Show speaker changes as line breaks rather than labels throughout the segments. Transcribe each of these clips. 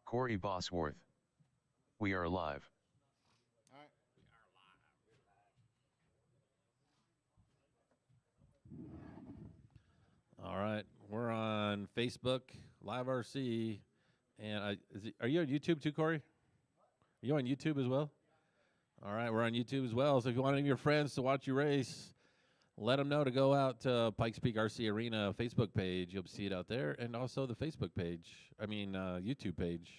Corey Bosworth. We are live.
All right.
All right, we're on Facebook, Live RC, and are you on YouTube too, Corey? Are you on YouTube as well? All right, we're on YouTube as well. So if you want any of your friends to watch you race, let them know to go out to Pikes Peak RC Arena Facebook page. You'll see it out there, and also the Facebook page. YouTube page.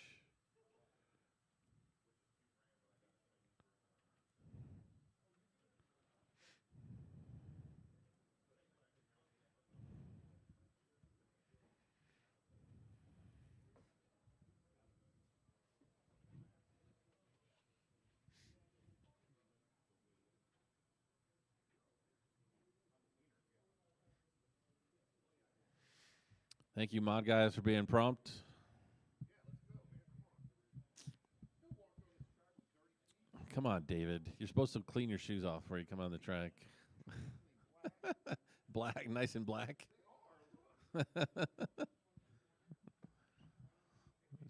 Thank you, mod guys, for being prompt. Come on, David. You're supposed to clean your shoes off before you come on the track. Black, nice and black.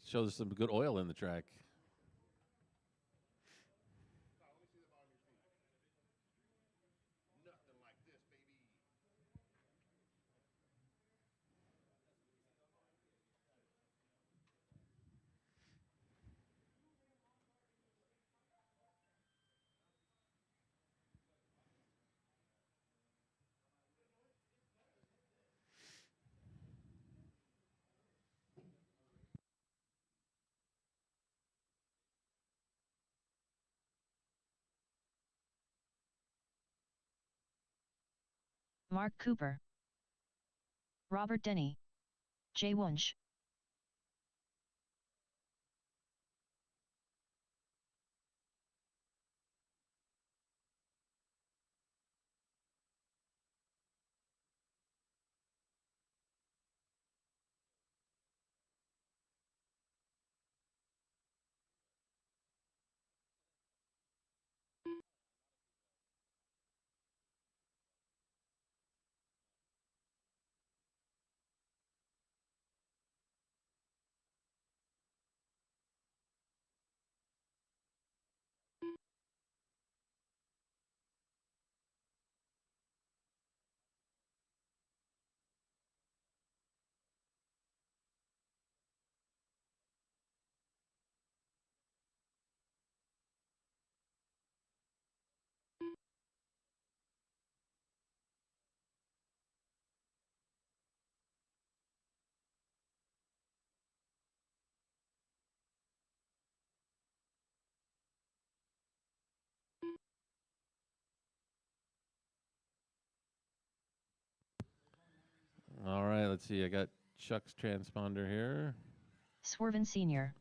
Shows some good oil in the track.
Nothing like this, baby.
Mark Cooper, Robert Denny, Jay Wunsch.
All right, let's see. I got Chuck's transponder here.
Swerven Sr.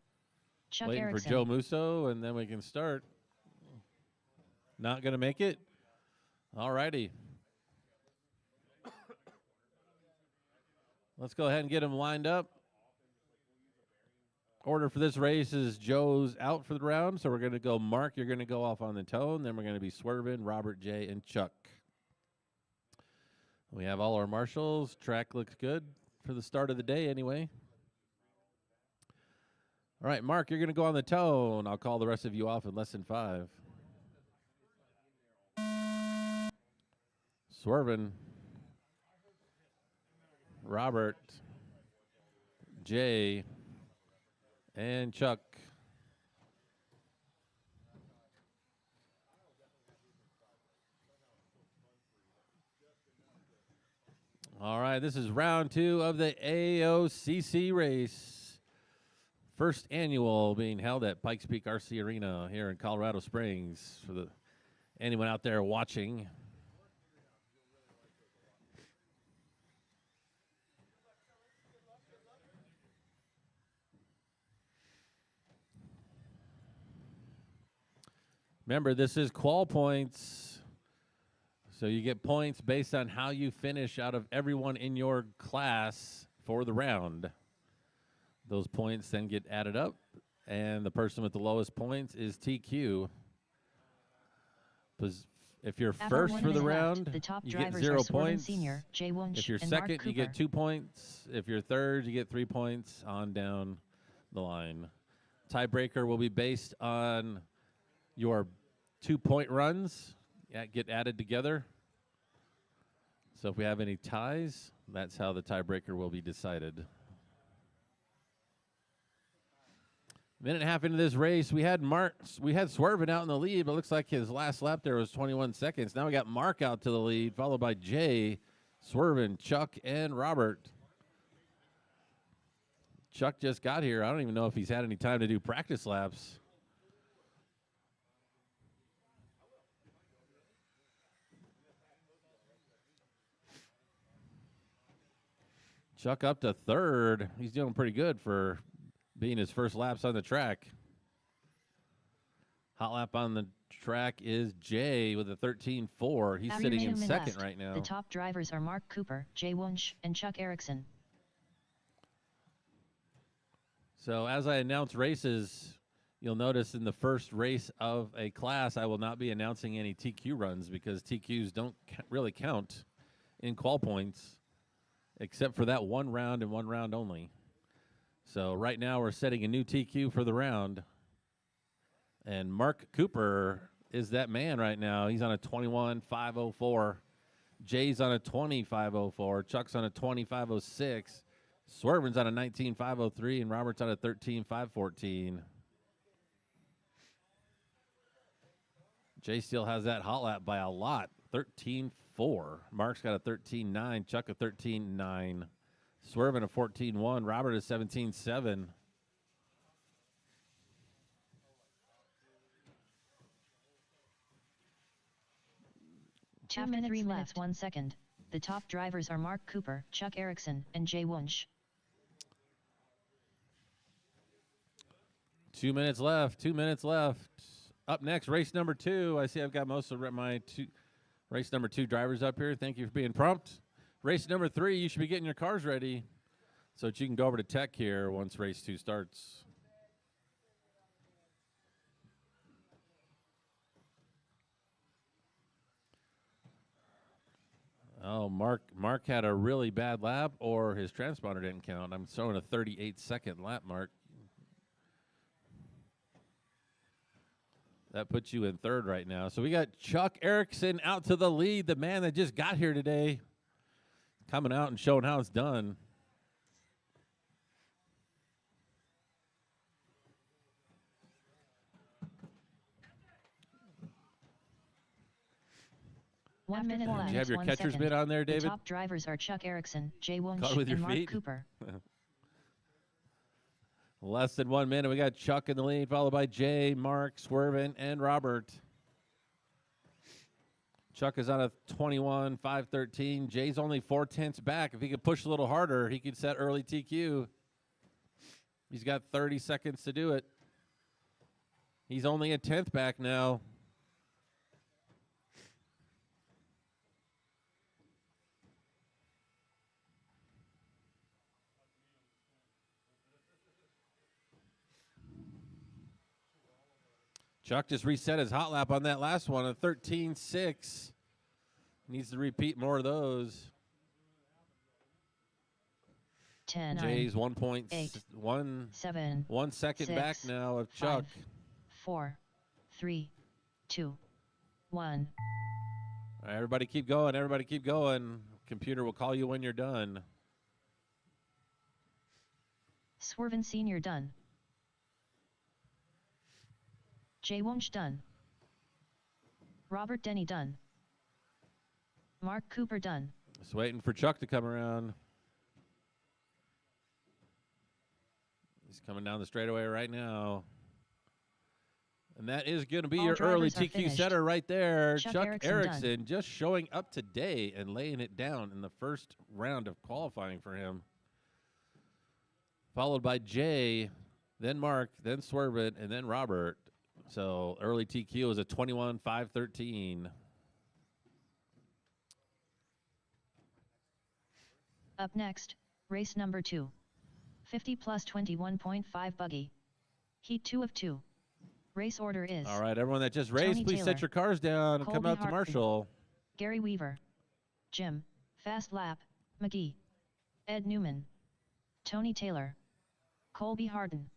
Chuck
Waiting
Erickson.
for Joe Musso, and then we can start. Not going to make it? All righty. Let's go ahead and get him lined up. Order for this race is Joe's out for the round, so we're going to go Mark. You're going to go off on the tone. Then we're going to be Swervin, Robert, Jay, and Chuck. We have all our marshals. Track looks good for the start of the day anyway. All right, Mark, you're going to go on the tone. I'll call the rest of you off in less than 5. Swervin, Robert, Jay, and Chuck. All right, this is round 2 of the AOCC race. First annual being held at Pikes Peak RC Arena here in Colorado Springs for anyone out there watching. Remember, this is qual points. So you get points based on how you finish out of everyone in your class for the round. Those points then get added up, and the person with the lowest points is TQ. If you're first for the round, you get 0 points.
Senior, Jay Wunsch,
if you're second, you get 2 points. If you're third, you get 3 points on down the line. tiebreaker will be based on your 2-point runs get added together. So if we have any ties, that's how the tiebreaker will be decided. Minute and a half into this race, we had Swervin out in the lead, but it looks like his last lap there was 21 seconds. Now we got Mark out to the lead, followed by Jay, Swervin, Chuck, and Robert. Chuck just got here. I don't even know if he's had any time to do practice laps. Chuck up to third. He's doing pretty good for being his first laps on the track. Hot lap on the track is Jay with a 13.4. He's sitting in second right now.
The top drivers are Mark Cooper, Jay Wunsch, and Chuck Erickson.
So as I announce races, you'll notice in the first race of a class, I will not be announcing any TQ runs because TQs don't really count in qual points, except for that one round and one round only. So right now we're setting a new TQ for the round. And Mark Cooper is that man right now. He's on a 21.504. Jay's on a 20.504. Chuck's on a 20.506. Swervin's on a 19.503. And Robert's on a 13.514. Jay still has that hot lap by a lot. 13.4. Mark's got a 13.9. Chuck a 13.9. Swervin a 14.1. Robert a 17.7.
Two minutes, 3 minutes, 1 second. The top drivers are Mark Cooper, Chuck Erickson, and Jay Wunsch.
2 minutes left. 2 minutes left. Up next, race number 2. I see I've got most of my race number 2 drivers up here. Thank you for being prompt. Race number 3, you should be getting your cars ready so that you can go over to tech here once race 2 starts. Oh, Mark had a really bad lap, or his transponder didn't count. I'm showing a 38-second lap, Mark. That puts you in third right now. So we got Chuck Erickson out to the lead, the man that just got here today, coming out and showing how it's done.
One minute left.
Do you have your catcher's mitt on there, David?
The top drivers are Chuck Erickson, Jay Wunsch,
and
Mark
feet?
Cooper.
Less than 1 minute. We got Chuck in the lead, followed by Jay, Mark, Swervin, and Robert. Chuck is on a 21.513. Jay's only 4/10 back. If he could push a little harder, he could set early TQ. He's got 30 seconds to do it. He's only a 10th back now. Chuck just reset his hot lap on that last one, a 13.6. Needs to repeat more of those.
10,
Jay's
9,
1.1
7,
1 second
6,
back now of Chuck.
5, 4, 3, 2, 1.
All right, everybody keep going. Everybody keep going. Computer will call you when you're done.
Swervin Sr. done. Jay Wunsch done. Robert Denny done. Mark Cooper done.
Just waiting for Chuck to come around. He's coming down the straightaway right now. And that is going to be
All
your early
drivers are
TQ
finished.
setter right there.
Chuck Erickson
just showing up today and laying it down in the first round of qualifying for him. Followed by Jay, then Mark, then Swervin, and then Robert. So early TQ is a 21.513.
Up next, race number 2. 50 plus 21.5 buggy. Heat 2 of 2. Race order is...
All right, everyone that just raced,
Tony
please
Taylor,
set your cars down and come
Colby
out to
Hartman,
Marshall.
Gary Weaver. Jim, Fast Lap, McGee. Ed Newman. Tony Taylor. Colby Harden.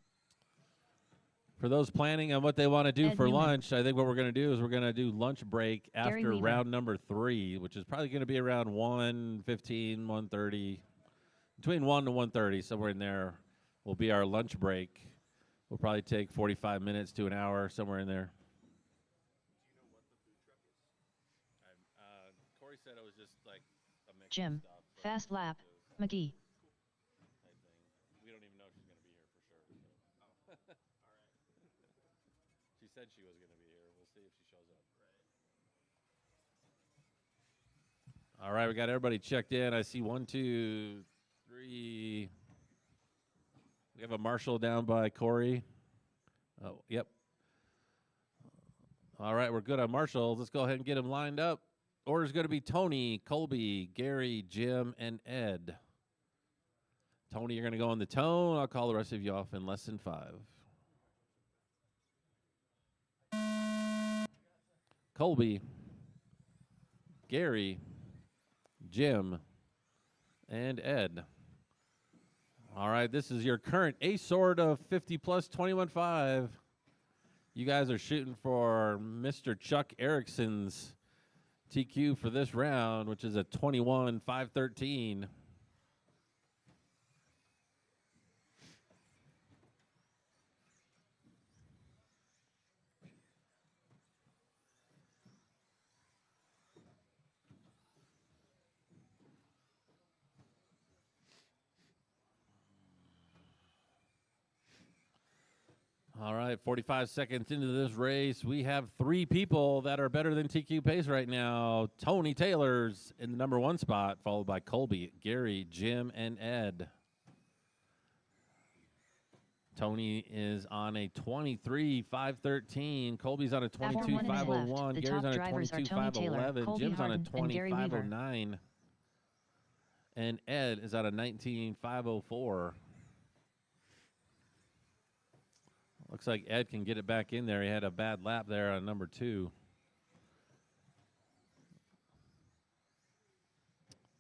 For those planning on what they want to do
Ed
for
Newman.
lunch, I think what we're going to do is we're going to do lunch break
Gary
after
Weaver.
round number 3, which is probably going to be around 1:15, 1:30. Between 1 and 1:30, somewhere in there, will be our lunch break. We'll probably take 45 minutes to an hour, somewhere in there. Corey said it was just like a mix
Jim,
of stuff. but
fast lap,
it's
McGee.
type thing. We don't even know if she's going to be here for sure. So. She said she was going to be here. We'll see if she shows up. All right, we got everybody checked in. I see 1, 2, 3. We have a marshal down by Corey. Oh, yep. All right, we're good on marshals. Let's go ahead and get them lined up. Order's going to be Tony, Colby, Gary, Jim, and Ed. Tony, you're going to go on the tone. I'll call the rest of you off in less than 5. Colby, Gary, Jim, and Ed. All right, this is your current ace sword of 50 plus 21.5. You guys are shooting for Mr. Chuck Erickson's TQ for this round, which is a 21.513. All right, 45 seconds into this race. We have 3 people that are better than TQ pace right now. Tony Taylor's in the number 1 spot, followed by Colby, Gary, Jim, and Ed. Tony is on a 23.513. Colby's on a 22.501.
The
Gary's
top
on a
drivers are Tony Taylor,
22.511.
Colby
Jim's on a
Harden, and Gary Weaver.
20.509. And Ed is at a 19.504. Looks like Ed can get it back in there. He had a bad lap there on number 2.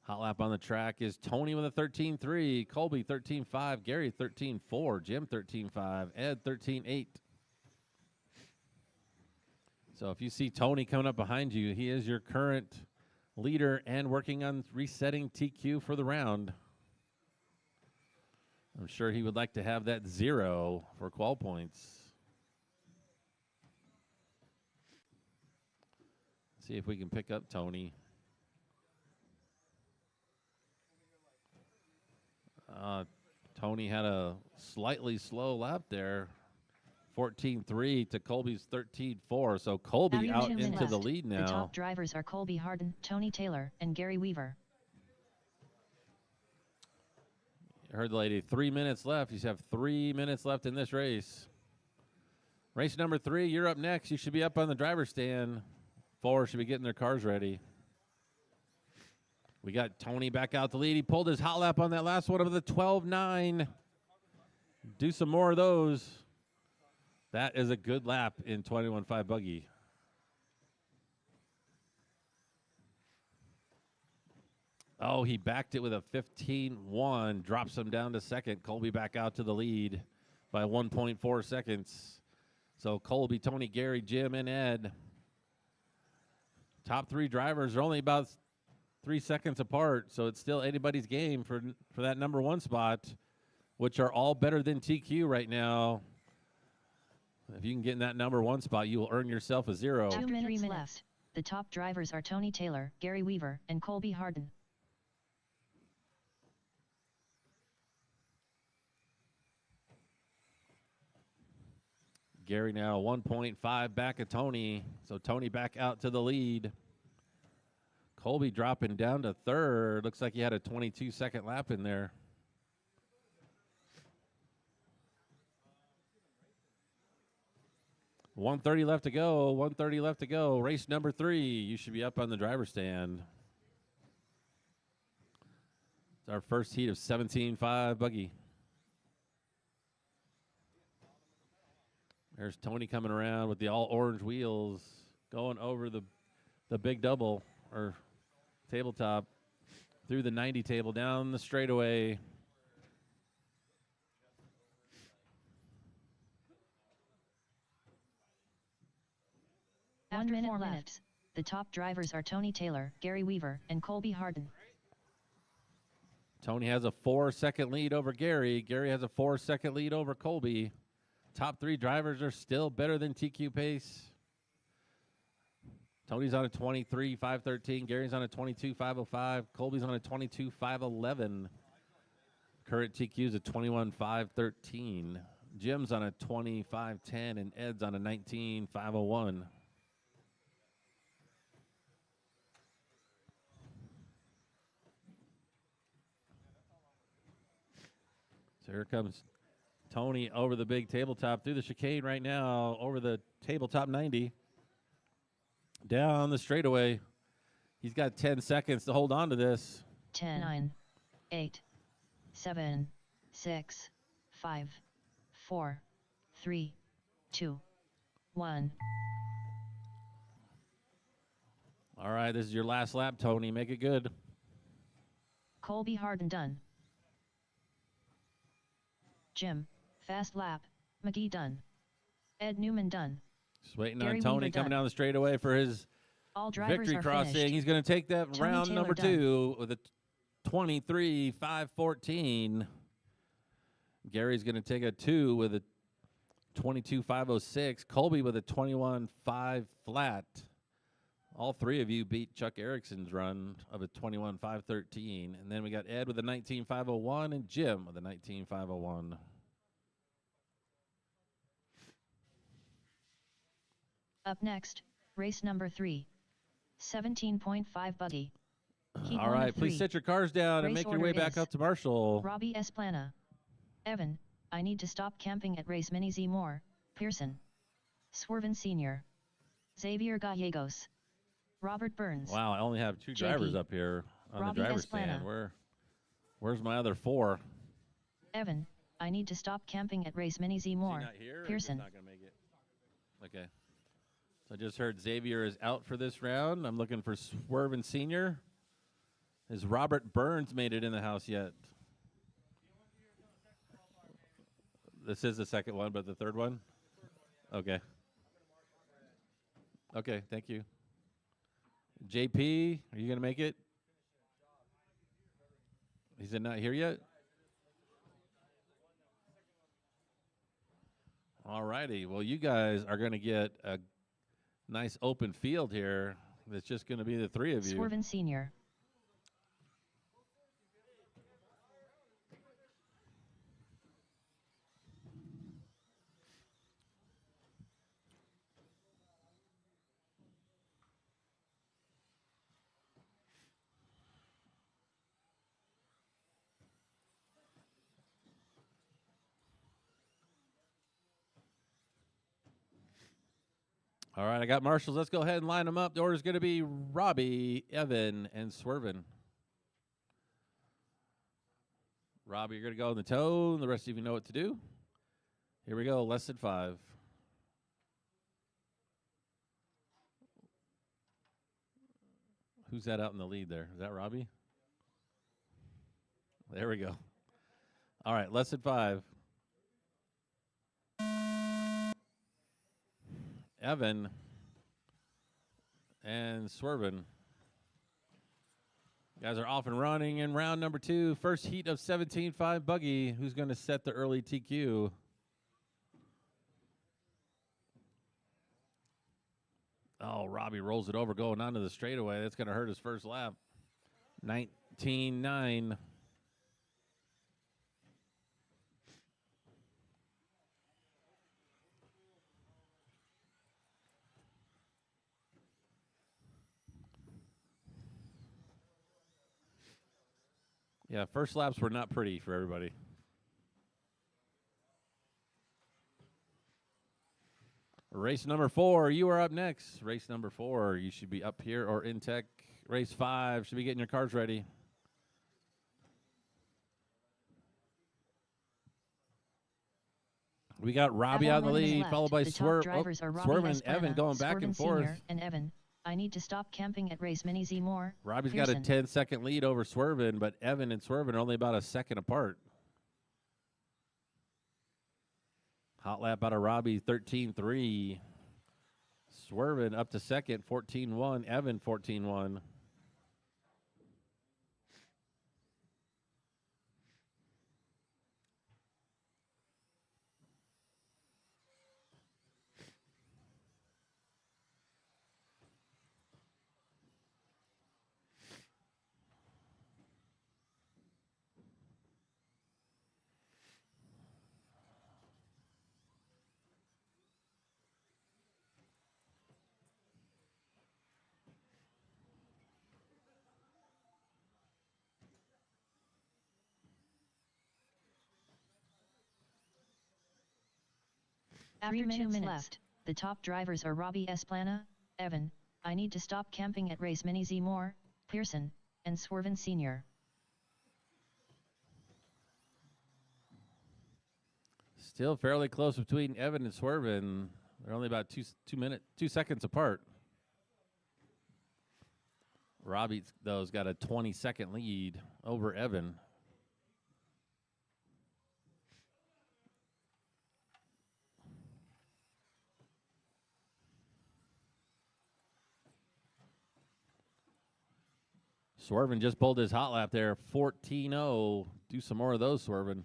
Hot lap on the track is Tony with a 13.3, Colby 13.5, Gary 13.4, Jim 13.5, Ed 13.8. So if you see Tony coming up behind you, he is your current leader and working on resetting TQ for the round. I'm sure he would like to have that 0 for qual points. See if we can pick up Tony. Tony had a slightly slow lap there. 14.3 to Colby's 13.4. So Colby out into the lead now.
The top drivers are Colby Harden, Tony Taylor, and Gary Weaver.
I heard the lady, 3 minutes left. You have 3 minutes left in this race. Race number 3, you're up next. You should be up on the driver's stand. 4 should be getting their cars ready. We got Tony back out the lead. He pulled his hot lap on that last one of the 12.9. Do some more of those. That is a good lap in 21.5 buggy. Oh, he backed it with a 15.1. Drops him down to second. Colby back out to the lead by 1.4 seconds. So Colby, Tony, Gary, Jim, and Ed. Top 3 drivers are only about 3 seconds apart, so it's still anybody's game for that number 1 spot, which are all better than TQ right now. If you can get in that number 1 spot, you will earn yourself a 0.
2 minutes left. The top drivers are Tony Taylor, Gary Weaver, and Colby Harden.
Gary now 1.5 back of Tony, so Tony back out to the lead. Colby dropping down to 3rd. Looks like he had a 22-second lap in there. $130 left to go. 130 left to go. Race number 3. You should be up on the driver's stand. It's our first heat of 17.5 buggy. There's Tony coming around with the all-orange wheels going over the big double or tabletop through the 90 table down the straightaway.
After 4 minutes, the top drivers are Tony Taylor, Gary Weaver, and Colby Harden.
Tony has a 4-second lead over Gary. Gary has a 4-second lead over Colby. Top 3 drivers are still better than TQ pace. Tony's on a 23.513. Gary's on a 22.505. Colby's on a 22.511. Current TQ's a 21.513. Jim's on a 25.10, and Ed's on a 19.501. So here comes Tony over the big tabletop through the chicane right now, over the tabletop 90. Down the straightaway. He's got 10 seconds to hold on to this.
10, 9, 8, 7, 6, 5, 4, 3, 2, 1.
All right, this is your last lap, Tony. Make it good.
Colby Harden done. Jim, fast lap. McGee done. Ed Newman done.
Just waiting
Gary
on Tony
Weaver
coming
done.
down the straightaway for his
All drivers
victory
are
crossing.
finished.
He's going to take that
Tony
round
Taylor
number
done.
2 with a 23.514. Gary's going to take a 2 with a 22.506. Colby with a 21.5 flat. All 3 of you beat Chuck Erickson's run of a 21.513. And then we got Ed with a 19.501 and Jim with a 19.501.
Up next, race number 3. 17.5 buggy. Heat
All
1
right,
of
please
3.
sit your cars down and
Race
make your way
order
back
is
up to Marshall.
Robbie Esplana. Evan, I need to stop camping at Race Mini Z Moore, Pearson. Swerven Sr. Xavier Gallegos. Robert Burns.
Wow, I only have 2
JP.
drivers up here on
Robbie
the driver's
Esplana.
stand. Where's my other 4?
Evan, I need to stop camping at Race Mini Z Moore,
Is he not here? Or
Pearson.
Just not gonna make it? Okay. So I just heard Xavier is out for this round. I'm looking for Swerven Sr. Has Robert Burns made it in the house yet? This is the second one, but the third one? Okay. Okay, thank you. JP, are you going to make it? Is it not here yet? All righty. Well, you guys are going to get a nice open field here. That's just going to be the 3 of you.
Swerven Sr.
All right, I got marshals. Let's go ahead and line them up. The order's going to be Robbie, Evan, and Swerven. Robbie, you're going to go in the toe. The rest of you know what to do. Here we go, less than 5. Who's that out in the lead there? Is that Robbie? There we go. All right, less than 5. Evan and Swerven. Guys are off and running in round number 2. First heat of 17.5 buggy. Who's going to set the early TQ? Oh, Robbie rolls it over going onto the straightaway. That's going to hurt his first lap. 19.9. Yeah, first laps were not pretty for everybody. Race number 4, you are up next. Race number 4, you should be up here or in tech. Race 5, should be getting your cars ready. We got Robbie out in the lead, followed by Swerve and Evan going back and forth.
Sr. and Evan, I need to stop camping at Race Mini Z Moore.
Robbie's
Pearson.
got a 10-second lead over Swerven, but Evan and Swerven are only about a second apart. Hot lap out of Robbie, 13.3. Swerving up to second, 14-1. Evan, 14-1.
After 2 minutes left, the top drivers are Robbie Esplana, Evan, I Need to Stop Camping at Race Mini Z Moore, Pearson, and Swervin Sr.
Still fairly close between Evan and Swervin. They're only about 2 seconds apart. Robbie, though, has got a 20-second lead over Evan. Swervin just pulled his hot lap there, 14-0. Do some more of those, Swervin.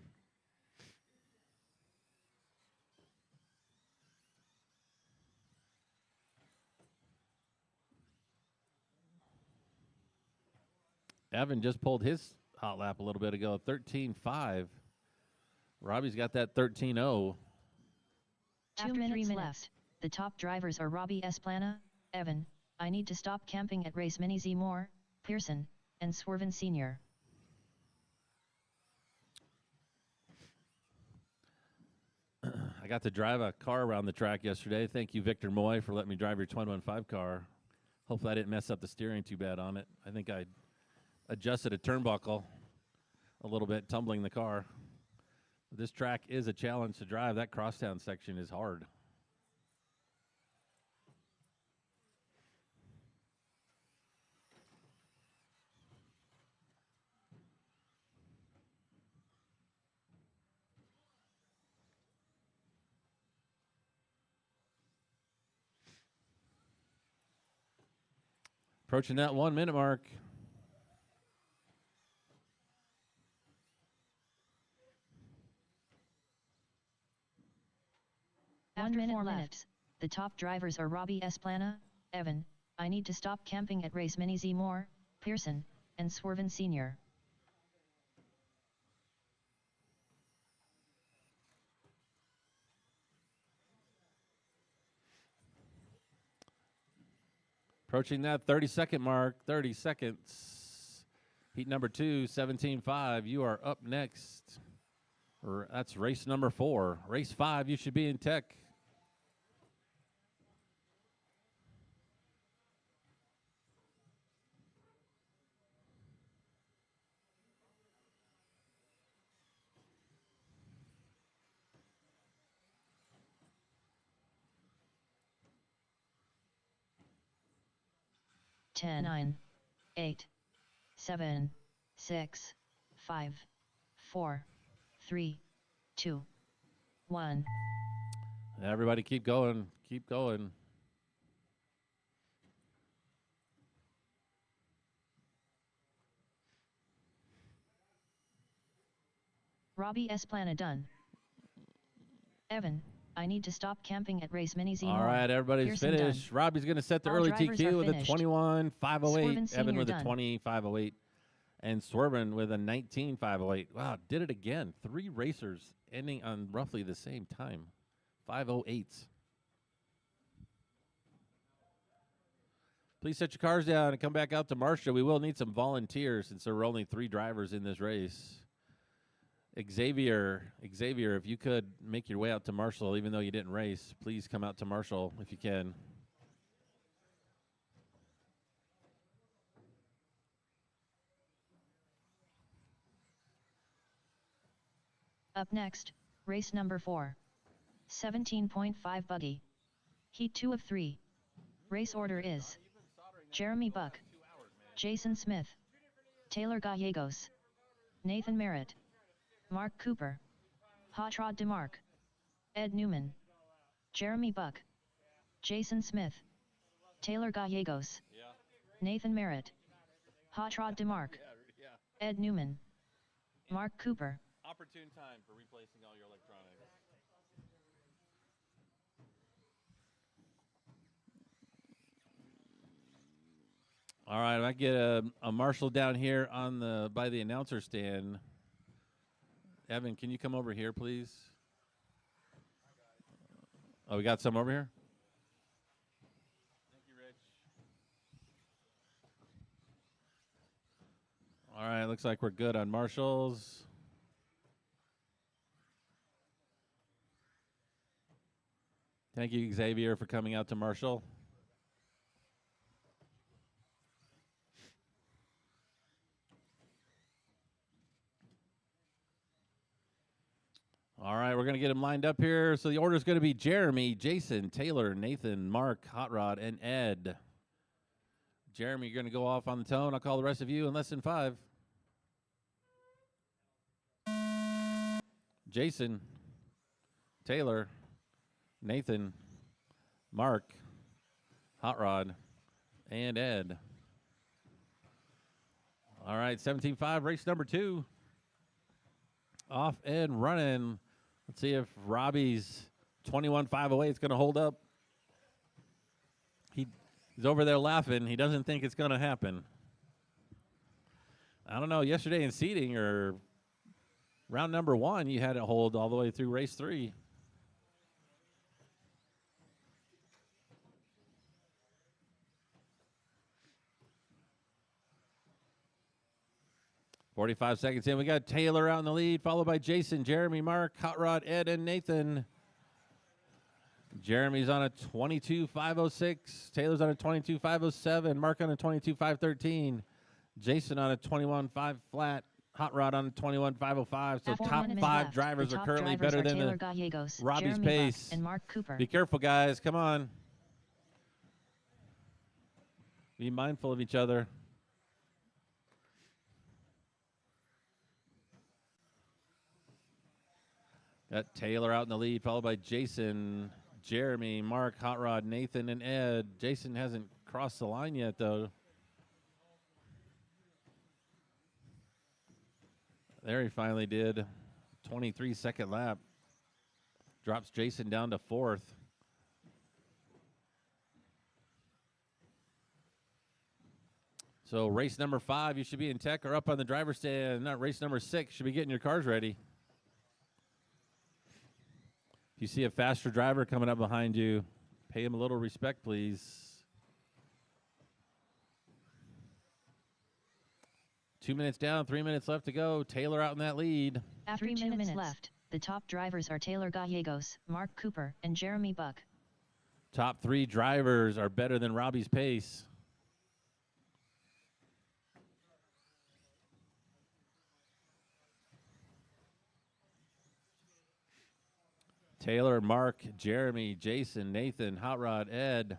Evan just pulled his hot lap a little bit ago, 13-5. Robbie's got that 13-0.
After 3 minutes left, the top drivers are Robbie Esplana, Evan, I Need to Stop Camping at Race Mini Z Moore, Pearson, and Swervin Sr.
I got to drive a car around the track yesterday. Thank you, Victor Moy, for letting me drive your 21.5 car. Hopefully I didn't mess up the steering too bad on it. I think I adjusted a turnbuckle a little bit, tumbling the car. This track is a challenge to drive. That crosstown section is hard. Approaching that 1 minute mark.
After 4 minutes, the top drivers are Robbie Esplana, Evan, I Need to Stop Camping at Race Mini Z Moore, Pearson, and Swervin Sr.
Approaching that 30-second mark, 30 seconds. Heat number 2, 17-5. You are up next. That's race number 4. Race 5, you should be in tech.
Ten, 9, 8, 7, 6, 5, 4, 3, 2, 1.
Everybody keep going. Keep going.
Robbie Esplana done. Evan, I Need to Stop Camping at Race Mini Z Moore.
All right, everybody's
Pearson
finished.
done.
Robbie's going to set the
All
early
drivers
TQ
are
with a
finished.
21.508.
Swervin
Evan
Sr.
with a
done.
20.508. And Swervin with a 19.508. Wow, did it again. 3 racers ending on roughly the same time. 508s. Please set your cars down and come back out to Marshall. We will need some volunteers since there were only 3 drivers in this race. Xavier, if you could make your way out to Marshall, even though you didn't race, please come out to Marshall if you can.
Up next, race number 4. 17.5 buggy. Heat 2 of 3. Race order is Jeremy Buck, Jason Smith, Taylor Gallegos, Nathan Merritt, Mark Cooper, Hot Rod DeMarc, Ed Newman, Jeremy Buck, Jason Smith, Taylor Gallegos, Nathan Merritt, Hot Rod DeMarc, Ed Newman, Mark Cooper.
Opportune time for replacing all your electronics. All right, I get a marshal down here on the by the announcer stand. Evan, can you come over here, please? Oh, we got some over here? Thank you, Rich. All right, looks like we're good on marshals. Thank you, Xavier, for coming out to Marshall. All right, we're going to get him lined up here. So the order is going to be Jeremy, Jason, Taylor, Nathan, Mark, Hot Rod, and Ed. Jeremy, you're going to go off on the tone. I'll call the rest of you in less than 5. Jason, Taylor, Nathan, Mark, Hot Rod, and Ed. All right, 17-5, race number 2. Off and running. Let's see if Robbie's 21.508 is going to hold up. He's over there laughing. He doesn't think it's going to happen. I don't know. Yesterday in seeding or round number 1, you had it hold all the way through race 3. .45 seconds in. We got Taylor out in the lead, followed by Jason, Jeremy, Mark, Hot Rod, Ed, and Nathan. Jeremy's on a 22.506. Taylor's on a 22.507. Mark on a 22.513. Jason on a 21.5 flat. Hot Rod on a 21.505. So top 5 drivers are currently better than
Taylor Gallegos,
Robbie's
Jeremy
pace.
Buck, and Mark Cooper.
Be careful, guys. Come on. Be mindful of each other. Got Taylor out in the lead, followed by Jason, Jeremy, Mark, Hot Rod, Nathan, and Ed. Jason hasn't crossed the line yet, though. There he finally did. 23-second lap. Drops Jason down to 4th. So race number 5, you should be in tech or up on the driver's stand. Not race number 6, should be getting your cars ready. If you see a faster driver coming up behind you, pay him a little respect, please. 2 minutes down, 3 minutes left to go. Taylor out in that lead.
After 2 minutes left, the top drivers are Taylor Gallegos, Mark Cooper, and Jeremy Buck.
Top 3 drivers are better than Robbie's pace. Taylor, Mark, Jeremy, Jason, Nathan, Hot Rod, Ed.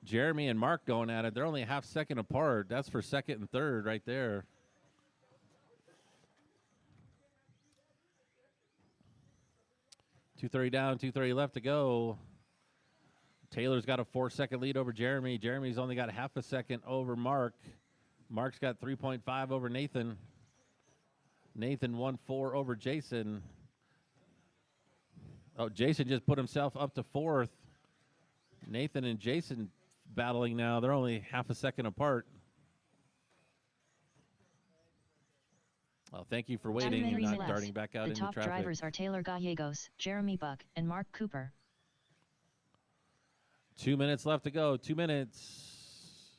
Jeremy and Mark going at it. They're only a half second apart. That's for second and third right there. .230 down, 230 left to go. Taylor's got a 4-second lead over Jeremy. Jeremy's only got half a second over Mark. Mark's got 3.5 over Nathan. Nathan 1.4 over Jason. Oh, Jason just put himself up to 4th. Nathan and Jason battling now. They're only half a second apart. Well, thank you for waiting and not darting back out into traffic.
The top drivers are Taylor Gallegos, Jeremy Buck, and Mark Cooper.
2 minutes left to go. 2 minutes.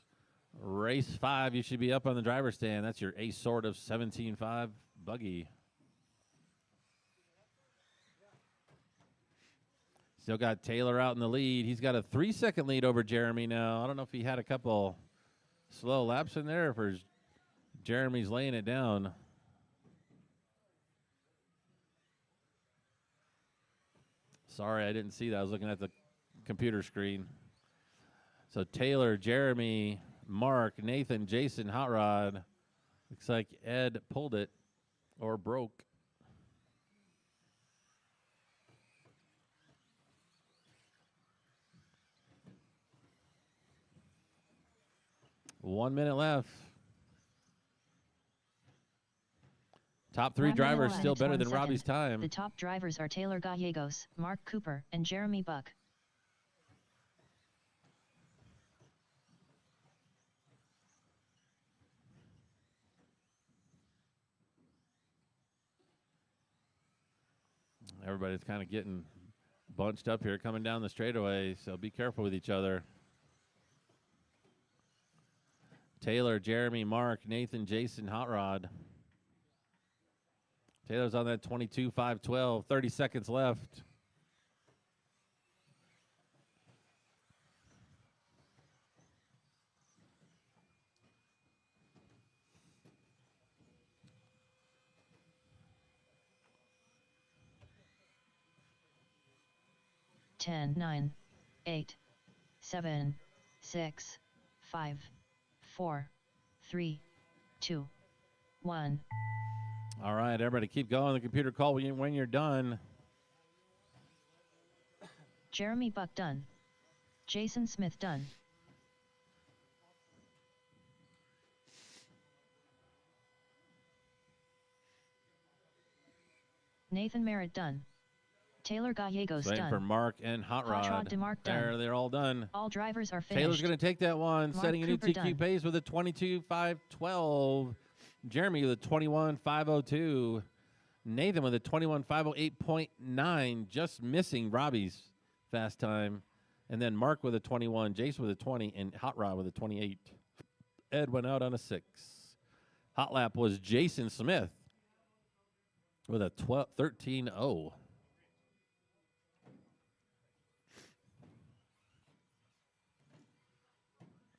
Race 5, you should be up on the driver's stand. That's your ace sort of 17.5 buggy. Still got Taylor out in the lead. He's got a 3-second lead over Jeremy now. I don't know if he had a couple slow laps in there or if Jeremy's laying it down. Sorry, I didn't see that. I was looking at the computer screen. So Taylor, Jeremy, Mark, Nathan, Jason, Hot Rod. Looks like Ed pulled it or broke. 1 minute left. Top 3
1 minute
drivers
left.
still better
1
than
second.
Robbie's time.
The top drivers are Taylor Gallegos, Mark Cooper, and Jeremy Buck.
Everybody's kind of getting bunched up here coming down the straightaway, so be careful with each other. Taylor, Jeremy, Mark, Nathan, Jason, Hot Rod. Taylor's on that 22.512, 30 seconds left.
Ten, 9, 8, 7, 6, 5, 4, 3, 2, 1.
All right, everybody keep going. The computer call when you're done.
Jeremy Buck done. Jason Smith done. Nathan Merritt done. Taylor Gallegos
Same
done.
for Mark and Hot Rod.
Hot Rod DeMarc done.
They're all done.
All drivers are finished.
Taylor's going to take that one,
Mark
setting a new
Cooper
TQ
done.
pace with a 22.512. Jeremy with a 21.502. Nathan with a 21.508.9, just missing Robbie's fast time. And then Mark with a 21, Jason with a 20, and Hot Rod with a 28. Ed went out on a 6. Hot lap was Jason Smith with a 13.0.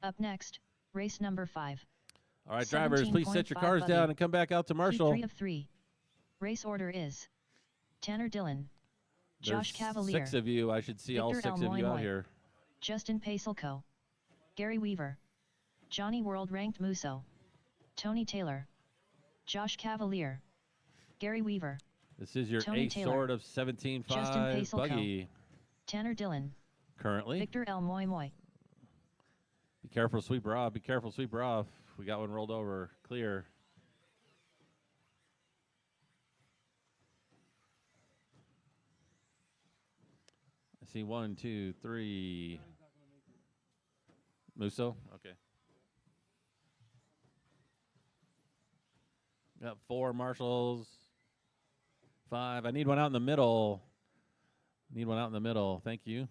Up next, race number 5.
All right, drivers, please set your cars down and come back out to Marshall.
3 of 3. Race order is Tanner Dillon, Josh
There's
Cavalier,
6 of you. I should see all
Victor
6 of you out
Elmoy-Moy,
here.
Justin Pacelco, Gary Weaver, Johnny World Ranked Musso, Tony Taylor, Josh Cavalier, Gary Weaver,
This is your
Tony
eighth
Taylor,
sword of
Justin
17.5
Pacelco,
buggy
Tanner Dillon,
currently.
Victor Elmoy-Moy.
Be careful, sweeper off. Be careful, sweeper off. We got one rolled over. Clear. I see 1, 2, 3. Musso? Okay. Got 4 marshals. 5. I need one out in the middle. Need one out in the middle. Thank you.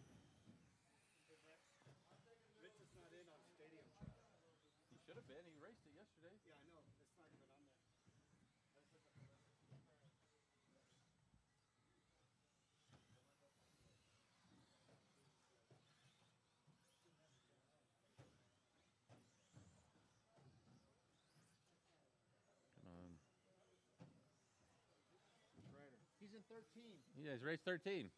He's in 13.
Yeah, he's race 13.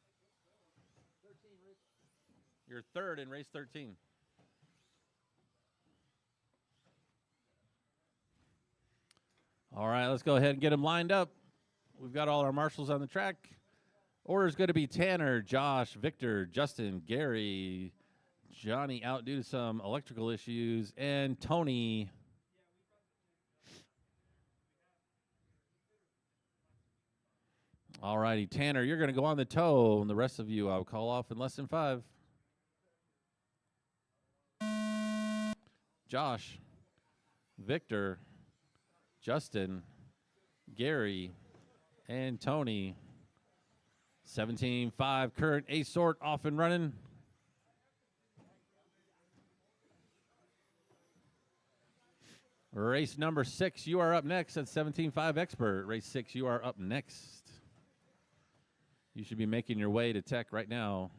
You're third in race 13. All right, let's go ahead and get him lined up. We've got all our marshals on the track. Order's going to be Tanner, Josh, Victor, Justin, Gary, Johnny out due to some electrical issues, and Tony. All righty, Tanner, you're going to go on the toe, and the rest of you I'll call off in less than 5. Josh, Victor, Justin, Gary, and Tony. 17.5, current ace sort off and running. Race number 6, you are up next at 17.5 expert. Race 6, you are up next. You should be making your way to tech right now.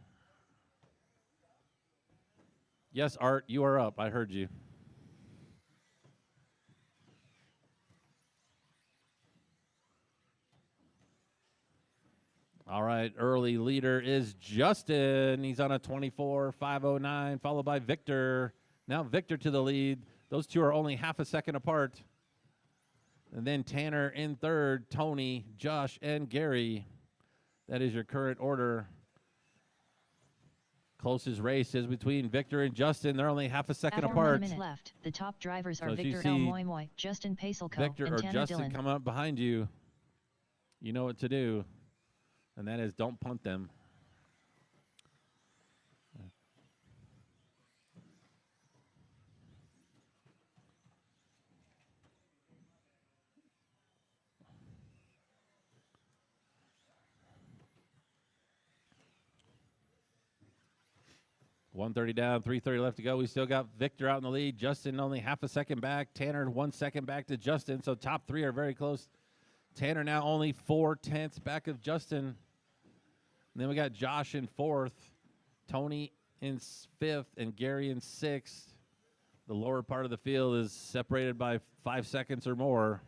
Yes, Art, you are up. I heard you. All right, early leader is Justin. He's on a 24.509, followed by Victor. Now Victor to the lead. Those two are only half a second apart. And then Tanner in third, Tony, Josh, and Gary. That is your current order. Closest race is between Victor and Justin. They're only half a second
After
apart.
1 minute left. The top drivers
So
are
if you
Victor
see
L. Moy Moy, Justin Pacelco,
Victor
and
or
Tanner
Justin
Dillon.
come up behind you, you know what to do, and that is don't punt them. .130 down, 3:30 left to go. We still got Victor out in the lead. Justin only half a second back. Tanner 1 second back to Justin. So top three are very close. Tanner now only 4/10 back of Justin. And then we got Josh in fourth, Tony in fifth, and Gary in sixth. The lower part of the field is separated by 5 seconds or more.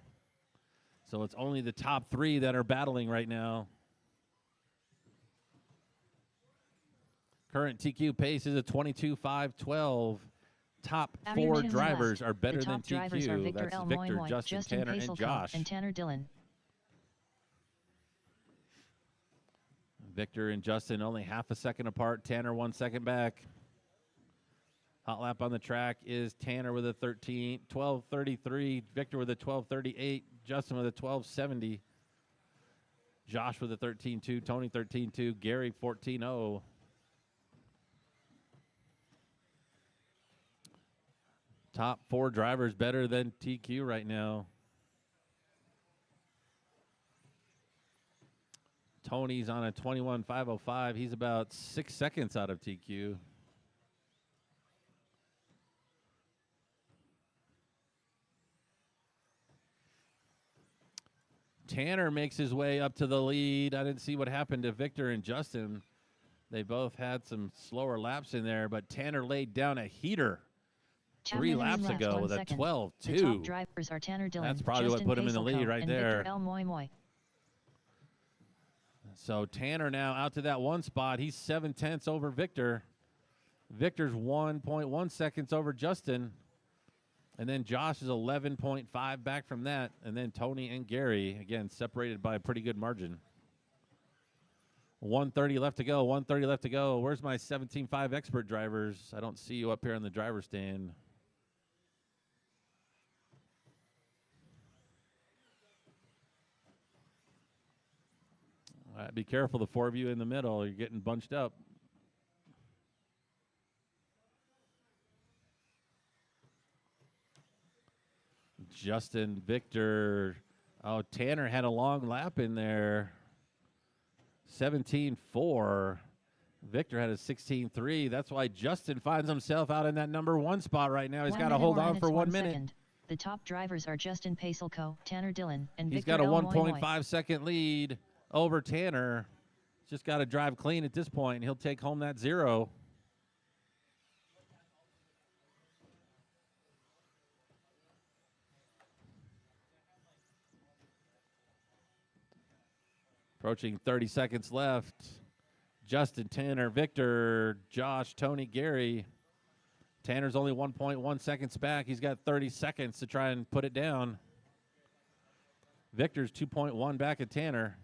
So it's only the top three that are battling right now. Current TQ pace is a 22.512. Top
After
four
2 minutes
drivers
left.
are better
The
than
top drivers are
TQ.
Victor
That's
L. Moy
Victor,
Moy,
Justin, Tanner, and
Pacelco,
Josh.
and Tanner Dillon.
Victor and Justin only half a second apart. Tanner 1 second back. Hot lap on the track is Tanner with a 12:33. Victor with a 12:38. Justin with a 12:70. Josh with a 13.2. Tony 13.2. Gary 14.0. Top four drivers better than TQ right now. Tony's on a 21.505. He's about 6 seconds out of TQ. Tanner makes his way up to the lead. I didn't see what happened to Victor and Justin. They both had some slower laps in there, but Tanner laid down a heater 3 laps ago with a 12.2.
The top drivers are Tanner Dillon,
That's probably
Justin
what put him in the lead
Pacelco,
right
and
there.
Victor L. Moy Moy.
So Tanner now out to that one spot. He's 7/10 over Victor. Victor's 1.1 seconds over Justin. And then Josh is 11.5 back from that. And then Tony and Gary, again, separated by a pretty good margin. 1:30 left to go. 1:30 left to go. Where's my 17.5 expert drivers? I don't see you up here on the driver's stand. All right, be careful, the four of you in the middle. You're getting bunched up. Justin, Victor. Oh, Tanner had a long lap in there. 17.4. Victor had a 16.3. That's why Justin finds himself out in that number one spot right now. He's got to hold on for 1 minute.
Second. The top drivers are Justin Pacelco, Tanner Dillon, and
He's
Victor
got a
L. Moy Moy.
1.5 second lead over Tanner. Just got to drive clean at this point, and he'll take home that 0. Approaching 30 seconds left. Justin, Tanner, Victor, Josh, Tony, Gary. Tanner's only 1.1 seconds back. He's got 30 seconds to try and put it down. Victor's 2.1 back at Tanner.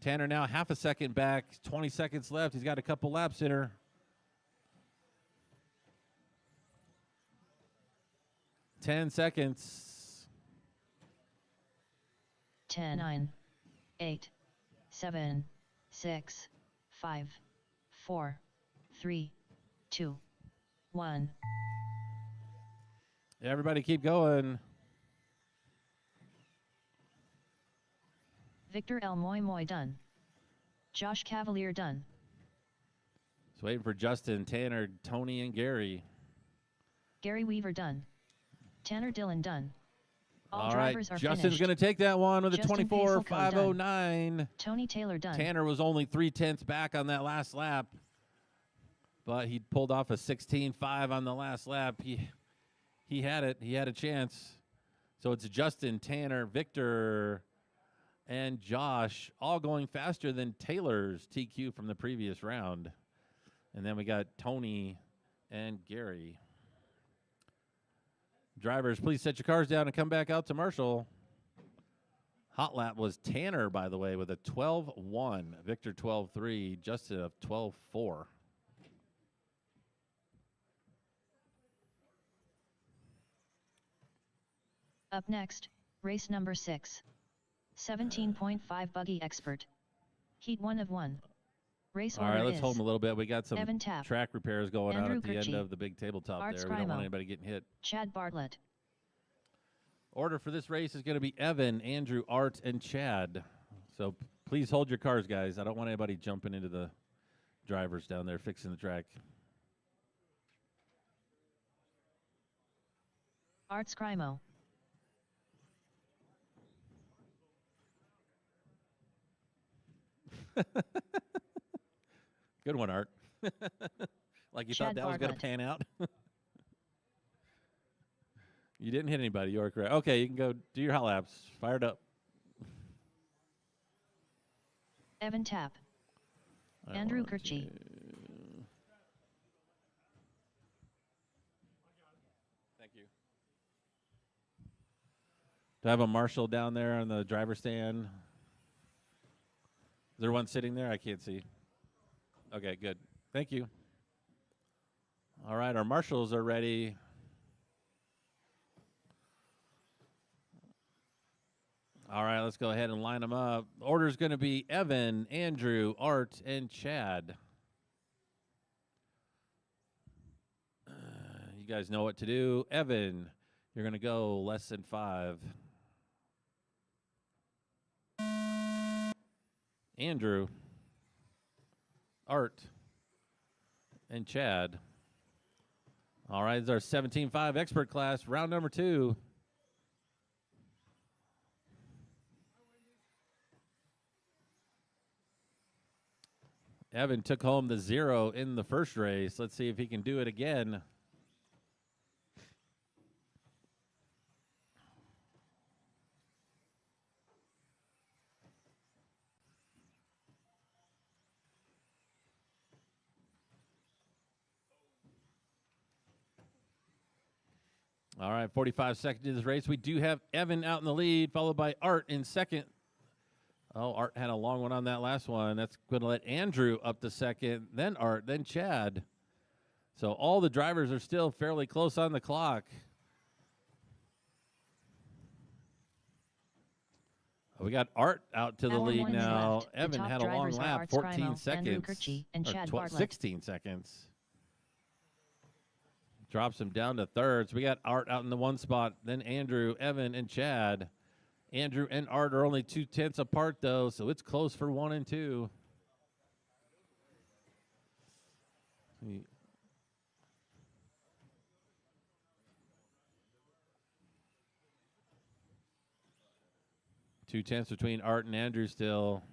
Tanner now half a second back, 20 seconds left. He's got a couple laps in her. 10 seconds.
10, 9, 8, 7, 6, 5, 4, 3, 2, 1.
Everybody keep going.
Victor L. Moy Moy done. Josh Cavalier done.
Just waiting for Justin, Tanner, Tony, and Gary.
Gary Weaver done. Tanner Dillon done.
All
drivers
right,
are
Justin's
finished.
going to take that one with a
Justin
24.509.
Tony Taylor done.
Tanner was only 3/10 back on that last lap, but he pulled off a 16.5 on the last lap. He had it. He had a chance. So it's Justin, Tanner, Victor, and Josh all going faster than Taylor's TQ from the previous round. And then we got Tony and Gary. Drivers, please set your cars down and come back out to Marshall. Hot lap was Tanner, by the way, with a 12.1. Victor 12.3. Justin of 12.4.
Up next, race number 6. 17.5 Buggy Expert. Heat 1 of 1. Race
All
order
right, let's
is
hold them a little bit. We got some
Evan Tapp,
track repairs going on
Andrew
at the end
Kirchie,
of the big tabletop
Art
there. We don't want
Scrimo,
anybody getting hit.
Chad Bartlett.
Order for this race is going to be Evan, Andrew, Art, and Chad. So please hold your cars, guys. I don't want anybody jumping into the drivers down there fixing the track.
Art Scrimo.
Good one, Art. Like you thought
Chad
that was going to
Bartlett.
pan out. You didn't hit anybody. You are correct. Okay, you can go do your hot laps. Fired up.
Evan Tapp. Andrew Kirchie.
Thank you. Do I have a marshal down there on the driver's stand? Is there one sitting there? I can't see. Okay, good. Thank you. All right, our marshals are ready. All right, let's go ahead and line them up. The order is going to be Evan, Andrew, Art, and Chad. You guys know what to do. Evan, you're going to go less than 5. Andrew, Art, and Chad. All right, this is our 17.5 expert class, round number 2. Evan took home the 0 in the first race. Let's see if he can do it again. All right, 45 seconds to this race. We do have Evan out in the lead, followed by Art in second. Oh, Art had a long one on that last one. That's going to let Andrew up to second, then Art, then Chad. So all the drivers are still fairly close on the clock. We got Art out to the
Hour
lead
1 is
now.
left. The
Evan
top
had a long
drivers are
lap,
Art
14
Scrimo,
seconds.
Andrew Kirchie, and
or
Chad
12
Bartlett.
16 seconds. Drops him down to third. So we got Art out in the one spot, then Andrew, Evan, and Chad. Andrew and Art are only 2/10 apart, though, so it's close for 1 and 2. Two tenths between Art and Andrew still.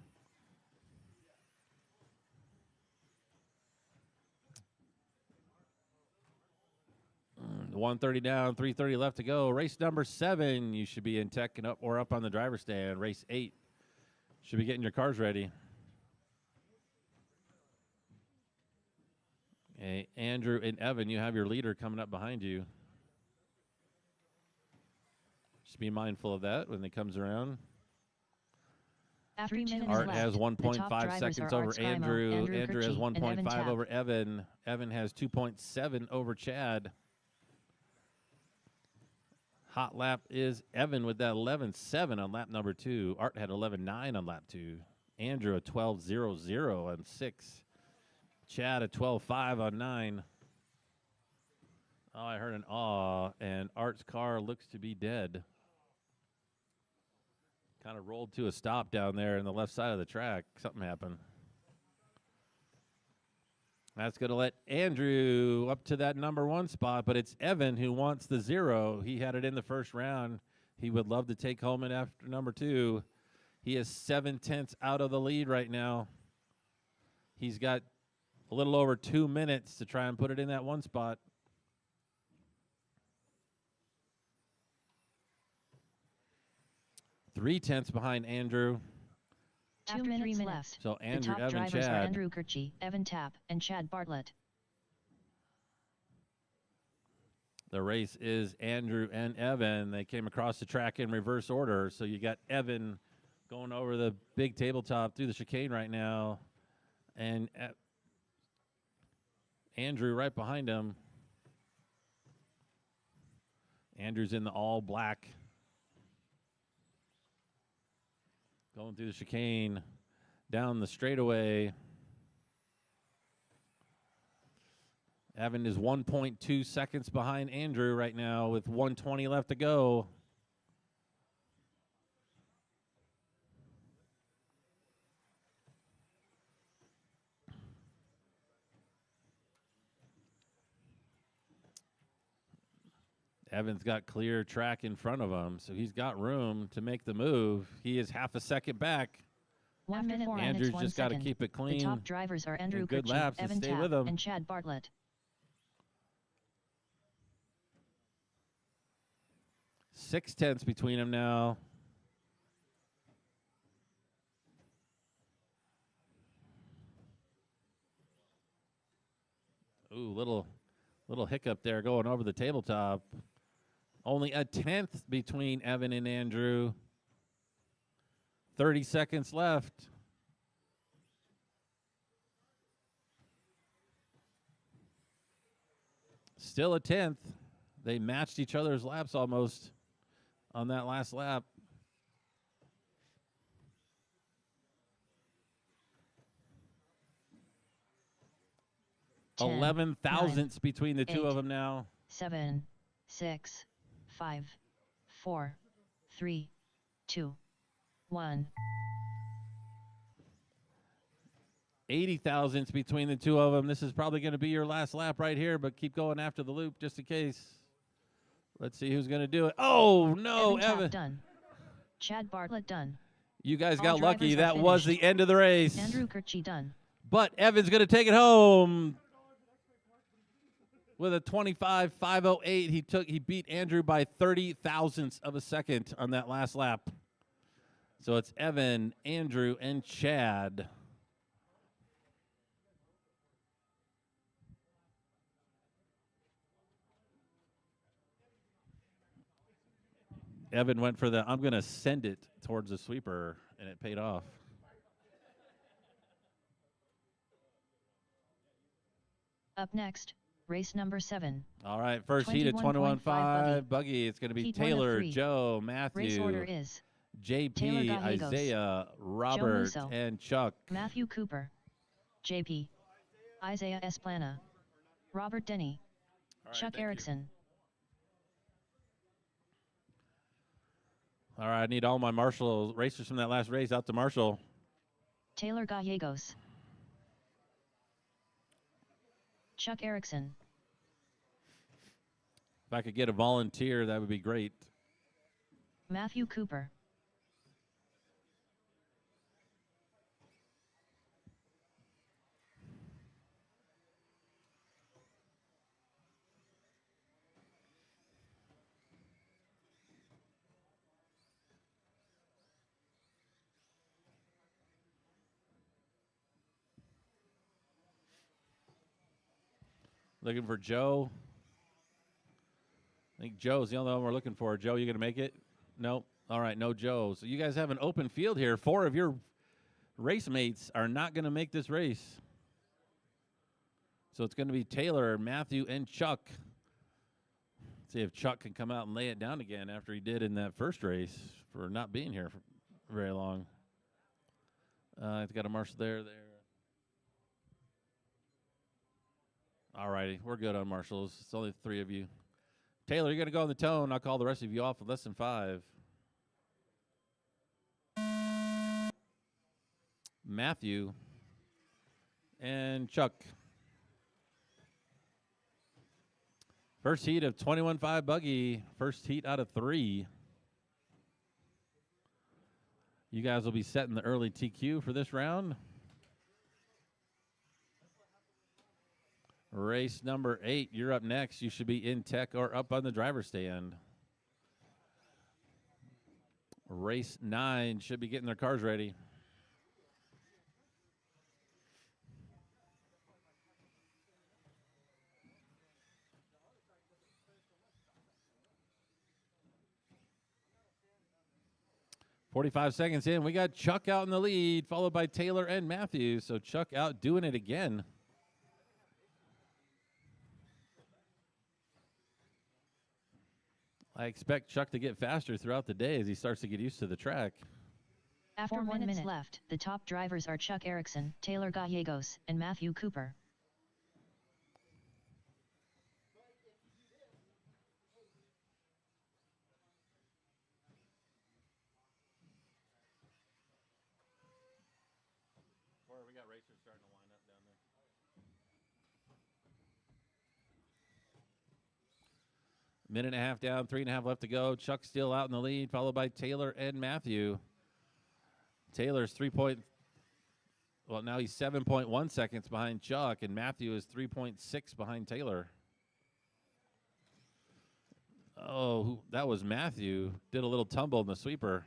Mm, 130 down, 330 left to go. Race number 7, you should be in tech and up or up on the driver's stand. Race 8, should be getting your cars ready. Okay, Andrew and Evan, you have your leader coming up behind you. Just be mindful of that when it comes around.
After 2 minutes
Art
left,
has
the
1.5
top drivers
seconds
are
over
Art Scrimo,
Andrew. Andrew has
Kirchie, and Evan
1.5
Tapp.
over Evan. Evan has 2.7 over Chad. Hot lap is Evan with that 11.7 on lap number 2. Art had 11.9 on lap 2. Andrew a 12.00 on 6. Chad a 12.5 on 9. Oh, I heard an awe, and Art's car looks to be dead. Kind of rolled to a stop down there in the left side of the track. Something happened. That's going to let Andrew up to that number 1 spot, but it's Evan who wants the 0. He had it in the first round. He would love to take home it after number 2. He is 7/10 out of the lead right now. He's got a little over 2 minutes to try and put it in that 1 spot. Three tenths behind Andrew.
2 minutes left.
So Andrew,
the top
Evan,
drivers
Chad.
are Andrew Kirchie, Evan Tapp, and Chad Bartlett.
The race is Andrew and Evan. They came across the track in reverse order. So you got Evan going over the big tabletop through the chicane right now. And Andrew right behind him. Andrew's in the all black Going through the chicane, down the straightaway. Evan is 1.2 seconds behind Andrew right now with 1:20 left to go. Evan's got clear track in front of him, so he's got room to make the move. He is half a second back.
1 minute 4
Andrew's
minutes 1
just got to
second.
keep it clean.
The top drivers are Andrew
good
Kirchhoff,
laps to
Evan
stay
Tapp,
with him.
and Chad Bartlett.
0.6 between them now. Ooh, little hiccup there going over the tabletop. Only a 1/10 between Evan and Andrew. 30 seconds left. Still a 1/10. They matched each other's laps almost on that last lap.
Ten,
11 thousandths
9,
between the two
8,
of them now.
7, 6, 5, 4, 3, 2, 1.
80 thousandths between the two of them. This is probably going to be your last lap right here, but keep going after the loop just in case. Let's see who's going to do it. Oh, no,
Tapp
Evan.
done. Chad Bartlett done.
You guys
All
got lucky.
drivers are
That was
finished.
the end of the race.
Andrew Kirchhoff done.
But Evan's going to take it home with a 25.508. He beat Andrew by 30 thousandths of a second on that last lap. So it's Evan, Andrew, and Chad. Evan went for the, I'm going to send it towards the sweeper, and it paid off.
Up next, race number 7.
All right, first heat of 21.5 buggy. It's going to be
Heat 1 of
Taylor,
3.
Joe, Matthew,
Race order is
JP,
Taylor Gallegos,
Isaiah, Robert,
Musso,
and Chuck.
Matthew Cooper, JP, Isaiah Esplana, Robert Denny,
All right,
Chuck
thank you.
Erickson.
All right, I need all my Marshall racers from that last race out to Marshall.
Taylor Gallegos, Chuck Erickson,
If I could get a volunteer, that would be great.
Matthew Cooper,
Looking for Joe. I think Joe's the only one we're looking for. Joe, you going to make it? Nope. All right, no Joe. So you guys have an open field here. 4 of your race mates are not going to make this race. So it's going to be Taylor, Matthew, and Chuck. See if Chuck can come out and lay it down again after he did in that first race for not being here for very long. It's got a Marshall there. All righty, we're good on Marshalls. It's only 3 of you. Taylor, you're going to go on the tone. I'll call the rest of you off with less than 5. Matthew and Chuck. First heat of 21.5 buggy. First heat out of 3. You guys will be setting the early TQ for this round. Race number 8, you're up next. You should be in tech or up on the driver's stand. Race 9 should be getting their cars ready. .45 seconds in, we got Chuck out in the lead, followed by Taylor and Matthew. So Chuck out doing it again. I expect Chuck to get faster throughout the day as he starts to get used to the track.
After 1 minute left, the top drivers are Chuck Erickson, Taylor Gallegos, and Matthew Cooper.
We got racers starting to line up down there. Minute and a half down, 3.5 left to go. Chuck still out in the lead, followed by Taylor and Matthew. Taylor's now he's 7.1 seconds behind Chuck, and Matthew is 3.6 behind Taylor. Oh, that was Matthew. Did a little tumble in the sweeper.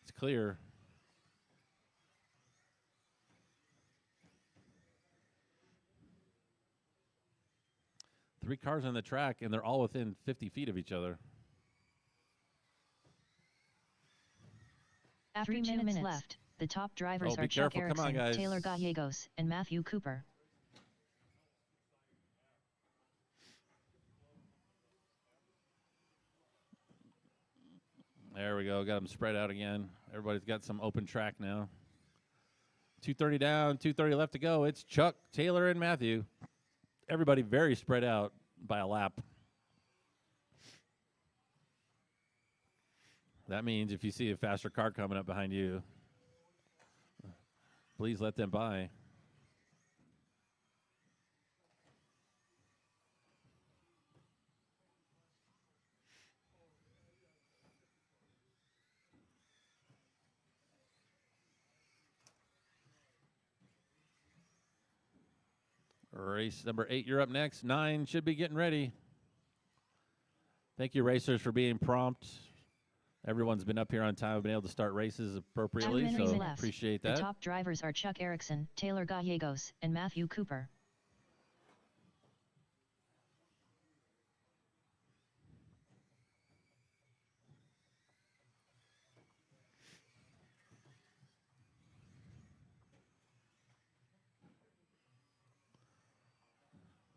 It's clear. Three cars on the track, and they're all within 50 feet of each other.
After 2 minutes left, the top drivers are Chuck Erickson, Taylor Gallegos, and Matthew Cooper.
There we go. Got them spread out again. Everybody's got some open track now. 2:30 down, 2:30 left to go. It's Chuck, Taylor, and Matthew. Everybody very spread out by a lap. That means if you see a faster car coming up behind you, please let them by. Race number 8, you're up next. 9 should be getting ready. Thank you, racers, for being prompt. Everyone's been up here on time. We've been able to start races appropriately, so appreciate that.
The top drivers are Chuck Erickson, Taylor Gallegos, and Matthew Cooper.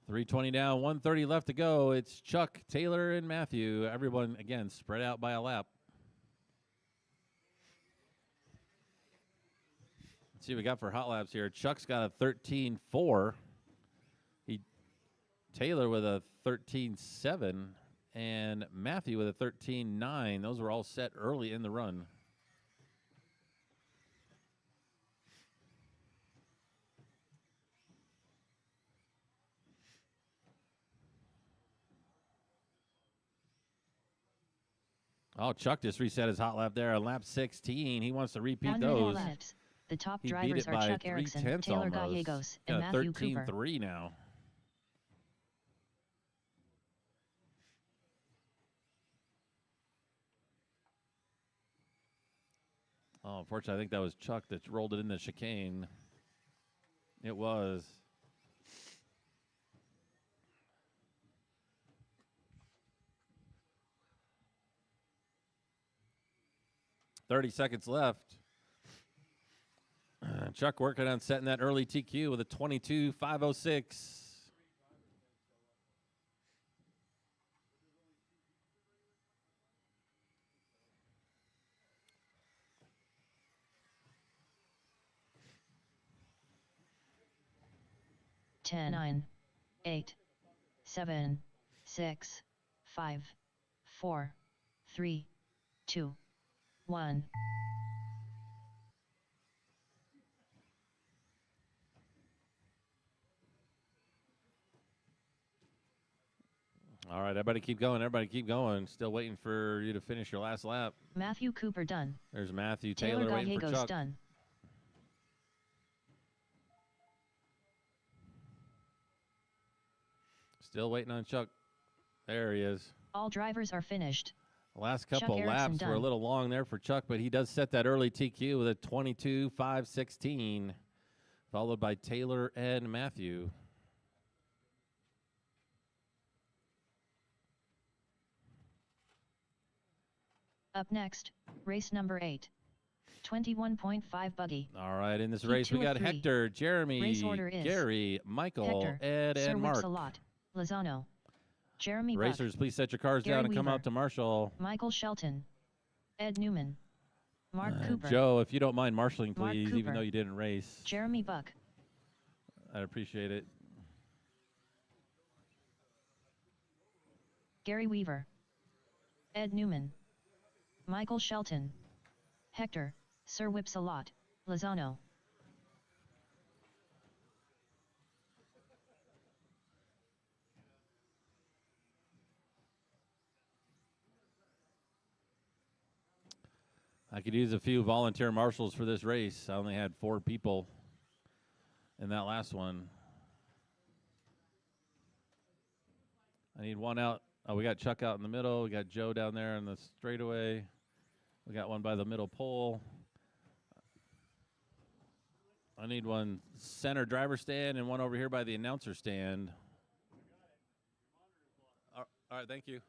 .320 down, 1:30 left to go. It's Chuck, Taylor, and Matthew. Everyone, again, spread out by a lap. Let's see what we got for hot laps here. Chuck's got a 13.4. Taylor with a 13.7. And Matthew with a 13.9. Those were all set early in the run. Oh, Chuck just reset his hot lap there on lap 16. He wants to repeat those.
The top drivers are Chuck Erickson, Taylor Gallegos, and Matthew Cooper.
13.3 now. Oh, unfortunately, I think that was Chuck that rolled it in the chicane. It was. .30 seconds left. Chuck working on setting that early TQ with a 22.506.
Ten, 9, 8, 7, 6, 5, 4, 3, 2, 1.
All right, everybody keep going. Everybody keep going. Still waiting for you to finish your last lap.
Matthew Cooper done.
There's Matthew. Taylor waiting for Chuck.
Done.
Still waiting on Chuck. There he is.
All drivers are finished.
The last couple of laps were a little long there for Chuck, but he does set that early TQ with a 22.516, followed by Taylor and Matthew.
Up next, race number 8. 21.5 buggy.
All right, in this race we got Hector, Jeremy, Gary, Michael,
Hector,
Ed, and Mark.
Sir Wix-a-Lot, Lozano, Jeremy
Racers,
Buck,
please set your cars
Gary
down and
Weaver,
come out to Marshall.
Michael Shelton, Ed Newman, Mark Cooper.
Joe, if you don't mind marshaling,
Mark
please, even
Cooper.
though you didn't race.
Jeremy Buck.
I'd appreciate it.
Gary Weaver. Ed Newman. Michael Shelton. Hector, Sir Whipsalot, Lozano.
I could use a few volunteer marshals for this race. I only had 4 people in that last one. I need one out. Oh, we got Chuck out in the middle. We got Joe down there in the straightaway. We got one by the middle pole. I need one center driver stand and one over here by the announcer stand. All right, thank you.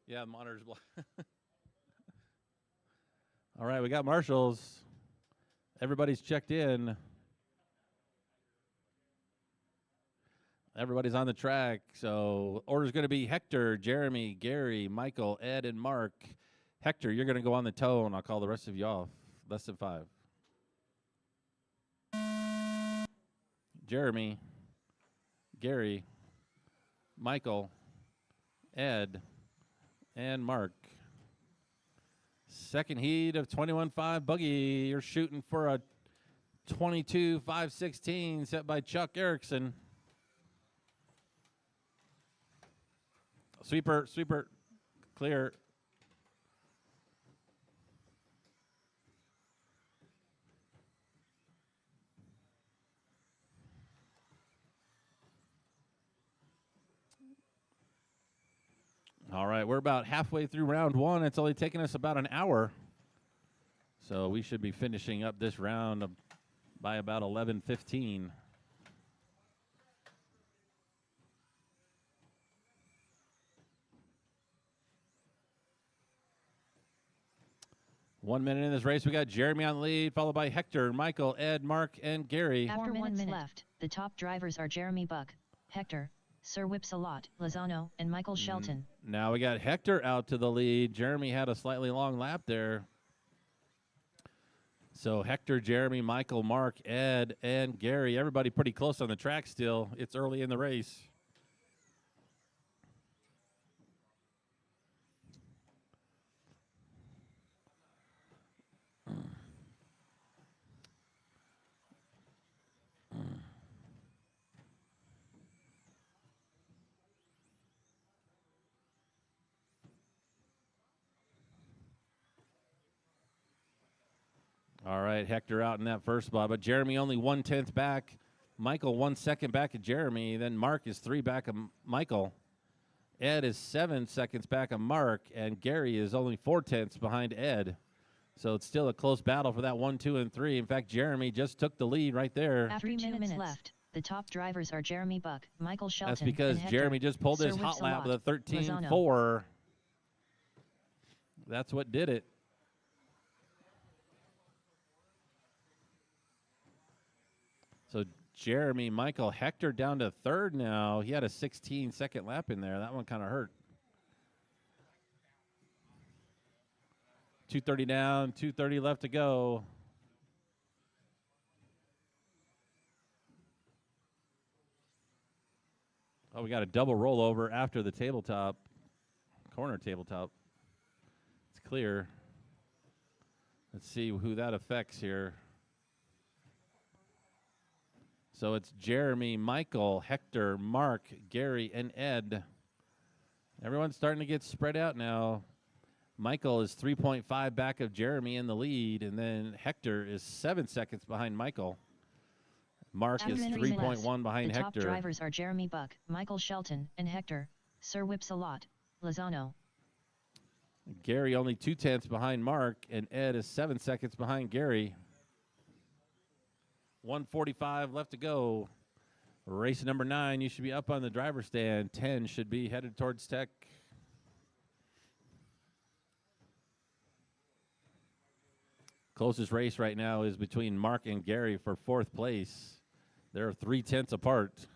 Yeah, the monitor's blocked. All right, we got marshals. Everybody's checked in. Everybody's on the track. So order's going to be Hector, Jeremy, Gary, Michael, Ed, and Mark. Hector, you're going to go on the toe, and I'll call the rest of you off. Less than 5. Jeremy, Gary, Michael, Ed, and Mark. Second heat of 21.5 buggy. You're shooting for a 22.516 set by Chuck Erickson. Sweeper, clear. All right, we're about halfway through round 1. It's only taken us about an hour. So we should be finishing up this round by about 11:15. One minute in this race, we got Jeremy on the lead, followed by Hector, Michael, Ed, Mark, and Gary.
After 1 minute left, the top drivers are Jeremy Buck, Hector, Sir Whipsalot, Lozano, and Michael Shelton.
Now we got Hector out to the lead. Jeremy had a slightly long lap there. So Hector, Jeremy, Michael, Mark, Ed, and Gary, everybody pretty close on the track still. It's early in the race. All right, Hector out in that first spot, but Jeremy only 1/10 back. Michael 1 second back of Jeremy. Then Mark is 3 back of Michael. Ed is 7 seconds back of Mark, and Gary is only 4/10 behind Ed. So it's still a close battle for that 1, 2, and 3. In fact, Jeremy just took the lead right there.
After 2 minutes left, the top drivers are Jeremy Buck, Michael Shelton,
That's because
and Hector,
Jeremy just pulled his
Sir
hot lap
Whipsalot,
with a 13.4. That's what did it. So Jeremy, Michael, Hector down to 3rd now. He had a 16-second lap in there. That one kind of hurt. 2:30 down, 2:30 left to go. Oh, we got a double rollover after the tabletop, corner tabletop. It's clear. Let's see who that affects here. So it's Jeremy, Michael, Hector, Mark, Gary, and Ed. Everyone's starting to get spread out now. Michael is 3.5 back of Jeremy in the lead, and then Hector is 7 seconds behind Michael. Mark is 3.1 behind
the
Hector.
The top drivers are Jeremy Buck, Michael Shelton, and Hector, Sir Whipsalot, Lozano.
Gary only 2/10 behind Mark, and Ed is 7 seconds behind Gary. 1:45 left to go. Race number 9, you should be up on the driver's stand. 10 should be headed towards Tech. Closest race right now is between Mark and Gary for 4th place. They're 3/10 apart.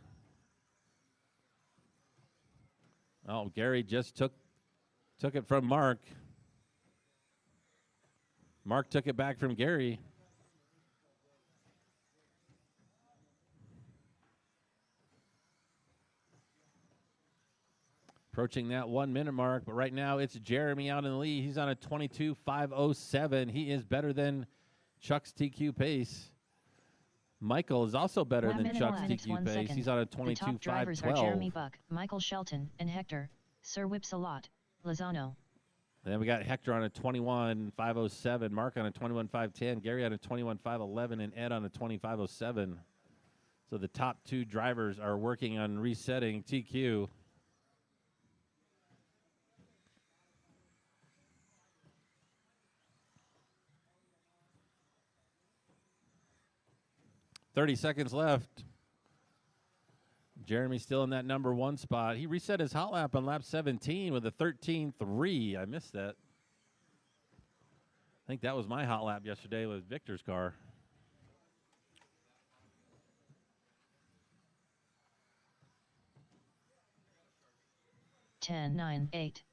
Oh, Gary just took it from Mark. Mark took it back from Gary. Approaching that 1 minute mark, but right now it's Jeremy out in the lead. He's on a 22.507. He is better than Chuck's TQ pace. Michael is also better than Chuck's TQ pace. He's on a 22.512.
The top drivers are Jeremy Buck, Michael Shelton, and Hector. Sir Whips-a-Lot, Lozano.
And then we got Hector on a 21.507, Mark on a 21.510, Gary on a 21.511, and Ed on a 25.07. So the top two drivers are working on resetting TQ. .30 seconds left. Jeremy's still in that number one spot. He reset his hot lap on lap 17 with a 13.3. I missed that. I think that was my hot lap yesterday with Victor's car.
Ten, 9, 8,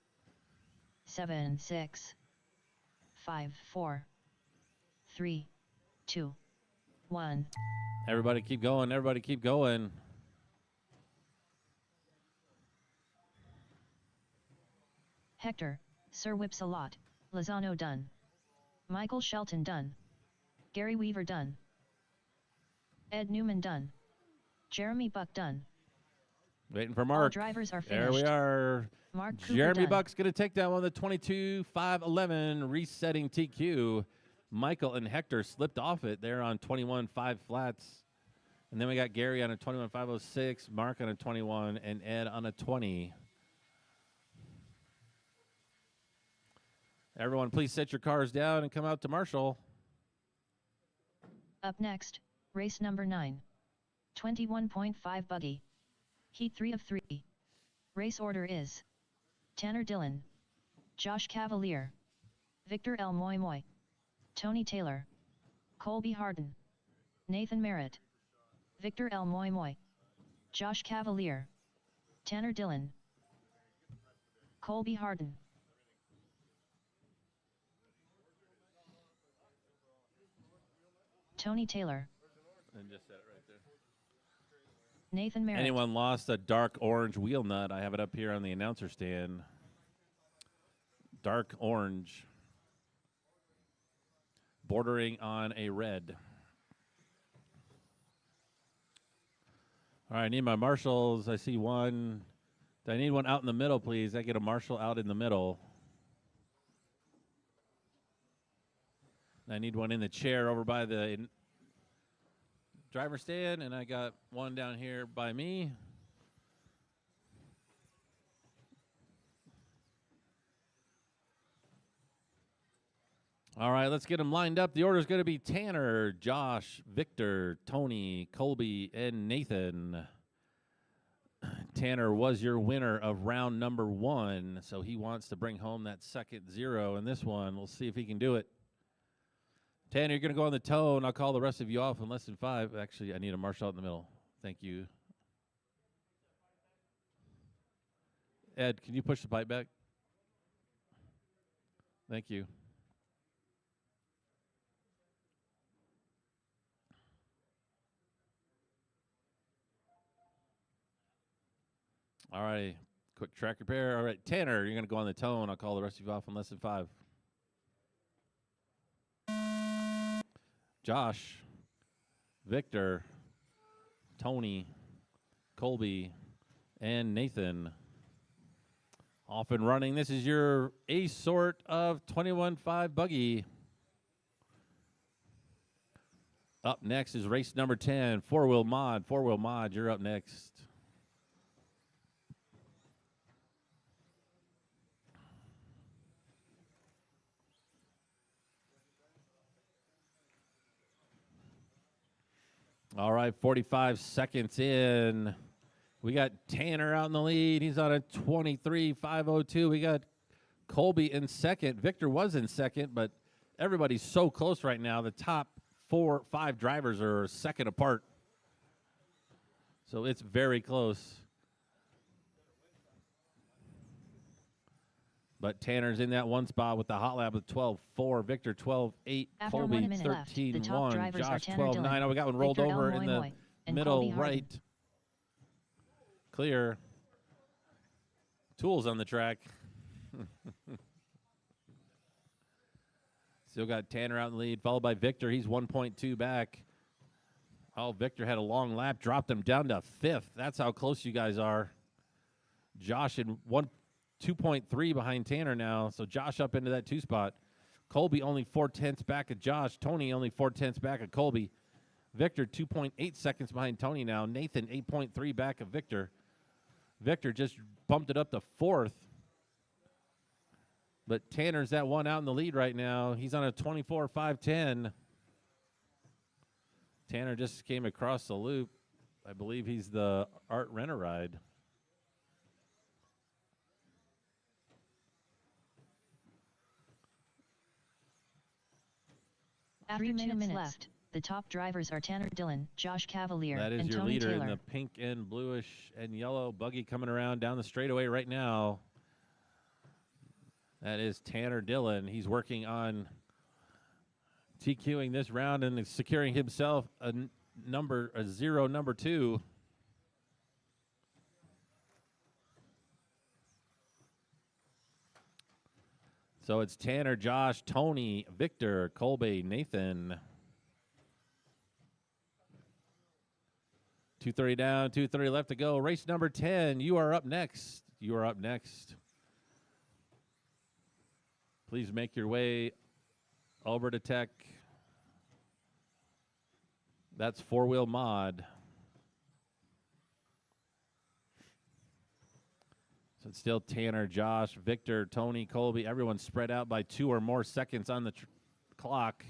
7, 6, 5, 4, 3, 2, 1.
Everybody keep going. Everybody keep going.
Hector, Sir Whips-a-Lot, Lozano done. Michael Shelton done. Gary Weaver done. Ed Newman done. Jeremy Buck done.
Waiting for Mark.
All drivers are finished.
There we are.
Mark Cooper
Jeremy
done.
Buck's going to take that one, the 22.511, resetting TQ. Michael and Hector slipped off it. They're on 21.5 flats. And then we got Gary on a 21.506, Mark on a 21, and Ed on a 20. Everyone, please set your cars down and come out to Marshall.
Up next, race number 9. 21.5 buggy. Heat 3 of 3. Race order is Tanner Dillon, Josh Cavalier, Victor L. Moy Moy, Tony Taylor, Colby Harden, Nathan Merritt, Victor L. Moy Moy, Josh Cavalier, Tanner Dillon, Colby Harden. Tony Taylor.
And just set it right there.
Nathan Merritt.
Anyone lost a dark orange wheel nut? I have it up here on the announcer stand. Dark orange. Bordering on a red. All right, I need my marshals. I see one. Do I need one out in the middle, please? I get a marshal out in the middle. I need one in the chair over by the driver stand, and I got one down here by me. All right, let's get them lined up. The order is going to be Tanner, Josh, Victor, Tony, Colby, and Nathan. Tanner was your winner of round number 1, so he wants to bring home that second 0 in this one. We'll see if he can do it. Tanner, you're going to go on the toe, and I'll call the rest of you off in less than 5. Actually, I need a marshal out in the middle. Thank you. Ed, can you push the pipe back? Thank you. All right, quick track repair. All right, Tanner, you're going to go on the toe, and I'll call the rest of you off in less than 5. Josh, Victor, Tony, Colby, and Nathan. Off and running. This is your ace sort of 21.5 buggy. Up next is race number 10, four-wheel mod. Four-wheel mod, you're up next. All right, 45 seconds in. We got Tanner out in the lead. He's on a 23.502. We got Colby in second. Victor was in second, but everybody's so close right now. The top 4-5 drivers are a second apart. So it's very close. But Tanner's in that one spot with the hot lap with 12-4. Victor 12-8.
After
Colby
1 minute left, the top
13-1.
drivers are
Josh
Tanner
12-9.
Dillon,
Oh, we got one rolled
Victor
over
L.
in
Moy
the
Moy, and
middle
Colby Harden.
right. Clear. Tools on the track. Still got Tanner out in the lead, followed by Victor. He's 1.2 back. Oh, Victor had a long lap, dropped him down to 5th. That's how close you guys are. Josh in 2.3 behind Tanner now, so Josh up into that 2 spot. Colby only 4/10 back of Josh. Tony only 4/10 back of Colby. Victor 2.8 seconds behind Tony now. Nathan 8.3 back of Victor. Victor just bumped it up to 4th. But Tanner's that one out in the lead right now. He's on a 24-5-10. Tanner just came across the loop. I believe he's the Art Rent-A-Ride.
After 2 minutes left, the top drivers are Tanner Dillon, Josh Cavalier,
That is
and
your
Tony
leader
Taylor.
in the pink and bluish and yellow buggy coming around down the straightaway right now. That is Tanner Dillon. He's working on TQing this round and securing himself a zero number 2. So it's Tanner, Josh, Tony, Victor, Colby, Nathan. 2:30 down, 2:30 left to go. Race number 10. You are up next. You are up next. Please make your way over to Tech. That's 4-wheel mod. So it's still Tanner, Josh, Victor, Tony, Colby. Everyone's spread out by 2 or more seconds on the clock.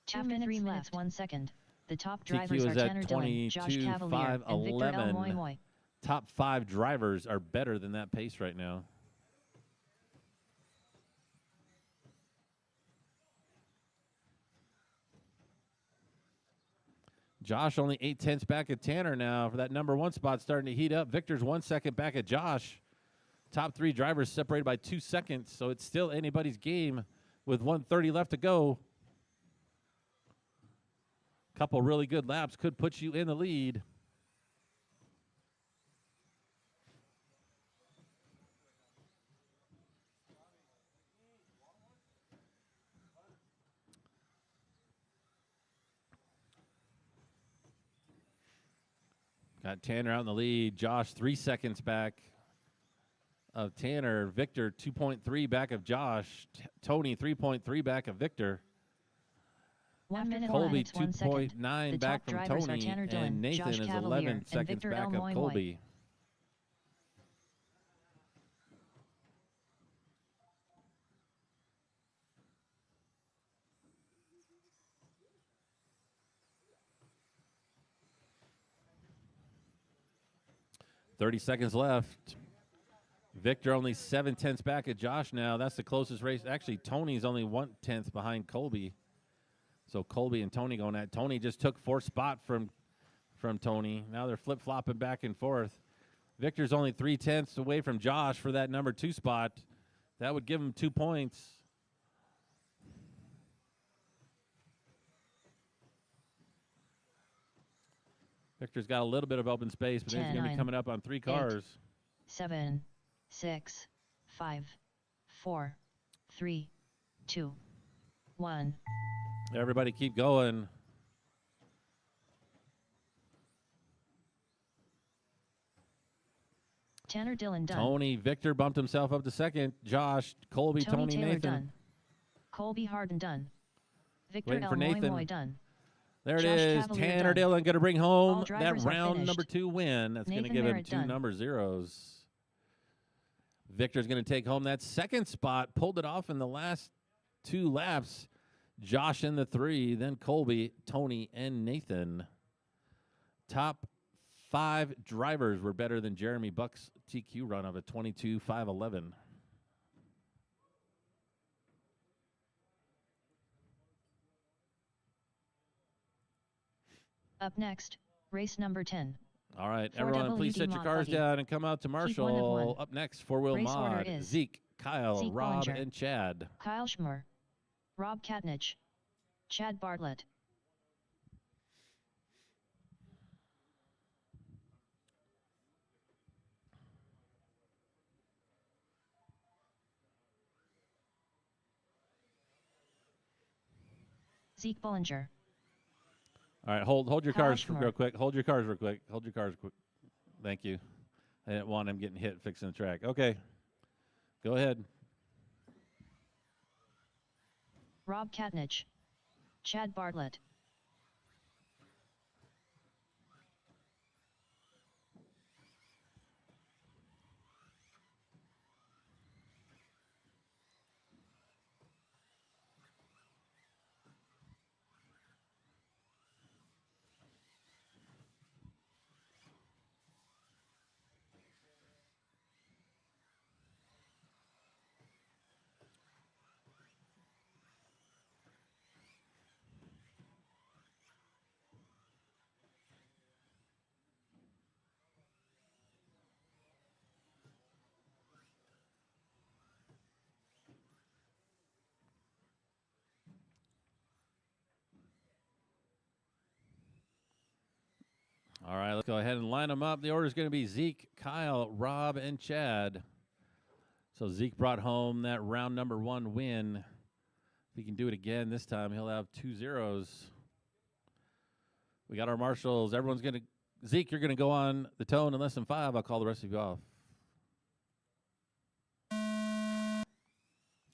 2 minutes, 3 minutes, 1 second. The top drivers
TQ
are
is at
Tanner Dillon, Josh
22,
Cavalier,
5,
and Victor L.
11.
Moy Moy.
Top 5 drivers are better than that pace right now. Josh only 8/10 back at Tanner now for that number 1 spot, starting to heat up. Victor's 1 second back at Josh. Top 3 drivers separated by 2 seconds, so it's still anybody's game with 1:30 left to go. Couple really good laps could put you in the lead. Got Tanner out in the lead. Josh 3 seconds back of Tanner. Victor 2.3 back of Josh. Tony 3.3 back of Victor.
1 minute,
Colby
1 second.
2.9
The
back
top
from
drivers are
Tony.
Tanner Dillon,
And Nathan
Josh
is
Cavalier,
11
and
seconds
Victor
back
L.
of
Moy Moy.
Colby. .30 seconds left. Victor only 7/10 back at Josh now. That's the closest race. Actually, Tony's only 1/10 behind Colby. So Colby and Tony going at. Tony just took 4th spot from Tony. Now they're flip-flopping back and forth. Victor's only 3/10 away from Josh for that number 2 spot. That would give him 2 points. Victor's got a little bit of open space, but then he's going to be coming up on 3 cars.
7, 6, 5, 4, 3, 2, 1.
Everybody keep going.
Tanner Dillon done.
Tony, Victor bumped himself up to 2nd. Josh, Colby, Tony,
Taylor
Nathan.
done. Colby Harden done. Victor
Waiting
L.
for
Moy
Nathan.
Moy done.
There it
Josh
is.
Cavalier
Tanner
done.
Dillon going to bring home
All
that
drivers are
round
finished.
number 2 win. That's going to
Nathan
give him
Merritt
2
done.
number zeros. Victor's going to take home that 2nd spot. Pulled it off in the last 2 laps. Josh in the 3, then Colby, Tony, and Nathan. Top 5 drivers were better than Jeremy Buck's TQ run of a 22-5-11.
Up next, race number 10.
All right,
4
everyone, please
WD
set your
mod
cars
buggy.
down and come out to
Keep one of
Marshall.
one.
Up next, 4-wheel
Race order
mod.
is
Zeke, Kyle,
Zeke
Rob,
Bollinger.
and Chad.
Kyle Schmer, Rob Katnich, Chad Bartlett. Zeke Bollinger.
All right, hold your
Kyle
cars
Schmer.
real quick. Hold your cars real quick. Hold your cars quick. Thank you. I didn't want him getting hit fixing the track. Okay, go ahead.
Rob Katnich, Chad Bartlett.
All right, let's go ahead and line them up. The order is going to be Zeke, Kyle, Rob, and Chad. So Zeke brought home that round number 1 win. If he can do it again this time, he'll have 2 zeros. We got our marshals. Everyone's going to Zeke, you're going to go on the tone in less than 5. I'll call the rest of you off.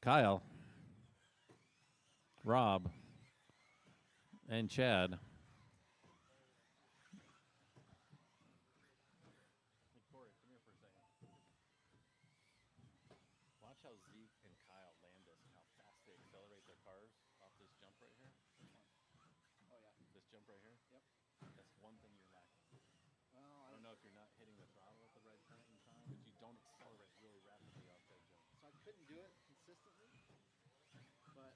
Kyle, Rob, and Chad. Watch how Zeke and Kyle land this and how fast they accelerate their cars off this jump right here.
Oh, yeah.
This jump right here.
Yep.
That's one thing you're lacking.
Well,
I don't know if you're not hitting the throttle at the right point in time, but you don't accelerate really rapidly off that jump.
so I couldn't do it consistently, but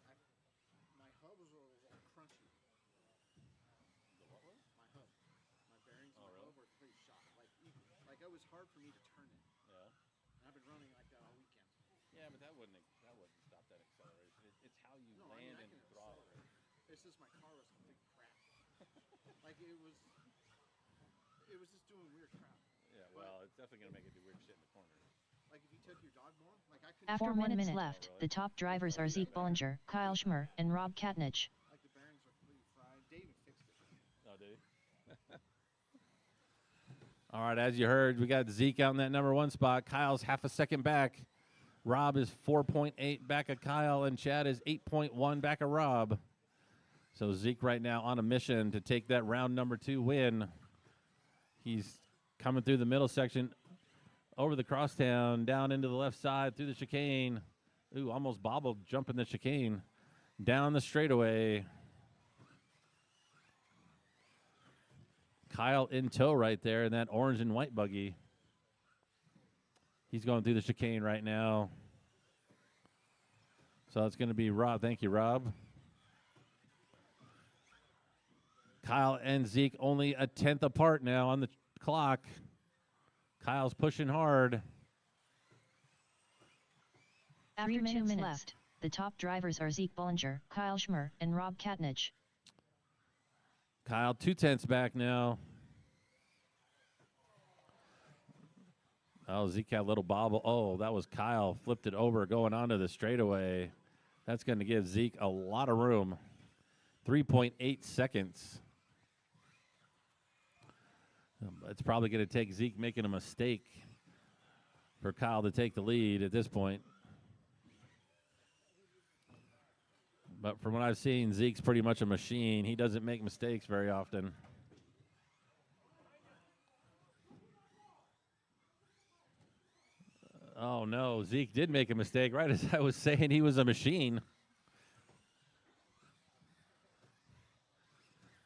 my hub was a little crunchy.
The what was?
My hub. My bearings and
Oh,
my
really?
hub were pretty shot. Like it was hard for me to turn it.
Yeah.
And I've been running like that all weekend.
Yeah, but that wouldn't stop that acceleration. It's how you
No, I mean,
land
I
and
can
throttle.
accelerate. It's just my car was complete crap. Like it was just doing weird crap.
Yeah, well, it's definitely gonna make it do weird shit in the corners.
Like if you took your dog bone, like I couldn't.
After
4
1 minute
minutes
left,
really?
the top drivers are Zeke Bollinger, Kyle Schmer, and Rob Katnich.
Like the bearings were completely fried. David fixed it.
Oh, did he? All right, as you heard, we got Zeke out in that number 1 spot. Kyle's half a second back. Rob is 4.8 back of Kyle, and Chad is 8.1 back of Rob. So Zeke right now on a mission to take that round number 2 win. He's coming through the middle section, over the crosstown, down into the left side, through the chicane. Ooh, almost bobbled jumping the chicane. Down the straightaway. Kyle in tow right there in that orange and white buggy. He's going through the chicane right now. So it's going to be Rob. Thank you, Rob. Kyle and Zeke only a 10th apart now on the clock. Kyle's pushing hard.
After 2 minutes left, the top drivers are Zeke Bollinger, Kyle Schmer, and Rob Katnich.
Kyle 2/10 back now. Oh, Zeke had a little bobble. Oh, that was Kyle. Flipped it over going onto the straightaway. That's going to give Zeke a lot of room. 3.8 seconds. It's probably going to take Zeke making a mistake for Kyle to take the lead at this point. But from what I've seen, Zeke's pretty much a machine. He doesn't make mistakes very often. Oh, no. Zeke did make a mistake right as I was saying he was a machine.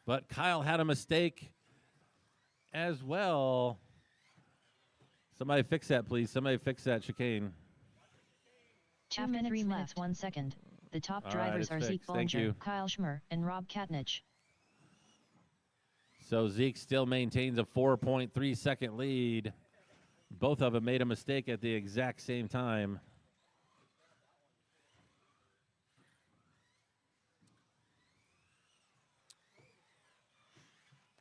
But Kyle had a mistake as well. Somebody fix that, please. Somebody fix that chicane.
2 minutes 3 minutes 1 second. The top
All
drivers
right,
are
it's
Zeke
fixed. Thank
Bollinger,
you.
Kyle Schmer, and Rob Katnich.
So Zeke still maintains a 4.3 second lead. Both of them made a mistake at the exact same time.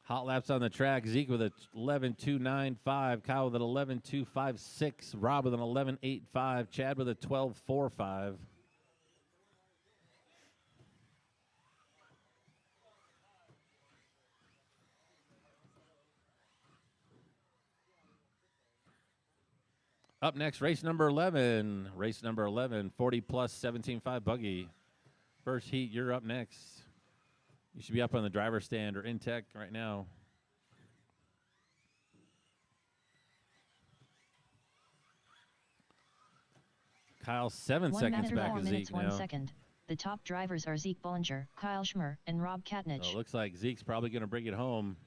Hot laps on the track. Zeke with a 11.295. Kyle with an 11.256. Rob with an 11.85. Chad with a 12.45. Up next, race number 11. Race number 11, 40 plus 17.5 buggy. First heat, you're up next. You should be up on the driver's stand or in tech right now. Kyle, 7
1
seconds
minute
back
4
of
minutes
Zeke
1
now.
second. The top drivers are Zeke Bollinger, Kyle Schmer, and Rob Katnich.
So it looks like Zeke's probably going to bring it home.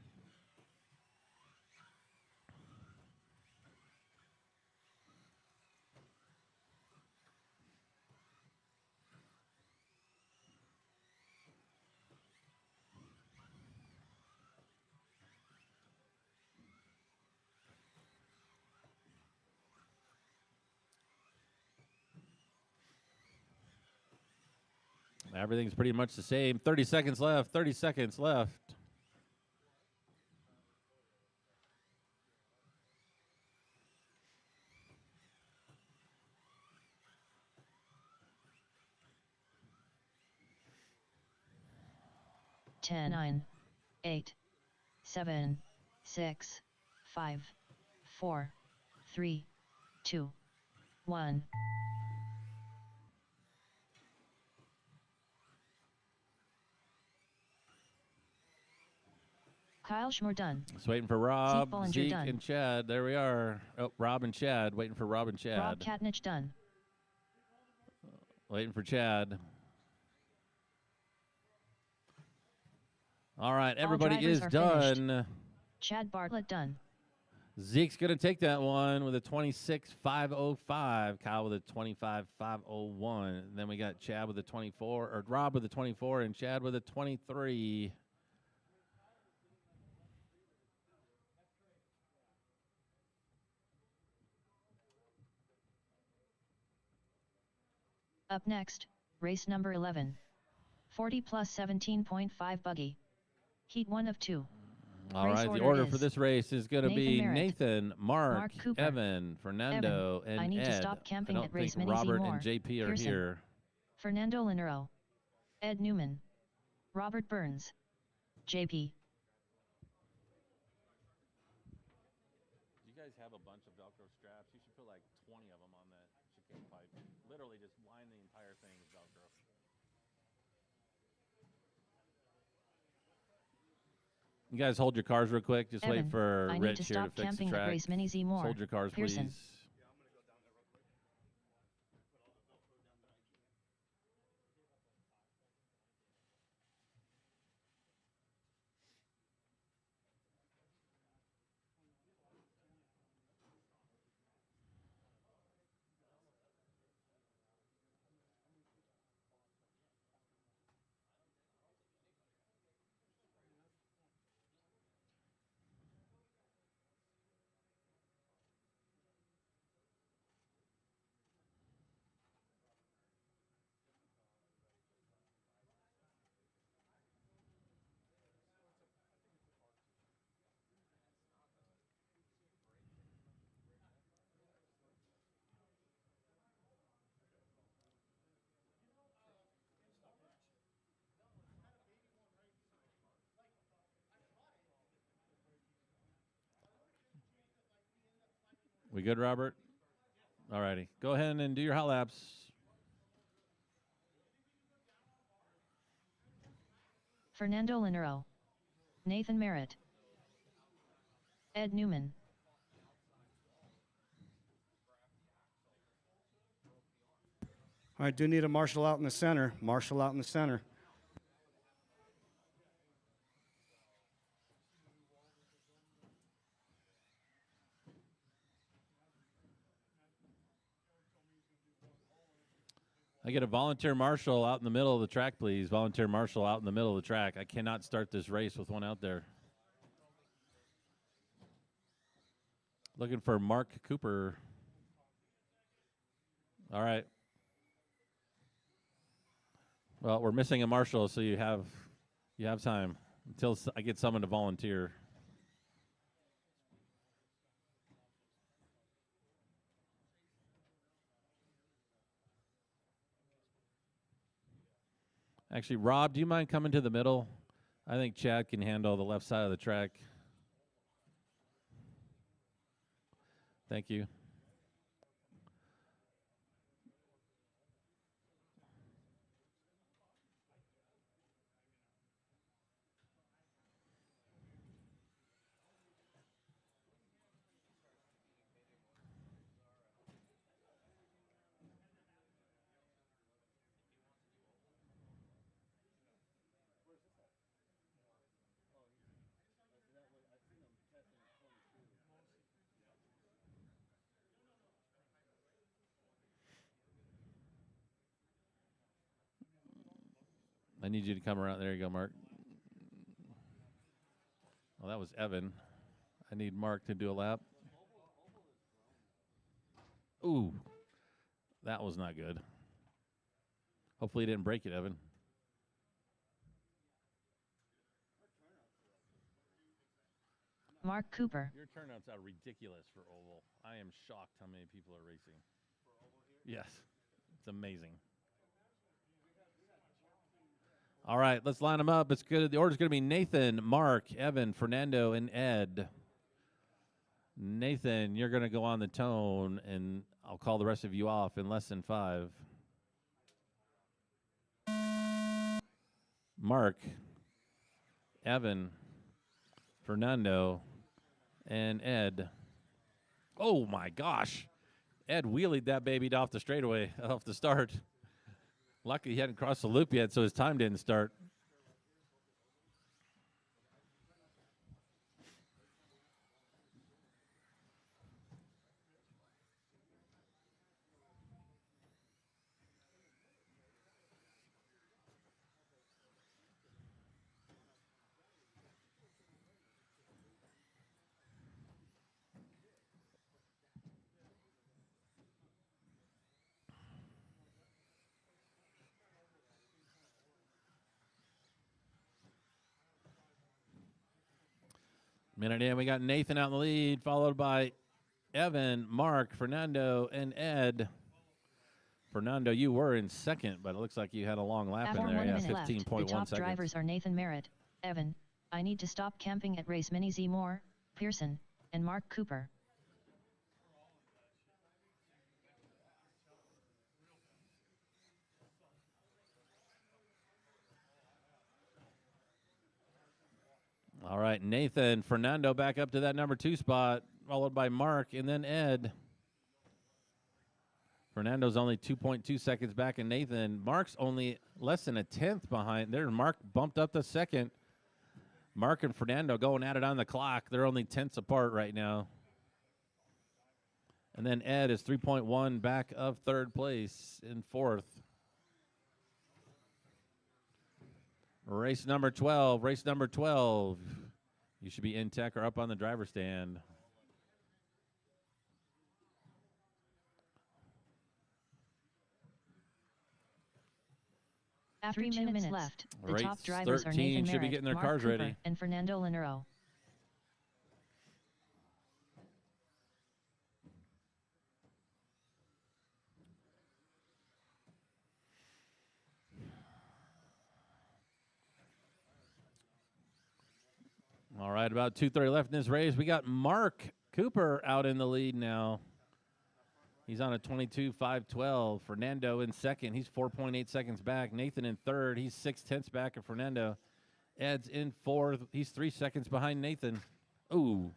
Everything's pretty much the same. 30 seconds left. 30 seconds left.
Ten, 9, 8, 7, 6, 5, 4, 3, 2, 1. Kyle Schmer done.
Just waiting for Rob,
Bollinger
Zeke,
done.
and Chad. There we are. Oh, Rob and Chad. Waiting for Rob and Chad.
Rob Katnich done.
Waiting for Chad. All right, everybody
drivers
is
are
done.
Chad Bartlett done.
Zeke's going to take that one with a 26.505. Kyle with a 25.501. And then we got Chad with a 24, or Rob with a 24, and Chad with a 23.
Up next, race number 11. 40 plus 17.5 buggy. Heat 1 of 2.
All
Race
right, the
order
order
is
for this race is going to
Nathan
be
Merritt,
Nathan, Mark
Cooper,
Evan, Fernando, and
I need
Ed.
to stop camping
I don't
at race
think
Mini Z
Robert
more.
and JP are
Pearson,
here.
Fernando Linero, Ed Newman, Robert Burns, JP.
You guys have a bunch of Velcro straps. You should put like 20 of them on that chicane pipe. Literally just line the entire thing with Velcro. You guys hold your cars real quick. Just
Evan,
wait for
I need
Rich
to
here to
stop
fix the
camping at
track.
race Mini Z more.
Hold your cars,
Pearson.
please. We good, Robert? All righty. Go ahead and do your hot laps.
Fernando Linero, Nathan Merritt, Ed Newman.
I do need a marshal out in the center. Marshal out in the center.
I get a volunteer marshal out in the middle of the track, please. Volunteer marshal out in the middle of the track. I cannot start this race with one out there. Looking for Mark Cooper. All right. Well, we're missing a marshal, so you have time. until I get someone to volunteer. Actually, Rob, do you mind coming to the middle? I think Chad can handle the left side of the track. Thank you. I need you to come around. There you go, Mark. Well, that was Evan. I need Mark to do a lap. Ooh, that was not good. Hopefully, he didn't break it, Evan.
Mark Cooper.
Your turnouts are ridiculous for oval. I am shocked how many people are racing. Yes, it's amazing. All right, let's line them up. It's good. The order's going to be Nathan, Mark, Evan, Fernando, and Ed. Nathan, you're going to go on the tone, and I'll call the rest of you off in less than 5. Mark, Evan, Fernando, and Ed. Oh, my gosh. Ed wheelied that baby off the straightaway, off the start. Lucky he hadn't crossed the loop yet, so his time didn't start. Minute in, we got Nathan out in the lead, followed by Evan, Mark, Fernando, and Ed. Fernando, you were in second, but it looks like you had a long lap in there. Yeah, 15.1
The top
seconds.
drivers are Nathan Merritt, Evan, I need to stop camping at race Mini Z Moore, Pearson, and Mark Cooper.
All right, Nathan, Fernando back up to that number 2 spot, followed by Mark and then Ed. Fernando's only 2.2 seconds back in Nathan. Mark's only less than a tenth behind. There, Mark bumped up to second. Mark and Fernando going at it on the clock. They're only tenths apart right now. And then Ed is 3.1 back of third place in fourth. Race number 12. Race number 12. You should be in tech or up on the driver's stand.
After 2 minutes left, the
Race
top drivers are
13
Nathan
should be
Merritt,
getting their
Mark
cars
Cooper,
ready.
and Fernando Linero.
All right, about 2:30 left in this race. We got Mark Cooper out in the lead now. He's on a 22.512. Fernando in second. He's 4.8 seconds back. Nathan in third. He's 6/10 back of Fernando. Ed's in fourth. He's 3 seconds behind Nathan. Ooh.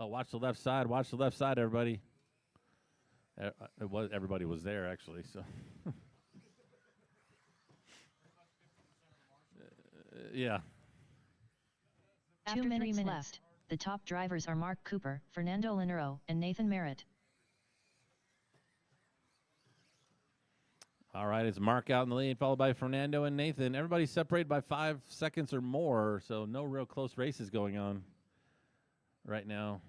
Oh, watch the left side. Watch the left side, everybody. Everybody was there, actually. So, yeah.
After 2 minutes left, the top drivers are Mark Cooper, Fernando Linero, and Nathan Merritt.
All right, it's Mark out in the lead, followed by Fernando and Nathan. Everybody's separated by 5 seconds or more, so no real close races going on right now.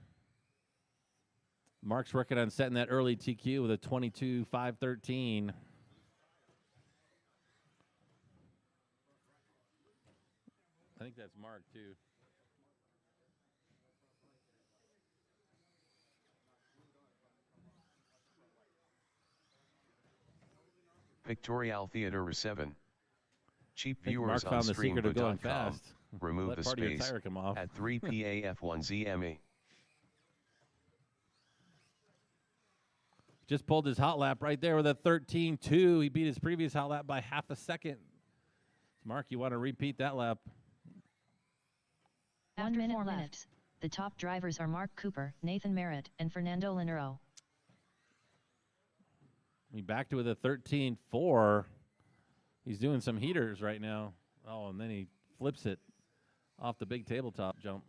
Mark's working on setting that early TQ with a 22.513. I think that's Mark, too.
Pictorial Theater 7. Cheap
I think
viewers
Mark
on
found the secret of going
streambo.com.
fast.
Remove
Let
the
part of your
space
tire come off.
at 3 PAF1ZME.
Just pulled his hot lap right there with a 13.2. He beat his previous hot lap by half a second. Mark, you want to repeat that lap?
After 4 minutes, the top drivers are Mark Cooper, Nathan Merritt, and Fernando Linero.
He backed with a 13.4. He's doing some heaters right now. Oh, and then he flips it off the big tabletop jump.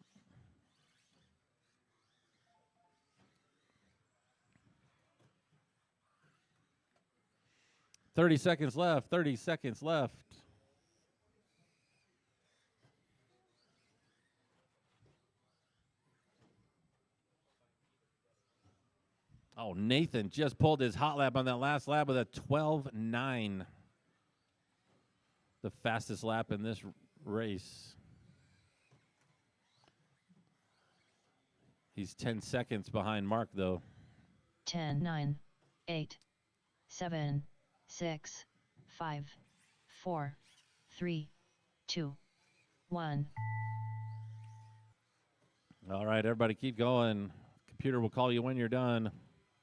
"30 seconds left, 30 seconds left." Oh, Nathan just pulled his hot lap on that last lap with a 12.9. The fastest lap in this race. He's 10 seconds behind Mark, though.
10, 9, 8, 7, 6, 5, 4, 3, 2, 1.
All right, everybody keep going. Computer will call you when you're done.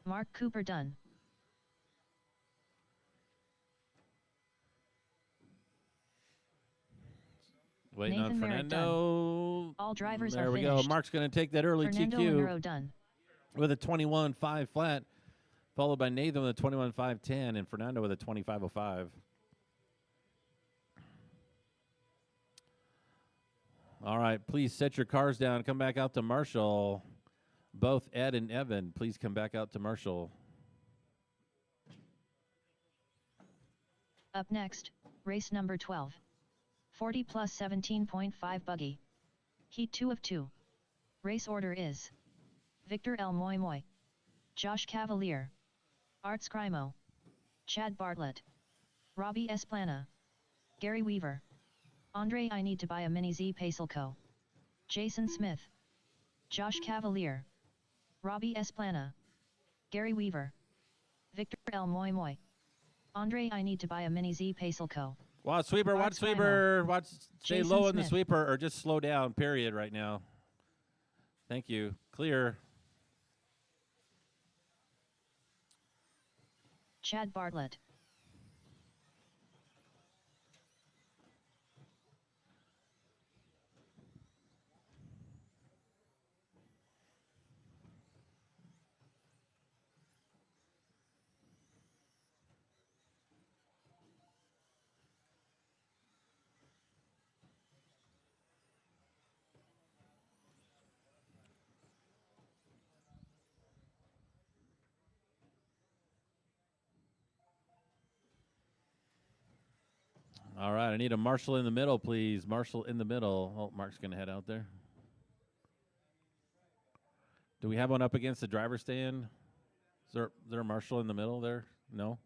Mark Cooper done.
Waiting
Nathan
on
Merritt
Fernando.
All drivers
there
are
we
finished.
go. Mark's going to take that early
Fernando
TQ
Linero done.
with a 21.5 flat, followed by Nathan with a 21.510 and Fernando with a 25.05. All right, please set your cars down. Come back out to Marshall. Both Ed and Evan, please come back out to Marshall.
Up next, race number 12. 40 plus 17.5 buggy. Heat 2 of 2. Race order is Victor L. Moy Moy, Josh Cavalier, Art Scrimo, Chad Bartlett, Robbie Esplana, Gary Weaver, Andre I Need to Buy a Mini Z Pacelco, Jason Smith, Josh Cavalier, Robbie Esplana, Gary Weaver, Victor L. Moy Moy, Andre I Need to Buy a Mini Z Pacelco.
Watch sweeper,
Art
watch
Scrimo,
sweeper. Watch, stay
Jason
low in the
Smith.
sweeper or just slow down, period, right now. Thank you. Clear.
Chad Bartlett.
All right, I need a Marshall in the middle, please. Marshall in the middle. Oh, Mark's going to head out there. Do we have one up against the driver's stand? Is there a Marshall in the middle there? No?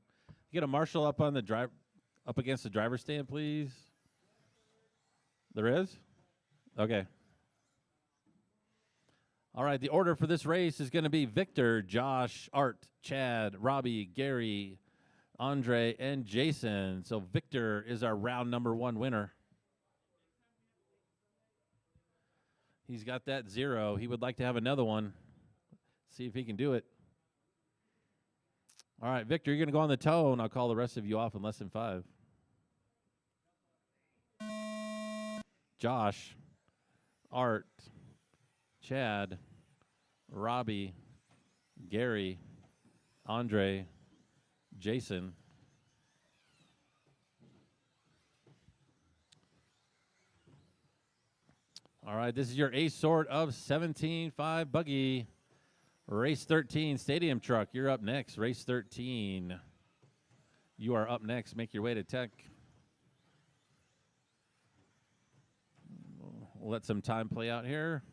Get a Marshall up on the up against the driver's stand, please. There is? Okay. All right, the order for this race is going to be Victor, Josh, Art, Chad, Robbie, Gary, Andre, and Jason. So Victor is our round number 1 winner. He's got that 0. He would like to have another one. See if he can do it. All right, Victor, you're going to go on the toe, and I'll call the rest of you off in less than 5. Josh, Art, Chad, Robbie, Gary, Andre, Jason. All right, this is your ace sort of 17.5 buggy. Race 13, Stadium Truck. You're up next. Race 13. You are up next. Make your way to tech. We'll let some time play out here.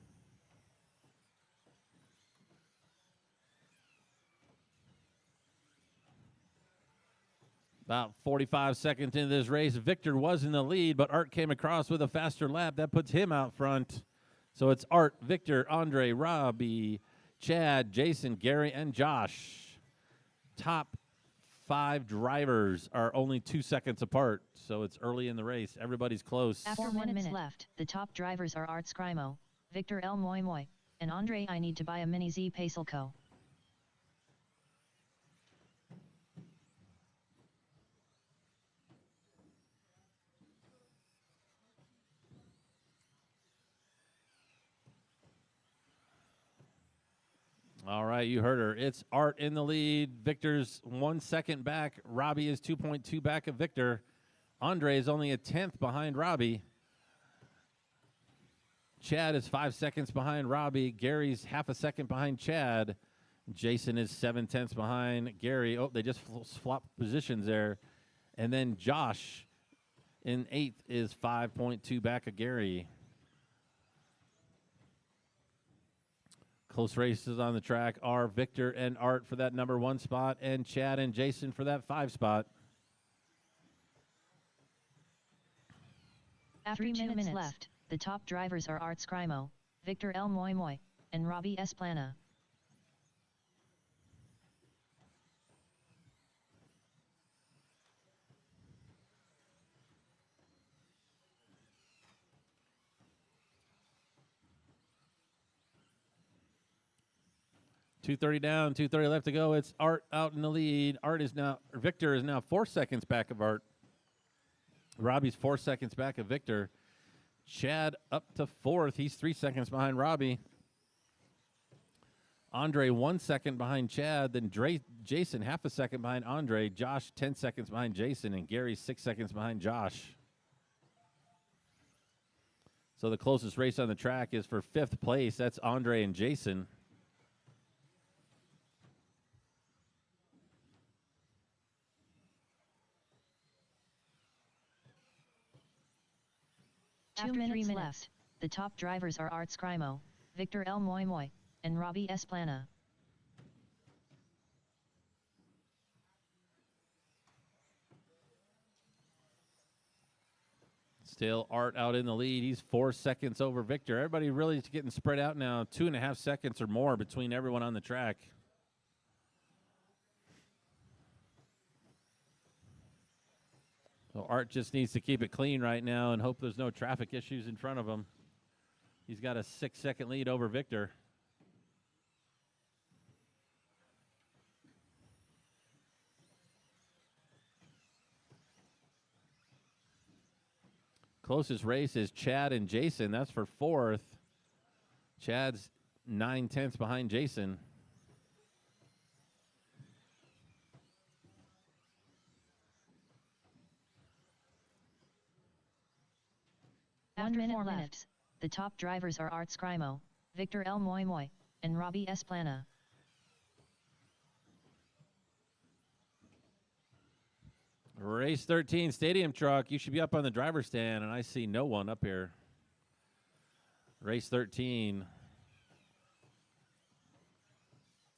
About 45 seconds into this race, Victor was in the lead, but Art came across with a faster lap. That puts him out front. So it's Art, Victor, Andre, Robbie, Chad, Jason, Gary, and Josh. Top 5 drivers are only 2 seconds apart, so it's early in the race. Everybody's close.
After 1 minute left, the top drivers are Art Scrimo, Victor L. Moy Moy, and Andre I Need to Buy a Mini Z Pacelco.
All right, you heard her. It's Art in the lead. Victor's 1 second back. Robbie is 2.2 back of Victor. Andre is only a 10th behind Robbie. Chad is 5 seconds behind Robbie. Gary's half a second behind Chad. Jason is 7/10 behind Gary. Oh, they just flopped positions there. And then Josh in 8th is 5.2 back of Gary. Close races on the track are Victor and Art for that number 1 spot, and Chad and Jason for that 5 spot.
After 2 minutes left, the top drivers are Art Scrimo, Victor L. Moy Moy, and Robbie S. Plana.
.230 down, 2:30 left to go. It's Art out in the lead. Victor is now 4 seconds back of Art. Robbie's 4 seconds back of Victor. Chad up to 4th. He's 3 seconds behind Robbie. Andre 1 second behind Chad. Then Jason half a second behind Andre. Josh 10 seconds behind Jason. And Gary 6 seconds behind Josh. So the closest race on the track is for 5th place. That's Andre and Jason.
After 3 minutes left, the top drivers are Art Scrimo, Victor L. Moy Moy, and Robbie S. Plana.
Still Art out in the lead. He's 4 seconds over Victor. Everybody really is getting spread out now. 2.5 seconds or more between everyone on the track. So Art just needs to keep it clean right now and hope there's no traffic issues in front of him. He's got a 6-second lead over Victor. Closest race is Chad and Jason. That's for 4th. Chad's 9/10 behind Jason.
After 4 minutes, the top drivers are Art Scrimo, Victor L. Moy Moy, and Robbie S. Plana.
Race 13, Stadium Truck. You should be up on the driver's stand, and I see no one up here. Race 13.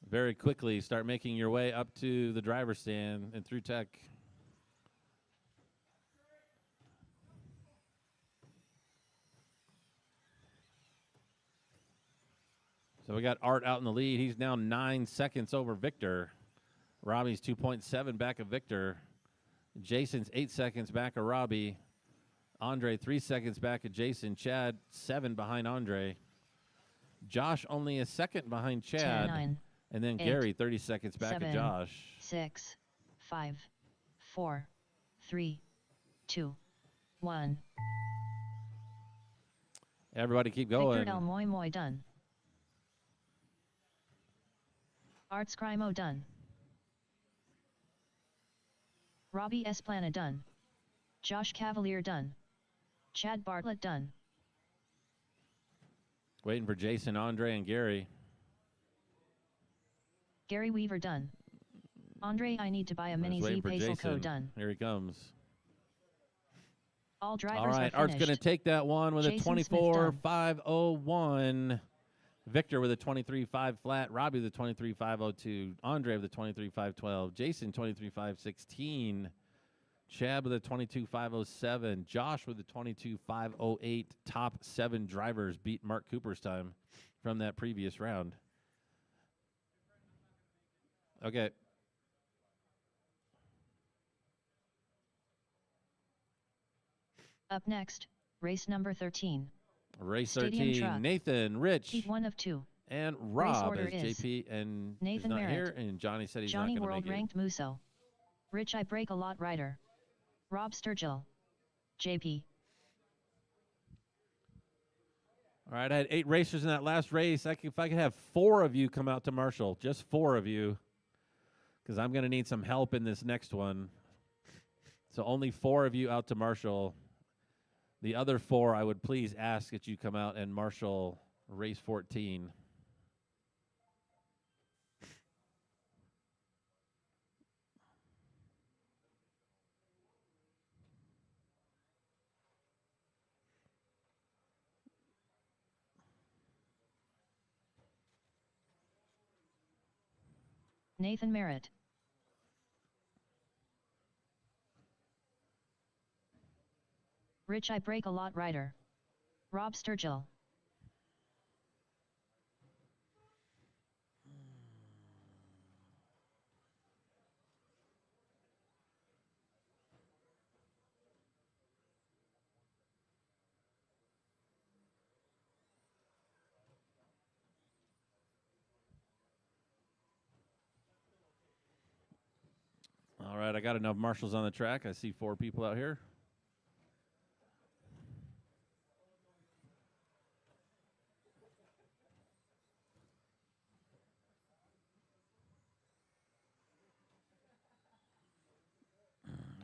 Very quickly, start making your way up to the driver's stand and through tech. So we got Art out in the lead. He's now 9 seconds over Victor. Robbie's 2.7 back of Victor. Jason's 8 seconds back of Robbie. Andre 3 seconds back of Jason. Chad 7 behind Andre. Josh only a second behind Chad.
9,
and then
8,
Gary 30 seconds back
7,
of Josh.
6, 5, 4, 3, 2, 1.
Everybody keep going.
Victor L. Moy Moy done. Art Scrimo done. Robbie S. Plana done. Josh Cavalier done. Chad Bartlett done.
Waiting for Jason, Andre, and Gary.
Gary Weaver done. Andre I Need to Buy a Mini Z Pacelco done.
Here he comes.
All drivers
All right,
are
Art's
finished.
going to take that one with
Jason
a
Smith done.
24.501. Victor with a 23.5 flat. Robbie with a 23.502. Andre with a 23.512. Jason 23.516. Chad with a 22.507. Josh with a 22.508. Top 7 drivers beat Mark Cooper's time from that previous round. Okay.
Up next, race number 13.
Race
Stadium
13.
truck.
Nathan, Rich,
Heat 1 of 2.
and
Race
Rob
order
as
is
JP and
Nathan
is not here,
Merritt.
and Johnny said he's
Johnny
not going to
World
make it.
ranked Musso. Rich I Break a Lot rider. Rob Sturgill. JP.
All right, I had 8 racers in that last race. If I could have 4 of you come out to Marshall, just 4 of you, because I'm going to need some help in this next one. So only 4 of you out to Marshall. The other 4, I would please ask that you come out and Marshall race 14.
Nathan Merritt. Rich I Break a Lot rider. Rob Sturgill.
All right, I got enough marshals on the track. I see 4 people out here.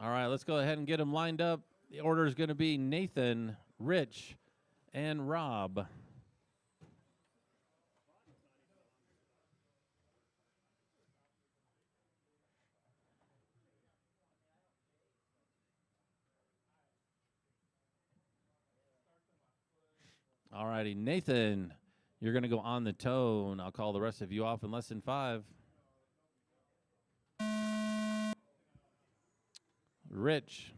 All right, let's go ahead and get them lined up. The order is going to be Nathan, Rich, and Rob. All righty, Nathan, you're going to go on the tone. I'll call the rest of you off in less than 5. Rich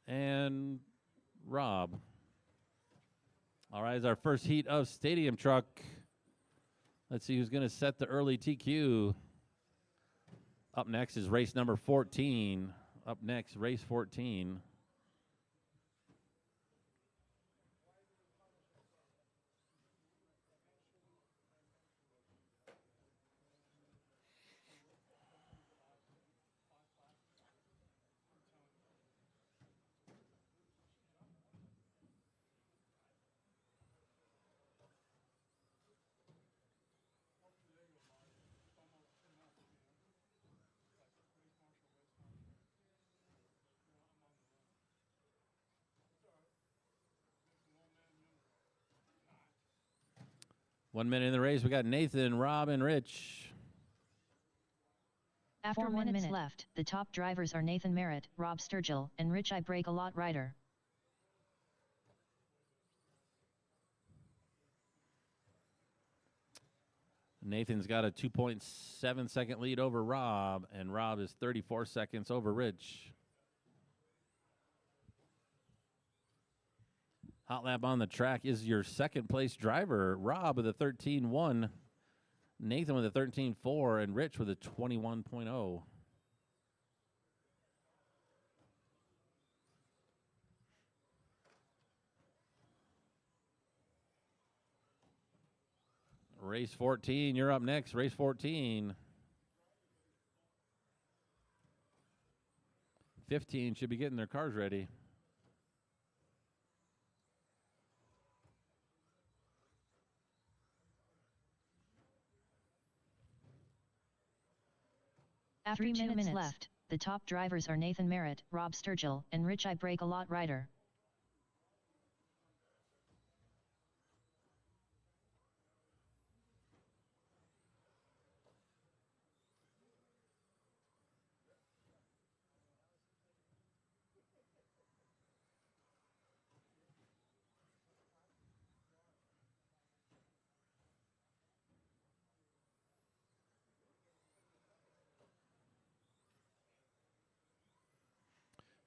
and Rob. All right, it's our first heat of Stadium Truck. Let's see who's going to set the early TQ. Up next is race number 14. Up next, race 14. One minute in the race, we got Nathan, Rob, and Rich.
After 4 minutes left, the top drivers are Nathan Merritt, Rob Sturgill, and Rich I Break a Lot rider.
Nathan's got a 2.7 second lead over Rob, and Rob is 34 seconds over Rich. Hot lap on the track is your second place driver, Rob with a 13.1, Nathan with a 13.4, and Rich with a 21.0. Race 14, you're up next. Race 14. 15 should be getting their cars ready.
After 2 minutes left, the top drivers are Nathan Merritt, Rob Sturgill, and Rich I Break a Lot rider.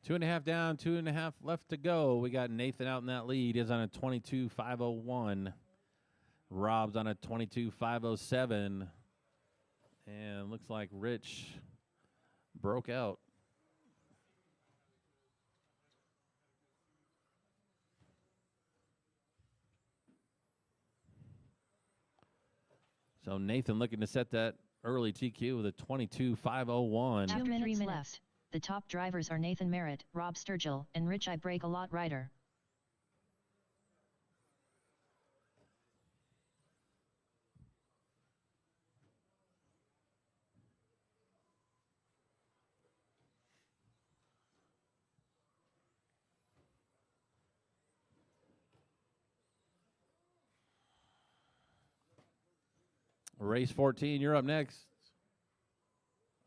2.5 down, 2.5 left to go. We got Nathan out in that lead. Is on a 22.501. Rob's on a 22.507. And looks like Rich broke out. So Nathan looking to set that early TQ with a 22.501.
After 3 minutes left, the top drivers are Nathan Merritt, Rob Sturgill, and Rich I Break a Lot rider.
Race 14, you're up next.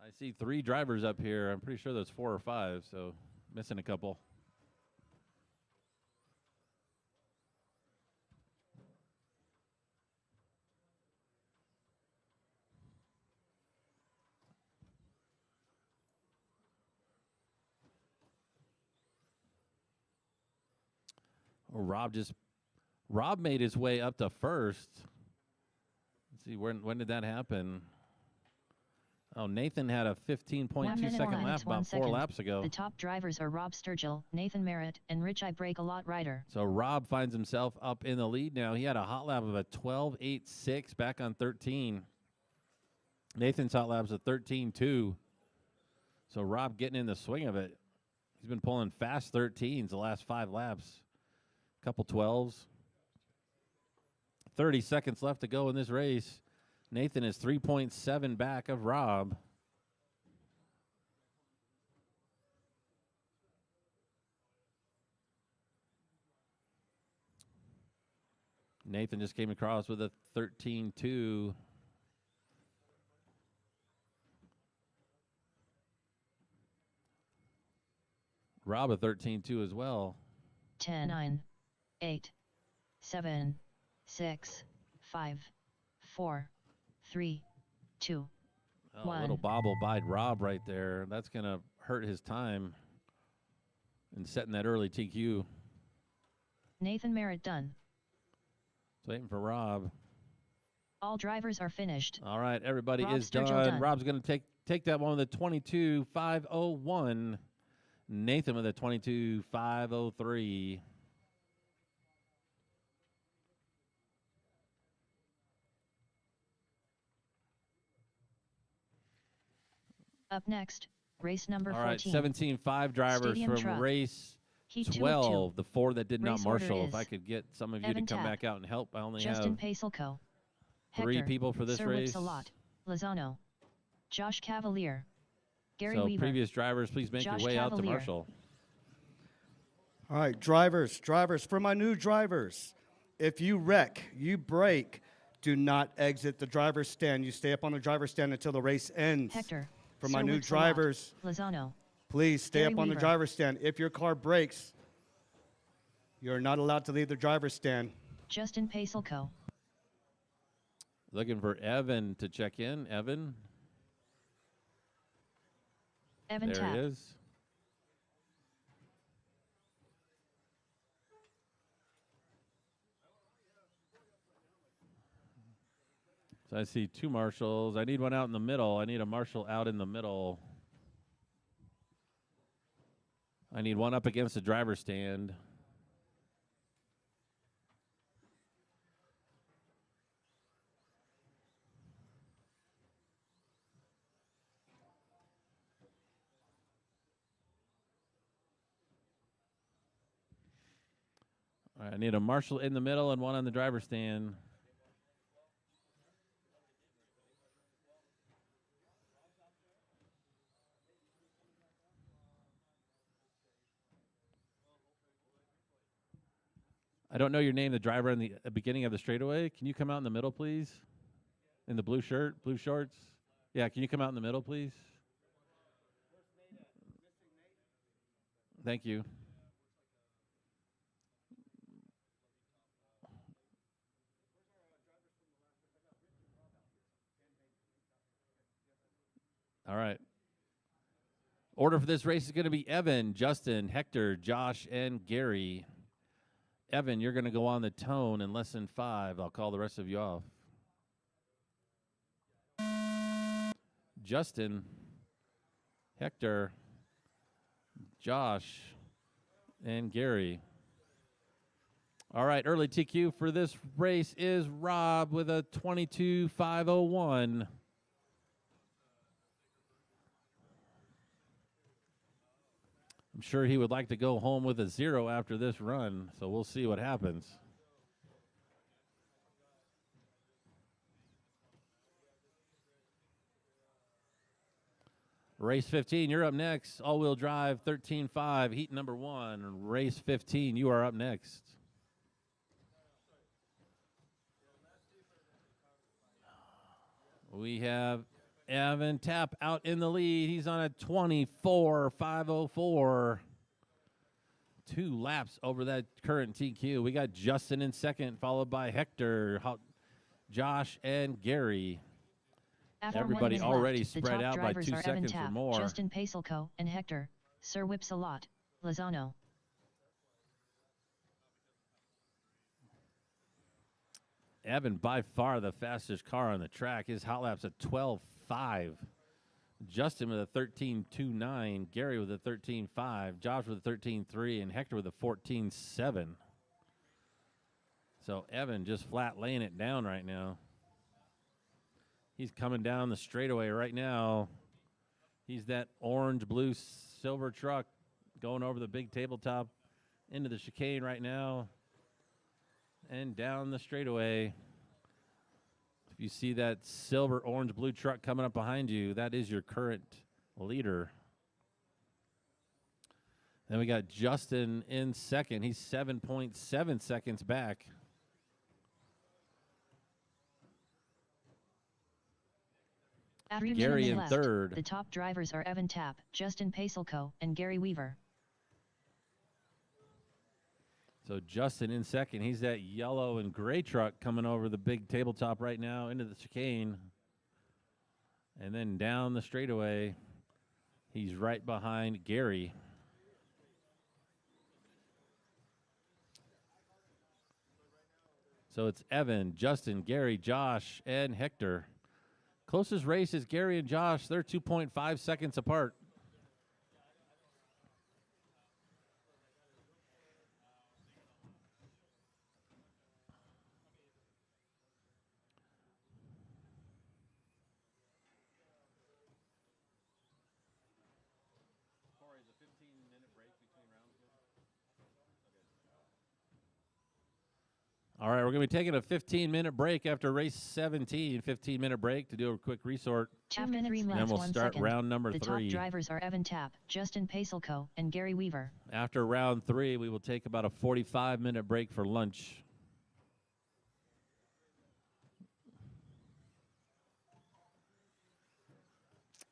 I see 3 drivers up here. I'm pretty sure there's 4 or 5, so missing a couple. Oh, Rob made his way up to first. Let's see, when did that happen? Oh, Nathan had a 15.2 second lap about 4 laps ago.
The top drivers are Rob Sturgill, Nathan Merritt, and Rich I Break a Lot rider.
So Rob finds himself up in the lead now. He had a hot lap of a 12.86 back on 13. Nathan's hot lap's a 13.2. So Rob getting in the swing of it. He's been pulling fast 13s the last 5 laps. Couple 12s. 30 seconds left to go in this race. Nathan is 3.7 back of Rob. Nathan just came across with a 13.2. Rob a 13.2 as well.
10, 9, 8, 7, 6, 5, 4, 3, 2,
A
1.
little bobble by Rob right there. That's going to hurt his time in setting that early TQ.
Nathan Merritt done.
Waiting for Rob.
All drivers are finished.
All right, everybody
Rob
is
Sturgill
done. Rob's going to take that one with a 22.501. Nathan with a 22.503.
Up next, race number 14.
All right, 17.5 drivers
Stadium
from
truck.
race
Heat 2 of
12, the 4 that did not
Race order
marshal. If
is
I could get some of you
Evan
to come
Tapp,
back out and help. I only
Justin
have
Pacelco,
3
Hector,
people for this
Sir
race.
Whipsalot, Lozano, Josh Cavalier, Gary
So
Weaver.
previous drivers, please make
Josh
your way out to
Cavalier.
marshal.
All right, drivers, for my new drivers, if you wreck, you break, do not exit the driver's stand. You stay up on the driver's stand until the race ends.
Hector,
For
Sir
my new
Whipsalot,
drivers,
Lozano,
please stay
Gary
up on the
Weaver.
driver's stand. If your car breaks, you're not allowed to leave the driver's stand.
Justin Pacelco,
Looking for Evan to check in. Evan,
Evan
there
Tapp,
he is. So I see 2 marshals. I need one out in the middle. I need a marshal out in the middle. I need one up against the driver's stand. All right, I need a marshal in the middle and one on the driver's stand. I don't know your name, the driver in the beginning of the straightaway. Can you come out in the middle, please? In the blue shirt, blue shorts? Yeah, can you come out in the middle, please? Thank you. All right. Order for this race is going to be Evan, Justin, Hector, Josh, and Gary. Evan, you're going to go on the tone in less than 5. I'll call the rest of you off. Justin, Hector, Josh, and Gary. All right, early TQ for this race is Rob with a 22.501. I'm sure he would like to go home with a 0 after this run, so we'll see what happens. Race 15, you're up next. All-wheel drive, 13.5, heat number 1. Race 15, you are up next. We have Evan Tapp out in the lead. He's on a 24.504. 2 laps over that current TQ. We got Justin in second, followed by Hector, Josh, and Gary.
After
Everybody
1 minute
already
left, the
spread
top
out by
drivers
2
are Evan
seconds or
Tapp,
more.
Justin Pacelco, and Hector, Sir Whipsalot, Lozano.
Evan, by far the fastest car on the track. His hot lap's at 12.5. Justin with a 13.29. Gary with a 13.5. Josh with a 13.3. And Hector with a 14.7. So Evan just flat laying it down right now. He's coming down the straightaway right now. He's that orange, blue, silver truck going over the big tabletop into the chicane right now. And down the straightaway. If you see that silver, orange, blue truck coming up behind you, that is your current leader. Then we got Justin in second. He's 7.7 seconds back.
After
Gary
1 minute
in
left,
third.
the top drivers are Evan Tapp, Justin Pacelco, and Gary Weaver.
So Justin in second. He's that yellow and gray truck coming over the big tabletop right now into the chicane. And then down the straightaway, he's right behind Gary. So it's Evan, Justin, Gary, Josh, and Hector. Closest race is Gary and Josh. They're 2.5 seconds apart. All right, we're going to be taking a 15-minute break after race 17. 15-minute break to do a quick resort.
2 minutes
And then
left,
we'll
1
start
second.
round number
The
3.
top drivers are Evan Tapp, Justin Pacelco, and Gary Weaver.
After round 3, we will take about a 45-minute break for lunch.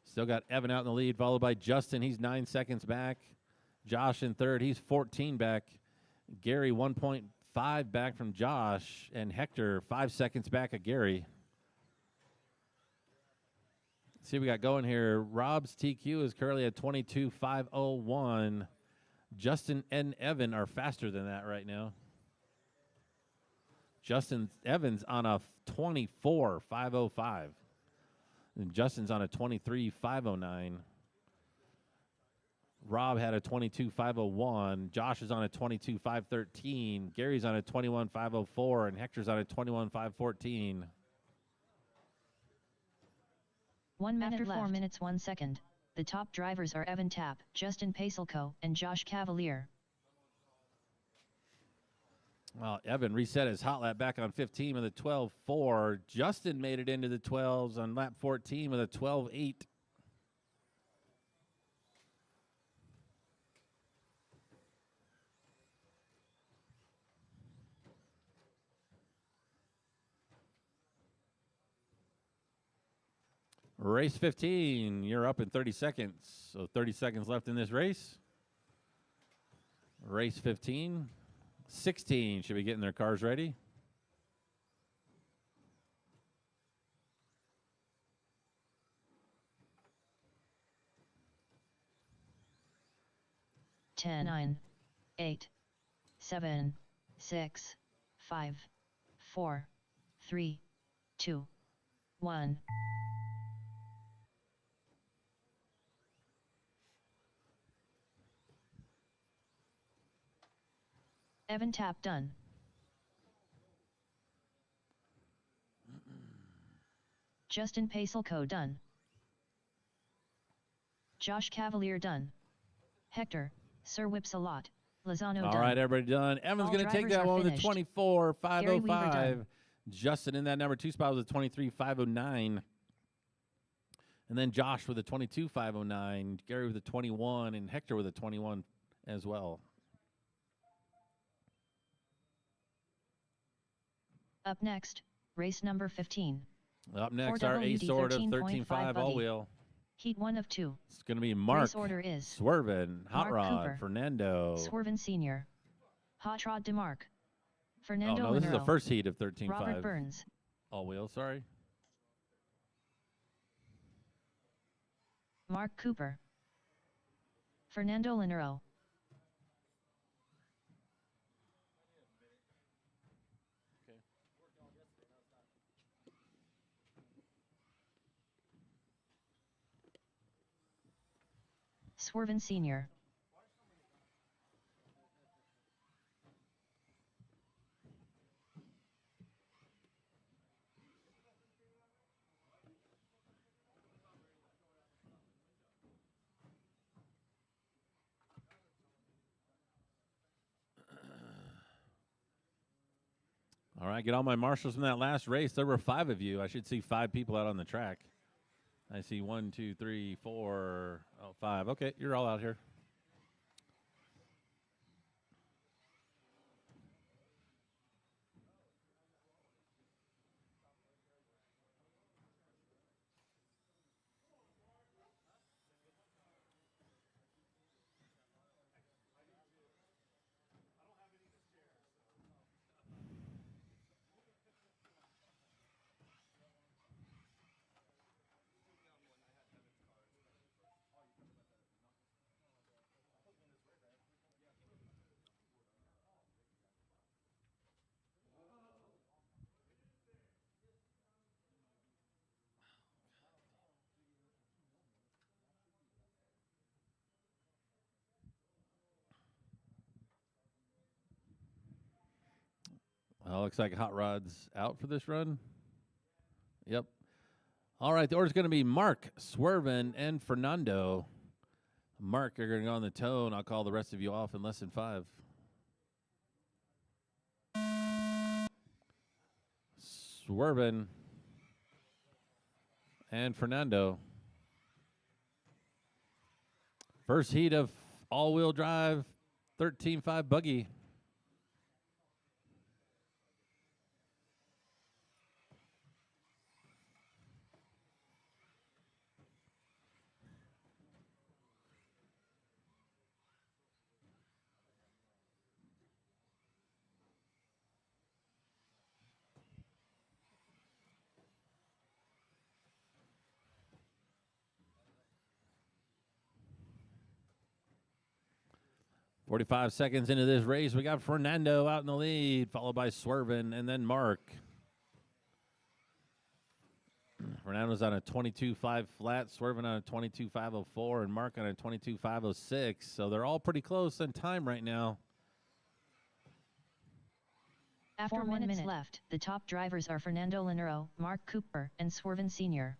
Still got Evan out in the lead, followed by Justin. He's 9 seconds back. Josh in third. He's 14 back. Gary 1.5 back from Josh. And Hector 5 seconds back of Gary. Let's see what we got going here. Rob's TQ is currently at 22.501. Justin and Evan are faster than that right now. Evan's on a 24.505. And Justin's on a 23.509. Rob had a 22.501. Josh is on a 22.513. Gary's on a 21.504. And Hector's on a 21.514.
1 minute After 4 minutes 1 second, the top drivers are Evan Tapp, Justin Pacelco, and Josh Cavalier.
Well, Evan reset his hot lap back on 15 with a 12.4. Justin made it into the 12s on lap 14 with a 12.8. Race 15, you're up in 30 seconds. So 30 seconds left in this race. Race 15. 16 should be getting their cars ready.
10, 9, 8, 7, 6, 5, 4, 3, 2, 1. Evan tap done. Justin Pacelco done. Josh Cavalier done. Hector, Sir Whips a lot, Lozano
All
done.
right, everybody done. Evan's
All
going to take
drivers
that
are
one with a
finished.
24.505.
done.
Justin in that number 2 spot with a 23.509. And then Josh with a 22.509. Gary with a 21. And Hector with a 21 as well.
Up next, race number 15.
Up next,
4
our
WD
A-Sort of
13.5
13.5
buggy.
all-wheel.
Heat 1 of 2.
It's going to be Mark,
Race order is
Swervin, Hot
Mark
Rod,
Cooper,
Fernando.
Swervin Sr., Hot Rod DeMarc,
Oh,
Fernando
no, this is the
Linero,
first heat of
Robert
13.5
Burns,
all-wheel, sorry.
Mark Cooper, Fernando Linero, Swervin Sr.,
All right, get all my marshals from that last race. There were 5 of you. I should see 5 people out on the track. I see 1, 2, 3, 4, 5. Okay, you're all out here. Well, looks like Hot Rod's out for this run. Yep. All right, the order's going to be Mark, Swervin, and Fernando. Mark, you're going to go on the tone. I'll call the rest of you off in less than 5. Swervin and Fernando. First heat of all-wheel drive 13.5 buggy. .45 seconds into this race, we got Fernando out in the lead, followed by Swervin, and then Mark. Fernando's on a 22.5 flat, Swervin on a 22.504, and Mark on a 22.506. So they're all pretty close in time right now.
After 1 minute left, the top drivers are Fernando Linero, Mark Cooper, and Swervin Sr.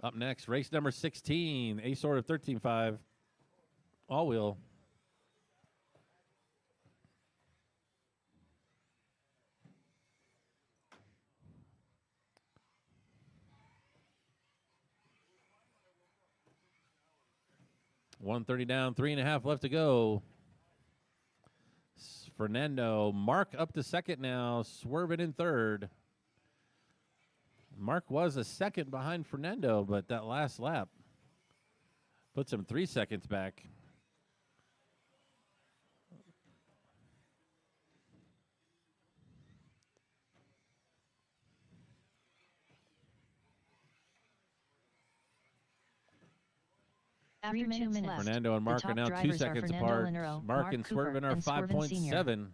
Up next, race number 16, A-Sort of 13.5, all-wheel. .130 down, 3.5 left to go. Fernando, Mark up to second now, Swervin in third. Mark was a second behind Fernando, but that last lap puts him 3 seconds back.
After 2 minutes left,
Fernando and
the
Mark are
top
now 2
drivers are
seconds
Fernando
apart.
Linero,
Mark and
Cooper,
Swerven are
and Swerven Sr.
5.7.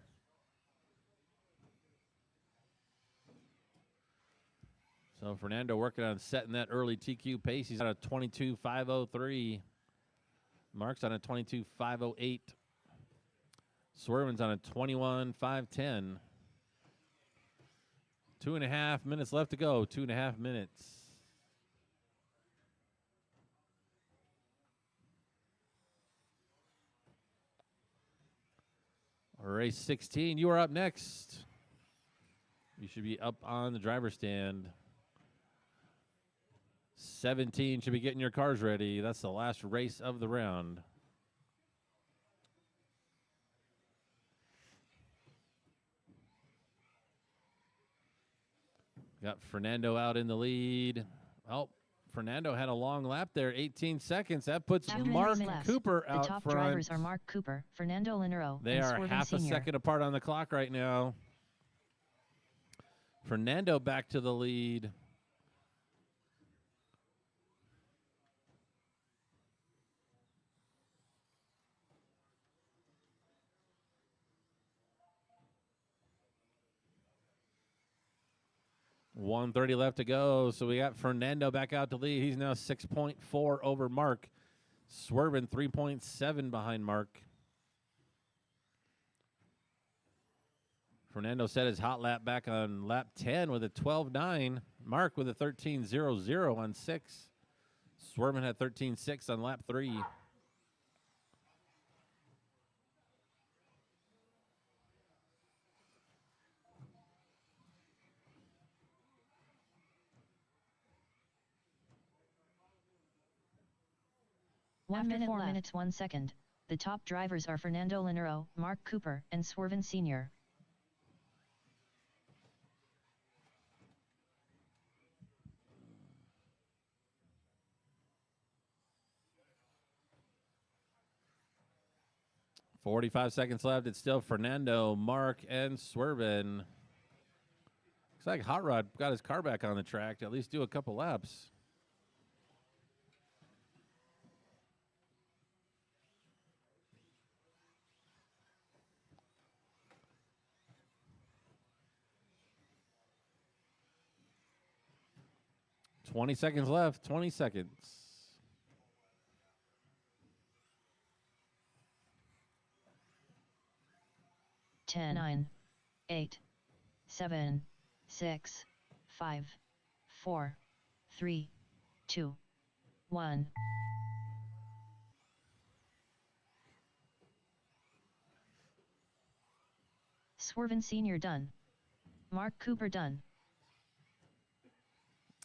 So Fernando working on setting that early TQ pace. He's on a 22.503. Mark's on a 22.508. Swerven's on a 21.510. 2.5 minutes left to go. 2.5 minutes. Race 16, you are up next. You should be up on the driver's stand. 17 should be getting your cars ready. That's the last race of the round. Got Fernando out in the lead. Oh, Fernando had a long lap there, 18 seconds. That puts Mark Cooper out front.
The top drivers are Mark Cooper, Fernando Linero,
They
and
are
Swerven
half a
Sr.
second apart on the clock right now. Fernando back to the lead. .130 left to go, so we got Fernando back out to lead. He's now 6.4 over Mark. Swerving 3.7 behind Mark. Fernando set his hot lap back on lap 10 with a 12.9. Mark with a 13.00 on 6. Swerving had 13.6 on lap 3.
After 4 minutes 1 second, the top drivers are Fernando Linero, Mark Cooper, and Swerven Sr.
.45 seconds left. It's still Fernando, Mark, and Swerven. Looks like Hot Rod got his car back on the track to at least do a couple laps. .20 seconds left. 20 seconds.
10, 9, 8, 7, 6, 5, 4, 3, 2, 1. Swerven Sr. done. Mark Cooper done.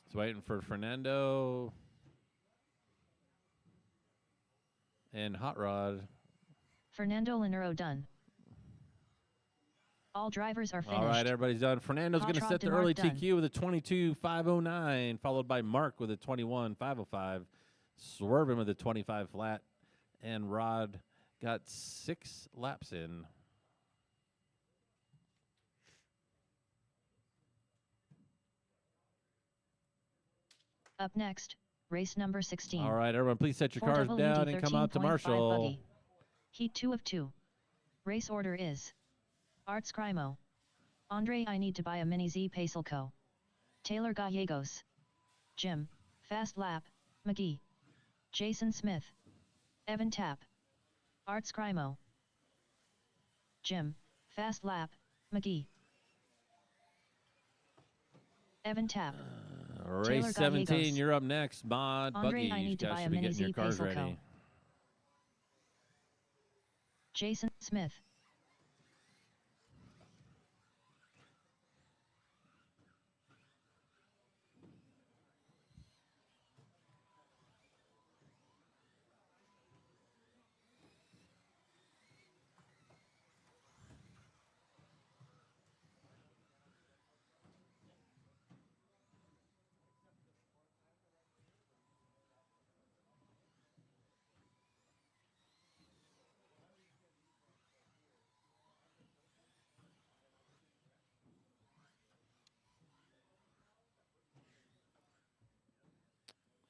It's waiting for Fernando and Hot Rod.
Fernando Linero done. All drivers are finished.
All right, everybody's done. Fernando's going to set the early TQ with a 22.509, followed by Mark with a 21.505, Swerving with a 25 flat, and Rod got 6 laps in.
Up next, race number 16.
All right, everyone, please set your cars down and come out to Marshall.
Buggy. Heat 2 of 2. Race order is Art Scrimo. Andre I need to buy a mini Z Pacelco. Taylor Gallegos. Jim, Fast Lap, McGee. Jason Smith. Evan Tapp. Art Scrimo. Jim, Fast Lap, McGee. Evan Tapp.
Race 17, you're up next. Mod,
Andre,
Buggy,
I need to buy a
be
mini
getting your
Z
cars
Pacelco.
ready.
Jason Smith.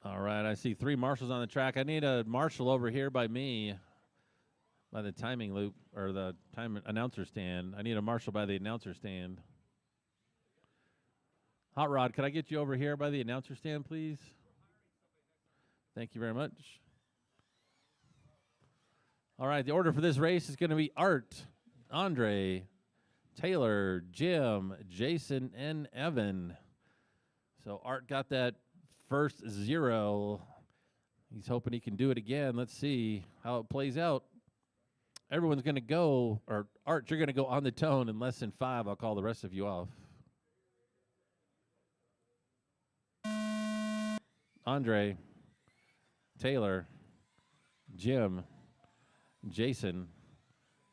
All right, I see 3 marshals on the track. I need a marshal over here by me, by the timing loop, or the time announcer stand. I need a marshal by the announcer stand. Hot Rod, could I get you over here by the announcer stand, please? Thank you very much. All right, the order for this race is going to be Art, Andre, Taylor, Jim, Jason, and Evan. So Art got that first 0. He's hoping he can do it again. Let's see how it plays out. Everyone's going to go, or Art, you're going to go on the tone in less than 5. I'll call the rest of you off. Andre, Taylor, Jim, Jason,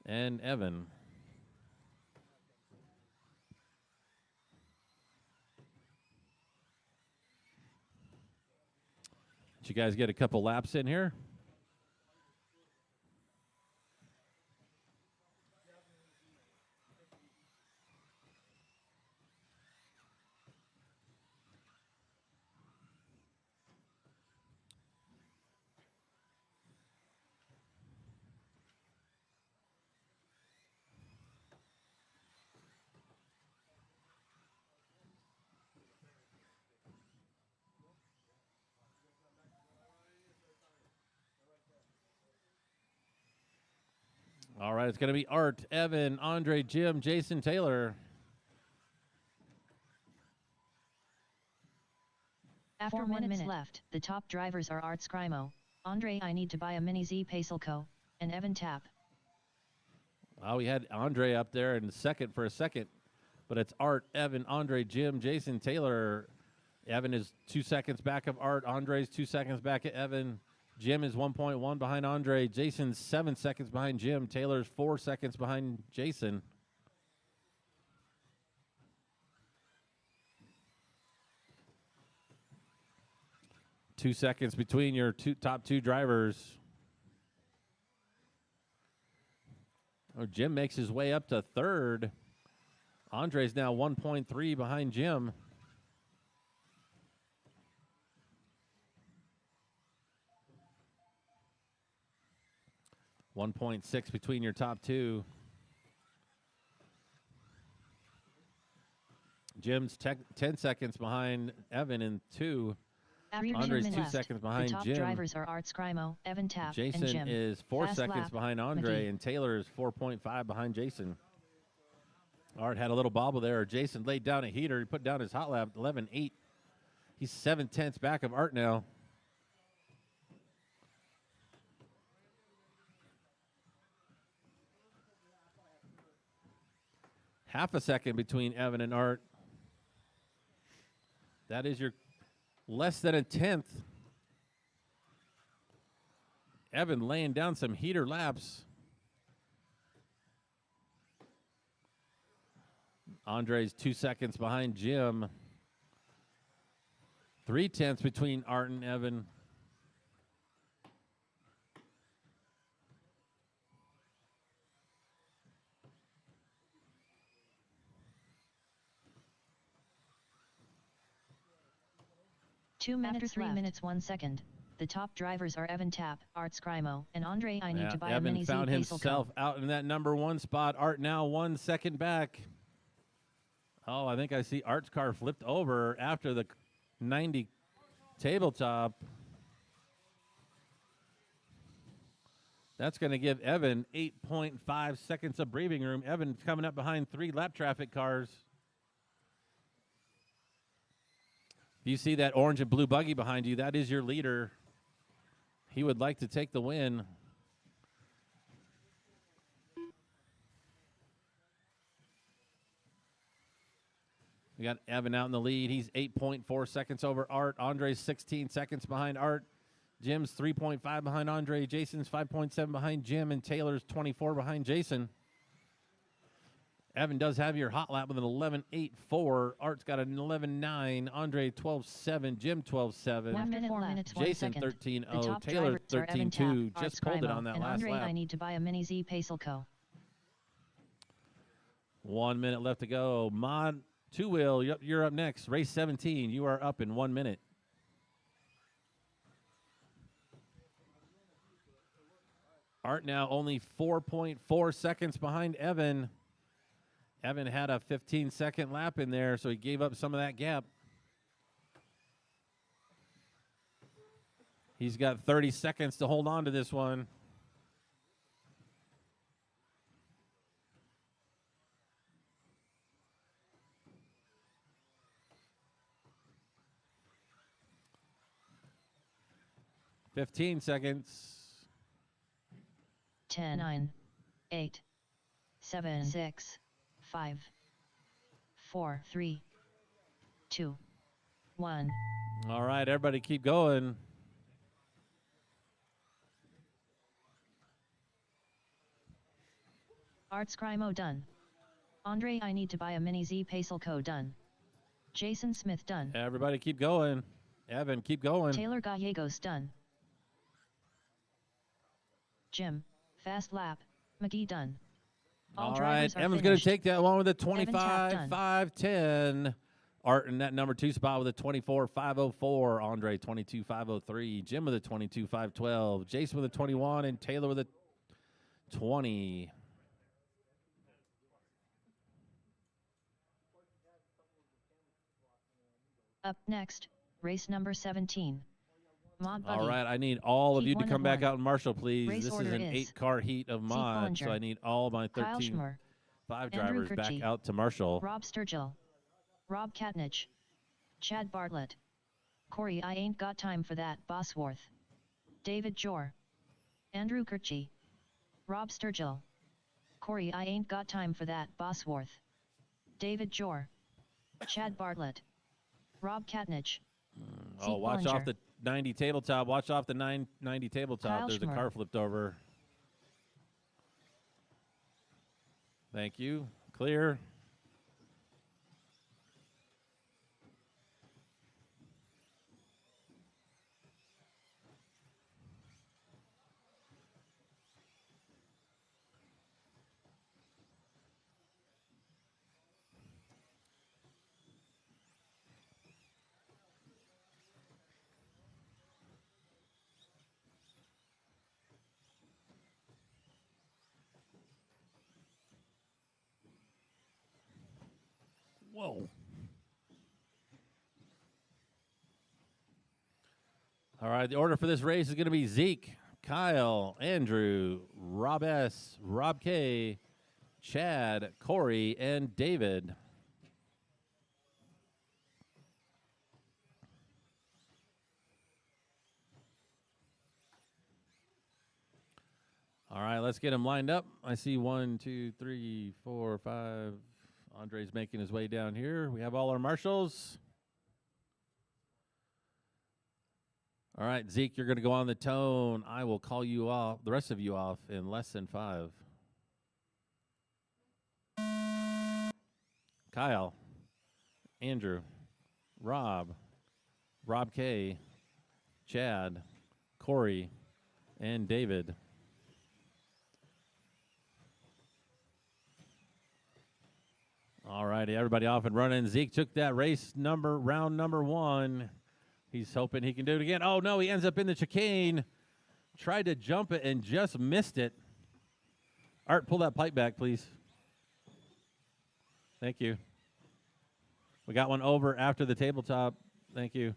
and Evan. Did you guys get a couple laps in here? All right, it's going to be Art, Evan, Andre, Jim, Jason, Taylor.
After 4 minutes left, the top drivers are Art Scrimo, Andre I Need to Buy a Mini Z Pacelco, and Evan Tapp.
Oh, we had Andre up there in second for a second, but it's Art, Evan, Andre, Jim, Jason, Taylor. Evan is 2 seconds back of Art. Andre's 2 seconds back of Evan. Jim is 1.1 behind Andre. Jason's 7 seconds behind Jim. Taylor's 4 seconds behind Jason. Two seconds between your top two drivers. Oh, Jim makes his way up to third. Andre's now 1.3 behind Jim. .6 between your top two. Jim's 10 seconds behind Evan in 2. Andre's 2 seconds behind
the top
Jim.
Drivers are Art Scrimo, Evan Tapp,
Jason
and Jim.
is 4
Fast
seconds
lap,
behind Andre,
McGee.
and Taylor is 4.5 behind Jason. Art had a little bobble there. Jason laid down a heater. He put down his hot lap 11.8. He's 7/10 back of Art now. Half a second between Evan and Art. That is your less than a 10th. Evan laying down some heater laps. Andre's 2 seconds behind Jim. 3/10 between Art and Evan.
After 3 minutes 1 second, the top drivers are Evan Tapp, Art Scrimo, and Andre I Need
Yeah,
to Buy a
Evan
Mini Z
found
Pacelco.
himself out in that number 1 spot. Art now 1 second back. Oh, I think I see Art's car flipped over after the 90 tabletop. That's going to give Evan 8.5 seconds of breathing room. Evan's coming up behind 3 lap traffic cars. If you see that orange and blue buggy behind you, that is your leader. He would like to take the win. We got Evan out in the lead. He's 8.4 seconds over Art. Andre's 16 seconds behind Art. Jim's 3.5 behind Andre. Jason's 5.7 behind Jim. And Taylor's 24 behind Jason. Evan does have your hot lap with an 11.84. Art's got an 11.9. Andre 12.7. Jim 12.7.
1 minute 4 minutes 1
Jason
second.
13.0. Taylor 13.2. Just pulled it on that
and
last
Andre
lap.
I Need to Buy a Mini Z Pacelco.
1 minute left to go. Mod Two Wheel, you're up next. Race 17. You are up in 1 minute. Art now only 4.4 seconds behind Evan. Evan had a 15-second lap in there, so he gave up some of that gap. He's got 30 seconds to hold on to this one. Fifteen seconds.
10, 9, 8, 7, 6, 5, 4, 3, 2, 1.
All right, everybody keep going.
Art Scrimo done. Andre, I need to buy a mini Z Pacelco done. Jason Smith done.
Everybody keep going. Evan, keep going.
Taylor Gallegos done. Jim, fast lap. McGee done.
All right,
drivers are
Evan's going to
finished.
take that one with a
Evan Tapp
25,
done.
5:10. Art in that number 2 spot with a 24, 5:04. Andre 22, 5:03. Jim with a 22, 5:12. Jason with a 21, and Taylor with a 20.
Up next, race number 17. Mod Buggy.
All right, I need all of
Heat
you to
1
come
of
back
1.
out and marshal, please.
Race
This is
order
an
is
8-car heat of mods, so
Bollinger,
I need all my
Kyle
13
Schmer,
5
Andrew
drivers back
Kirchie,
out to marshal.
Rob Sturgill, Rob Katnich, Chad Bartlett, Corey I ain't got time for that Bosworth, David Jor, Andrew Kirchie, Rob Sturgill, Corey I ain't got time for that Bosworth, David Jor, Chad Bartlett, Rob Katnich.
Oh, watch off the 90 tabletop. Watch off the 990 tabletop.
Kyle
There's
Schmer.
a car flipped over. Thank you. Clear. Whoa. All right, the order for this race is going to be Zeke, Kyle, Andrew, Rob S., Rob K., Chad, Corey, and David. All right, let's get them lined up. I see 1, 2, 3, 4, 5. Andre's making his way down here. We have all our marshals. All right, Zeke, you're going to go on the tone. I will call you off, the rest of you off, in less than 5. Kyle, Andrew, Rob K., Chad, Corey, and David. All righty, everybody off and running. Zeke took that round number 1. He's hoping he can do it again. Oh, no, he ends up in the chicane. Tried to jump it and just missed it. Art, pull that pipe back, please. Thank you. We got one over after the tabletop. Thank you.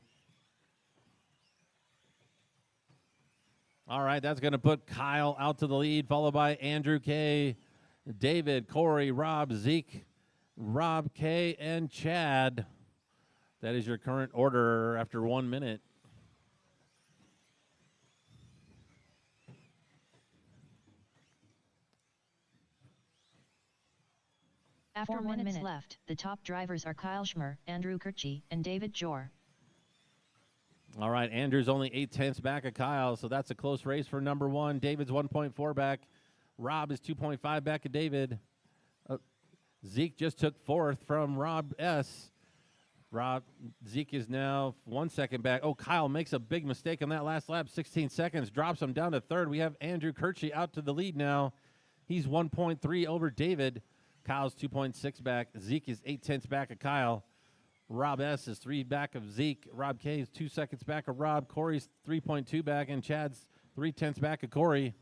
All right, that's going to put Kyle out to the lead, followed by Andrew K., David, Corey, Rob, Zeke, Rob K., and Chad. That is your current order after 1 minute.
After 4 minutes left, the top drivers are Kyle Schmer, Andrew Kirchie, and David Jor.
All right, Andrew's only 8/10 back of Kyle, so that's a close race for number 1. David's 1.4 back. Rob is 2.5 back of David. Zeke just took 4th from Rob S. Zeke is now 1 second back. Oh, Kyle makes a big mistake on that last lap, 16 seconds, drops him down to 3rd. We have Andrew Kirchie out to the lead now. He's 1.3 over David. Kyle's 2.6 back. Zeke is 8/10 back of Kyle. Rob S. is 3 back of Zeke. Rob K. is 2 seconds back of Rob. Corey's 3.2 back, and Chad's 3/10 back of Corey.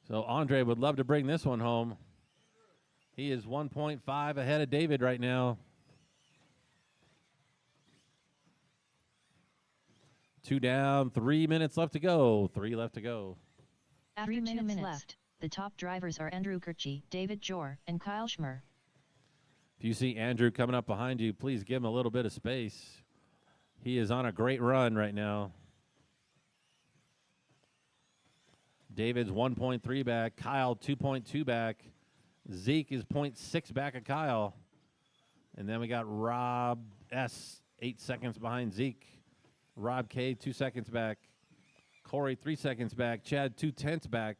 So Andre would love to bring this one home. He is 1.5 ahead of David right now. 2 down, 3 minutes left to go. 3 left to go.
After 2 minutes left, the top drivers are Andrew Kirchie, David Jor, and Kyle Schmer.
If you see Andrew coming up behind you, please give him a little bit of space. He is on a great run right now. David's 1.3 back. Kyle 2.2 back. Zeke is 0.6 back of Kyle. And then we got Rob S. 8 seconds behind Zeke. Rob K. 2 seconds back. Corey 3 seconds back. Chad 2/10 back.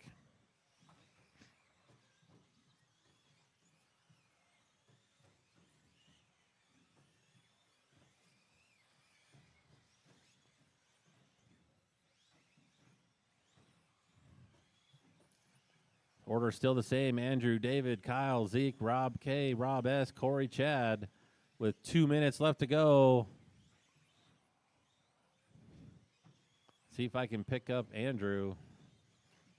Order still the same. Andrew, David, Kyle, Zeke, Rob K, Rob S, Corey, Chad, with 2 minutes left to go. See if I can pick up Andrew.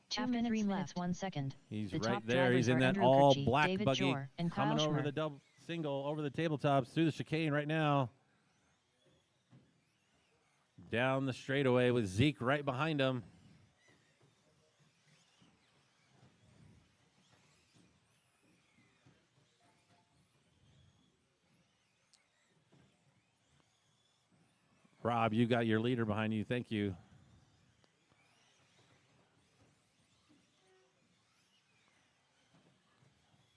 2 minutes, 3 minutes, 1 second.
He's
The
right
top
there. He's
drivers
in
are
that
Andrew
all
Kirchie,
black
David
buggy
Jor, and Kyle
coming over
Schmer.
the double single, over the tabletops, through the chicane right now. Down the straightaway with Zeke right behind him. Rob, you got your leader behind you. Thank you.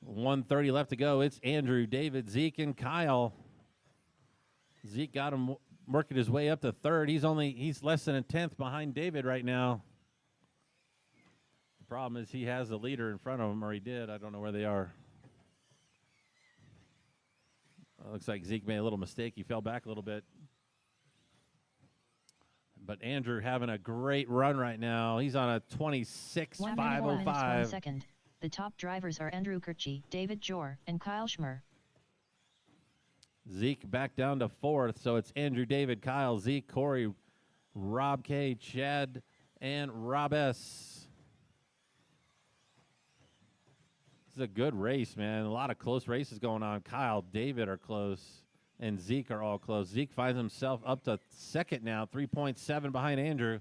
.130 left to go. It's Andrew, David, Zeke, and Kyle. Zeke got him working his way up to third. He's less than a tenth behind David right now. The problem is he has a leader in front of him, or he did. I don't know where they are. Looks like Zeke made a little mistake. He fell back a little bit. But Andrew having a great run right now. He's on a 26.505.
1 second. The top drivers are Andrew Kirchie, David Jor, and Kyle Schmer.
Zeke back down to fourth, so it's Andrew, David, Kyle, Zeke, Corey, Rob K, Chad, and Rob S. This is a good race, man. A lot of close races going on. Kyle, David are close, and Zeke are all close. Zeke finds himself up to second now, 3.7 behind Andrew.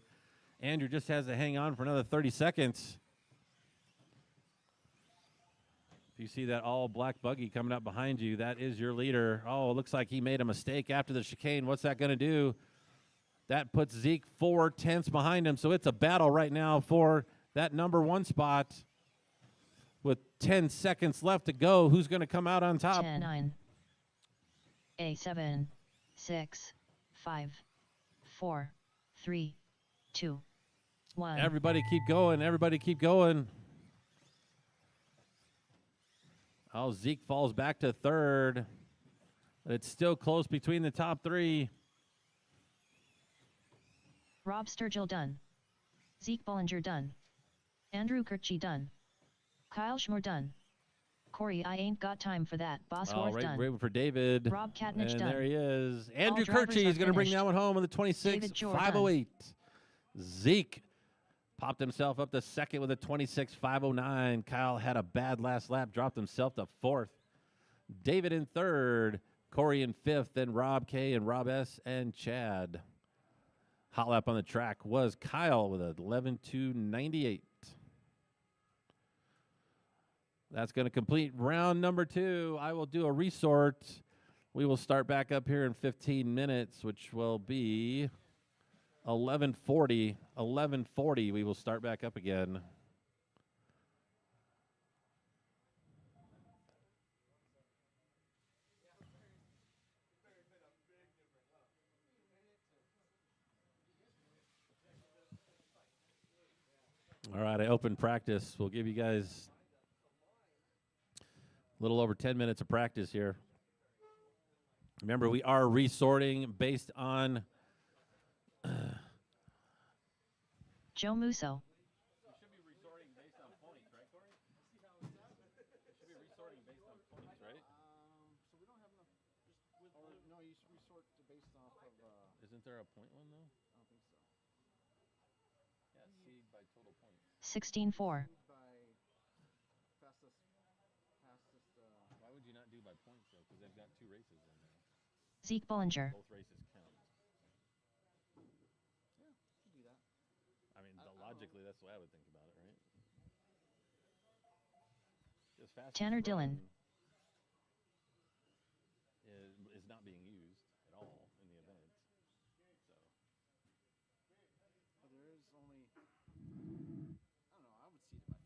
Andrew just has to hang on for another 30 seconds. You see that all black buggy coming up behind you. That is your leader. Oh, it looks like he made a mistake after the chicane. What's that going to do? That puts Zeke 4/10 behind him. So it's a battle right now for that number 1 spot. With 10 seconds left to go, who's going to come out on top?
10, 9, 8, 7, 6, 5, 4, 3, 2, 1.
Everybody keep going. Everybody keep going. Oh, Zeke falls back to third. But it's still close between the top 3.
Rob Sturgill done. Zeke Bollinger done. Andrew Kirchie done. Kyle Schmer done. Corey, I ain't got time for that. Boss Horth
Right,
done.
waiting for David.
Rob Katnich
and
done.
there he is. Andrew
drivers
Kirchie
are
is going to bring
finished.
that one home with a
David Jor
26.508. Zeke popped himself up to second with a 26.509. Kyle had a bad last lap, dropped himself to fourth. David in third. Corey in fifth. Then Rob K and Rob S and Chad. Hot lap on the track was Kyle with a 11.298. That's going to complete round number 2. I will do a resort. We will start back up here in 15 minutes, which will be 11:40. 11:40, we will start back up again. All right, I opened practice. We'll give you guys a little over 10 minutes of practice here. Remember, we are resorting based on
Joe Musso.
We should be resorting based on points, right, Corey? See how it's done? It should be resorting based on points, right?
So we don't have enough. No, you should resort to based off of.
Isn't there a point one, though?
I don't think so.
Yeah, seed by total points.
16-4.
By
not do by points though, because they've got 2 races in there.
Zeke Bullinger.
Both races count.
Yeah, you do that.
I mean,
I don't
logically, that's the way I would think about it, right? Because fastest
Tanner Dillon.
run is not being used at all in the event. So
But there is only. I don't know. I would see it by.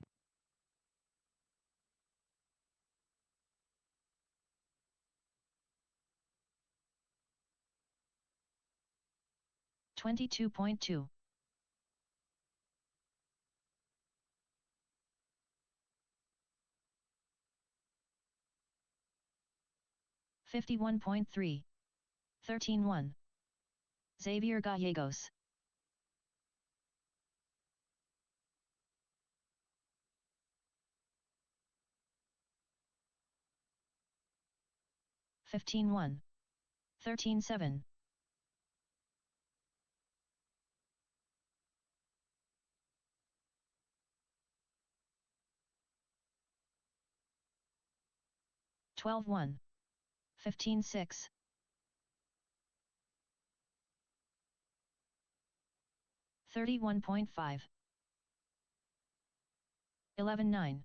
22.2. $51.3. 13-1. Xavier Gallegos. $15.1. 13-7. $12.1. 15-6. $31.5. 11-9.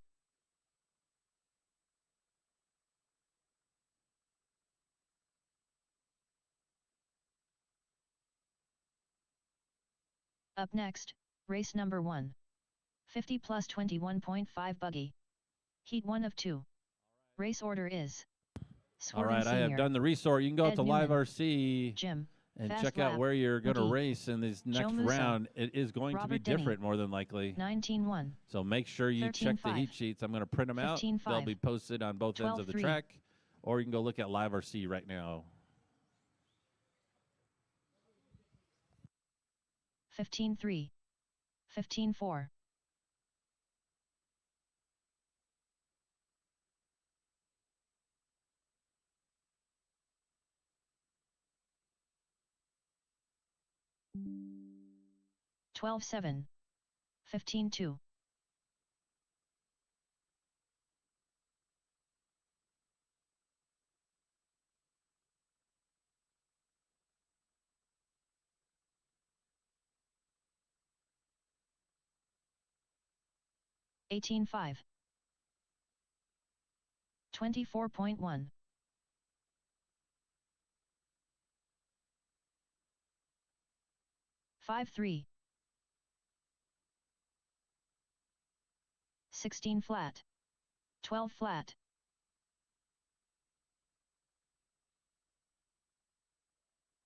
Up next, race number 1. 50 plus 21.5 buggy. Heat 1 of 2. Race order is
all
Swervin
right, I have
Senior,
done the resort. You can go
Ed
out to
Newman,
Live RC
Jim,
and
Fast
check out
Lap,
where you're going to
Wookie,
race in this next
Musso,
round. It is going to be
Robert Denny,
different, more than likely.
19-1.
So make sure you check the
13-5.
heat sheets. I'm going to print them out.
15-5.
They'll be posted on both ends of the
12-3.
track, or you can go look at Live RC right now.
15-3. 15-4. $12.7. 15-2. $18.5. 24.1. 5-3. 16 flat. 12 flat.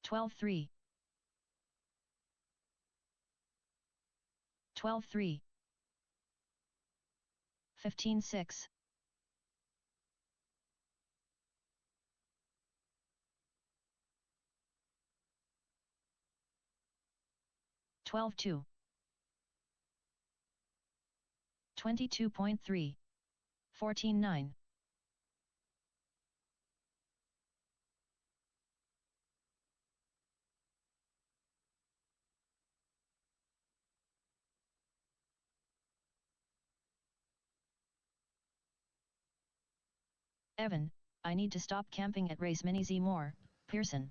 12-3. 12-3. 15-6. 12-2. 22.3. 14-9. Evan, I need to stop camping at race Mini Z more. Pearson.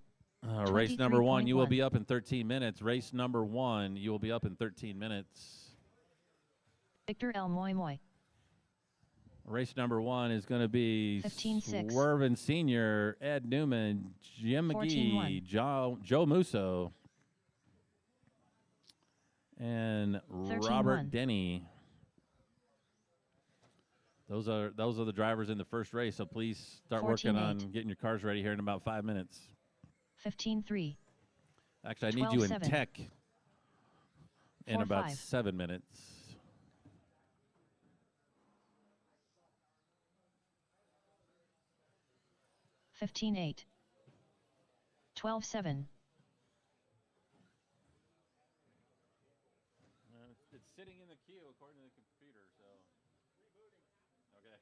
Race number 1, you will
23.1.
be up in 13 minutes. Race number 1, you will be up in 13 minutes.
Victor L. Moy Moy.
Race number 1 is going to be
15-6.
Swervin Senior, Ed Newman, Jim McGee,
14-1.
Joe Musso, and
13-1.
Robert Denny. Those are the drivers in the first race. So please start working
14-8.
on getting your cars ready here in about 5 minutes.
15-3.
Actually, I need you in
12-7.
tech in about
4-5.
7 minutes.
15-8. 12-7.
It's sitting in the queue according to the computer, so. Okay.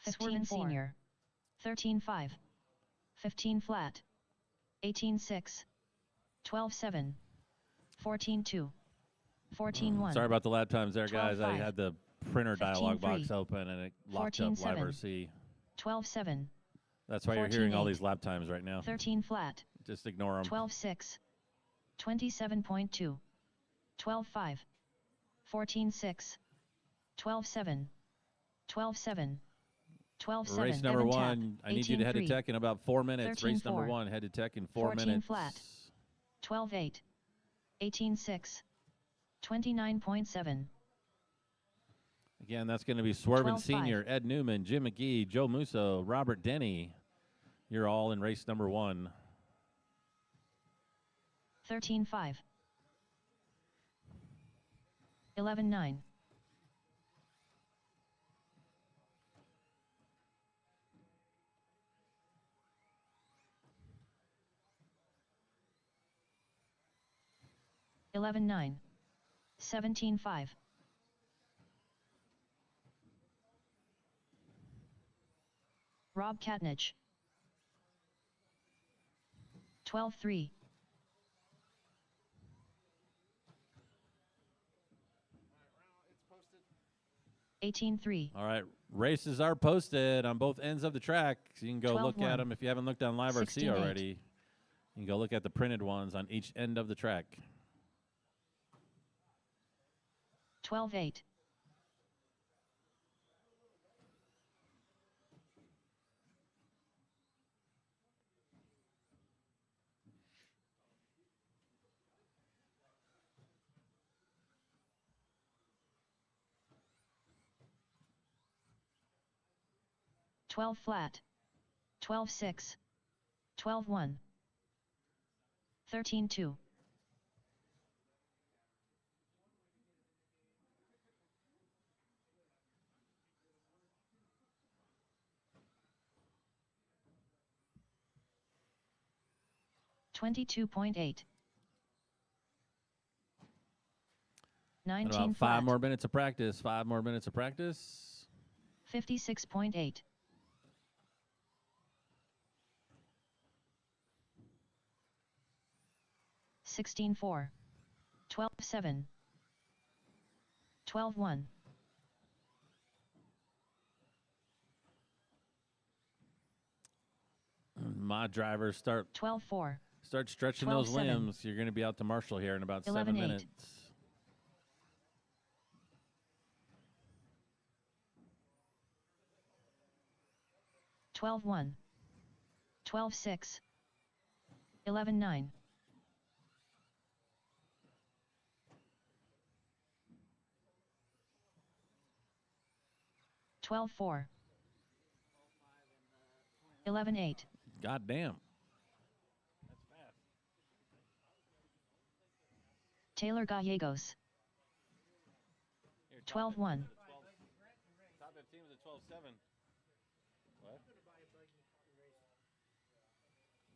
15 senior, 13-5, 15 flat, 18-6, 12-7, 14-2, 14-1.
Sorry about the lap times there, guys. I
12-5,
had the printer dialog box
15-3,
open and it locked up
14-7,
Live RC.
12-7,
That's why you're hearing all
14-8,
these lap times right now.
13 flat,
Just ignore them.
12-6, 27.2, 12-5, 14-6, 12-7, 12-7, 12-7.
Race number
Evan
one.
Tap,
I need you to head to
18-3,
tech in about 4 minutes. Race
13-4,
number one. Head to tech in 4
14
minutes.
flat, 12-8, 18-6, 29.7.
Again, that's going to be Swervin
12-5.
Senior, Ed Newman, Jim McGee, Joe Musso, Robert Denny. You're all in race number one.
13-5, 11-9, 11-9, 17-5, Rob Katnich, 12-3, 18-3,
All right, races are posted on both ends of the track. So you can go look
12-1,
at them if you haven't looked on Live RC
16-8.
already. You can go look at the printed ones on each end of the track.
12-8, 12 flat, 12-6, 12-1, 13-2, 22.8, 19
About
flat,
5 more minutes of practice. 5 more minutes of practice.
56.8, 16-4, 12-7, 12-1,
My drivers start
12-4,
stretching those
12-7.
limbs. You're going to be out to Marshall here in about 7
11-8.
minutes.
12-1, 12-6, 11-9, 12-4, 11-8,
God damn.
Taylor Gallegos, 12-1,
Top that team was a 12-7. What?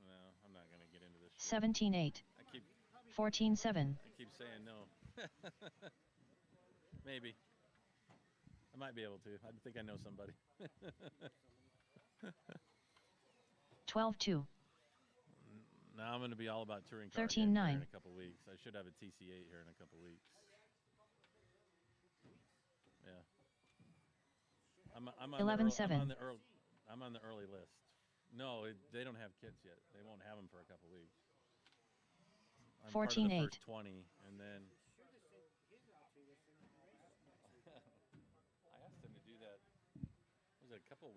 No, I'm not going to get into this shit.
17-8,
I keep
14-7,
saying no. Maybe. I might be able to. I think I know somebody.
12-2,
Now I'm going to be all about touring car
13-9.
here in a couple weeks. I should have a TC8 here in a couple weeks. Yeah. I'm on
11-7.
I'm on the early list. No, they don't have kits yet. They won't have them for a couple weeks. I'm part of the
14-8.
first 20, and then I asked them to do that. Was it a couple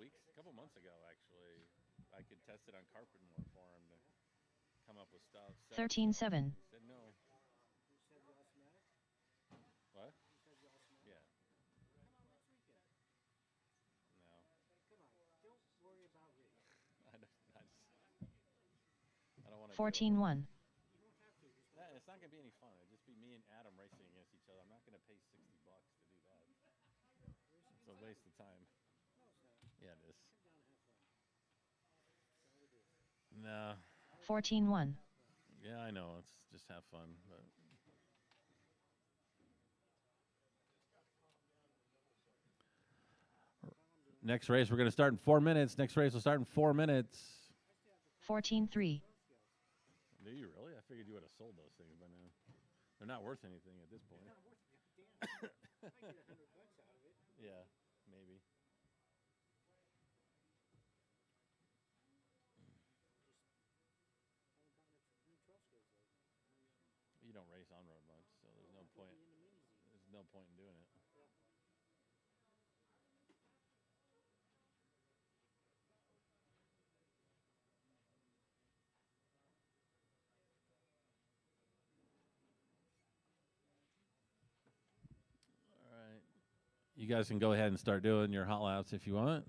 months ago actually? I could test it on carpet more for him to come up with stuff.
13-7,
He said no. What? Yeah. No. I don't want to.
14-1,
It's not going to be any fun. It'll just be me and Adam racing against each other. I'm not going to pay $60 to do that. It's a waste of time. Yeah, it is. No.
14-1,
Yeah, I know. It's just have fun. But Next race, we're going to start in 4 minutes. Next race will start in 4 minutes.
14-3.
Do you really? I figured you would have sold those things by now. They're not worth anything at this point. Yeah, maybe. You don't race on road much, so there's no point. There's no point in doing it. All right. You guys can go ahead and start doing your hot laps if you want.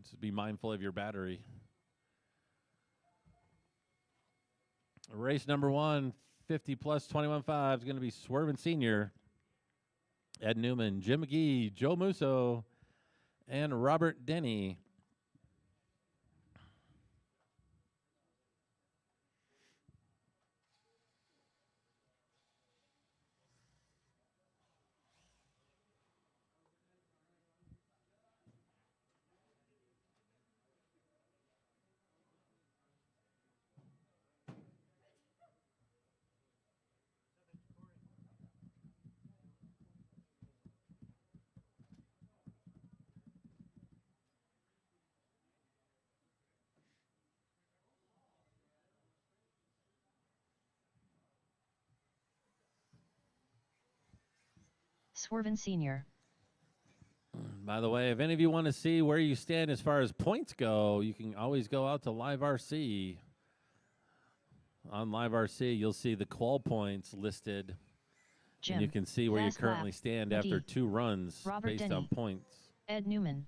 Just be mindful of your battery. Race number 1, 50 plus 21.5 is going to be Swervin' Senior, Ed Newman, Jim McGee, Joe Musso, and Robert Denny.
Swervin' Senior.
By the way, if any of you want to see where you stand as far as points go, you can always go out to Live RC. On Live RC, you'll see the qual points listed.
Jim.
And you can see where you
Fast
currently
lap.
stand after
McGee.
2 runs
Robert
based
Denny.
on points.
Ed Newman.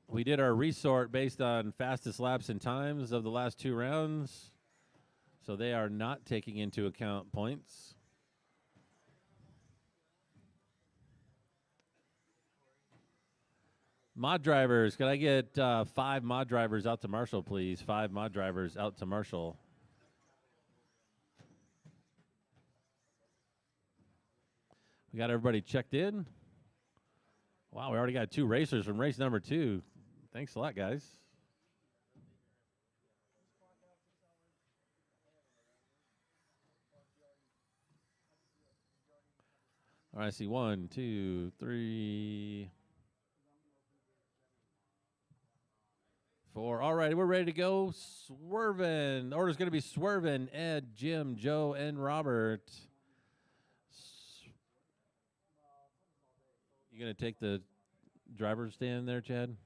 We did our resort based on fastest laps and times of the last 2 rounds. So they are not taking into account points. Mod drivers, could I get 5 mod drivers out to Marshall, please? 5 mod drivers out to Marshall. We got everybody checked in. Wow, we already got 2 racers from race number 2. Thanks a lot, guys. All right, I see 1, 2, 3, 4. All right, we're ready to go. Swervin'. The order's going to be Swervin', Ed, Jim, Joe, and Robert. You going to take the driver's stand there, Chad?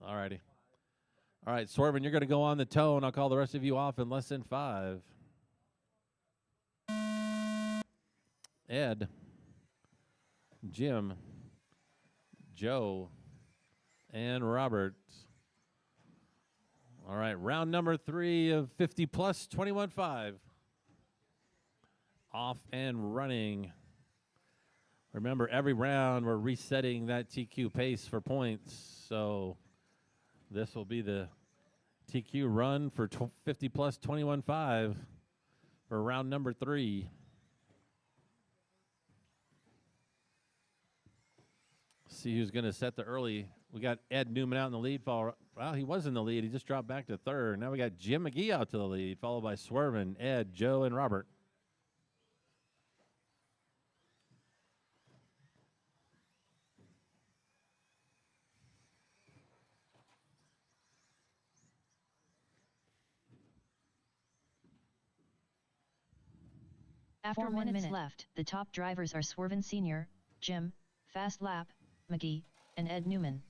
All righty. All right, Swervin', you're going to go on the tone. I'll call the rest of you off in less than 5. Ed, Jim, Joe, and Robert. All right, round number 3 of 50 plus 21.5. Off and running. Remember, every round we're resetting that TQ pace for points. So this will be the TQ run for 50 plus 21.5 for round number 3. See who's going to set the early. We got Ed Newman out in the lead. Well, he was in the lead. He just dropped back to 3rd. Now we got Jim McGee out to the lead, followed by Swervin', Ed, Joe, and Robert.
After 1 minute left, the top drivers are Swervin' Senior, Jim, Fast Lap, McGee, and Ed Newman.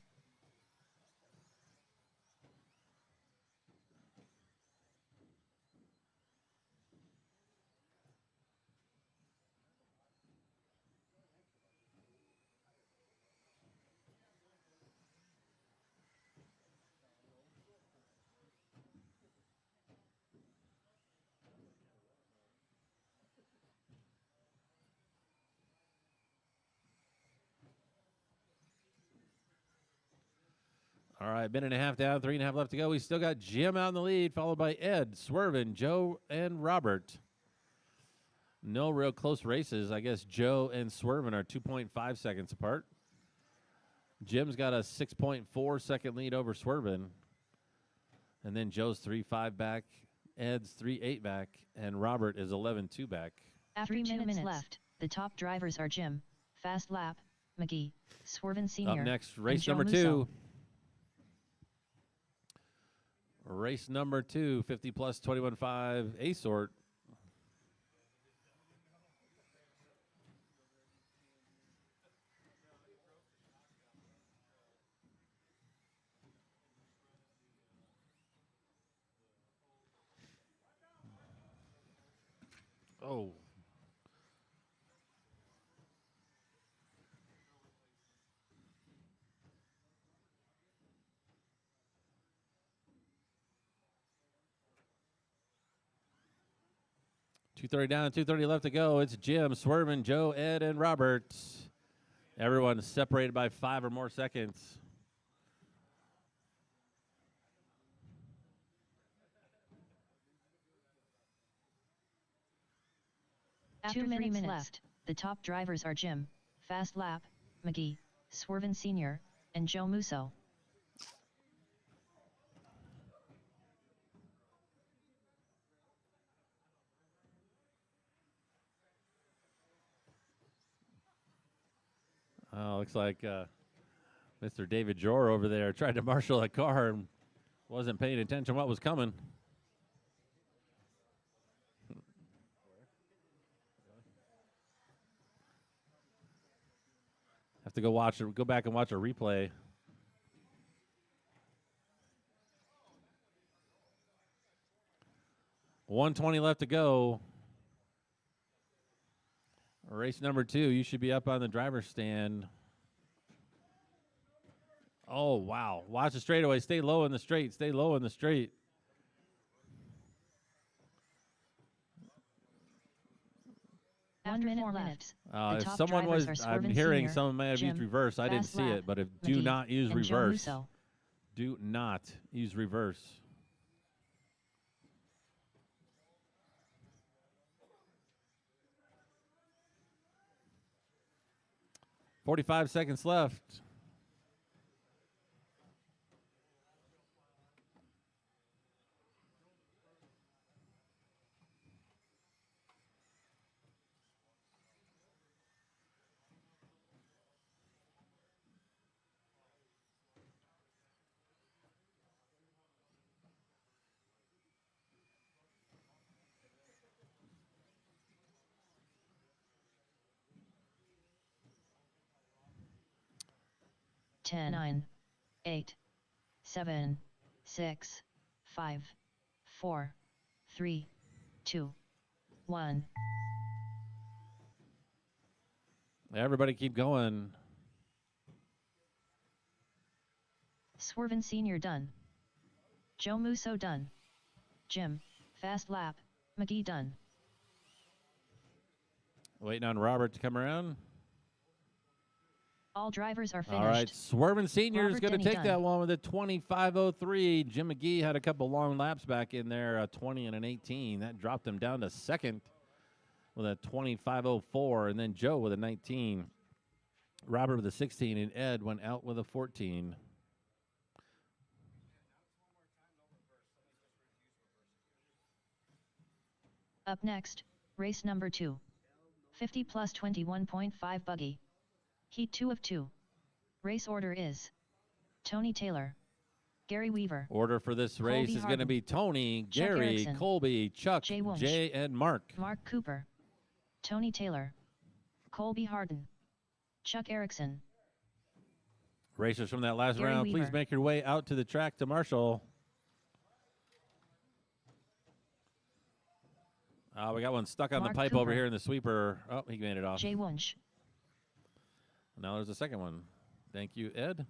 All right, minute and a half down, 3.5 left to go. We still got Jim out in the lead, followed by Ed, Swervin', Joe, and Robert. No real close races. I guess Joe and Swervin are 2.5 seconds apart. Jim's got a 6.4 second lead over Swervin. And then Joe's 3.5 back, Ed's 3.8 back, and Robert is 11.2 back.
After 2 minutes left, the top drivers are Jim, Fast Lap, McGee, Swervin Sr.
Up next,
and
race
Joe
number
Musso.
2. Race number 2, 50 plus 21.5 A sort. Oh. .230 down, 2:30 left to go. It's Jim, Swervin, Joe, Ed, and Robert. Everyone separated by 5 or more seconds.
After 3 minutes left, the top drivers are Jim, Fast Lap, McGee, Swervin Sr., and Joe Musso.
Oh, looks like Mr. David Jor over there tried to marshal a car and wasn't paying attention to what was coming. Have to go back and watch a replay. .120 left to go. Race number 2, you should be up on the driver's stand. Oh, wow. Watch the straightaway. Stay low in the straight. Stay low in the straight.
After 4 minutes, the
If
top
someone
drivers
was,
are
I'm
Swervin
hearing
Sr.,
someone may have used
Jim,
reverse. I didn't
Fast
see
Lap,
it, but do
McGee,
not use
and Joe
reverse.
Musso.
Do not use reverse. .45 seconds left.
Ten, 9, 8, 7, 6, 5, 4, 3, 2, 1.
Everybody keep going.
Swervin Sr. done. Joe Musso done. Jim, Fast Lap, McGee done.
Waiting on Robert to come around.
All drivers are finished.
All right, Swervin Sr. is
Robert
going to
Denny
take
done.
that one with a 25.03. Jim McGee had a couple long laps back in there, a 20 and an 18. That dropped him down to second with a 25.04, and then Joe with a 19. Robert with a 16, and Ed went out with a 14.
Up next, race number 2. 50 plus 21.5 buggy. Heat 2 of 2. Race order is Tony Taylor, Gary Weaver,
Order for this race
Colby
is going to
Harden,
be Tony,
Chuck
Gary,
Erickson,
Colby, Chuck,
Jay Wunsch,
Jay, and Mark.
Mark Cooper, Tony Taylor, Colby Harden, Chuck Erickson.
Racers from that last
Gary
round, please
Weaver.
make your way out to the track to Marshall. We got one stuck on
Mark
the pipe
Cooper.
over here in the sweeper. Oh, he made it off.
Jay Wunsch.
Now there's a second one. Thank you, Ed.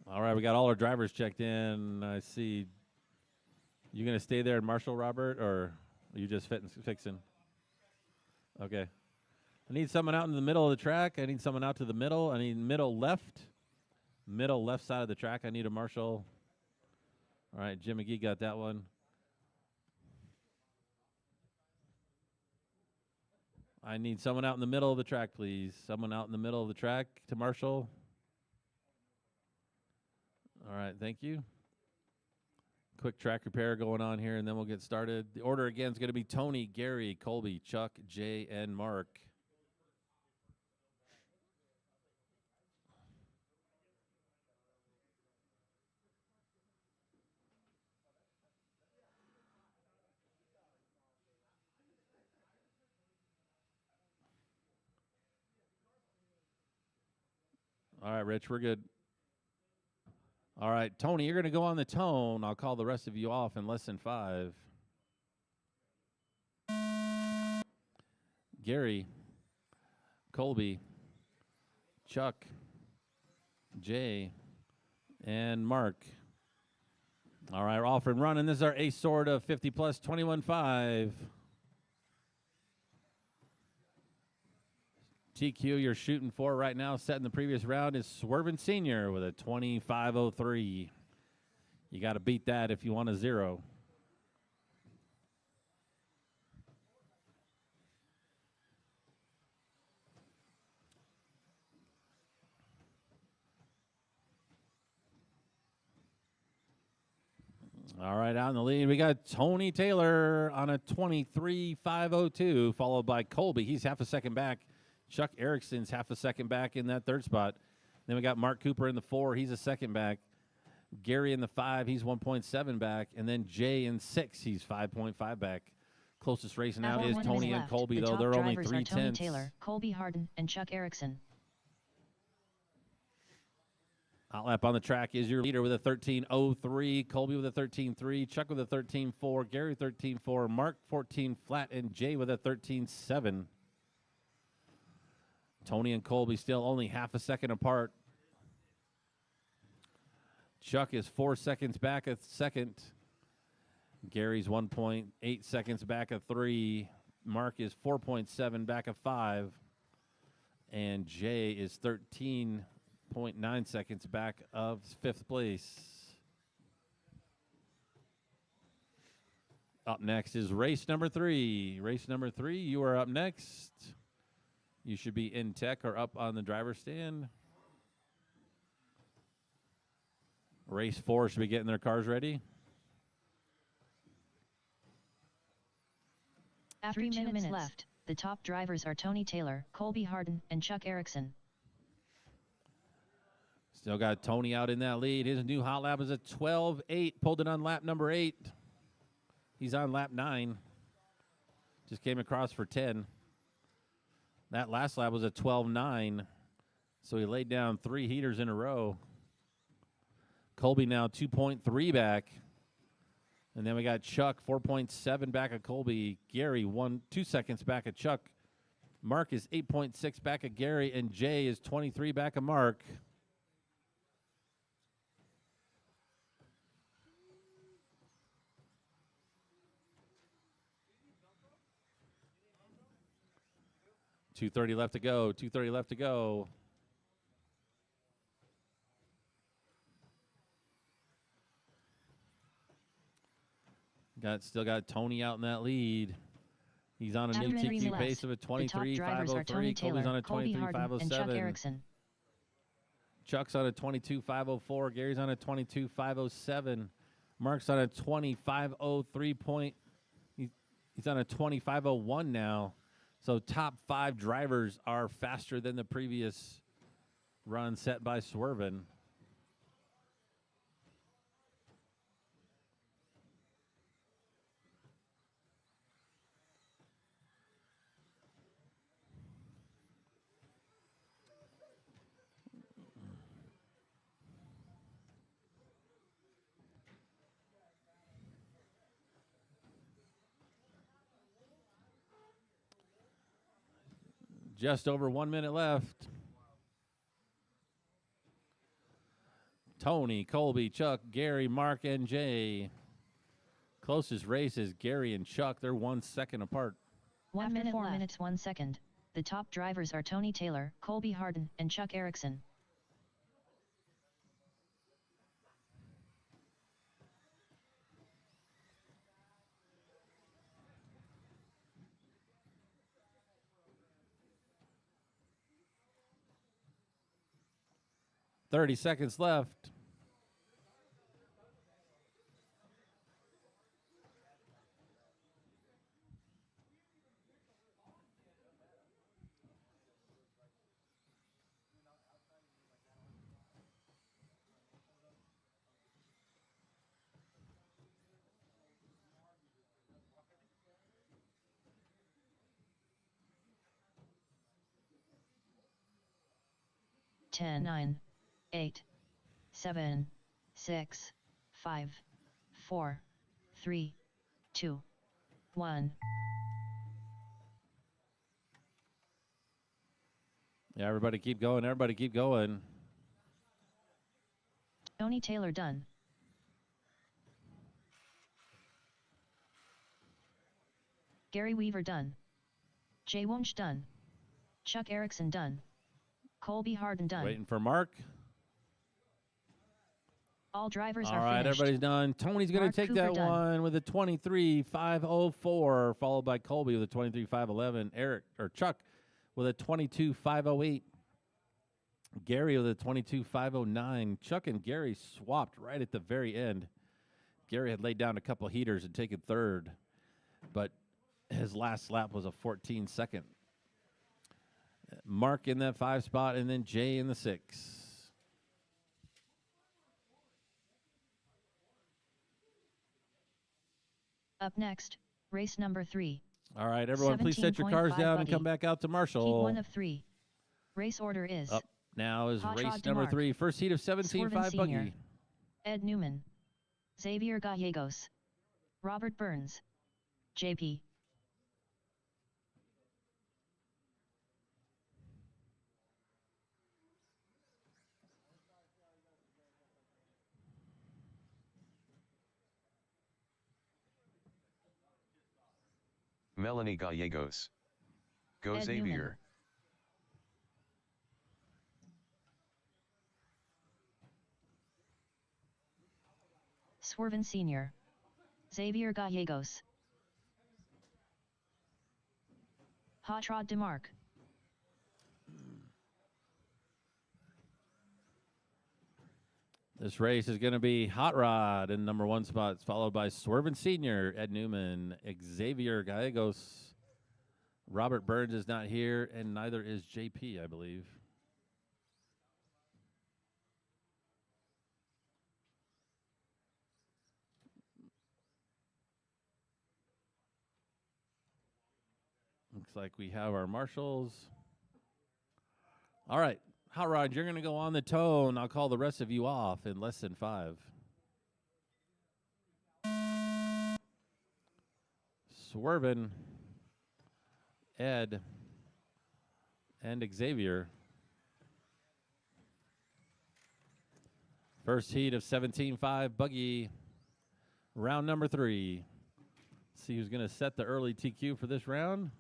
All right, we got all our drivers checked in. I see. You going to stay there in Marshall, Robert, or are you just fixing? Okay. I need someone out in the middle of the track. I need someone out to the middle. I need middle left side of the track. I need a Marshall. All right, Jim McGee got that one. I need someone out in the middle of the track, please. Someone out in the middle of the track to marshal. All right, thank you. Quick track repair going on here, and then we'll get started. The order again is going to be Tony, Gary, Colby, Chuck, Jay, and Mark. All right, Rich, we're good. All right, Tony, you're going to go on the tone. I'll call the rest of you off in less than 5. Gary, Colby, Chuck, Jay, and Mark. All right, we're off and running. This is our ace sword of 50 plus 21.5. TQ you're shooting for right now, set in the previous round, is Swervin Sr. with a 25.03. You got to beat that if you want a 0. All right, out in the lead, we got Tony Taylor on a 23.502, followed by Colby. He's half a second back. Chuck Erickson's half a second back in that third spot. Then we got Mark Cooper in the 4. He's a second back. Gary in the 5. He's 1.7 back. And then Jay in 6. He's 5.5 back. Closest race now is Tony and Colby, though. They're only 3
Tony
tenths.
Taylor, Colby Harden, and Chuck Erickson.
Outlap on the track is your leader with a 13.03. Colby with a 13.3. Chuck with a 13.4. Gary 13.4. Mark 14 flat. And Jay with a 13.7. Tony and Colby still only half a second apart. Chuck is 4 seconds back at second. Gary's 1.8 seconds back at 3. Mark is 4.7 back at 5. And Jay is 13.9 seconds back of 5th place. Up next is race number 3. Race number 3, you are up next. You should be in tech or up on the driver's stand. Race 4 should be getting their cars ready.
After 2 minutes left, the top drivers are Tony Taylor, Colby Harden, and Chuck Erickson.
Still got Tony out in that lead. His new hot lap is a 12.8. Pulled it on lap number 8. He's on lap 9. Just came across for 10. That last lap was a 12.9, so he laid down 3 heaters in a row. Colby now 2.3 back. And then we got Chuck 4.7 back of Colby. Gary 2 seconds back of Chuck. Mark is 8.6 back of Gary, and Jay is 23 back of Mark. .230 left to go. 2:30 left to go. Still got Tony out in that lead. He's on a new TQ pace of a 23.503. Colby's on a 23.507. Chuck's on a 22.504. Gary's on a 22.507. Mark's on a 25.03 He's on a 25.01 now. So top 5 drivers are faster than the previous run set by Swervin. Just over 1 minute left. Tony, Colby, Chuck, Gary, Mark, and Jay. Closest race is Gary and Chuck. They're 1 second apart.
1 minute, 4 minutes, 1 second. The top drivers are Tony Taylor, Colby Harden, and Chuck Erickson.
30 seconds left.
Ten, 9, 8, 7, 6, 5, 4, 3, 2, 1.
Yeah, everybody keep going. Everybody keep going.
Tony Taylor done. Gary Weaver done. Jay Wunsch done. Chuck Erickson done. Colby Harden done.
Waiting for Mark.
All drivers
All
are
right,
finished.
everybody's done. Tony's going
Mark
to take
Cooper
that
done.
one with a 23.504, followed by Colby with a 23.511. Chuck with a 22.508. Gary with a 22.509. Chuck and Gary swapped right at the very end. Gary had laid down a couple heaters and taken third, but his last lap was a 14-second. Mark in that 5 spot, and then Jay in the 6.
Up next, race number 3.
All right, everyone, please set your cars
17.5
down and
buggy.
come back out to Marshall.
Heat 1 of 3. Race order is
Up now is
Hot
race
Rod
number
DeMarc.
3. First heat of
Swerven
17.5
Senior.
buggy.
Ed Newman, Xavier Gallegos, Robert Burns, JP.
Melanie Gallegos. Go
Ed
Xavier.
Newman. Swerven Senior, Xavier Gallegos, Hot Rod DeMarc.
This race is going to be Hot Rod in number 1 spots, followed by Swerven Senior, Ed Newman, Xavier Gallegos. Robert Burns is not here, and neither is JP, I believe. Looks like we have our marshals. All right, Hot Rod, you're going to go on the tone. I'll call the rest of you off in less than 5. Swerven, Ed, and Xavier. First heat of 17.5 buggy, round number 3. See who's going to set the early TQ for this round.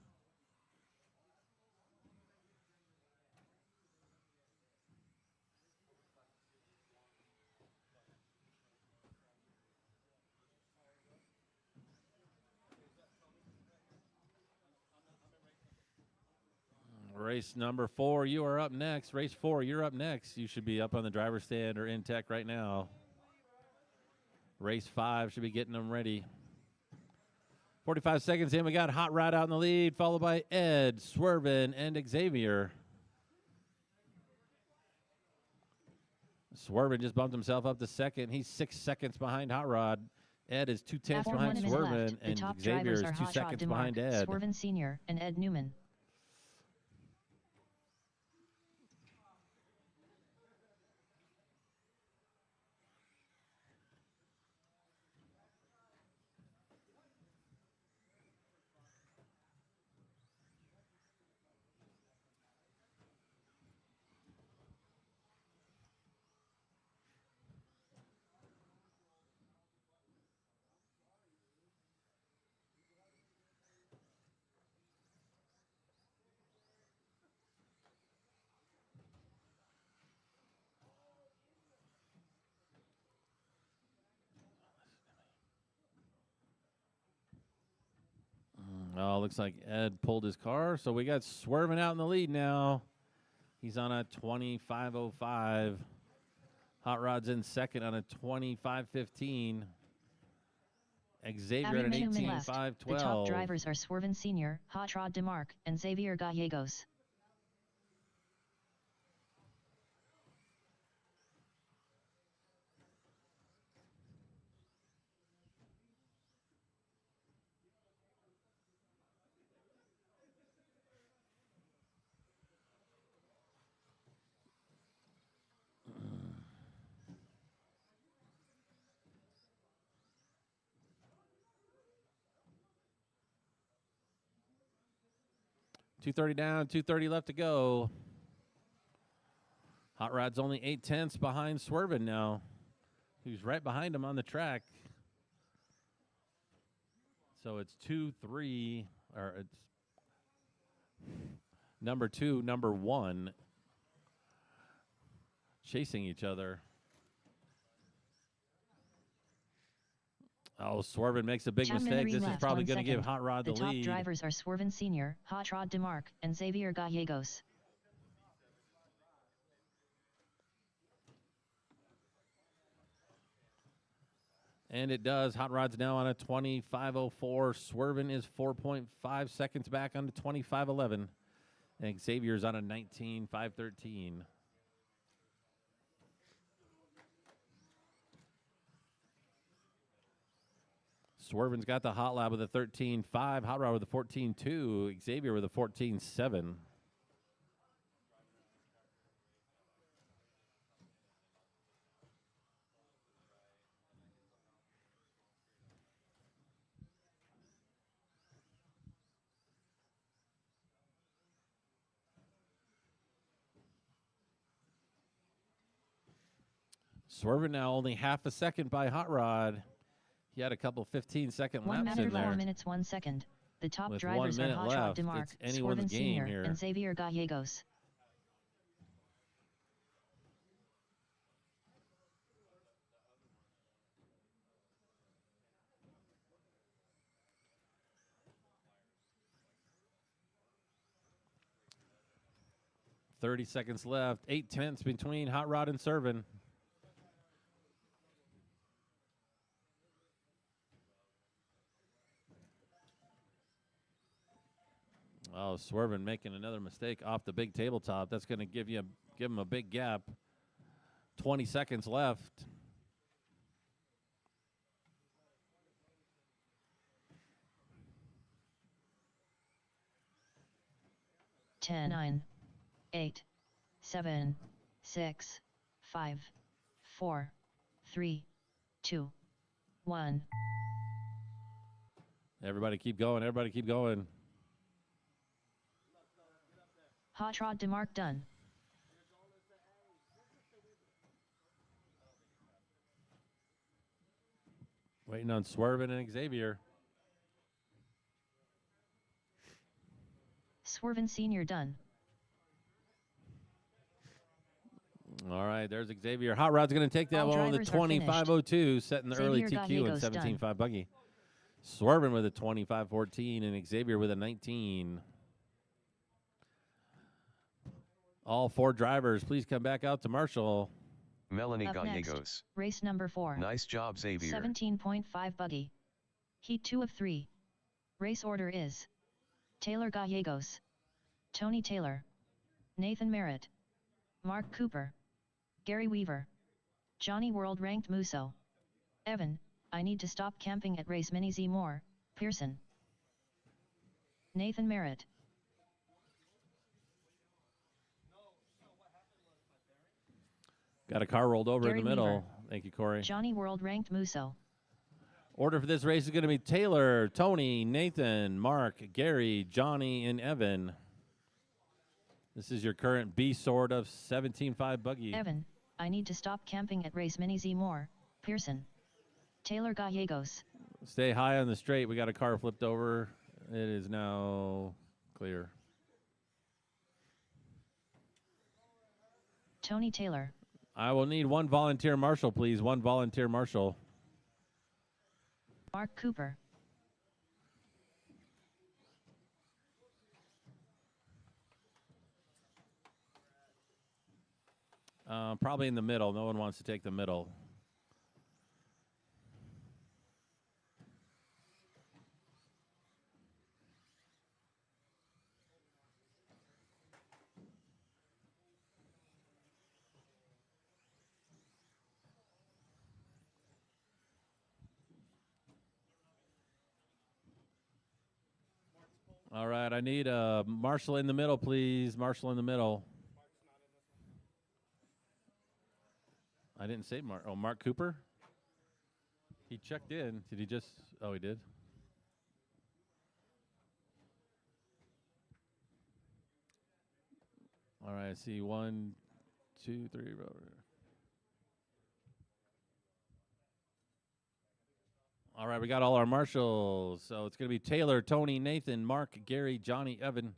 Race number 4, you are up next. Race 4, you're up next. You should be up on the driver's stand or in tech right now. Race 5 should be getting them ready. 45 seconds in, we got Hot Rod out in the lead, followed by Ed, Swerven, and Xavier. Swerven just bumped himself up to second. He's 6 seconds behind Hot Rod. Ed is 2/10
After
behind
1 minute
Swerven,
left, the
and
top
Xavier
drivers
is
are
2
Hot Rod
seconds
DeMarc,
behind Ed.
Swerven Senior, and Ed Newman.
Oh, looks like Ed pulled his car, so we got Swerven out in the lead now. He's on a 25.05. Hot Rod's in second on a 25.15. Xavier at an
2 min left.
18.512.
The top drivers are Swerven Sr., Hot Rod DeMarc, and Xavier Gallegos.
.230 down, 230 left to go. Hot Rod's only 0.8 behind Swerven now, who's right behind him on the track. So it's 2-3, or it's number 2, number 1, chasing each other. Oh, Swerven makes a big
10
mistake.
min
This is
left,
probably
1
going to give
second.
Hot Rod the
The top
lead.
drivers are Swerven Sr., Hot Rod DeMarc, and Xavier Gallegos.
And it does. Hot Rod's now on a 25.04. Swerven is 4.5 seconds back on the 25.11. And Xavier's on a 19.513. Swerven's got the hot lap with a 13.5. Hot Rod with a 14.2. Xavier with a 14.7. Swerven now only half a second by Hot Rod. He had a couple 15-second
1
laps
minute
in there.
4 minutes 1 second. The top
With
drivers
1
are
minute
Hot Rod
left,
DeMarc,
it's anyone's
Swerven
game
Sr.,
here.
and Xavier Gallegos.
.30 seconds left. 0.8 between Hot Rod and Swerven. Oh, Swerven making another mistake off the big tabletop. That's going to give him a big gap. 20 seconds left.
Ten, 9, 8, 7, 6, 5, 4, 3, 2, 1.
Everybody keep going. Everybody keep going.
Hot Rod DeMarc done.
Waiting on Swerven and Xavier.
Swerven Sr. done.
All right, there's Xavier. Hot Rod's going to take that
All
one with a
drivers are finished.
25.02, setting the early
Xavier
TQ
Gallegos
and
done.
17.5 buggy. Swerven with a 25.14 and Xavier with a 19. All 4 drivers, please come back out to Marshall.
Melanie
Up next,
Gallegos.
race number 4.
Nice job, Xavier.
17.5 buggy. Heat 2 of 3. Race order is Taylor Gallegos, Tony Taylor, Nathan Merritt, Mark Cooper, Gary Weaver, Johnny World Ranked Musso, Evan, I need to stop camping at race Mini Z Moore, Pearson, Nathan Merritt.
Got a car rolled over
Gary
in the middle.
Weaver.
Thank you, Corey.
Johnny World Ranked Musso.
Order for this race is going to be Taylor, Tony, Nathan, Mark, Gary, Johnny, and Evan. This is your current B sort of 17.5 buggy.
Evan, I need to stop camping at race Mini Z Moore, Pearson, Taylor Gallegos.
Stay high on the straight. We got a car flipped over. It is now clear.
Tony Taylor.
I will need 1 volunteer marshal, please. 1 volunteer marshal.
Mark Cooper.
Probably in the middle. No one wants to take the middle. All right, I need Marshall in the middle, please. Marshall in the middle. I didn't say Mark. Oh, Mark Cooper? He checked in. Did he just? Oh, he did. All right, I see 1, 2, 3. All right, we got all our marshals. So it's going to be Taylor, Tony, Nathan, Mark, Gary, Johnny, Evan.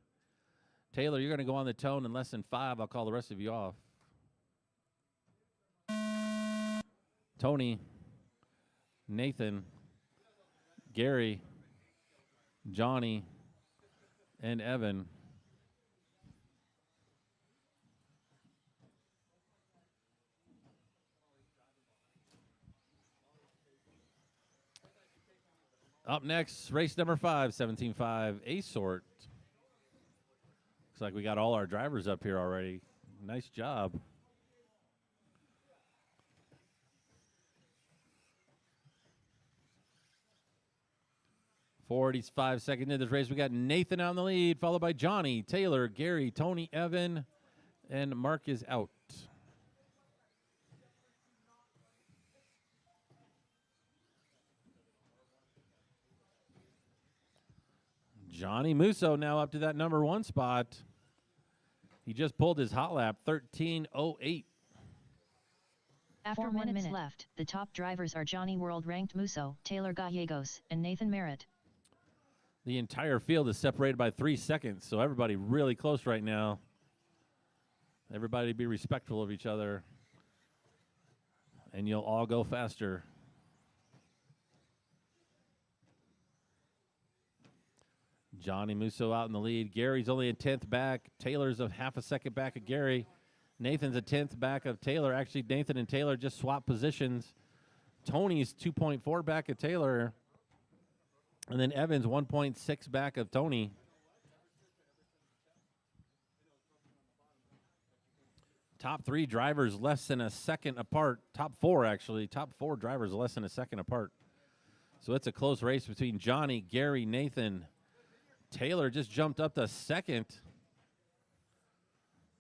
Taylor, you're going to go on the tone in less than 5. I'll call the rest of you off. Tony, Nathan, Gary, Johnny, and Evan. Up next, race number 5, 17.5, A-Sort. Looks like we got all our drivers up here already. Nice job. "45 seconds into this race, we got Nathan out in the lead, followed by Johnny, Taylor, Gary, Tony, Evan, and Mark is out. Johnny Musso now up to that number 1 spot. He just pulled his hot lap, 13:08.
After 1 minute left, the top drivers are Johnny World ranked Musso, Taylor Gallegos, and Nathan Merritt.
The entire field is separated by 3 seconds, so everybody really close right now. Everybody be respectful of each other, and you'll all go faster. Johnny Musso out in the lead. Gary's only a 10th back. Taylor's a half a second back of Gary. Nathan's a 10th back of Taylor. Actually, Nathan and Taylor just swapped positions. Tony's 2.4 back of Taylor. And then Evans 1.6 back of Tony. Top 3 drivers less than a second apart. Top 4, actually. Top 4 drivers less than a second apart. So it's a close race between Johnny, Gary, Nathan. Taylor just jumped up to second.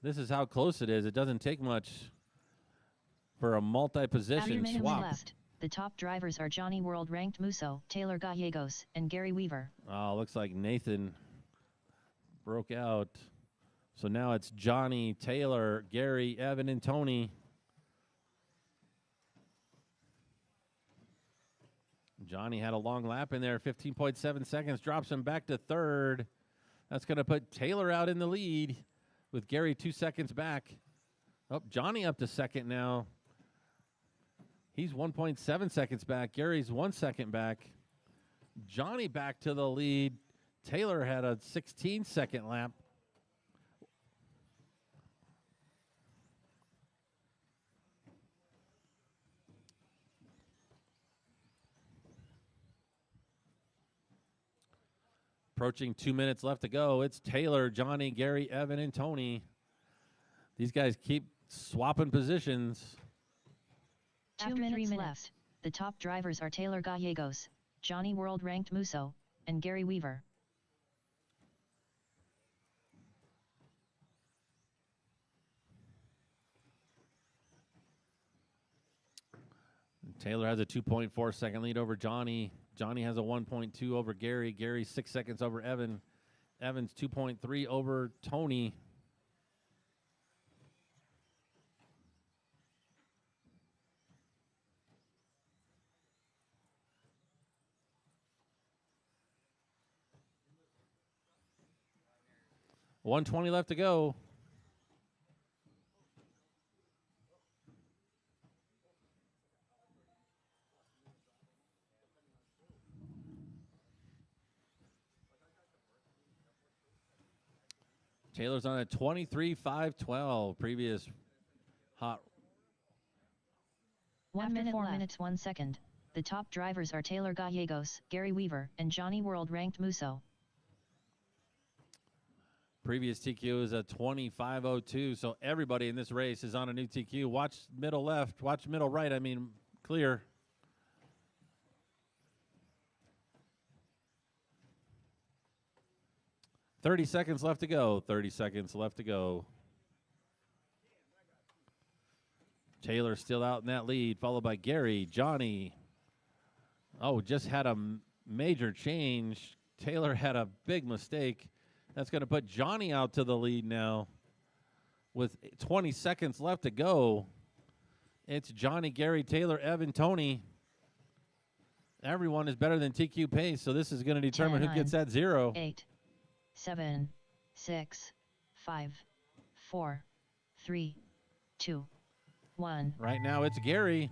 This is how close it is. It doesn't take much for a multi-position swap.
Left. The top drivers are Johnny World ranked Musso, Taylor Gallegos, and Gary Weaver.
Oh, looks like Nathan broke out. So now it's Johnny, Taylor, Gary, Evan, and Tony. Johnny had a long lap in there, 15.7 seconds, drops him back to 3rd. That's going to put Taylor out in the lead with Gary 2 seconds back. Oh, Johnny up to 2nd now. He's 1.7 seconds back. Gary's 1 second back. Johnny back to the lead. Taylor had a 16-second lap. Approaching 2 minutes left to go. It's Taylor, Johnny, Gary, Evan, and Tony. These guys keep swapping positions.
After 3 minutes left, the top drivers are Taylor Gallegos, Johnny World ranked Musso, and Gary Weaver.
Taylor has a 2.4 second lead over Johnny. Johnny has a 1.2 over Gary. Gary's 6 seconds over Evan. Evan's 2.3 over Tony. $120 left to go. Taylor's on a 23.512. Previous Hot.
1 minute 4 minutes 1 second. The top drivers are Taylor Gallegos, Gary Weaver, and Johnny World ranked Musso.
Previous TQ is a 25:02, so everybody in this race is on a new TQ. Watch middle left, watch middle right, I mean clear. "30 seconds left to go, 30 seconds left to go." Taylor still out in that lead, followed by Gary, Johnny. Oh, just had a major change. Taylor had a big mistake. That's going to put Johnny out to the lead now with 20 seconds left to go. It's Johnny, Gary, Taylor, Evan, Tony. Everyone is better than TQ pace, so this is going to determine
10,
who gets that 0.
8, 7, 6, 5, 4, 3, 2, 1.
Right now it's Gary.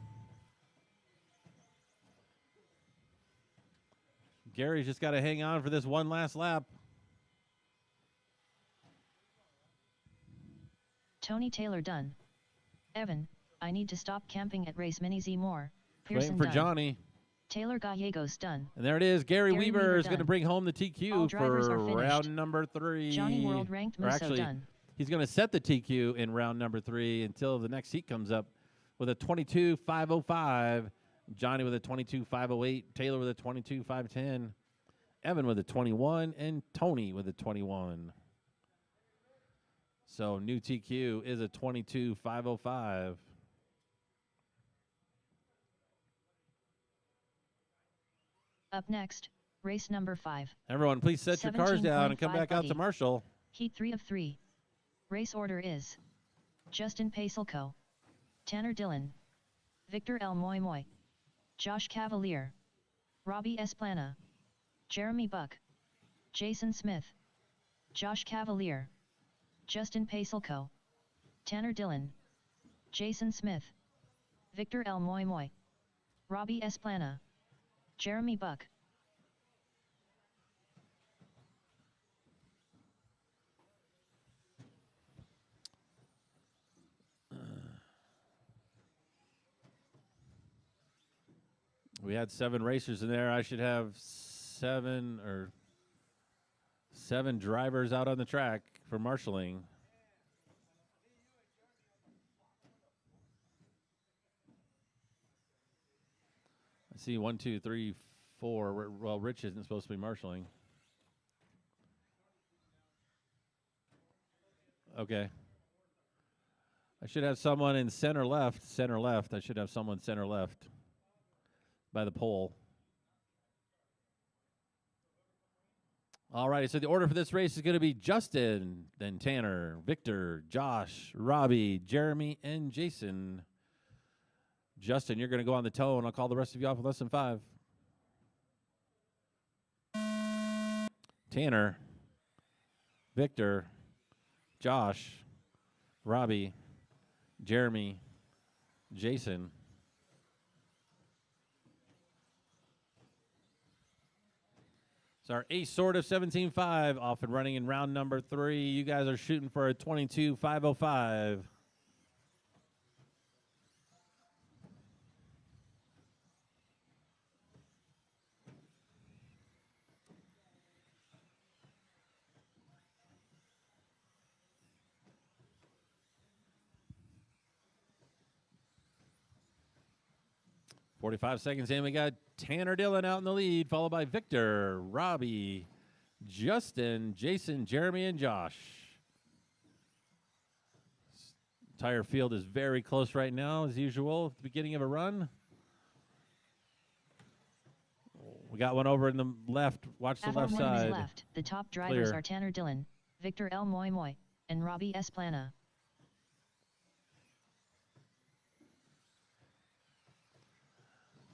Gary's just got to hang on for this one last lap.
Tony Taylor done. Evan, I need to stop camping at race mini Z more.
Waiting
Pearson
for
done.
Johnny.
Taylor Gallegos done.
And there it is. Gary
Gary
Weaver
Weaver
is going to
done.
bring home the
All
TQ
drivers
for
are finished.
round number 3.
Johnny World ranked
Or
Musso
actually,
done.
he's going to set the TQ in round number 3 until the next heat comes up with a 22.505. Johnny with a 22.508. Taylor with a 22.510. Evan with a 21. And Tony with a 21. So new TQ is a 22.505.
Up next, race number 5.
Everyone, please set your cars down and come
17.5
back out to
buggy.
Marshall.
Heat 3 of 3. Race order is Justin Pacelco, Tanner Dillon, Victor L. Moy Moy, Josh Cavalier, Robbie Esplana, Jeremy Buck, Jason Smith, Josh Cavalier, Justin Pacelco, Tanner Dillon, Jason Smith, Victor L. Moy Moy, Robbie Esplana, Jeremy Buck.
We had 7 racers in there. I should have 7 drivers out on the track for marshaling. I see 1, 2, 3, 4. Well, Rich isn't supposed to be marshaling. Okay. I should have someone in center left. Center left. I should have someone center left by the pole. All right, so the order for this race is going to be Justin, then Tanner, Victor, Josh, Robbie, Jeremy, and Jason. Justin, you're going to go on the toe, and I'll call the rest of you off in less than 5. Tanner, Victor, Josh, Robbie, Jeremy, Jason. So our ace sword of 17.5 off and running in round number 3. You guys are shooting for a 22.505. $45 in, we got Tanner Dillon out in the lead, followed by Victor, Robbie, Justin, Jason, Jeremy, and Josh. Entire field is very close right now, as usual, at the beginning of a run. We got one over in the left. Watch the left
1
side.
minute left. The top drivers
Clear.
are Tanner Dillon, Victor L. Moy Moy, and Robbie Esplana.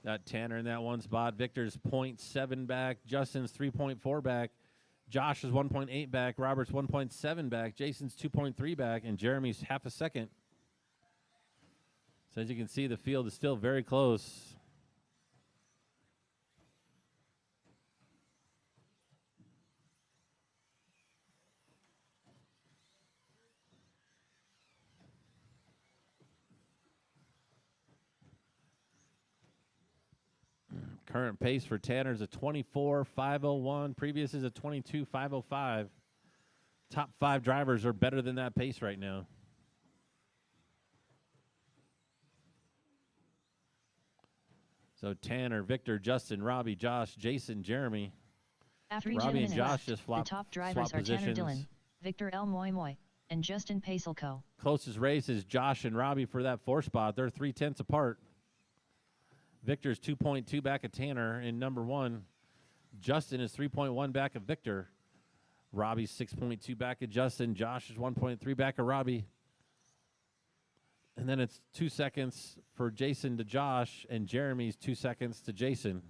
Got Tanner in that one spot. Victor's 0.7 back. Justin's 3.4 back. Josh is 1.8 back. Robert's 1.7 back. Jason's 2.3 back. And Jeremy's half a second. So as you can see, the field is still very close. Current pace for Tanner is a 24.501. Previous is a 22.505. Top 5 drivers are better than that pace right now. So Tanner, Victor, Justin, Robbie, Josh, Jason, Jeremy.
After
Robbie
10
and
minutes
Josh
left,
just
the top drivers
swap
are Tanner
positions.
Dillon, Victor L. Moy Moy, and Justin Pacelco.
Closest race is Josh and Robbie for that 4 spot. They're 0.3 apart. Victor's 2.2 back of Tanner in number 1. Justin is 3.1 back of Victor. Robbie's 6.2 back of Justin. Josh is 1.3 back of Robbie. And then it's 2 seconds for Jason to Josh, and Jeremy's 2 seconds to Jason.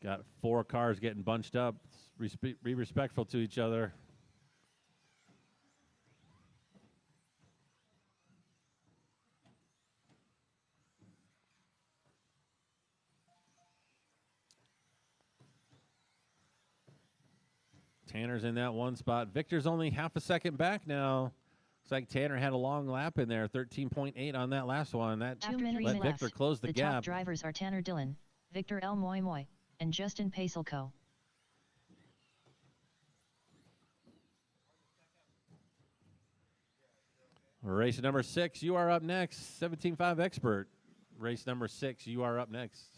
Got 4 cars getting bunched up. Be respectful to each other. Tanner's in that 1 spot. Victor's only half a second back now. Looks like Tanner had a long lap in there, 13.8 on that last one. That
2 minutes
let
left.
Victor close the gap.
Top drivers are Tanner Dillon, Victor L. Moy Moy, and Justin Pacelco.
Race number 6, you are up next. 17.5 expert. Race number 6, you are up next.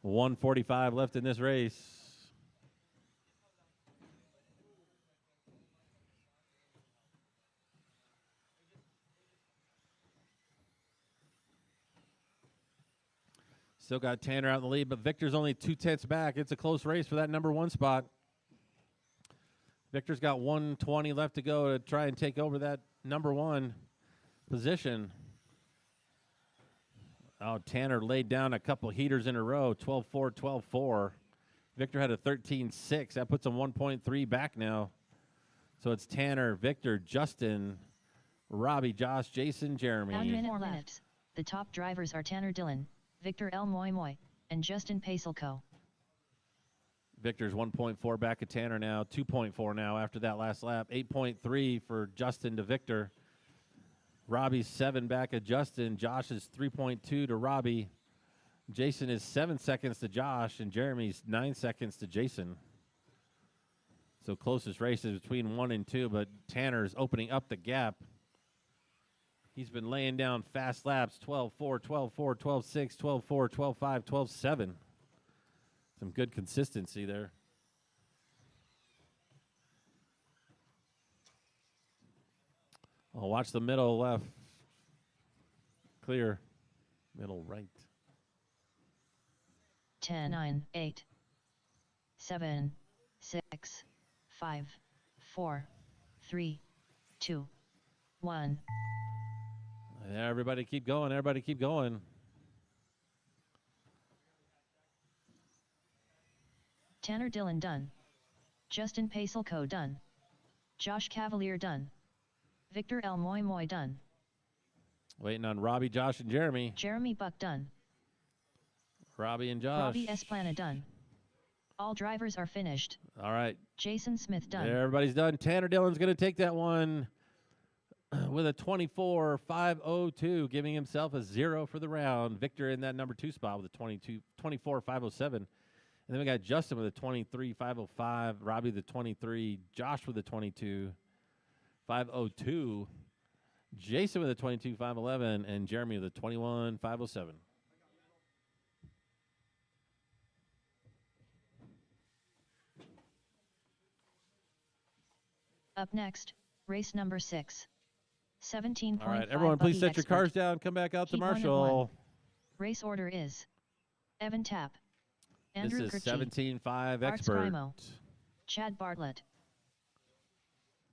1:45 left in this race. Still got Tanner out in the lead, but Victor's only 2/10 back. It's a close race for that number 1 spot. Victor's got 1:20 left to go to try and take over that number 1 position. Oh, Tanner laid down a couple heaters in a row, 12.4, 12.4. Victor had a 13.6. That puts him 1.3 back now. So it's Tanner, Victor, Justin, Robbie, Josh, Jason, Jeremy.
1 minute left. The top drivers are Tanner Dillon, Victor L. Moy Moy, and Justin Pacelco.
Victor's 1.4 back at Tanner now, 2.4 now after that last lap, 8.3 for Justin to Victor. Robbie's 7 back at Justin. Josh is 3.2 to Robbie. Jason is 7 seconds to Josh, and Jeremy's 9 seconds to Jason. So closest race is between 1 and 2, but Tanner's opening up the gap. He's been laying down fast laps, 12.4, 12.4, 12.6, 12.4, 12.5, 12.7. Some good consistency there. Oh, watch the middle left. Clear. Middle right.
10, 9, 8, 7, 6, 5, 4, 3, 2, 1.
Everybody keep going. Everybody keep going.
Tanner Dillon done. Justin Pacelco done. Josh Cavalier done. Victor L. Moy Moy done.
Waiting on Robbie, Josh, and Jeremy.
Jeremy Buck done.
Robbie and Josh.
Robbie Esplana done. All drivers are finished.
All right.
Jason Smith done.
Everybody's done. Tanner Dillon's going to take that one with a 24.502, giving himself a 0 for the round. Victor in that number 2 spot with a 24.507. And then we got Justin with a 23.505, Robbie the 23, Josh with a 22.502, Jason with a 22.511, and Jeremy with a 21.507.
Up next, race number 6. 17.5.
All right, everyone, please set your
expert.
cars down. Come back out to
Heat 1 of
Marshall.
1. Race order is Evan Tapp, Andrew
This is
Kirchie,
17.5
Arts
expert.
Grimo, Chad Bartlett.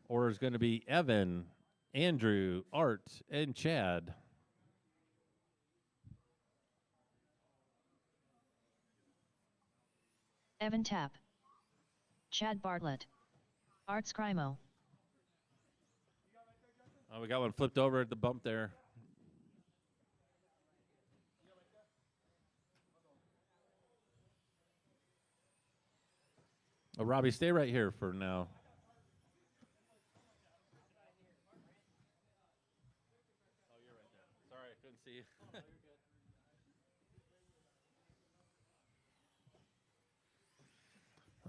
Order is going to be Evan, Andrew, Art, and Chad.
Evan Tapp, Chad Bartlett, Arts Grimo.
Oh, we got one flipped over at the bump there. Oh, Robbie, stay right here for now.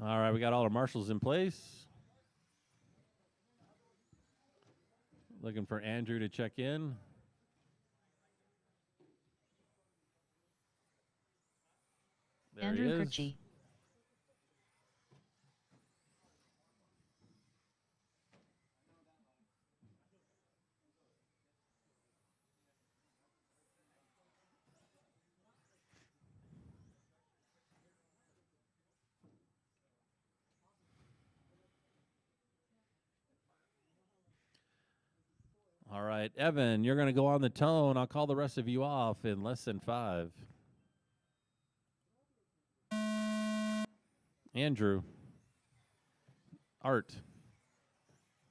All right, we got all our marshals in place. Looking for Andrew to check in. There
Andrew
he is.
Kirchi.
All right, Evan, you're going to go on the tone. I'll call the rest of you off in less than 5. Andrew, Art,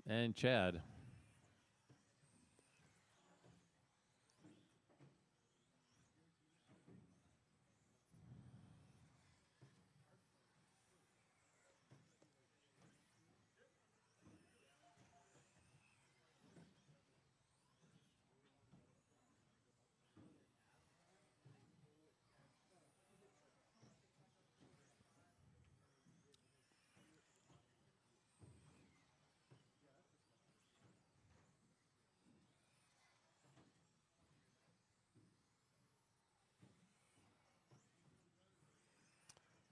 and Chad.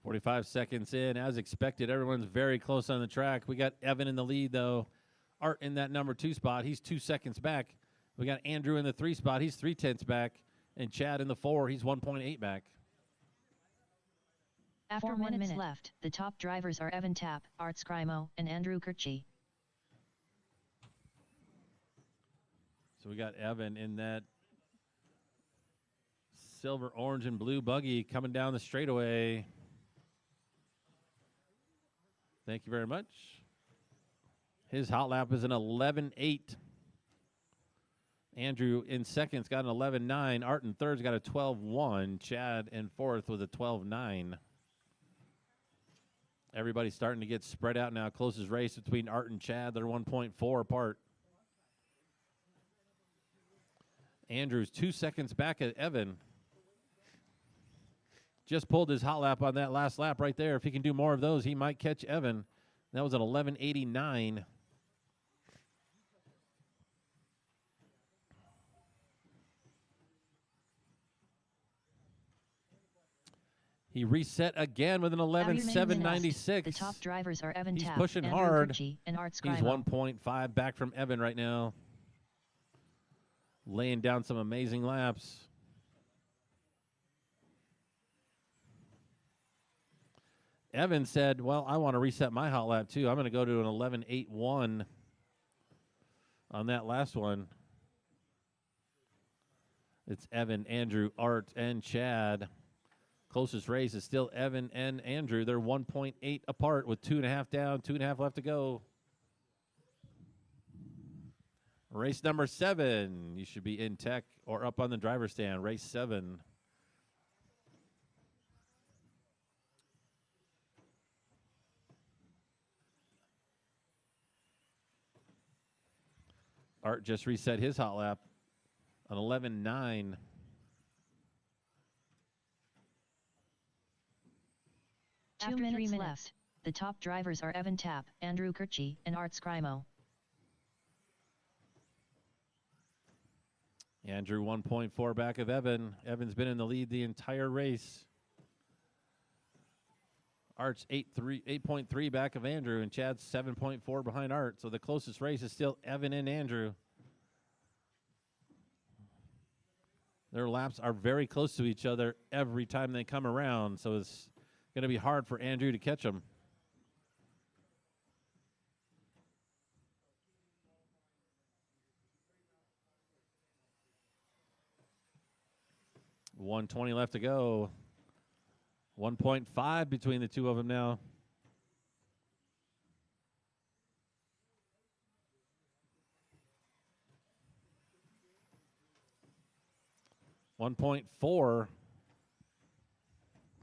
"45 seconds in. As expected, everyone's very close on the track. We got Evan in the lead, though. Art in that number 2 spot. He's 2 seconds back. We got Andrew in the 3 spot. He's 3/10 back. And Chad in the 4. He's 1.8 back.
After 4 minutes left, the top drivers are Evan Tapp, Art Scrimo, and Andrew Kirchi.
So we got Evan in that silver, orange, and blue buggy coming down the straightaway. Thank you very much. His hot lap is an 11.8. Andrew in second's got an 11.9. Art in third's got a 12.1. Chad in fourth with a 12.9. Everybody's starting to get spread out now. Closest race between Art and Chad. They're 1.4 apart. Andrew's 2 seconds back at Evan. Just pulled his hot lap on that last lap right there. If he can do more of those, he might catch Evan. That was an 11.89. He reset again with an 11.796.
The top drivers are Evan
He's
Tapp,
pushing
Andrew
hard.
Kirchi, and Art
He's
Scrimo.
1.5 back from Evan right now. Laying down some amazing laps. Evan said, well, I want to reset my hot lap too. I'm going to go to an 11.81 on that last one. It's Evan, Andrew, Art, and Chad. Closest race is still Evan and Andrew. They're 1.8 apart with 2.5 down, 2.5 left to go. Race number 7. You should be in tech or up on the driver's stand. Race 7. Art just reset his hot lap. An 11.9.
After 3 minutes left, the top drivers are Evan Tapp, Andrew Kirchi, and Art Scrimo.
Andrew 1.4 back of Evan. Evan's been in the lead the entire race. Art's 8.3 back of Andrew, and Chad's 7.4 behind Art. So the closest race is still Evan and Andrew. Their laps are very close to each other every time they come around, so it's going to be hard for Andrew to catch them. $120 left to go. 1.5 between the two of them now. .4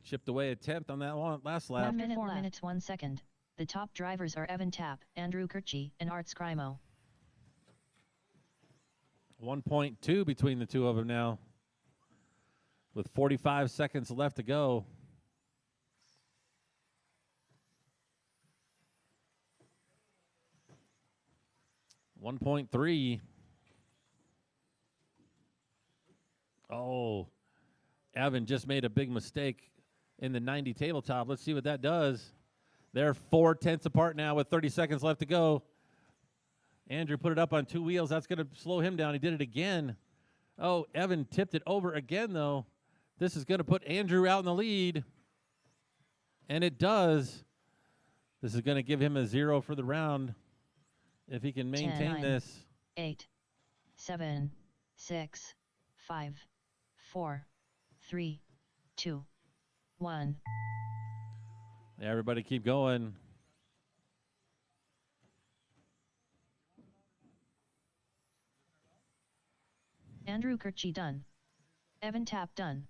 chipped away a tenth on that one last lap.
1 minute 4 minutes 1 second. The top drivers are Evan Tapp, Andrew Kirchi, and Art Scrimo.
1.2 between the two of them now, with 45 seconds left to go. 1.3. Oh, Evan just made a big mistake in the 90 tabletop. Let's see what that does. They're 4/10 apart now with 30 seconds left to go. Andrew put it up on 2 wheels. That's going to slow him down. He did it again. Oh, Evan tipped it over again, though. This is going to put Andrew out in the lead. And it does. This is going to give him a 0 for the round if he can maintain
10,
this.
8, 7, 6, 5, 4, 3, 2, 1.
Everybody keep going.
Andrew Kirchie done. Evan Tapp done.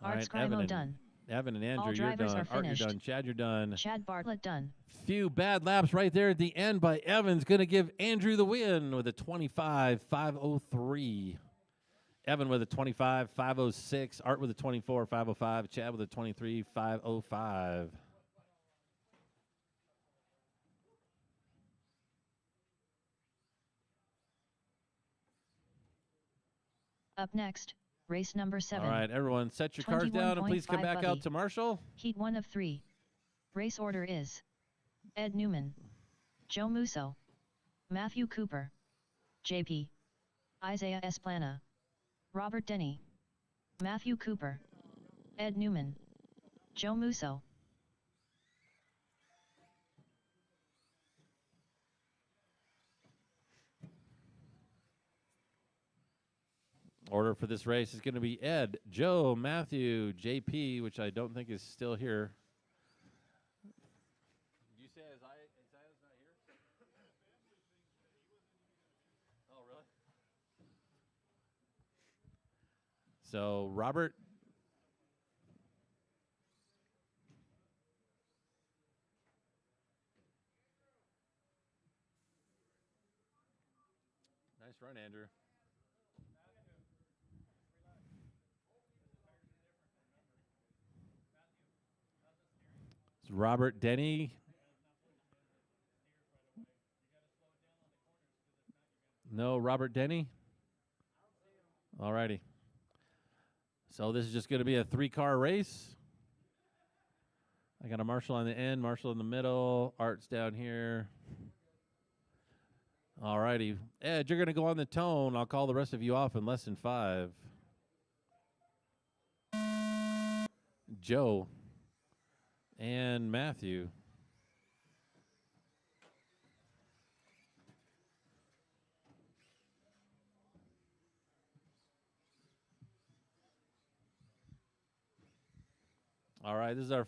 All
Art
right,
Scrimo done.
Evan and Andrew,
All
you're
drivers
done.
are
Art, you're
finished.
done. Chad, you're done.
Chad Bartlett done.
Few bad laps right there at the end by Evans. Going to give Andrew the win with a 25.503. Evan with a 25.506. Art with a 24.505. Chad with a 23.505.
Up next, race number 7.
All right, everyone, set your cars down and please come
21.5
back
buggy.
out to Marshall.
Heat 1 of 3. Race order is Ed Newman, Joe Musso, Matthew Cooper, JP, Isaiah Esplana, Robert Denny, Matthew Cooper, Ed Newman, Joe Musso.
Order for this race is going to be Ed, Joe, Matthew, JP, which I don't think is still here. Did you say Isaiah's not here? Oh, really? So, Robert. Nice run, Andrew. It's Robert Denny. No, Robert Denny. All righty. So this is just going to be a 3-car race. I got a Marshall on the end, Marshall in the middle, Art's down here. All righty. Ed, you're going to go on the tone. I'll call the rest of you off in less than 5. Joe and Matthew. All right, this is our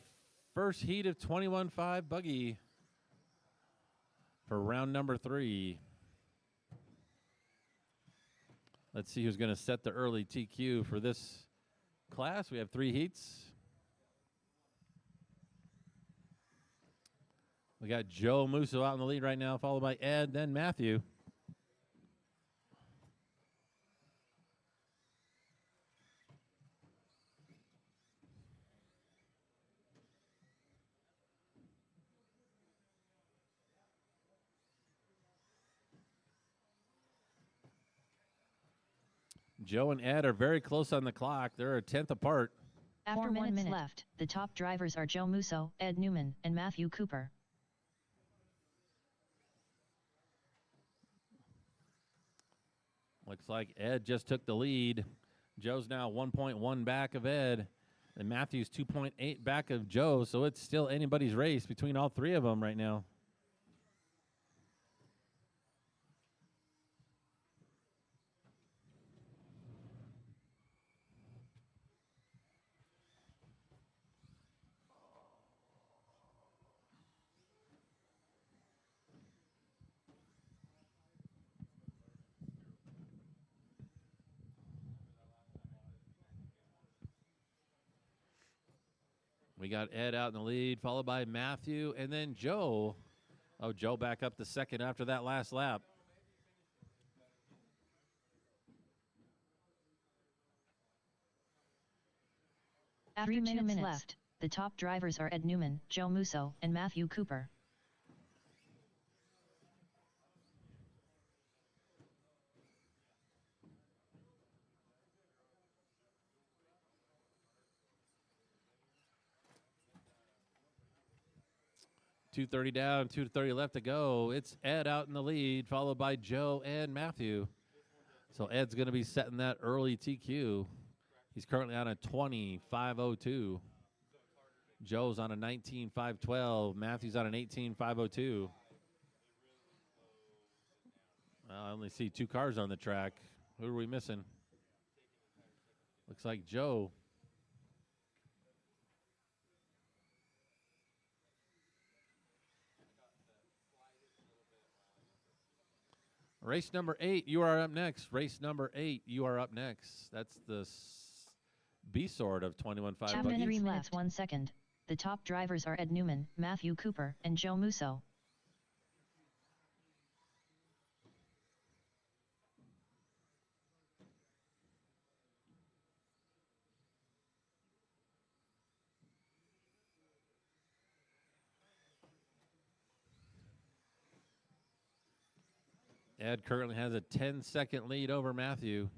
first heat of 21.5 buggy for round number 3. Let's see who's going to set the early TQ for this class. We have 3 heats. We got Joe Musso out in the lead right now, followed by Ed, then Matthew. Joe and Ed are very close on the clock. They're a 10th apart.
After 1 minute left, the top drivers are Joe Musso, Ed Newman, and Matthew Cooper.
Looks like Ed just took the lead. Joe's now 1.1 back of Ed, and Matthew's 2.8 back of Joe, so it's still anybody's race between all 3 of them right now. We got Ed out in the lead, followed by Matthew, and then Joe. Oh, Joe back up to second after that last lap.
After 2 minutes left, the top drivers are Ed Newman, Joe Musso, and Matthew Cooper.
2:30 down, 2:30 left to go. It's Ed out in the lead, followed by Joe and Matthew. So Ed's going to be setting that early TQ. He's currently on a 20.502. Joe's on a 19.512. Matthew's on an 18.502. I only see 2 cars on the track. Who are we missing? Looks like Joe. Race number 8, you are up next. Race number 8, you are up next. That's the B sort of 21.5
2 minutes, 3 minutes, 1 second. The top drivers are Ed Newman, Matthew Cooper, and Joe Musso.
Ed currently has a 10-second lead over Matthew.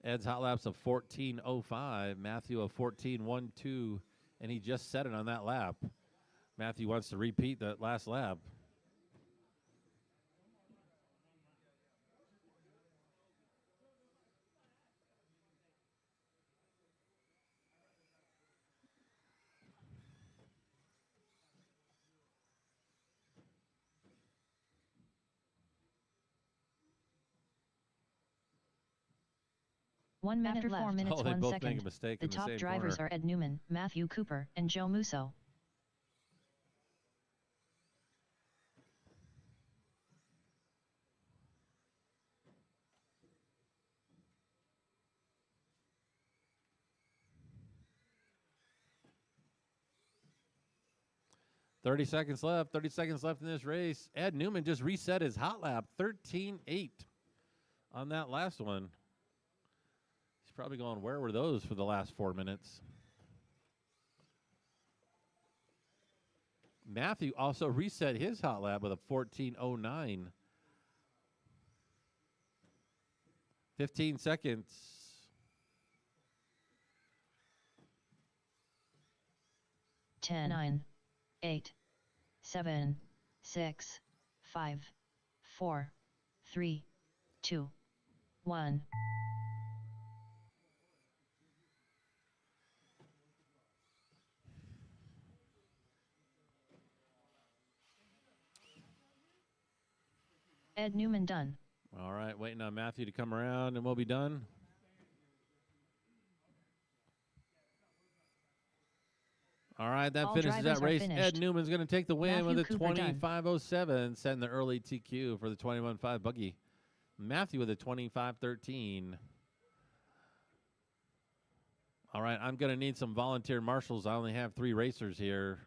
Ed's hot lap's of 14.05, Matthew of 14.12, and he just set it on that lap. Matthew wants to repeat that last lap.
One minute
After
left.
4 minutes,
Oh,
1
they both
second.
make a mistake the top drivers are Ed Newman, Matthew Cooper, and Joe Musso.
Thirty seconds left. 30 seconds left in this race. Ed Newman just reset his hot lap, 13.8 on that last one. He's probably going, where were those for the last 4 minutes? Matthew also reset his hot lap with a 14.09. 15 seconds.
10, 9, 8, 7, 6, 5, 4, 3, 2, 1. Ed Newman done.
All right, waiting on Matthew to come around, and we'll be done. All right, that
All
finishes that
drivers are
race.
finished.
Ed Newman's going to take the win
Matthew
with a
Cooper done.
25.07, setting the early TQ for the 21.5 buggy. Matthew with a 25.13. All right, I'm going to need some volunteer marshals. I only have 3 racers here.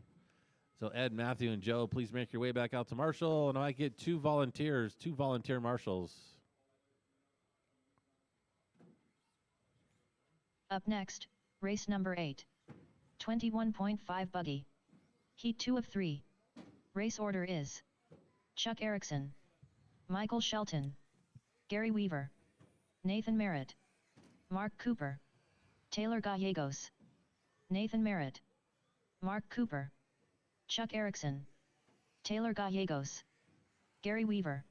So Ed, Matthew, and Joe, please make your way back out to Marshall, and I get 2 volunteers, 2 volunteer marshals.
Up next, race number 8. 21.5 buggy. Heat 2 of 3. Race order is Chuck Erickson, Michael Shelton, Gary Weaver, Nathan Merritt, Mark Cooper, Taylor Gallegos, Nathan Merritt, Mark Cooper, Chuck Erickson, Taylor Gallegos, Gary Weaver,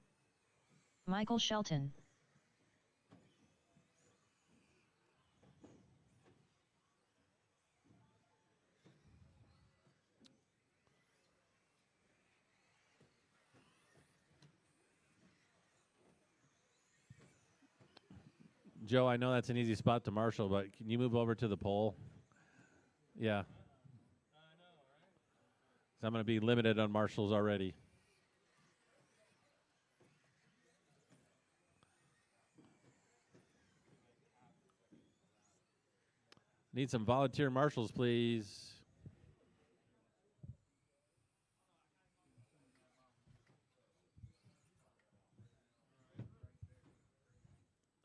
Michael Shelton.
Joe, I know that's an easy spot to marshal, but can you move over to the pole? Yeah. So I'm going to be limited on marshals already. Need some volunteer marshals, please.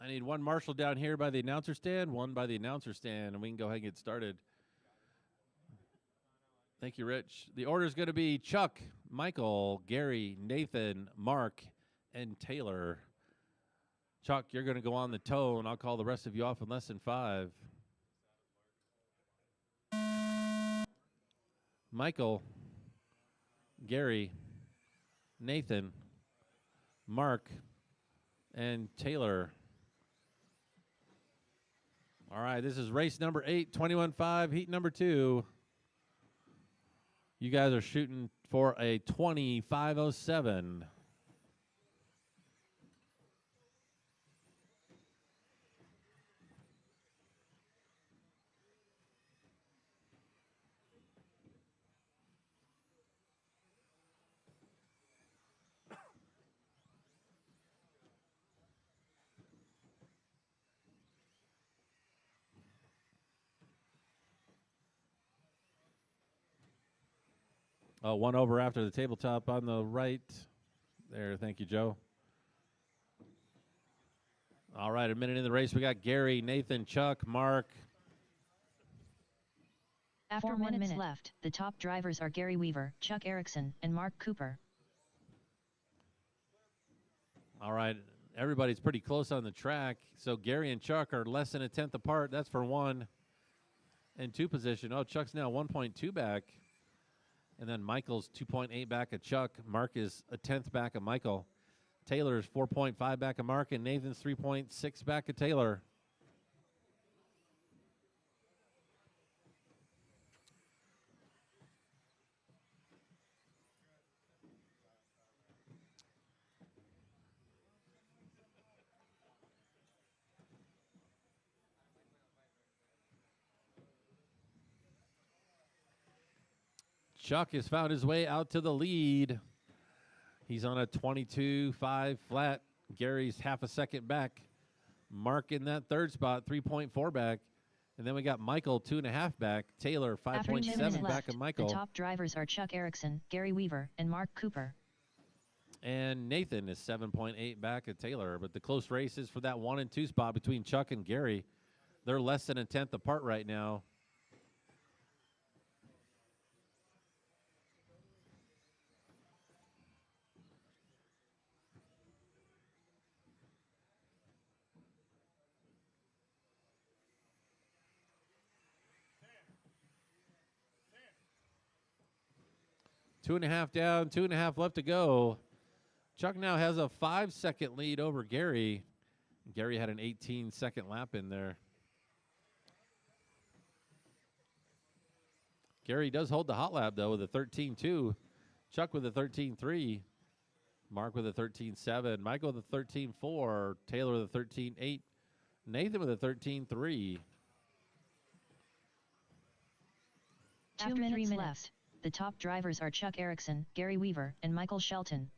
I need 1 marshal down here by the announcer stand, 1 by the announcer stand, and we can go ahead and get started. Thank you, Rich. The order is going to be Chuck, Michael, Gary, Nathan, Mark, and Taylor. Chuck, you're going to go on the toe, and I'll call the rest of you off in less than 5. Michael, Gary, Nathan, Mark, and Taylor. All right, this is race number 8, 21.5, heat number 2. You guys are shooting for a 25.07. One over after the tabletop on the right. There, thank you, Joe. All right, a minute in the race. We got Gary, Nathan, Chuck, Mark.
After 4 minutes left, the top drivers are Gary Weaver, Chuck Erickson, and Mark Cooper.
All right, everybody's pretty close on the track. So Gary and Chuck are less than a tenth apart. That's for 1 and 2 position. Oh, Chuck's now 1.2 back. And then Michael's 2.8 back of Chuck. Mark is a tenth back of Michael. Taylor's 4.5 back of Mark, and Nathan's 3.6 back of Taylor. Chuck has found his way out to the lead. He's on a 22.5 flat. Gary's half a second back. Mark in that third spot, 3.4 back. And then we got Michael, 2.5 back. Taylor, 5.7 back of Michael.
The top drivers are Chuck Erickson, Gary Weaver, and Mark Cooper.
And Nathan is 7.8 back of Taylor. But the close race is for that 1 and 2 spot between Chuck and Gary. They're less than a tenth apart right now. Two and a half down, 2.5 left to go. Chuck now has a 5-second lead over Gary. Gary had an 18-second lap in there. Gary does hold the hot lap, though, with a 13.2. Chuck with a 13.3. Mark with a 13.7. Michael with a 13.4. Taylor with a 13.8. Nathan with a 13.3.
After 3 minutes left. The top drivers are Chuck Erickson, Gary Weaver, and Michael Shelton.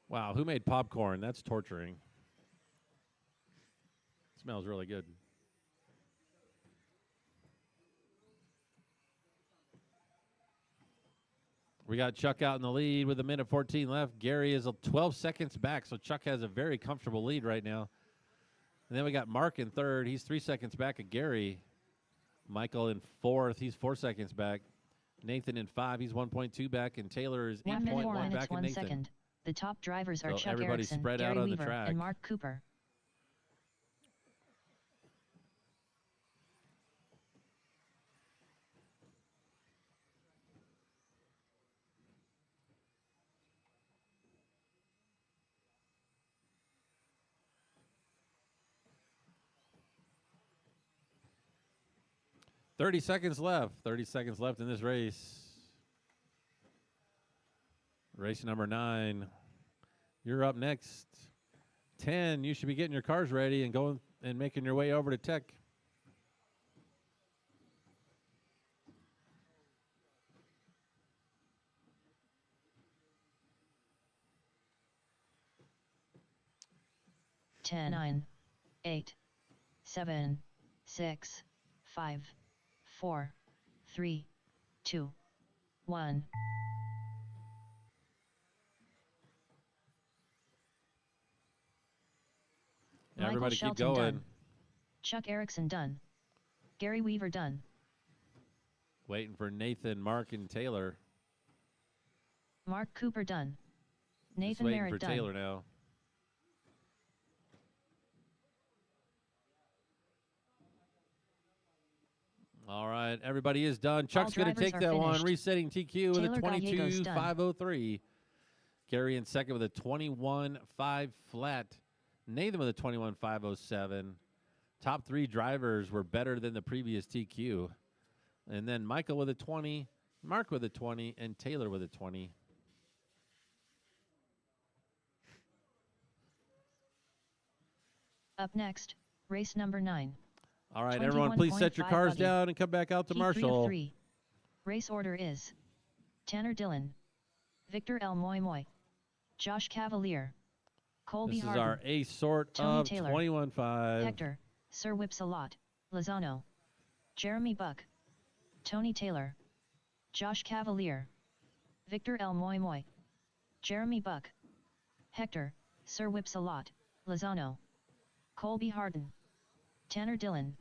Wow, who made popcorn? That's torturing. Smells really good. We got Chuck out in the lead with 1:14 left. Gary is 12 seconds back, so Chuck has a very comfortable lead right now. And then we got Mark in third. He's 3 seconds back of Gary. Michael in fourth. He's 4 seconds back. Nathan in 5. He's 1.2 back. And Taylor is 8.1 back of Nathan.
Second. The top drivers are
So
Chuck
everybody's
Erickson,
spread
Gary
out on the
Weaver,
track.
and Mark Cooper.
Thirty seconds left. 30 seconds left in this race. Race number 9. You're up next. 10, you should be getting your cars ready and going and making your way over to Tech.
Ten, 9, 8, 7, 6, 5, 4, 3, 2, 1.
Everybody keep
Shelton
going.
done. Chuck Erickson done. Gary Weaver done.
Waiting for Nathan, Mark, and Taylor.
Mark Cooper done.
Just
Nathan
waiting
Merritt
for
done.
Taylor now. All right, everybody is done. Chuck's going to
drivers
take
are
that one.
finished.
Resetting TQ with
Taylor
a
Gallegos done.
22.503. Gary in second with a 21.5 flat. Nathan with a 21.507. Top three drivers were better than the previous TQ. And then Michael with a 20, Mark with a 20, and Taylor with a 20.
Up next, race number 9.
All right, everyone, please set your
21.5
cars
buggy.
down and come back out to
Heat 3 of
Marshall.
3. Race order is Tanner Dillon, Victor L. Moy Moy, Josh Cavalier, Colby
This is
Harden,
our A sort
Tony
of
Taylor,
21.5.
Hector, Sir Whips-a-Lot, Lozano, Jeremy Buck, Tony Taylor, Josh Cavalier, Victor L. Moy Moy, Jeremy Buck, Hector, Sir Whips-a-Lot, Lozano, Colby Harden, Tanner Dillon.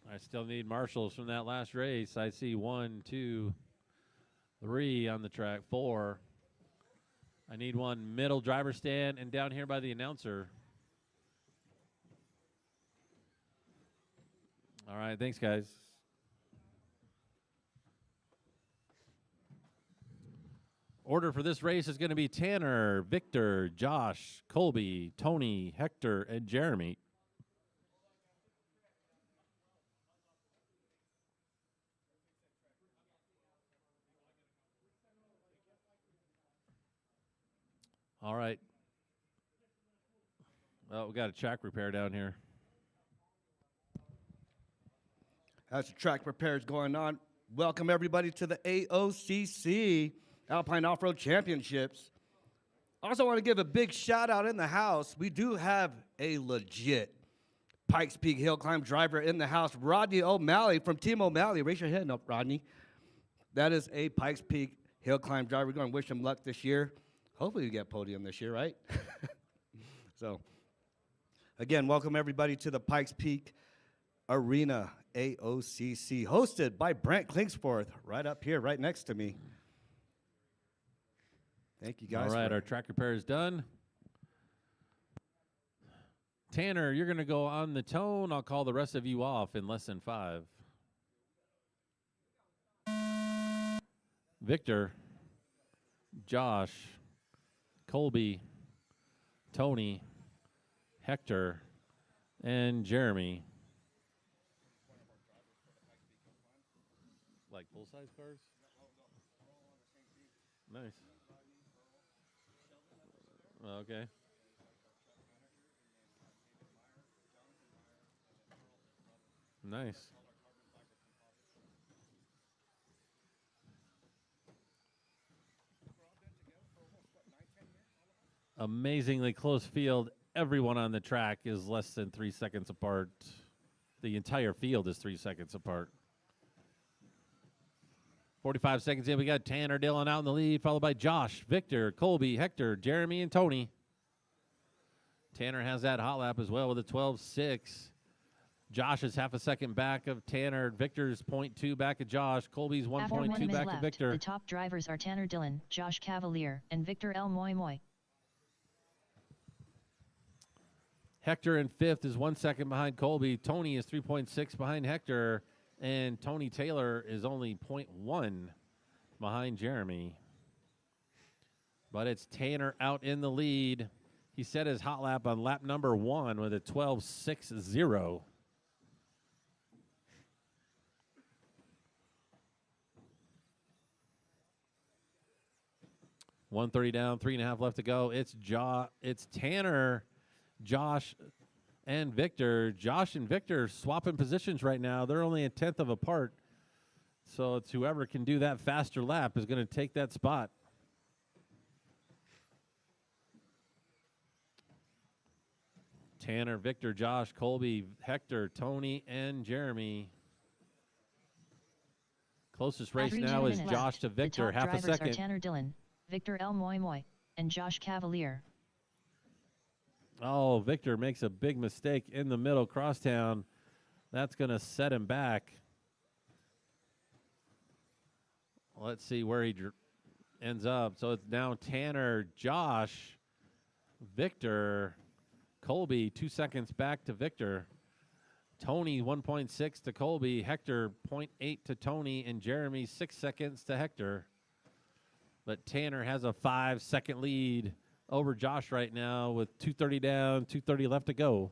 I still need marshals from that last race. I see 1, 2, 3 on the track, 4. I need one middle driver stand and down here by the announcer. All right, thanks, guys. Order for this race is going to be Tanner, Victor, Josh, Colby, Tony, Hector, and Jeremy. All right. Well, we got a track repair down here.
As the track repairs going on, welcome everybody to the AOCC Alpine Off-Road Championships. Also want to give a big shout out in the house. We do have a legit Pikes Peak Hill Climb driver in the house, Rodney O'Malley from Team O'Malley. Raise your hand up, Rodney. That is a Pikes Peak Hill Climb driver. We're going to wish him luck this year. Hopefully we get podium this year, right? So, again, welcome everybody to the Pikes Peak Arena AOCC, hosted by Brent Klingsforth, right up here, right next to me. Thank you, guys.
All right, our track repair is done. Tanner, you're going to go on the tone. I'll call the rest of you off in less than 5. Victor, Josh, Colby, Tony, Hector, and Jeremy. Like full-size cars? Nice. Okay. Nice. Amazingly close field. Everyone on the track is less than 3 seconds apart. The entire field is 3 seconds apart. 45 seconds in, we got Tanner Dillon out in the lead, followed by Josh, Victor, Colby, Hector, Jeremy, and Tony. Tanner has that hot lap as well with a 12.6. Josh is half a second back of Tanner. Victor's 0.2 back of Josh. Colby's
After 1
1.2
minute
back of
left,
Victor.
the top drivers are Tanner Dillon, Josh Cavalier, and Victor L. Moy Moy.
Hector in 5th is 1 second behind Colby. Tony is 3.6 behind Hector. And Tony Taylor is only 0.1 behind Jeremy. But it's Tanner out in the lead. He set his hot lap on lap number 1 with a 12.60. $130 down, 3.5 left to go. It's Tanner, Josh, and Victor. Josh and Victor swapping positions right now. They're only a 1/10 of apart. So it's whoever can do that faster lap is going to take that spot. Tanner, Victor, Josh, Colby, Hector, Tony, and Jeremy. Closest race
At
now
2
is
minutes
Josh
left,
to Victor,
the top
half a
drivers
second.
are Tanner Dillon, Victor L. Moy Moy, and Josh Cavalier.
Oh, Victor makes a big mistake in the middle, crosstown. That's going to set him back. Let's see where he ends up. So it's now Tanner, Josh, Victor, Colby, 2 seconds back to Victor. Tony, 1.6 to Colby. Hector, 0.8 to Tony. And Jeremy, 6 seconds to Hector. But Tanner has a 5-second lead over Josh right now with 2:30 down, 2:30 left to go.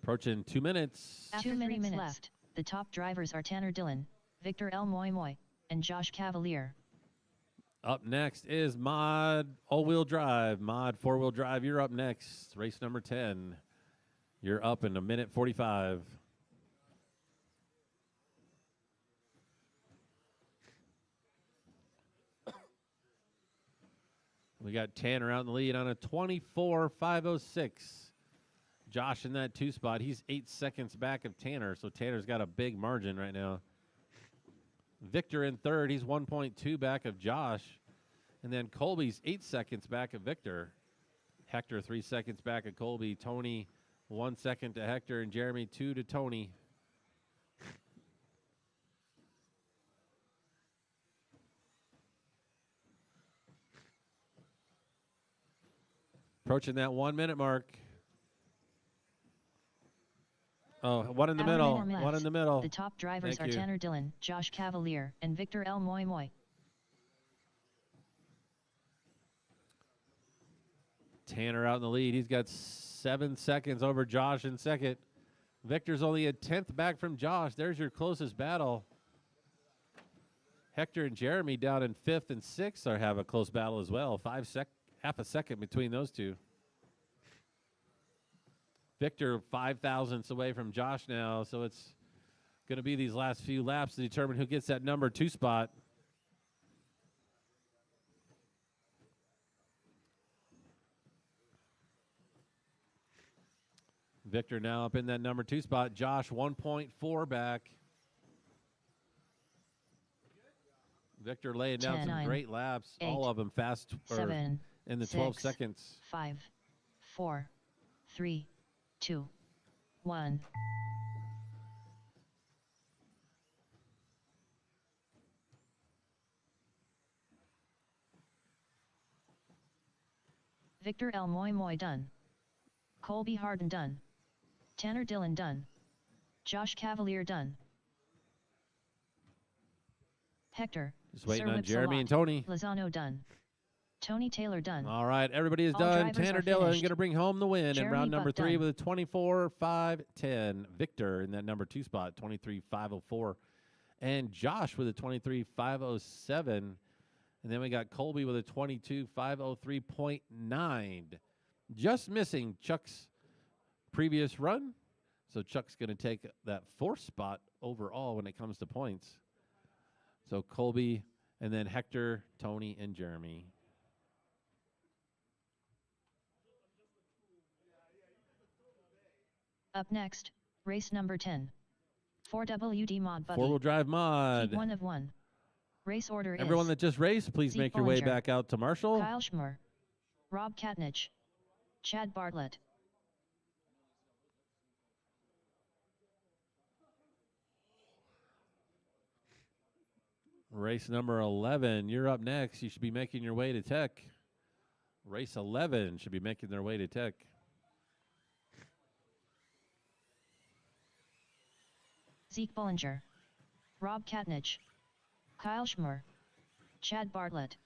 Approaching 2 minutes.
After 2 minutes left, the top drivers are Tanner Dillon, Victor L. Moy Moy, and Josh Cavalier.
Up next is Mod all-wheel drive. Mod four-wheel drive, you're up next. Race number 10. You're up in 1:45. We got Tanner out in the lead on a 24.506. Josh in that 2 spot. He's 8 seconds back of Tanner, so Tanner's got a big margin right now. Victor in third. He's 1.2 back of Josh. And then Colby's 8 seconds back of Victor. Hector 3 seconds back of Colby. Tony 1 second to Hector. And Jeremy 2 to Tony. Approaching that 1 minute mark. Oh, one in the middle. One in the middle.
The top drivers are Tanner Dillon, Josh Cavalier, and Victor L. Moy Moy.
Tanner out in the lead. He's got 7 seconds over Josh in second. Victor's only a 10th back from Josh. There's your closest battle. Hector and Jeremy down in 5th and 6th have a close battle as well. Half a second between those two. Victor 5 thousandths away from Josh now, so it's going to be these last few laps to determine who gets that number 2 spot. Victor now up in that number 2 spot. Josh 1.4 back. Victor laying down
10,
some
9,
great laps,
8,
all of them fast
7,
in the
6,
12 seconds.
5, 4, 3, 2, 1. Victor L. Moy Moy done. Colby Harden done. Tanner Dillon done. Josh Cavalier done. Hector,
Just waiting
Sir
on
Whips a
Jeremy
lot.
and Tony.
Lozano done. Tony Taylor done.
All right, everybody is
All
done.
drivers
Tanner
are
Dillon
finished.
going to bring home the win in
Jeremy
round number
Buck
3
done.
with a 24.510. Victor in that number 2 spot, 23.504. And Josh with a 23.507. And then we got Colby with a 22.503.9. Just missing Chuck's previous run. So Chuck's going to take that 4th spot overall when it comes to points. So Colby and then Hector, Tony, and Jeremy.
Up next, race number 10. 4WD Mod Buggy.
4-wheel drive mod.
Heat 1 of 1. Race order
Everyone
is
that just raced, please
Zeke
make your way
Bollinger,
back out to Marshall.
Kyle Schmur, Rob Katnich, Chad Bartlett.
Race number 11, you're up next. You should be making your way to Tech. Race 11 should be making their way to Tech.
Zeke Bollinger, Rob Katnich, Kyle Schmur, Chad Bartlett.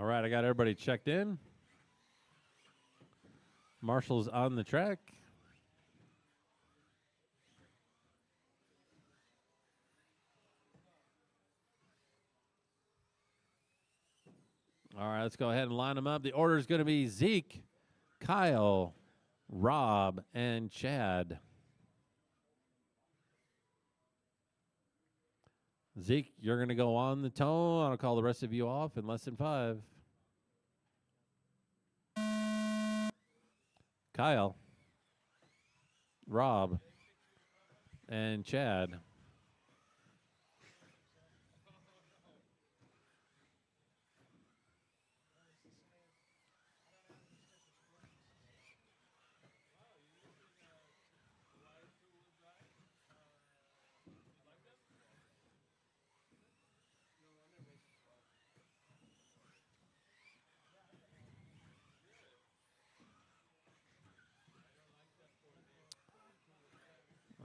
All right, I got everybody checked in. Marshall's on the track. All right, let's go ahead and line them up. The order is going to be Zeke, Kyle, Rob, and Chad. Zeke, you're going to go on the tone. I'll call the rest of you off in less than 5. Kyle, Rob, and Chad.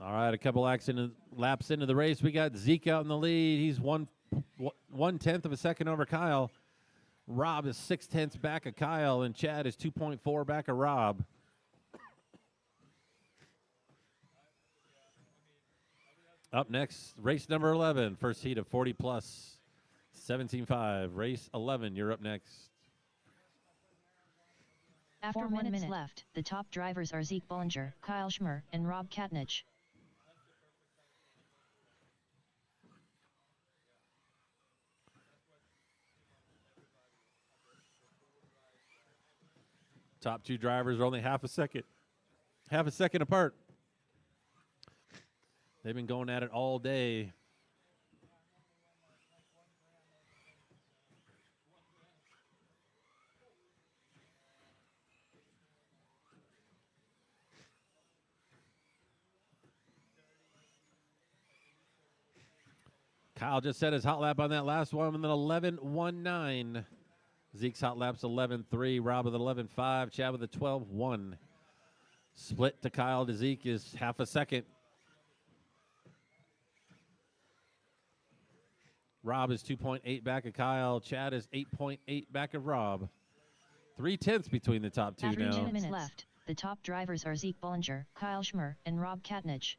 All right, a couple laps into the race. We got Zeke out in the lead. He's 1/10 of a second over Kyle. Rob is 6/10 back of Kyle, and Chad is 2.4 back of Rob. Up next, race number 11, first heat of 40 plus, 17.5. Race 11, you're up next.
After 4 minutes left, the top drivers are Zeke Bollinger, Kyle Schmer, and Rob Katnich.
Top 2 drivers are only half a second apart. They've been going at it all day. Kyle just set his hot lap on that last one with an 11.19. Zeke's hot lap's 11.3. Rob with 11.5. Chad with a 12.1. Split to Kyle to Zeke is half a second. Rob is 2.8 back of Kyle. Chad is 8.8 back of Rob. 3/10 between the top 2
After
now.
2 minutes left, the top drivers are Zeke Bollinger, Kyle Schmer, and Rob Katnich.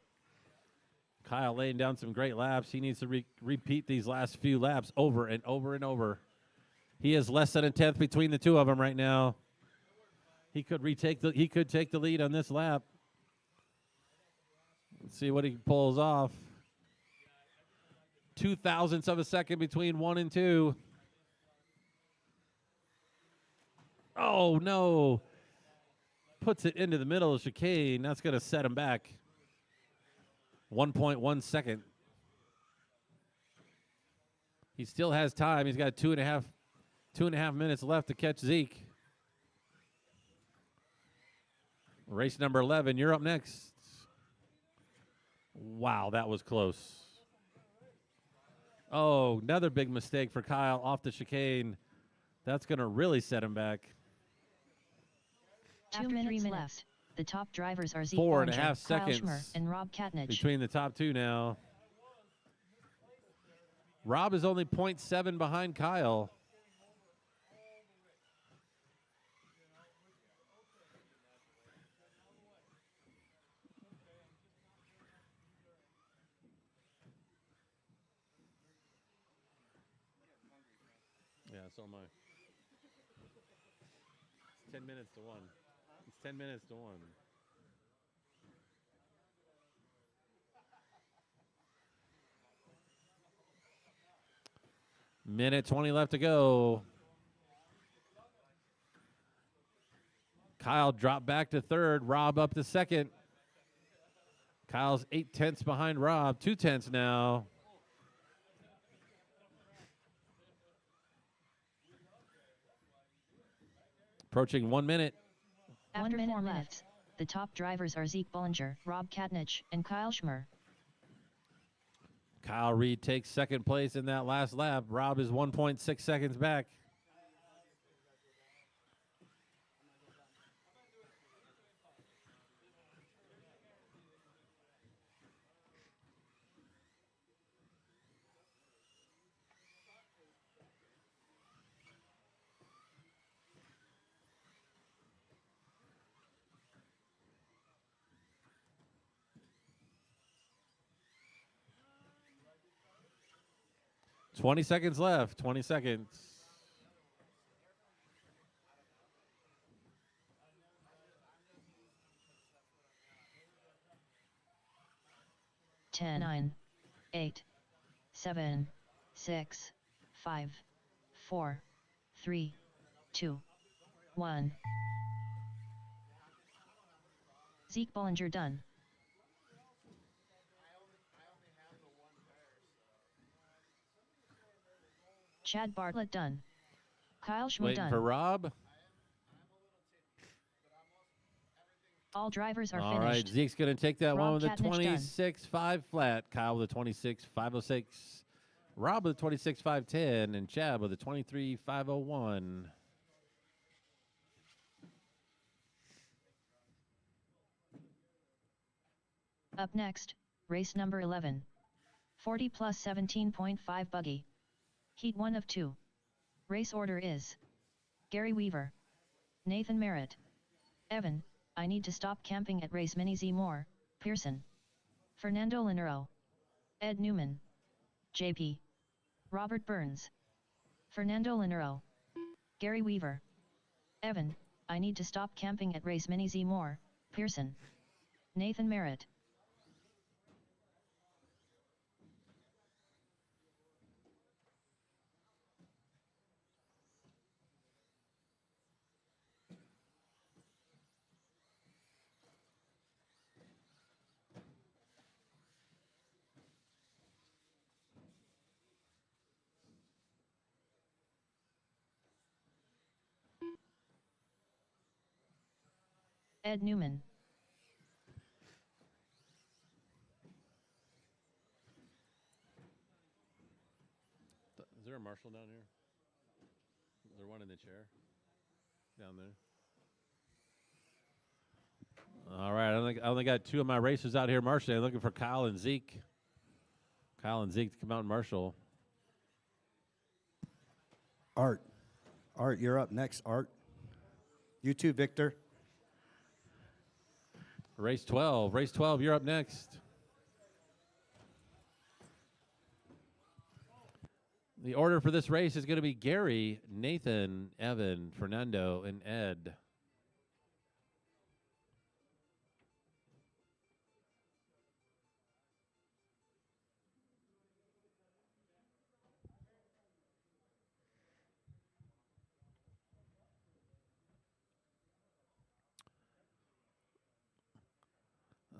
Kyle laying down some great laps. He needs to repeat these last few laps over and over and over. He is less than a 10th between the 2 of them right now. He could take the lead on this lap. Let's see what he pulls off. 0.02 of a second between 1 and 2. Oh no! Puts it into the middle of the chicane. That's going to set him back 1.1 second. He still has time. He's got 2.5 minutes left to catch Zeke. Race number 11, you're up next. Wow, that was close. Oh, another big mistake for Kyle off the chicane. That's going to really set him back.
After 2 minutes left, the top drivers are Zeke
4.5
Bollinger, Kyle
seconds
Schmer, and Rob Katnich.
between the top 2 now. Rob is only 0.7 behind Kyle. Yeah, so am I. It's 10 minutes to 1. It's 10 minutes to 1. Minute 20 left to go. Kyle dropped back to 3rd. Rob up to 2nd. Kyle's 0.8 behind Rob. 0.2 now. Approaching 1 minute.
After 4 minutes, the top drivers are Zeke Bollinger, Rob Katnich, and Kyle Schmer.
Kyle Reed takes 2nd place in that last lap. Rob is 1.6 seconds back. 20 seconds left. 20 seconds.
Ten, 9, 8, 7, 6, 5, 4, 3, 2, 1. Zeke Bollinger done. Chad Bartlett done. Kyle Schmo
Waiting for
done.
Rob.
All drivers are
All
finished.
right, Zeke's going to take that
Rob
one with a
Katniss done.
26.5 flat. Kyle with a 26.506. Rob with a 26.510. And Chad with a 23.501.
Up next, race number 11. 40 plus 17.5 buggy. Heat 1 of 2. Race order is Gary Weaver, Nathan Merritt, Evan, I need to stop camping at race Mini Z Moore, Pearson, Fernando Linero, Ed Newman, JP, Robert Burns, Fernando Linero, Gary Weaver, Evan, I need to stop camping at race Mini Z Moore, Pearson, Nathan Merritt. Ed Newman.
Is there a marshal down here? Is there one in the chair? Down there. All right, I only got 2 of my racers out here marshalling. I'm looking for Kyle and Zeke. Kyle and Zeke to come out and marshal.
Art, you're up next. Art, you too, Victor.
Race 12. Race 12, you're up next. The order for this race is going to be Gary, Nathan, Evan, Fernando, and Ed.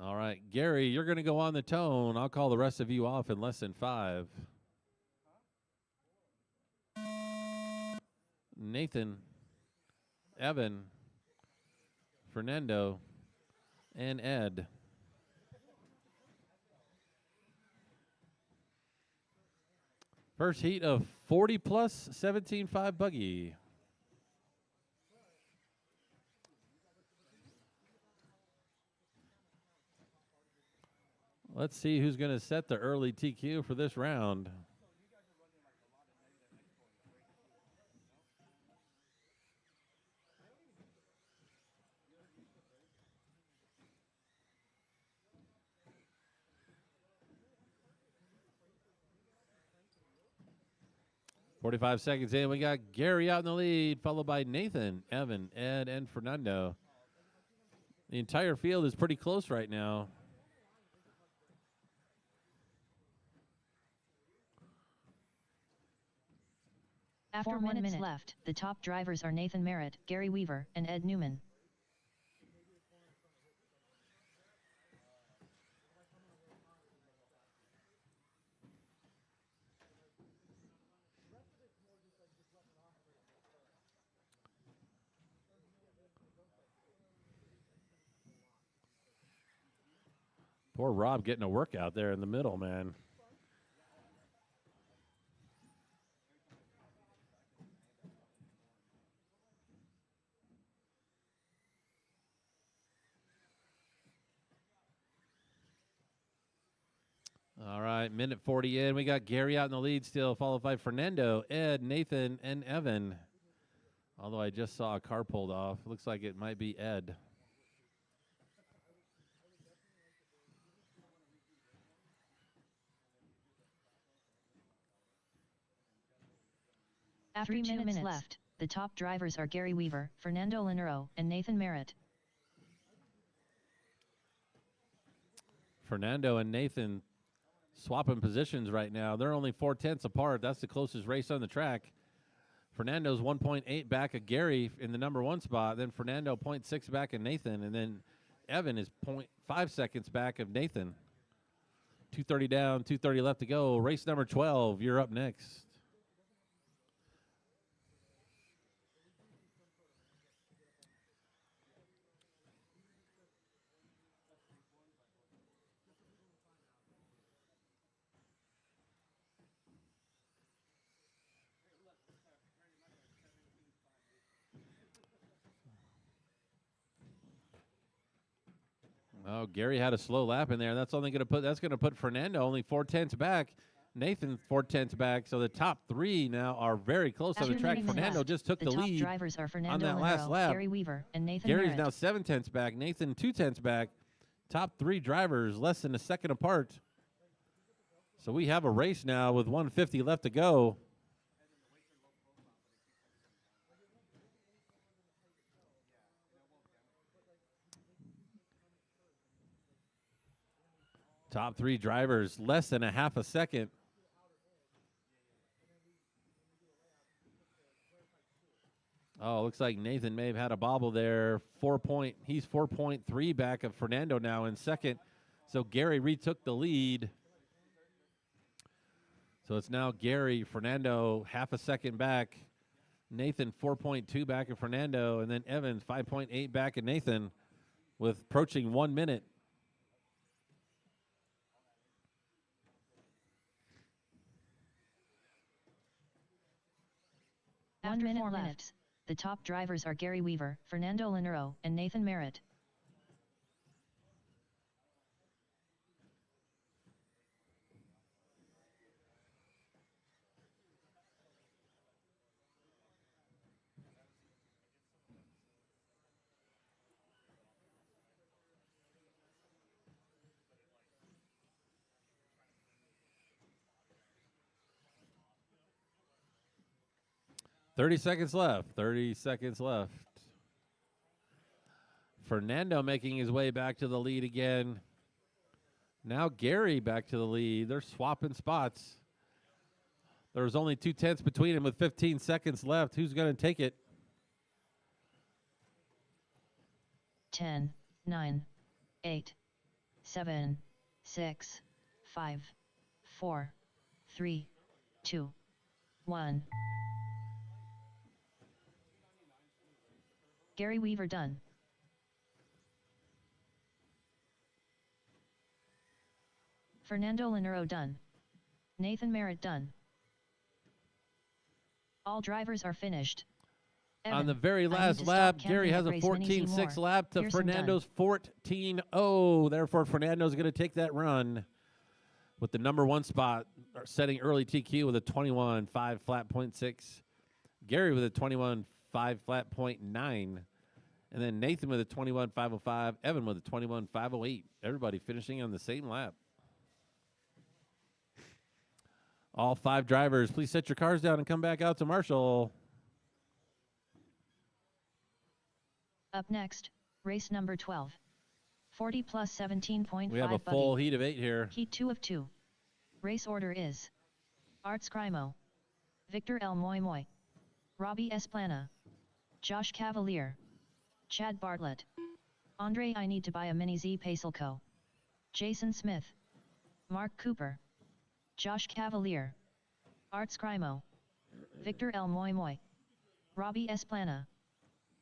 All right, Gary, you're going to go on the tone. I'll call the rest of you off in less than 5. Nathan, Evan, Fernando, and Ed. First heat of 40 plus 17.5 buggy. Let's see who's going to set the early TQ for this round. "45 seconds in, we got Gary out in the lead, followed by Nathan, Evan, Ed, and Fernando. The entire field is pretty close right now.
After 4 minutes left, the top drivers are Nathan Merritt, Gary Weaver, and Ed Newman.
Poor Rob getting a workout there in the middle, man. All right, minute 40 in. We got Gary out in the lead still, followed by Fernando, Ed, Nathan, and Evan. Although I just saw a car pulled off. Looks like it might be Ed.
After 2 minutes left, the top drivers are Gary Weaver, Fernando Linero, and Nathan Merritt.
Fernando and Nathan swapping positions right now. They're only 4/10 apart. That's the closest race on the track. Fernando's 1.8 back of Gary in the number 1 spot. Then Fernando 0.6 back of Nathan. And then Evan is 0.5 seconds back of Nathan. 2:30 down, 2:30 left to go. Race number 12. You're up next. Oh, Gary had a slow lap in there. That's only going to put Fernando only 4/10 back. Nathan 4/10 back. So the top 3 now are very close on the track. Fernando just took the lead
Drivers are Fernando
on that
Linero,
last lap.
Gary Weaver, and Nathan
Gary's
Merritt.
now 7/10 back. Nathan 2/10 back. Top 3 drivers less than a second apart. So we have a race now with 150 left to go. Top 3 drivers, less than a half a second. Oh, looks like Nathan may have had a bobble there. He's 4.3 back of Fernando now in second. So Gary retook the lead. So it's now Gary, Fernando, half a second back. Nathan 4.2 back of Fernando, and then Evans 5.8 back of Nathan with approaching 1 minute.
After 4 minutes, the top drivers are Gary Weaver, Fernando Linero, and Nathan Merritt.
Thirty seconds left. Fernando making his way back to the lead again. Now Gary back to the lead. They're swapping spots. There's only 2/10 between them with 15 seconds left. Who's going to take it?
10, 9, 8, 7, 6, 5, 4, 3, 2, 1. Gary Weaver done. Fernando Linero done. Nathan Merritt done. All drivers are finished.
On the very last lap, Gary has a 14.6 lap to Fernando's 14.0. Therefore, Fernando's going to take that run with the number 1 spot, setting early TQ with a 21.5 flat .6. Gary with a 21.5 flat .9. And then Nathan with a 21.505. Evan with a 21.508. Everybody finishing on the same lap. All 5 drivers, please set your cars down and come back out to Marshall.
Up next, race number 12. 40 plus 17.5
We have a full heat of 8 here.
Heat 2 of 2. Race order is Art Scrimo, Victor L. Moy Moy, Robbie Esplana, Josh Cavalier, Chad Bartlett, Andre I Need to Buy a Mini Z Pacelco, Jason Smith, Mark Cooper, Josh Cavalier, Art Scrimo, Victor L. Moy Moy, Robbie Esplana,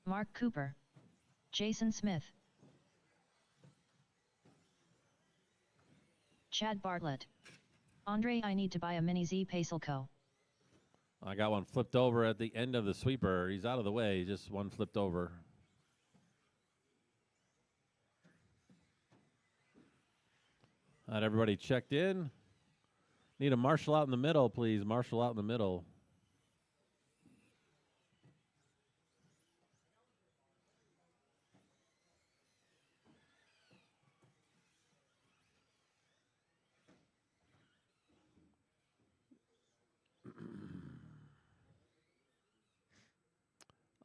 Mark Cooper, Jason Smith, Chad Bartlett, Andre I Need to Buy a Mini Z Pacelco.
I got one flipped over at the end of the sweeper. He's out of the way, just one flipped over. All right, everybody checked in. Need a marshal out in the middle, please. Marshal out in the middle.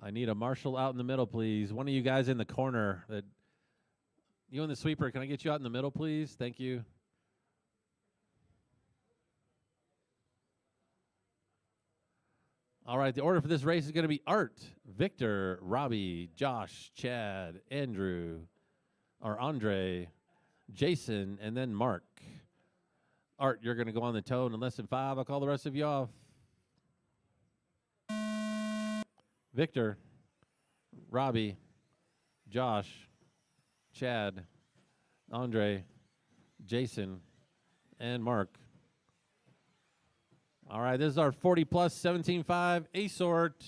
I need a marshal out in the middle, please. One of you guys in the corner. You and the sweeper, can I get you out in the middle, please? Thank you. All right, the order for this race is going to be Art, Victor, Robbie, Josh, Chad, Andre, Jason, and then Mark. Art, you're going to go on the tone in less than 5. I'll call the rest of you off. Victor, Robbie, Josh, Chad, Andre, Jason, and Mark. All right, this is our 40-plus 17.5 A-sort.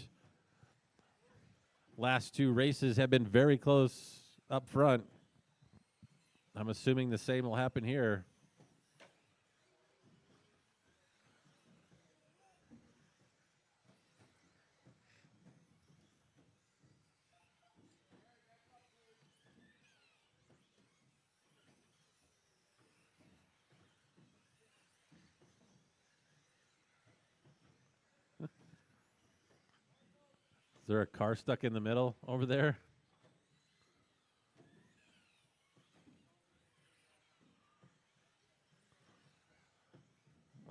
Last 2 races have been very close up front. I'm assuming the same will happen here. Is there a car stuck in the middle over there?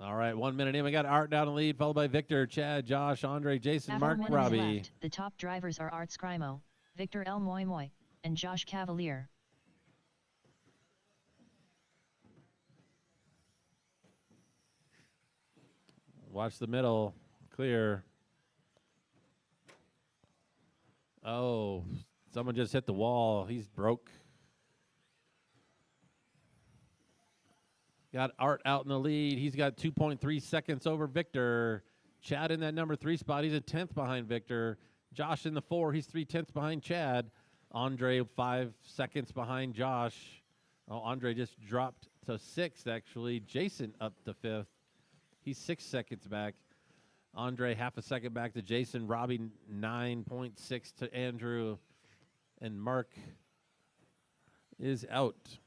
All right, 1 minute in. We got Art down the lead, followed by Victor, Chad, Josh, Andre, Jason,
After
Mark,
1 minute
Robbie.
left, the top drivers are Art Scrimo, Victor L. Moy Moy, and Josh Cavalier.
Watch the middle. Clear. Oh, someone just hit the wall. He's broke. Got Art out in the lead. He's got 2.3 seconds over Victor. Chad in that number 3 spot. He's a 10th behind Victor. Josh in the 4. He's 3/10 behind Chad. Andre 5 seconds behind Josh. Oh, Andre just dropped to 6th, actually. Jason up to 5th. He's 6 seconds back. Andre half a second back to Jason. Robbie 9.6 to Andrew. And Mark is out.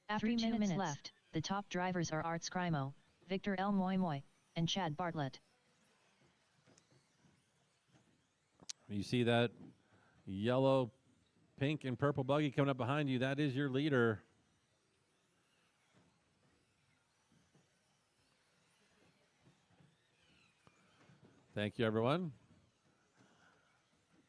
After 2 minutes left, the top drivers are Art Scrimo, Victor L. Moy Moy, and Chad Bartlett.
You see that yellow, pink, and purple buggy coming up behind you. That is your leader. Thank you, everyone.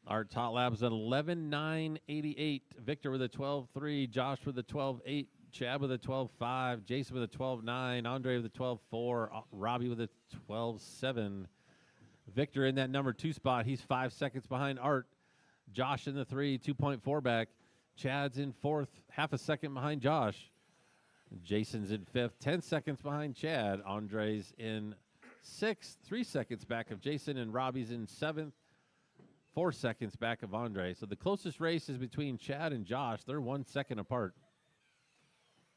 Our top lab's an 11.988. Victor with a 12.3. Josh with a 12.8. Chad with a 12.5. Jason with a 12.9. Andre with a 12.4. Robbie with a 12.7. Victor in that number 2 spot. He's 5 seconds behind Art. Josh in the 3, 2.4 back. Chad's in 4th, half a second behind Josh. Jason's in 5th, 10 seconds behind Chad. Andre's in 6th, 3 seconds back of Jason. And Robbie's in 7th, 4 seconds back of Andre. So the closest race is between Chad and Josh. They're 1 second apart.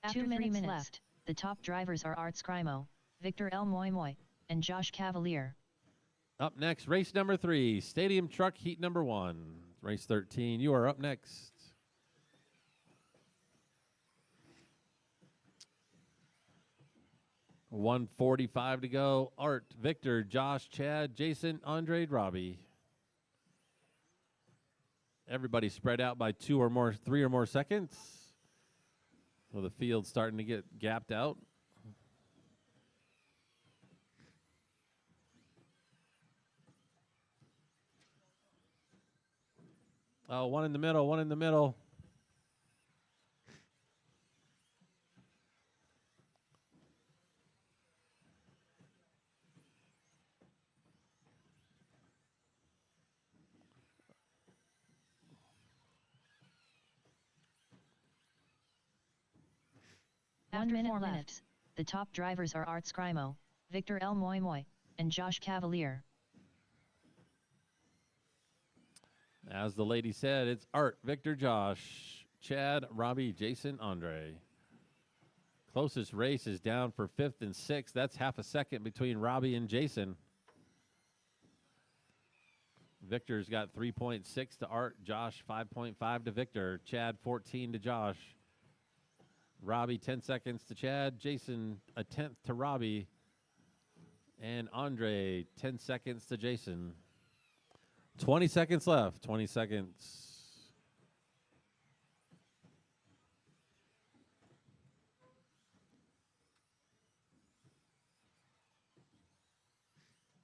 After 3 minutes left, the top drivers are Art Scrimo, Victor L. Moy Moy, and Josh Cavalier.
Up next, race number 3, Stadium Truck Heat number 1. Race 13, you are up next. $1:45 to go. Art, Victor, Josh, Chad, Jason, Andre, Robbie. Everybody spread out by 3 or more seconds. So the field's starting to get gapped out. Oh, one in the middle, one in the middle.
After 4 minutes, the top drivers are Art Scrimo, Victor L. Moy Moy, and Josh Cavalier.
As the lady said, it's Art, Victor, Josh, Chad, Robbie, Jason, Andre. Closest race is down for 5th and 6th. That's half a second between Robbie and Jason. Victor's got 3.6 to Art, Josh 5.5 to Victor, Chad 14 to Josh. Robbie, 10 seconds to Chad. Jason, a tenth to Robbie. And Andre, 10 seconds to Jason. 20 seconds left. 20 seconds.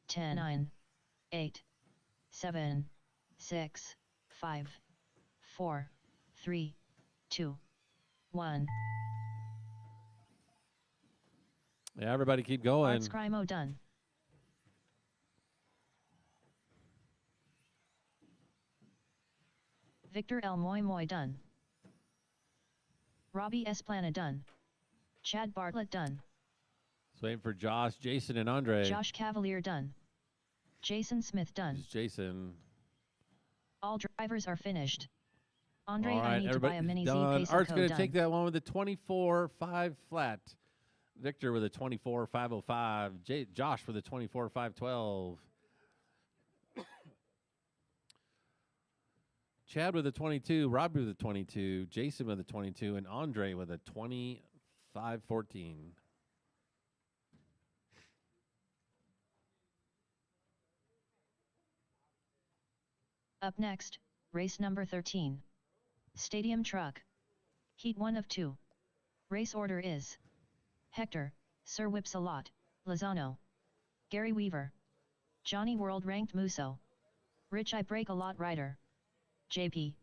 Ten, 9, 8, 7, 6, 5, 4, 3, 2, 1.
Yeah, everybody keep going.
Arts Crimo done. Victor L. Moy Moy done. Robbie Esplana done. Chad Bartlett done.
Just waiting for Josh, Jason, and Andre.
Josh Cavalier done. Jason Smith done.
This is Jason.
All drivers are finished. Andre,
All right,
I need to buy a mini Z
done.
peso
Art's
code
going to
done.
take that one with a 24.5 flat. Victor with a 24.505. Josh with a 24.512. Chad with a 22. Robbie with a 22. Jason with a 22. And Andre with a 25.14.
Up next, race number 13. Stadium Truck. Heat 1 of 2. Race order is Hector, Sir Whips-a-Lot, Lozano, Gary Weaver, Johnny World Ranked Musso, Rich I Break a Lot Rider, JP,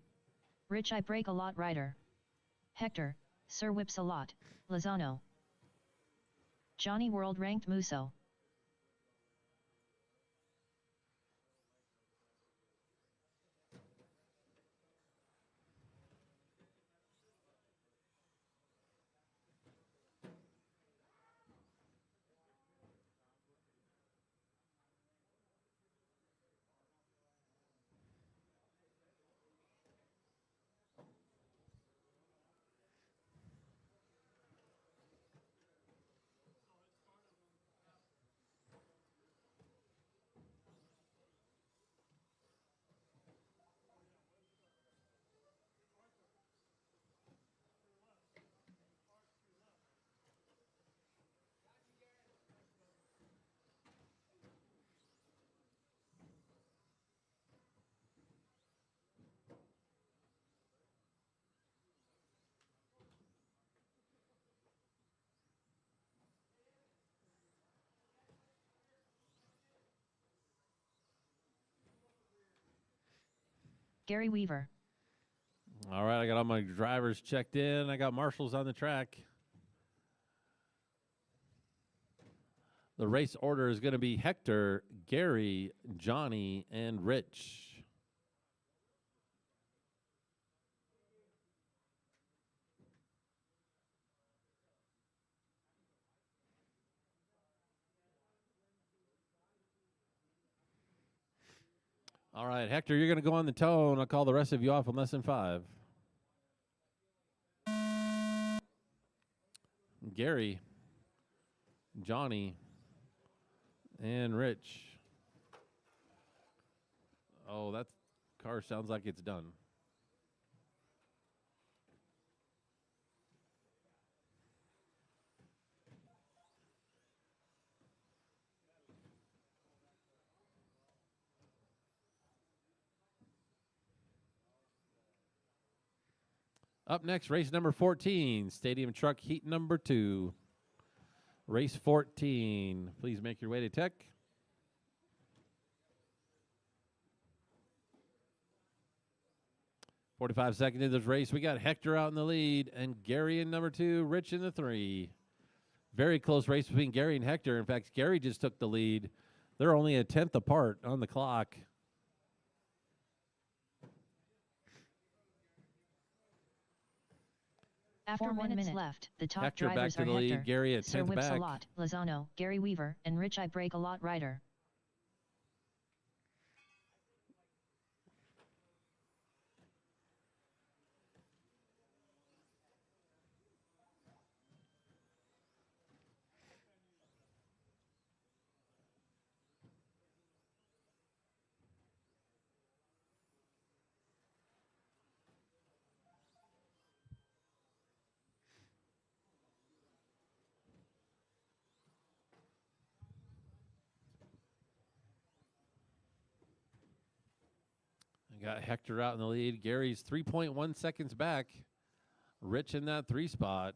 Rich I Break a Lot Rider, Hector, Sir Whips-a-Lot, Lozano, Johnny World Ranked Musso. Gary Weaver.
All right, I got all my drivers checked in. I got marshals on the track. The race order is going to be Hector, Gary, Johnny, and Rich. All right, Hector, you're going to go on the tone. I'll call the rest of you off in less than 5. Gary, Johnny, and Rich. Oh, that car sounds like it's done. Up next, race number 14, Stadium Truck Heat number 2. Race 14. Please make your way to tech. "45 seconds into this race. We got Hector out in the lead and Gary in number 2, Rich in the 3. Very close race between Gary and Hector. In fact, Gary just took the lead. They're only a tenth apart on the clock.
After 1 minute left, the top
Hector back
drivers
to
are
the lead.
Hector,
Gary at
Sir
10th back.
Whips-a-Lot, Lozano, Gary Weaver, and Rich I Break a Lot Rider.
got Hector out in the lead. Gary's 3.1 seconds back. Rich in that 3 spot.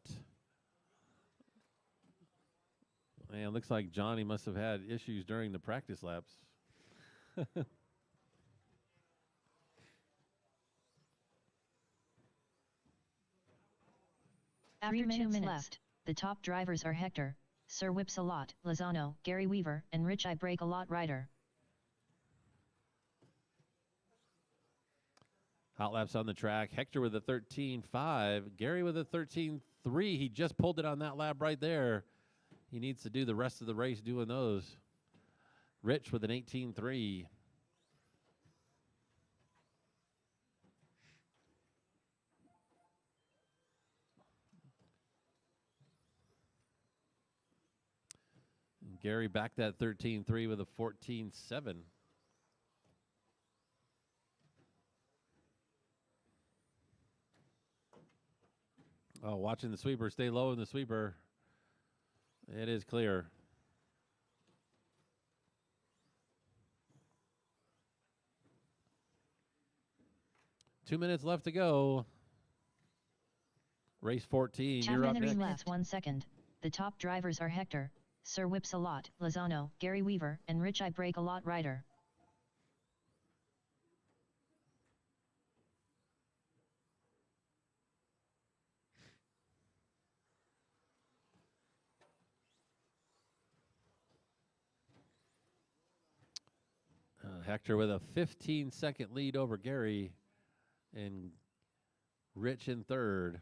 Man, looks like Johnny must have had issues during the practice laps.
After 2 minutes left, the top drivers are Hector, Sir Whips-a-Lot, Lozano, Gary Weaver, and Rich I Break a Lot Rider.
Hot laps on the track. Hector with a 13.5. Gary with a 13.3. He just pulled it on that lap right there. He needs to do the rest of the race doing those. Rich with an 18.3. Gary back that 13.3 with a 14.7. Oh, watching the sweeper. Stay low in the sweeper. It is clear. Two minutes left to go. Race 14. You're up next.
Left 1 second. The top drivers are Hector, Sir Whips-a-Lot, Lozano, Gary Weaver, and Rich I Break a Lot Rider.
Hector with a 15-second lead over Gary, and Rich in third.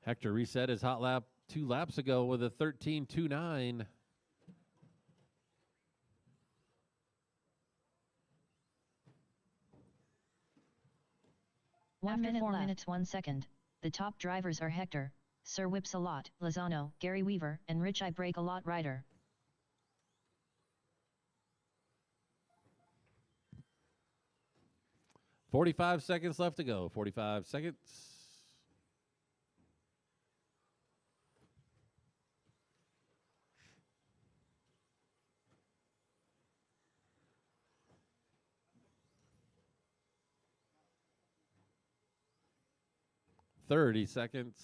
Hector reset his hot lap 2 laps ago with a 13.29.
After 4 minutes 1 second, the top drivers are Hector, Sir Whips-a-Lot, Lozano, Gary Weaver, and Rich I Break a Lot Rider.
$45 seconds left to go. 45 seconds. $30 seconds.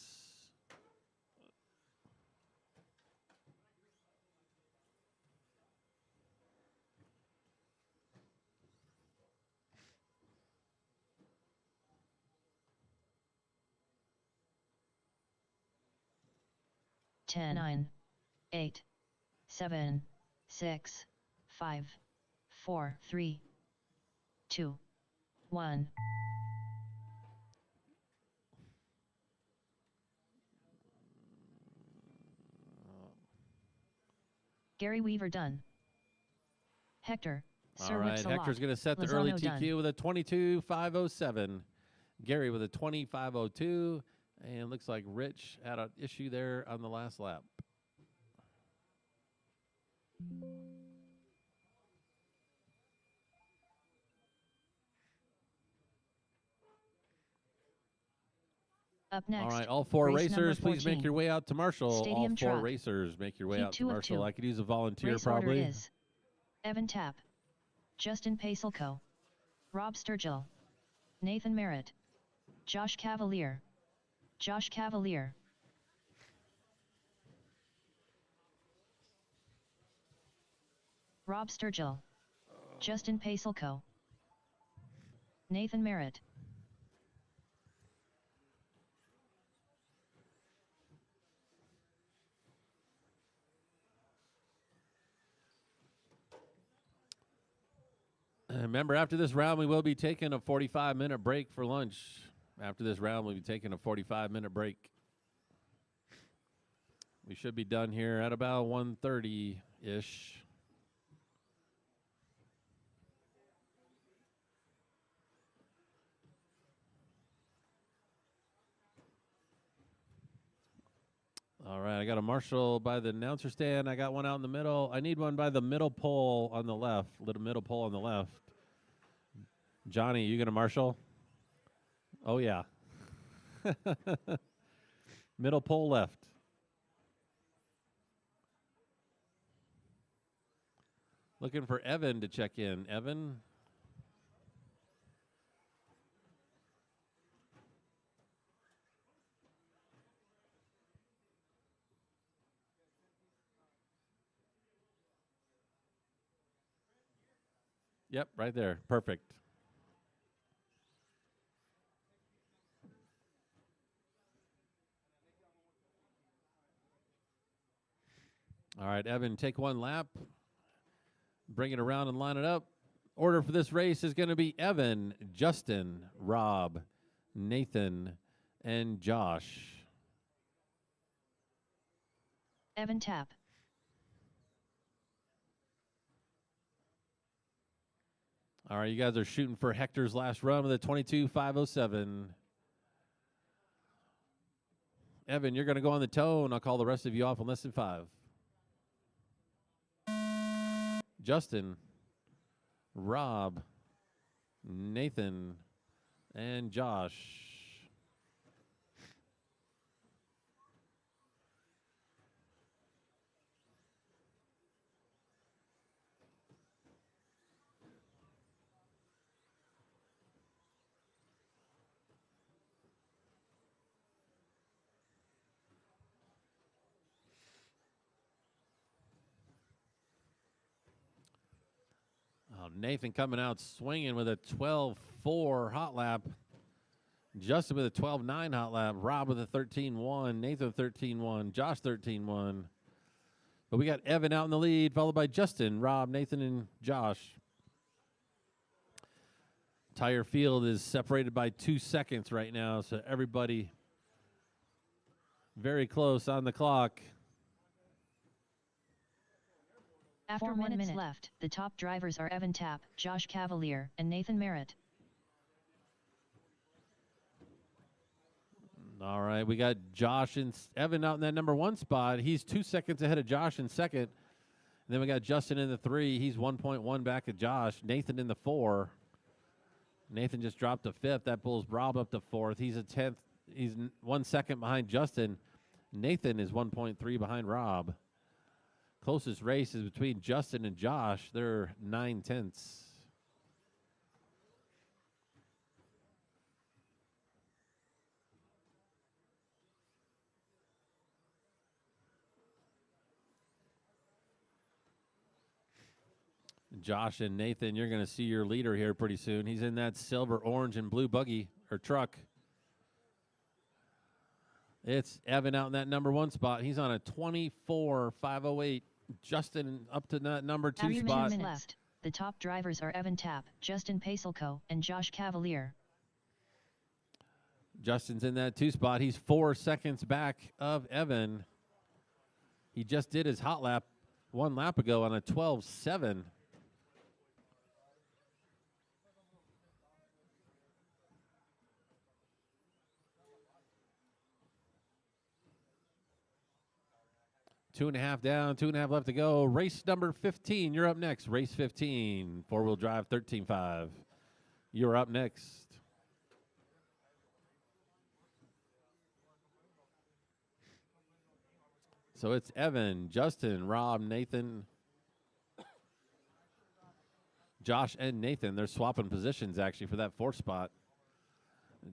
Ten, 9, 8, 7, 6, 5, 4, 3, 2, 1. Gary Weaver done. Hector, Sir
All right,
Whips-a-Lot,
Hector's going to set the
Lozano
early
done.
TQ with a 22.507. Gary with a 20.502. And looks like Rich had an issue there on the last lap.
Up next,
All right, all 4
race number
racers, please make
14.
your way out to Marshall.
Stadium
all 4
truck.
racers, make your way
Heat
out to
2 of
Marshall.
2.
I could use a volunteer
Race
probably.
order is Evan Tapp, Justin Pacelco, Rob Sturgill, Nathan Merritt, Josh Cavalier, Rob Sturgill, Justin Pacelco, Nathan Merritt.
Remember, after this round, we will be taking a 45-minute break for lunch. After this round, we'll be taking a 45-minute break. We should be done here at about 1:30-ish. All right, I got a marshal by the announcer stand. I got one out in the middle. I need one by the middle pole on the left. Little middle pole on the left. Johnny, you gonna marshal? Oh yeah. Middle pole left. Looking for Evan to check in. Evan. Yep, right there. Perfect. All right, Evan, take one lap. Bring it around and line it up. Order for this race is going to be Evan, Justin, Rob, Nathan, and Josh.
Evan tap.
All right, you guys are shooting for Hector's last run with a 22.507. Evan, you're going to go on the tone. I'll call the rest of you off in less than 5. Justin, Rob, Nathan, and Josh. Nathan coming out swinging with a 12.4 hot lap. Justin with a 12.9 hot lap. Rob with a 13.1. Nathan 13.1. Josh 13.1. But we got Evan out in the lead, followed by Justin, Rob, Nathan, and Josh. Entire field is separated by 2 seconds right now, so everybody very close on the clock.
After 4 minutes left, the top drivers are Evan Tapp, Josh Cavalier, and Nathan Merritt.
All right, we got Josh and Evan out in that number 1 spot. He's 2 seconds ahead of Josh in second. And then we got Justin in the 3. He's 1.1 back of Josh. Nathan in the 4. Nathan just dropped to 5th. That pulls Rob up to 4th. He's a 10th. He's 1 second behind Justin. Nathan is 1.3 behind Rob. Closest race is between Justin and Josh. They're 9/10. Josh and Nathan, you're going to see your leader here pretty soon. He's in that silver, orange, and blue buggy or truck. It's Evan out in that number 1 spot. He's on a 24.508. Justin up to that number 2
After
spot.
2 minutes left, the top drivers are Evan Tapp, Justin Pacelco, and Josh Cavalier.
Justin's in that 2 spot. He's 4 seconds back of Evan. He just did his hot lap 1 lap ago on a 12.7. Two and a half down, 2.5 left to go. Race number 15. You're up next. Race 15. 4-wheel drive 13.5. You're up next. So it's Evan, Justin, Rob, Nathan, Josh, and Nathan. They're swapping positions, actually, for that 4th spot.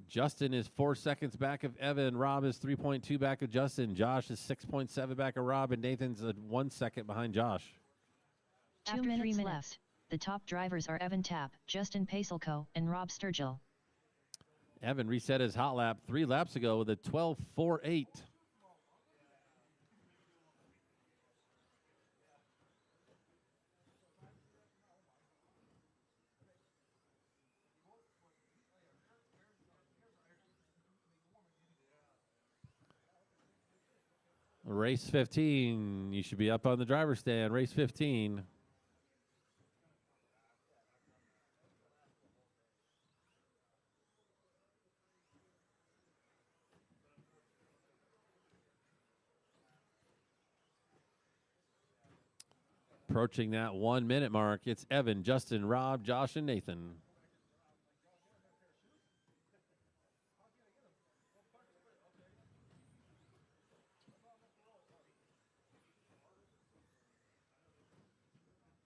Justin is 4 seconds back of Evan. Rob is 3.2 back of Justin. Josh is 6.7 back of Rob, and Nathan's 1 second behind Josh.
After 3 minutes left, the top drivers are Evan Tapp, Justin Pacelco, and Rob Sturgill.
Evan reset his hot lap 3 laps ago with a 12.48. Race 15. You should be up on the driver's stand. Race 15. Approaching that 1 minute mark. It's Evan, Justin, Rob, Josh, and Nathan.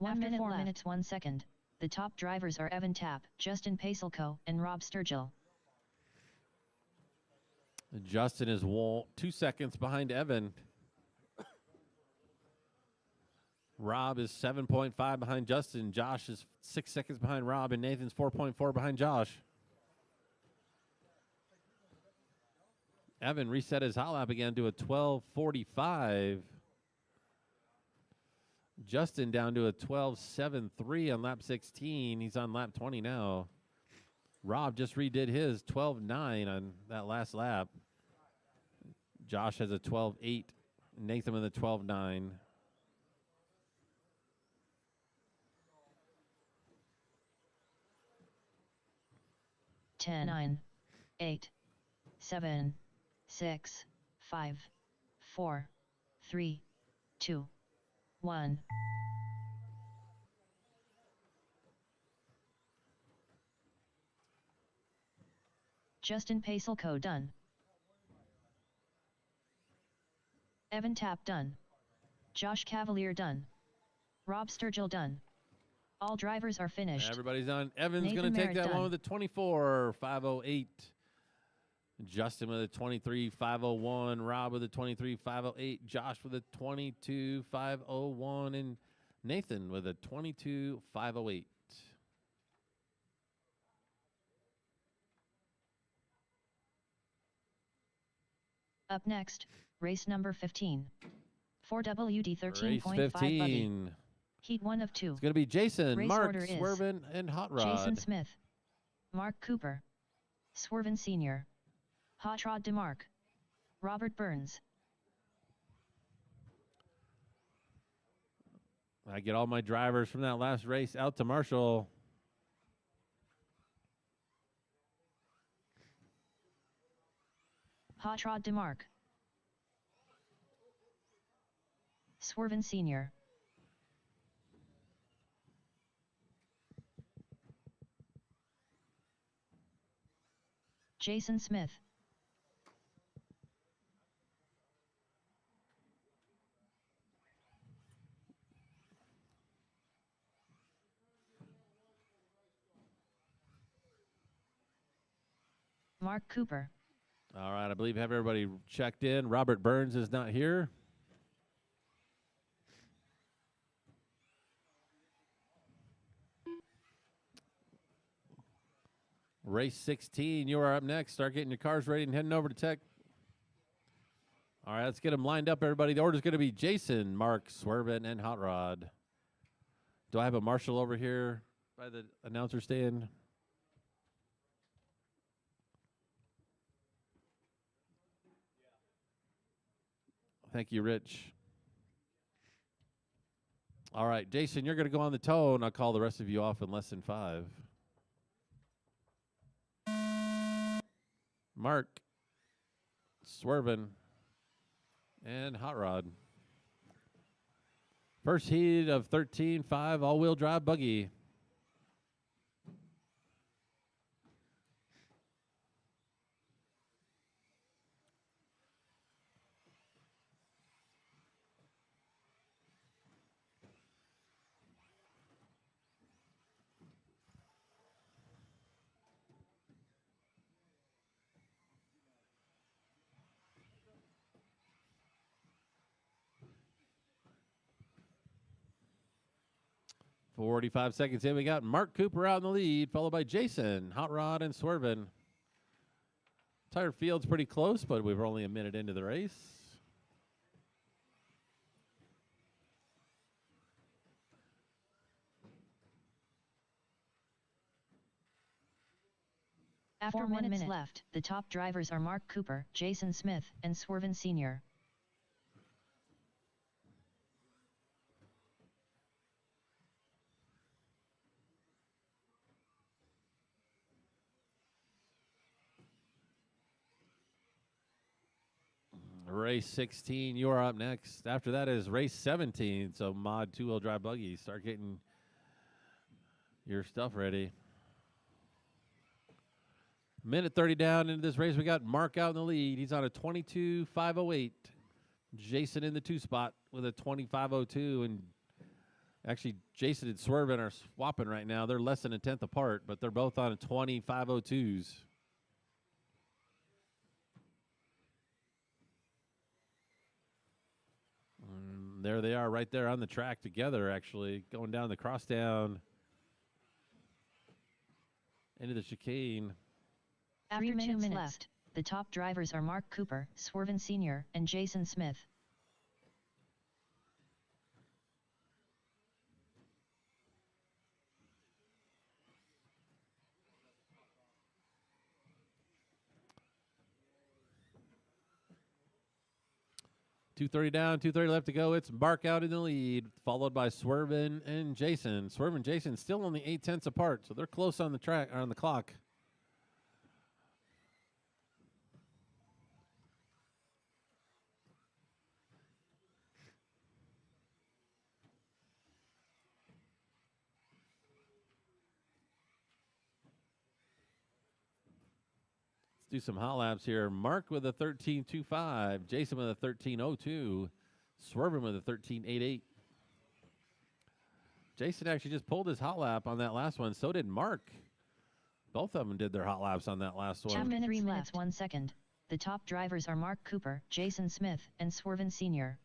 After 4 minutes 1 second, the top drivers are Evan Tapp, Justin Pacelco, and Rob Sturgill.
Justin is 2 seconds behind Evan. Rob is 7.5 behind Justin. Josh is 6 seconds behind Rob, and Nathan's 4.4 behind Josh. Evan reset his hot lap again to a 12:45. Justin down to a 12:73 on lap 16. He's on lap 20 now. Rob just redid his 12:9 on that last lap. Josh has a 12:8. Nathan with a 12:9.
10, 9, 8, 7, 6, 5, 4, 3, 2, 1. Justin Pacelco done. Evan Tapp done. Josh Cavalier done. Rob Sturgill done. All drivers are finished.
Everybody's done. Evan's going
Nathan
to take
Merritt
that one
done.
with a 24:508. Justin with a 23:501. Rob with a 23:508. Josh with a 22:501. And Nathan with a 22:508.
Up next, race number 15. 4WD
Race
13.5 buggy.
15.
Heat 1 of 2.
It's going to be Jason,
Race
Mark,
order is
Swervin, and Hot Rod.
Jason Smith. Mark Cooper. Swervin Sr. Hot Rod DeMark. Robert Burns.
I get all my drivers from that last race out to Marshall.
Hot Rod DeMark. Swervin Sr. Jason Smith. Mark Cooper.
All right, I believe have everybody checked in. Robert Burns is not here. Race 16, you are up next. Start getting your cars ready and heading over to Tech. All right, let's get them lined up, everybody. The order's going to be Jason, Mark, Swervin, and Hot Rod. Do I have a marshal over here by the announcer stand? Thank you, Rich. All right, Jason, you're going to go on the tone. I'll call the rest of you off in less than 5. Mark, Swervin, and Hot Rod. First heat of 13.5 all-wheel drive buggy. .45 seconds in, we got Mark Cooper out in the lead, followed by Jason, Hot Rod, and Swervin. Entire field's pretty close, but we're only a minute into the race.
After 1 minute left, the top drivers are Mark Cooper, Jason Smith, and Swervin Sr.
Race 16, you are up next. After that is race 17. So mod 2-wheel drive buggy. Start getting your stuff ready. Minute 30 down into this race. We got Mark out in the lead. He's on a 22.508. Jason in the 2 spot with a 25.02. And actually, Jason and Swervin are swapping right now. They're less than a tenth apart, but they're both on a 25.02s. There they are right there on the track together, actually, going down the crosstown into the chicane.
After 2 minutes left, the top drivers are Mark Cooper, Swervin Sr., and Jason Smith.
.230 down, 230 left to go. It's Mark out in the lead, followed by Swervin and Jason. Swervin and Jason still only 0.8 apart, so they're close on the track, on the clock. Let's do some hot laps here. Mark with a 13.25. Jason with a 13.02. Swervin with a 13.88. Jason actually just pulled his hot lap on that last one. So did Mark. Both of them did their hot laps on that last one.
3 minutes 1 second. The top drivers are Mark Cooper, Jason Smith, and Swervin Sr.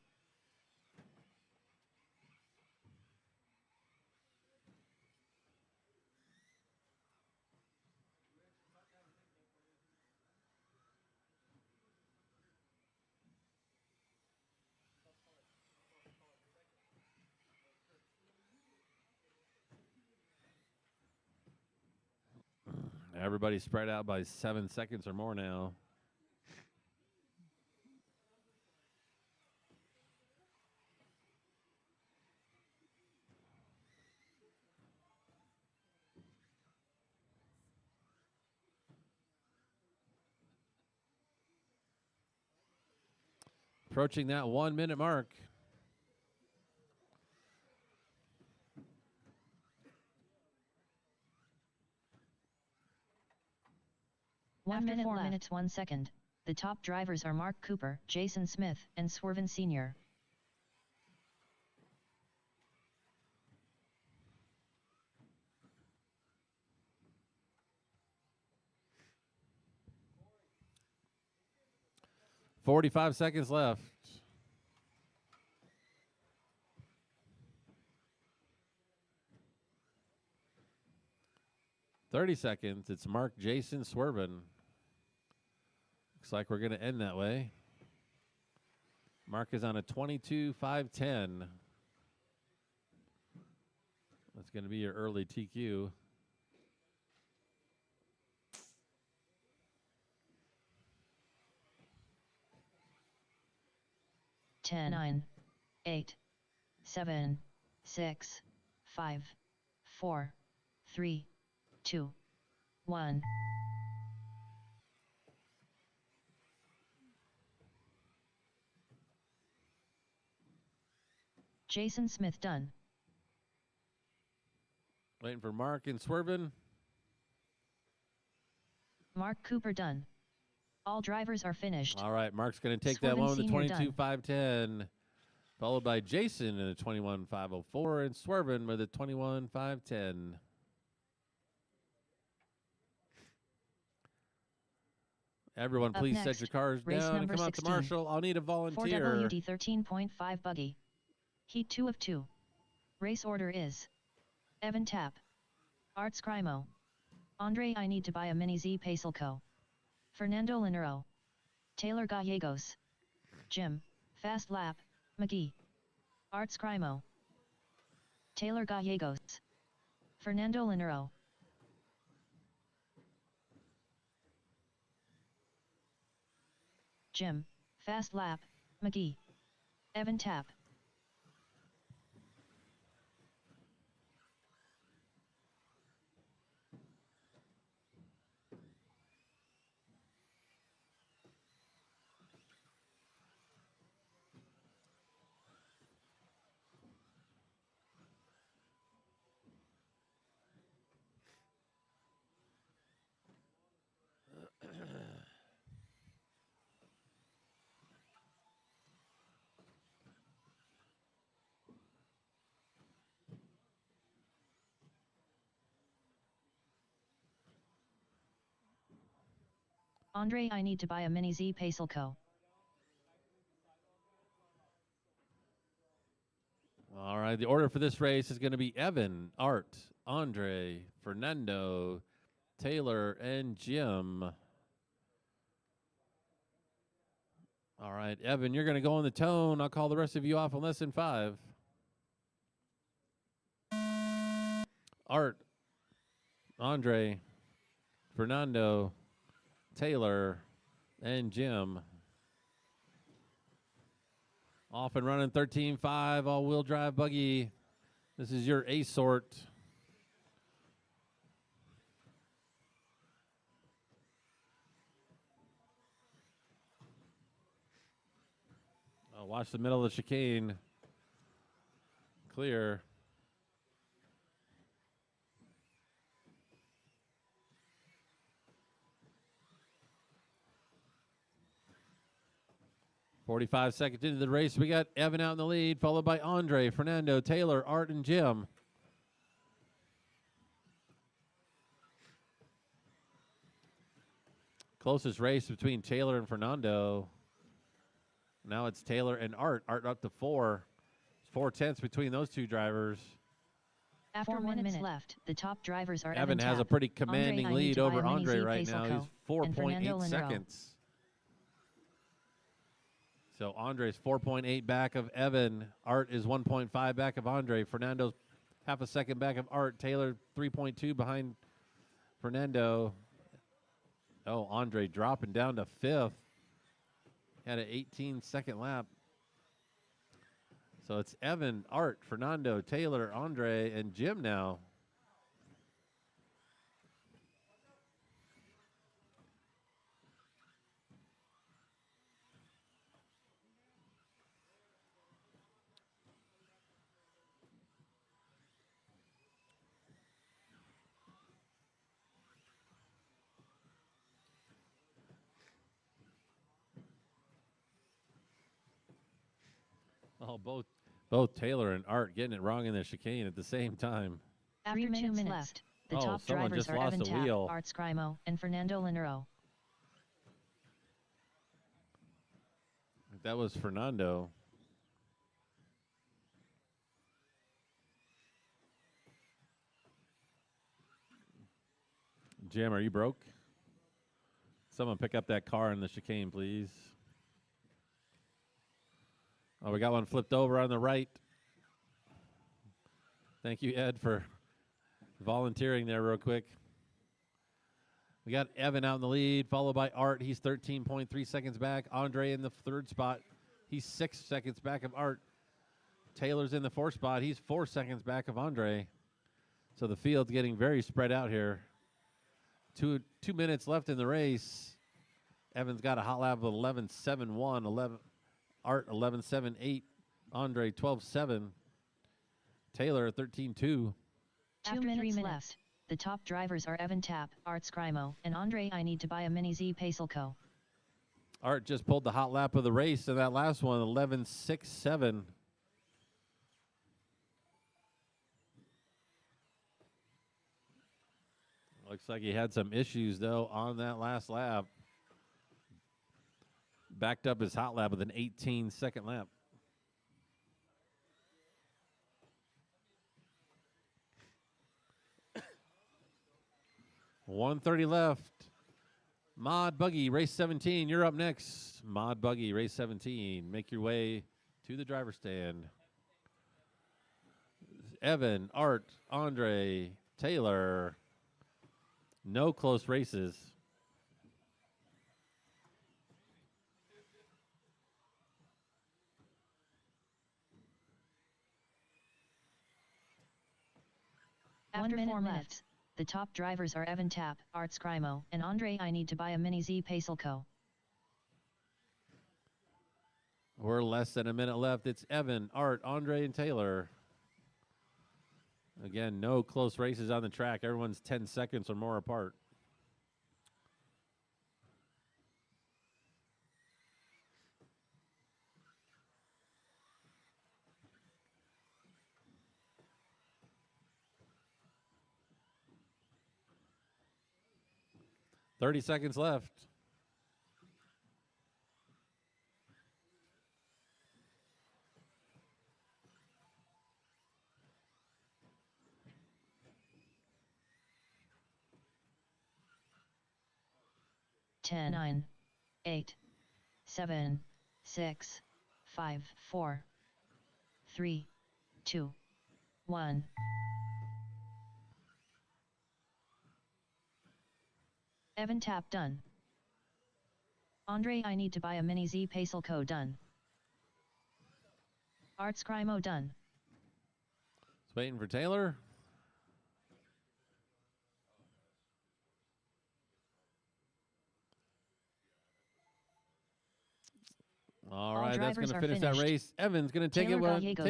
Everybody's spread out by 7 seconds or more now. Approaching that 1 minute mark.
After 4 minutes 1 second, the top drivers are Mark Cooper, Jason Smith, and Swervin Sr.
.45 seconds left. .30 seconds. It's Mark, Jason, Swervin. Looks like we're going to end that way. Mark is on a 22.510. That's going to be your early TQ.
Ten, 9, 8, 7, 6, 5, 4, 3, 2, 1. Jason Smith done.
Waiting for Mark and Swervin.
Mark Cooper done. All drivers are finished.
All right, Mark's going to take that
Swervin
one with the
Sr. done.
22.510, followed by Jason in a 21.504, and Swervin with a 21.510. Everyone,
Up
please
next,
set your cars
race
down and
number
come out to
16.
Marshall. I'll need a volunteer.
4WD 13.5 buggy. Heat 2 of 2. Race order is Evan Tapp, Art Scrimo, Andre I need to buy a mini Z Pacelco, Fernando Linero, Taylor Gallegos, Jim, Fast Lap, McGee, Art Scrimo, Taylor Gallegos, Fernando Linero. Jim, Fast Lap, McGee, Evan Tapp. Andre, I need to buy a mini Z Pacelco.
All right, the order for this race is going to be Evan, Art, Andre, Fernando, Taylor, and Jim. All right, Evan, you're going to go on the tone. I'll call the rest of you off in less than 5. Art, Andre, Fernando, Taylor, and Jim. Off and running 13.5, all-wheel drive buggy. This is your A sort. Oh, watch the middle of the chicane. Clear. .45 seconds into the race, we got Evan out in the lead, followed by Andre, Fernando, Taylor, Art, and Jim. Closest race between Taylor and Fernando. Now it's Taylor and Art. Art up to 4. 4/10 between those two drivers.
After 1 minute left, the top drivers are
Evan has a pretty commanding
Andre,
lead over Andre right now. He's 4.8 seconds. So Andre's 4.8 back of Evan. Art is 1.5 back of Andre. Fernando's half a second back of Art. Taylor 3.2 behind Fernando. Oh, Andre dropping down to 5th. Had an 18-second lap. So it's Evan, Art, Fernando, Taylor, Andre, and Jim now. Oh, both Taylor and Art getting it wrong in the chicane at the same time.
After 2 minutes left, the top
someone
drivers
just
are
lost
Evan
a
Tapp,
wheel.
Art Scrimo, and Fernando Linero.
That was Fernando. Jim, are you broke? Someone pick up that car in the chicane, please. Oh, we got one flipped over on the right. Thank you, Ed, for volunteering there real quick. We got Evan out in the lead, followed by Art. He's 13.3 seconds back. Andre in the 3rd spot. He's 6 seconds back of Art. Taylor's in the 4th spot. He's 4 seconds back of Andre. So the field's getting very spread out here. 2 minutes left in the race. Evan's got a hot lap of 11.71. 11. Art 11.78. Andre 12.7. Taylor 13.2.
After 3 minutes left, the top drivers are Evan Tapp, Art Scrimo, and Andre. I need to buy a mini Z Pacelco.
Art just pulled the hot lap of the race in that last one, 11.67. Looks like he had some issues, though, on that last lap. Backed up his hot lap with an 18-second lap. .130 left. Mod Buggy, race 17. You're up next. Mod Buggy, race 17. Make your way to the driver's stand. Evan, Art, Andre, Taylor. No close races.
After 4 minutes, the top drivers are Evan Tapp, Art Scrimo, and Andre. I need to buy a mini Z Pacelco.
We're less than a minute left. It's Evan, Art, Andre, and Taylor. Again, no close races on the track. Everyone's 10 seconds or more apart. .30 seconds left.
10, 9, 8, 7, 6, 5, 4, 3, 2, 1. Evan tap done. Andre, I need to buy a mini Z Pacelco done. Art Scrimo done.
It's waiting for Taylor. All right, that's going to finish that race. Evan's going to take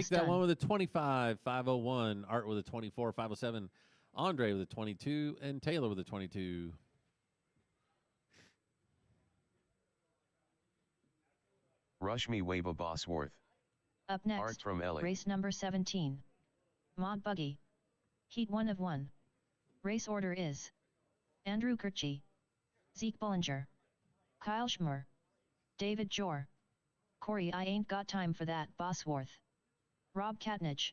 that one with a 25, 501. Art with a 24, 507. Andre with a 22, and Taylor with a 22.
Rushmi Waba Bosworth.
Up next,
Art from LA.
Race number 17. Mod Buggy. Heat 1 of 1. Race order is Andrew Kirchie, Zeke Bullinger, Kyle Schmer, David Jor, Corey I Ain't Got Time for That Bosworth, Rob Katnich,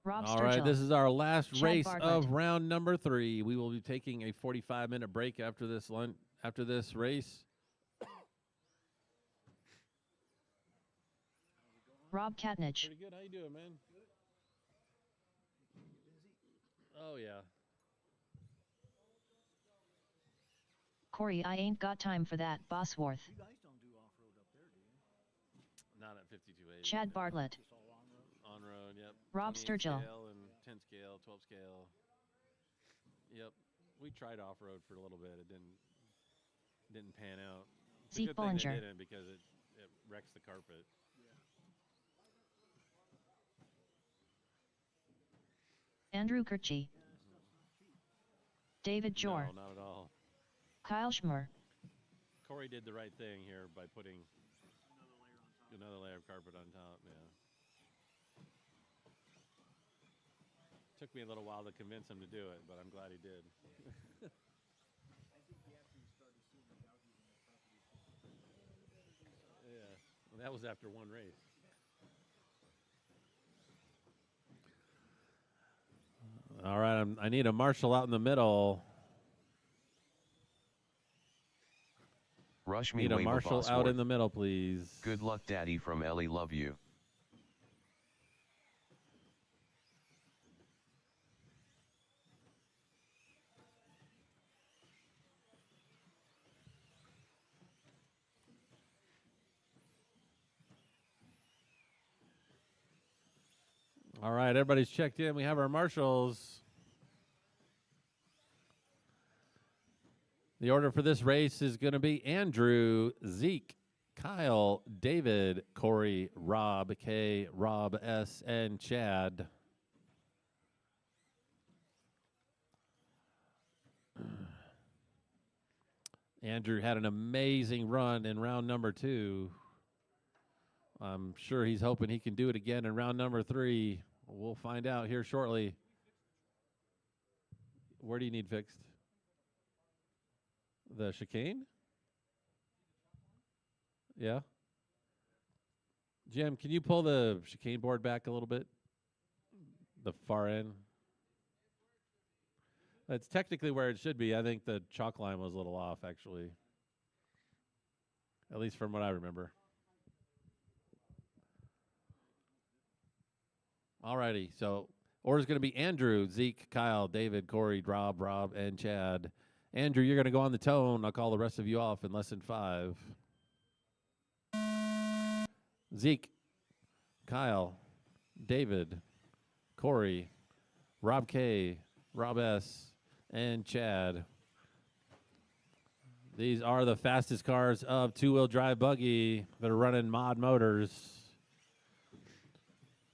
Rob
All
Sturgill,
right, this is our last
Chad
race
Bartlett.
of round number 3. We will be taking a 45-minute break after this race.
Rob Katnich.
Pretty good. How you doing, man? Oh, yeah.
Corey I Ain't Got Time for That Bosworth.
You guys don't do off-road up there, do you?
Not at 5280.
Chad Bartlett.
Just all on-road?
On road, yep.
Rob
28
Sturgill.
Scale and 10 scale, 12 scale. Yep. We tried off-road for a little bit. It didn't pan out. It's a
Zeke
good thing
Bullinger.
they didn't because it wrecks the carpet.
Andrew Kirchie. David Jor.
No, not at all.
Kyle Schmer.
Corey did the right thing here by putting another layer of carpet on top. Yeah. Took me a little while to convince him to do it, but I'm glad he did. Yeah, well, that was after one race. All right, I need a marshal out in the middle.
Rushmi
Need a
Waba
marshal out
Bosworth.
in the middle, please.
Good luck, Daddy from Ellie. Love you.
All right, everybody's checked in. We have our marshals. The order for this race is going to be Andrew, Zeke, Kyle, David, Corey, Rob K, Rob S, and Chad. Andrew had an amazing run in round number 2. I'm sure he's hoping he can do it again in round number 3. We'll find out here shortly. Where do you need fixed? The chicane? Yeah. Jim, can you pull the chicane board back a little bit? The far end. That's technically where it should be. I think the chalk line was a little off, actually. At least from what I remember. Alrighty, so order's going to be Andrew, Zeke, Kyle, David, Corey, Rob, and Chad. Andrew, you're going to go on the tone. I'll call the rest of you off in less than 5. Zeke, Kyle, David, Corey, Rob K, Rob S, and Chad. These are the fastest cars of two-wheel drive buggy that are running mod motors.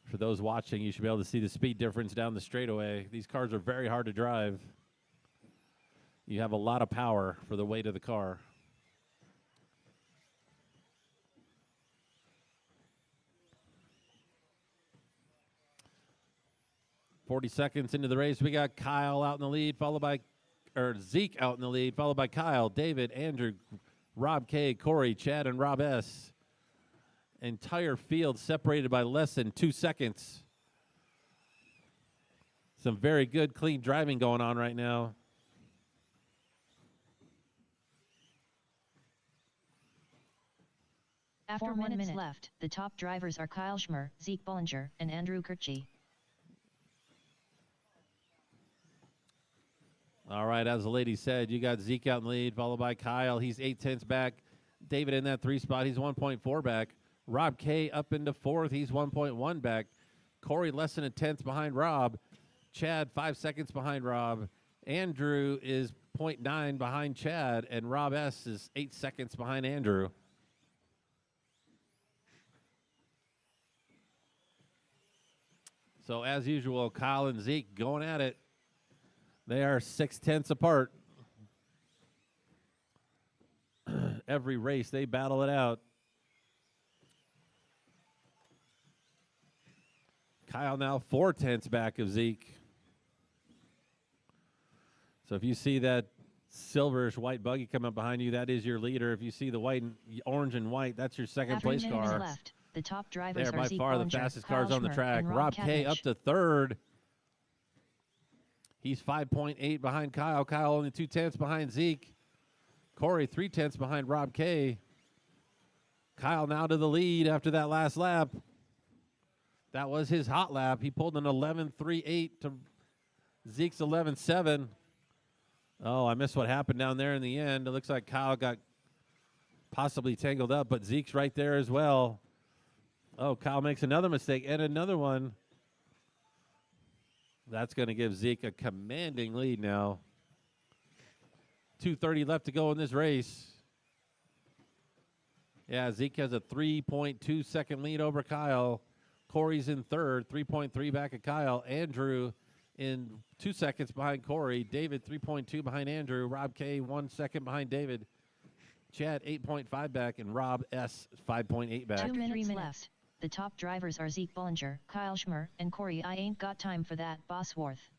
For those watching, you should be able to see the speed difference down the straightaway. These cars are very hard to drive. You have a lot of power for the weight of the car. "40 seconds into the race, we got Kyle out in the lead, Zeke out in the lead, followed by Kyle, David, Andrew, Rob K, Corey, Chad, and Rob S. Entire field separated by less than 2 seconds. Some very good, clean driving going on right now.
After 4 minutes left, the top drivers are Kyle Schmer, Zeke Bollinger, and Andrew Kirchie.
All right, as the lady said, you got Zeke out in the lead, followed by Kyle. He's 0.8 back. David in that 3 spot. He's 1.4 back. Rob K up into 4th. He's 1.1 back. Corey less than a 10th behind Rob. Chad 5 seconds behind Rob. Andrew is 0.9 behind Chad, and Rob S is 8 seconds behind Andrew. So as usual, Kyle and Zeke going at it. They are 0.6 apart. Every race, they battle it out. Kyle now 0.4 back of Zeke. So if you see that silverish white buggy come up behind you, that is your leader. If you see the white and orange and white, that's your second place car.
Left, the top drivers
They're
are
by
Zeke
far
Bollinger,
the fastest
Kyle
cars on the
Schmer,
track.
and
Rob K
Katnich.
up to 3rd. He's 5.8 behind Kyle. Kyle only 0.2 behind Zeke. Corey 0.3 behind Rob K. Kyle now to the lead after that last lap. That was his hot lap. He pulled an 11.38 to Zeke's 11.7. Oh, I missed what happened down there in the end. It looks like Kyle got possibly tangled up, but Zeke's right there as well. Oh, Kyle makes another mistake and another one. That's going to give Zeke a commanding lead now. 2:30 left to go in this race. Yeah, Zeke has a 3.2 second lead over Kyle. Corey's in 3rd, 3.3 back of Kyle. Andrew in 2 seconds behind Corey. David 3.2 behind Andrew. Rob K 1 second behind David. Chad 8.5 back, and Rob S 5.8 back.
2 minutes left. The top drivers are Zeke Bollinger, Kyle Schmer, and Corey. I ain't got time for that, Bosworth.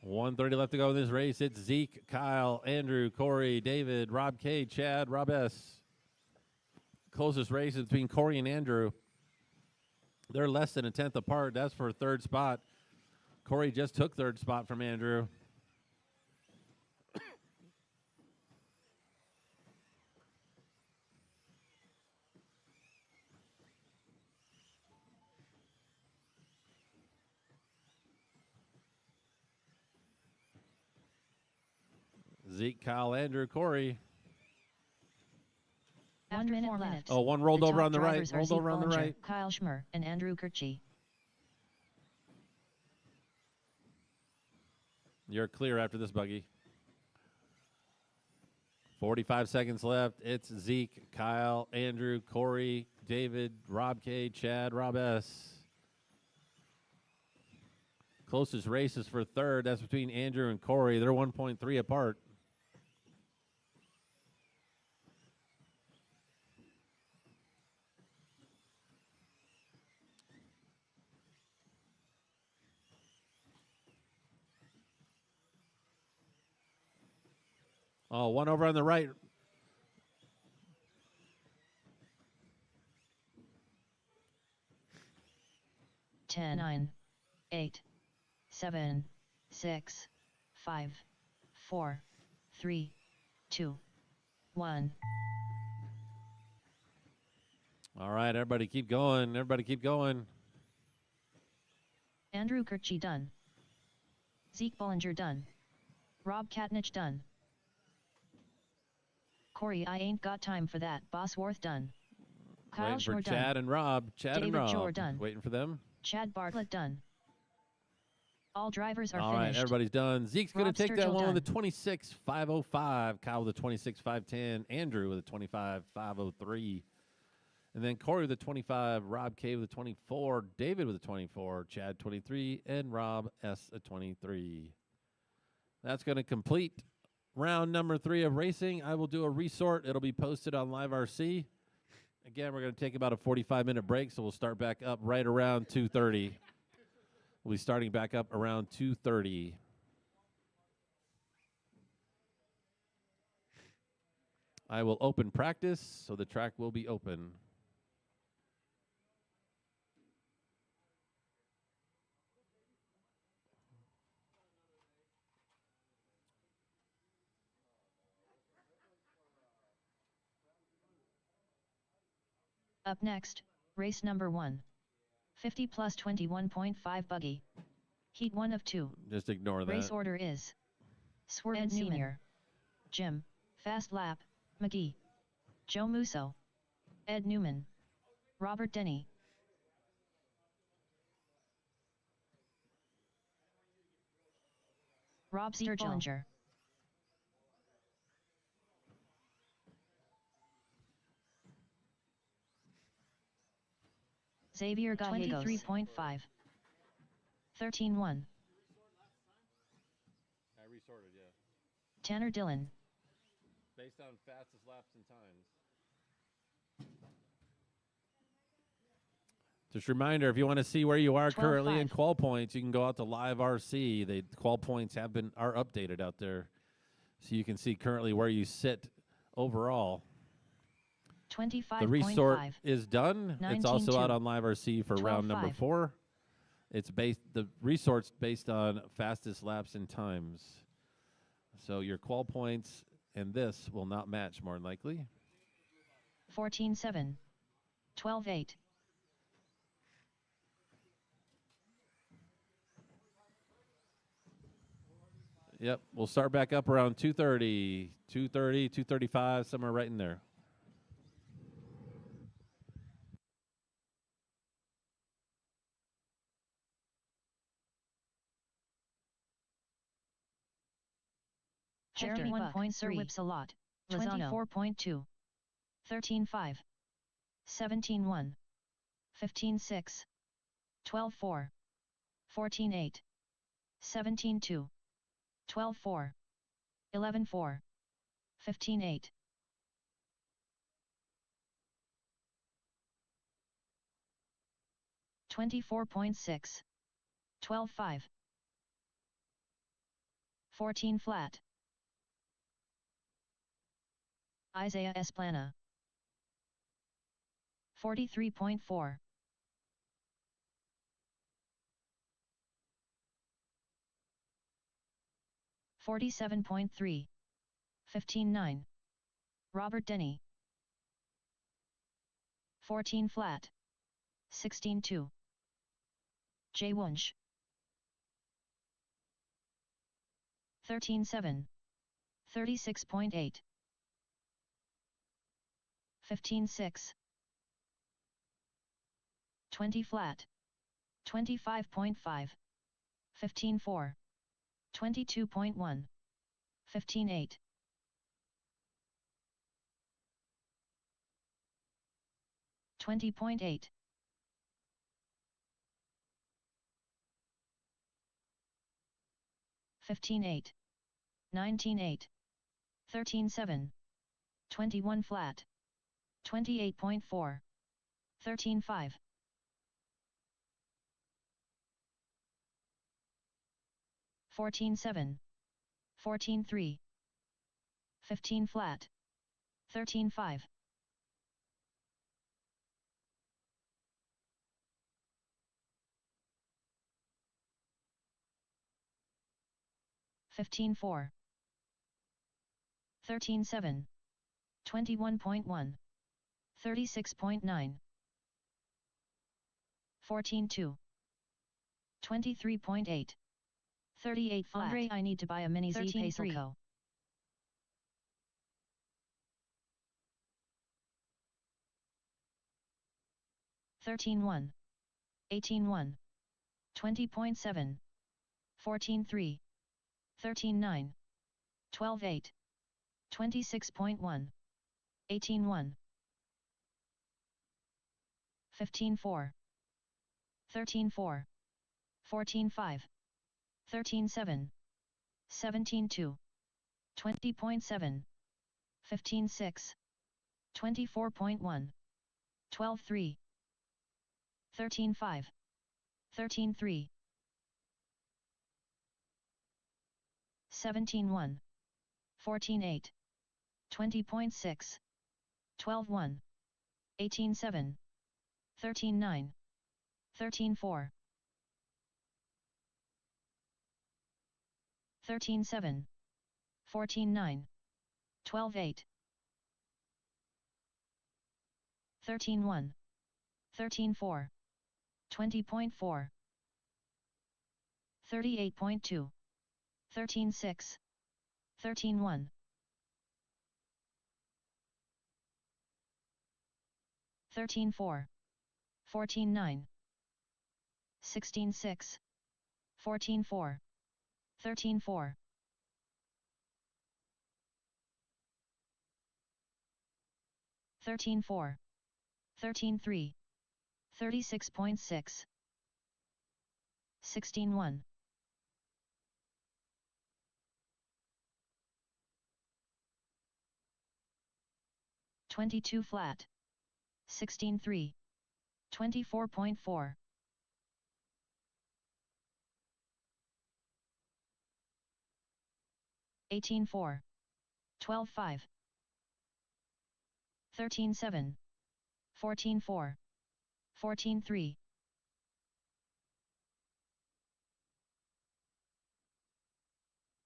$1:30 left to go in this race. It's Zeke, Kyle, Andrew, Corey, David, Rob K, Chad, Rob S. Closest race is between Corey and Andrew. They're less than a 10th apart. That's for 3rd spot. Corey just took 3rd spot from Andrew. Zeke, Kyle, Andrew, Corey.
1 minute left.
Oh, one rolled over on the right.
Drivers are
Rolled
Zeke
over on the
Bollinger,
right.
Kyle Schmer, and Andrew Kirchie.
You're clear after this buggy. 45 seconds left. It's Zeke, Kyle, Andrew, Corey, David, Rob K, Chad, Rob S. Closest race is for 3rd. That's between Andrew and Corey. They're 1.3 apart. Oh, one over on the right.
Ten, 9, 8, 7, 6, 5, 4, 3, 2, 1.
All right, everybody keep going. Everybody keep going.
Andrew Kirchie done. Zeke Bollinger done. Rob Katnich done. Corey, I ain't got time for that, Bosworth done. Kyle
Waiting for
Schmer
Chad
done.
and Rob. Chad
David
and Rob.
Jor done.
Waiting for them.
Chad Bartlett done. All drivers are
All right,
finished.
everybody's done. Zeke's going
Rob
to take that
Sturgill
one with a
done.
26.505. Kyle with a 26.510. Andrew with a 25.503. And then Corey with a 25. Rob K with a 24. David with a 24. Chad 23. And Rob S a 23. That's going to complete round number 3 of racing. I will do a resort. It'll be posted on Live RC. Again, we're going to take about a 45-minute break, so we'll start back up right around 2:30. We'll be starting back up around 2:30. I will open practice, so the track will be open.
Up next, race number 1. 50 plus 21.5 buggy. Heat 1 of 2.
Just ignore that.
Race order is Swerve
Ed Newman.
Sr., Jim, Fast Lap, McGee, Joe Musso, Ed Newman, Robert Denny. Rob Sturgill. Xavier Gallegos. 23.5. 13-1.
I resorted, yeah.
Tanner Dillon.
Based on fastest laps and times. Just a reminder, if you want to see where you are currently in
12.5.
qual points, you can go out to Live RC. The qual points are updated out there, so you can see currently where you sit overall.
25.5.
The resort is done. It's also out on Live RC for round number 4. The resort's based on fastest laps and times. So your qual points and this will not match more than likely.
14-7. 12-8.
Yep, we'll start back up around 2:30, 2:30, 2:35, somewhere right in there.
Jeremy 1.3. Whips a lot. 24.2. 13-5. 17-1. 15-6. 12-4. 14-8. 17-2. 12-4. 11-4. 15-8. 24.6. 12-5. 14 flat. Isaiah Esplana. 43.4. 47.3. 15-9. Robert Denny. 14 flat. 16-2. Jay Wunsch. 13-7. 36.8. 15-6. 20 flat. 25.5. 15-4. 22.1. 15-8. 20.8. 15-8. 19-8. 13-7. 21 flat. 28.4. 13-5. 14-7. 14-3. 15 flat. 13-5. 15-4. 13-7. 21.1. 36.9. 14-2. 23.8. 38 flat. Andre, I need to buy a mini Z Pacer Co. 13-1. 18-1. 20.7. 14-3. 13-9. 12-8. 26.1. 18-1. 15-4. 13-4. 14-5. 13-7. 17-2. 20.7. 15-6. 24.1. 12-3. 13-5. 13-3. 17-1. 14-8. 20.6, 12.1, 18.7, 13.9, 13.4, 13.7, 14.9, 12.8, 13.1, 13.4, 20.4, 38.2, 13.6, 13.1, 13.4, 14.9, 16.6, 14.4, 13.4, 13.4, 13.3, 36.6, 16.1, 22 flat, 16.3, 24.4, 18.4, 12.5, 13.7, 14.4, 14.3,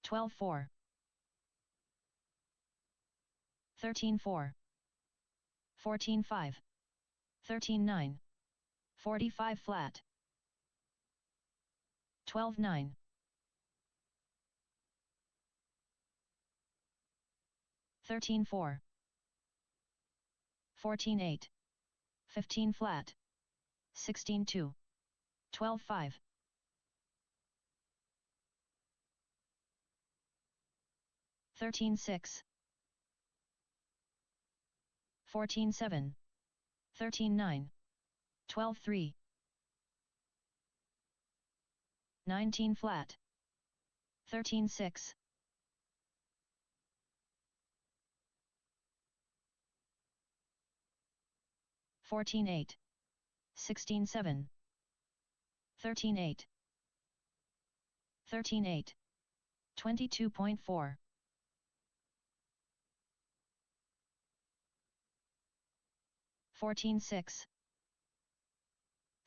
12.4, 13.4, 14.5, 13.9, 45 flat, 12.9, 13.4, 14.8, 15 flat, 16.2, 12.5, 13.6, 14.7, 13.9, 12.3, 19 flat, 13.6, 14.8, 16.7, 13.8, 13.8, 22.4, 14.6,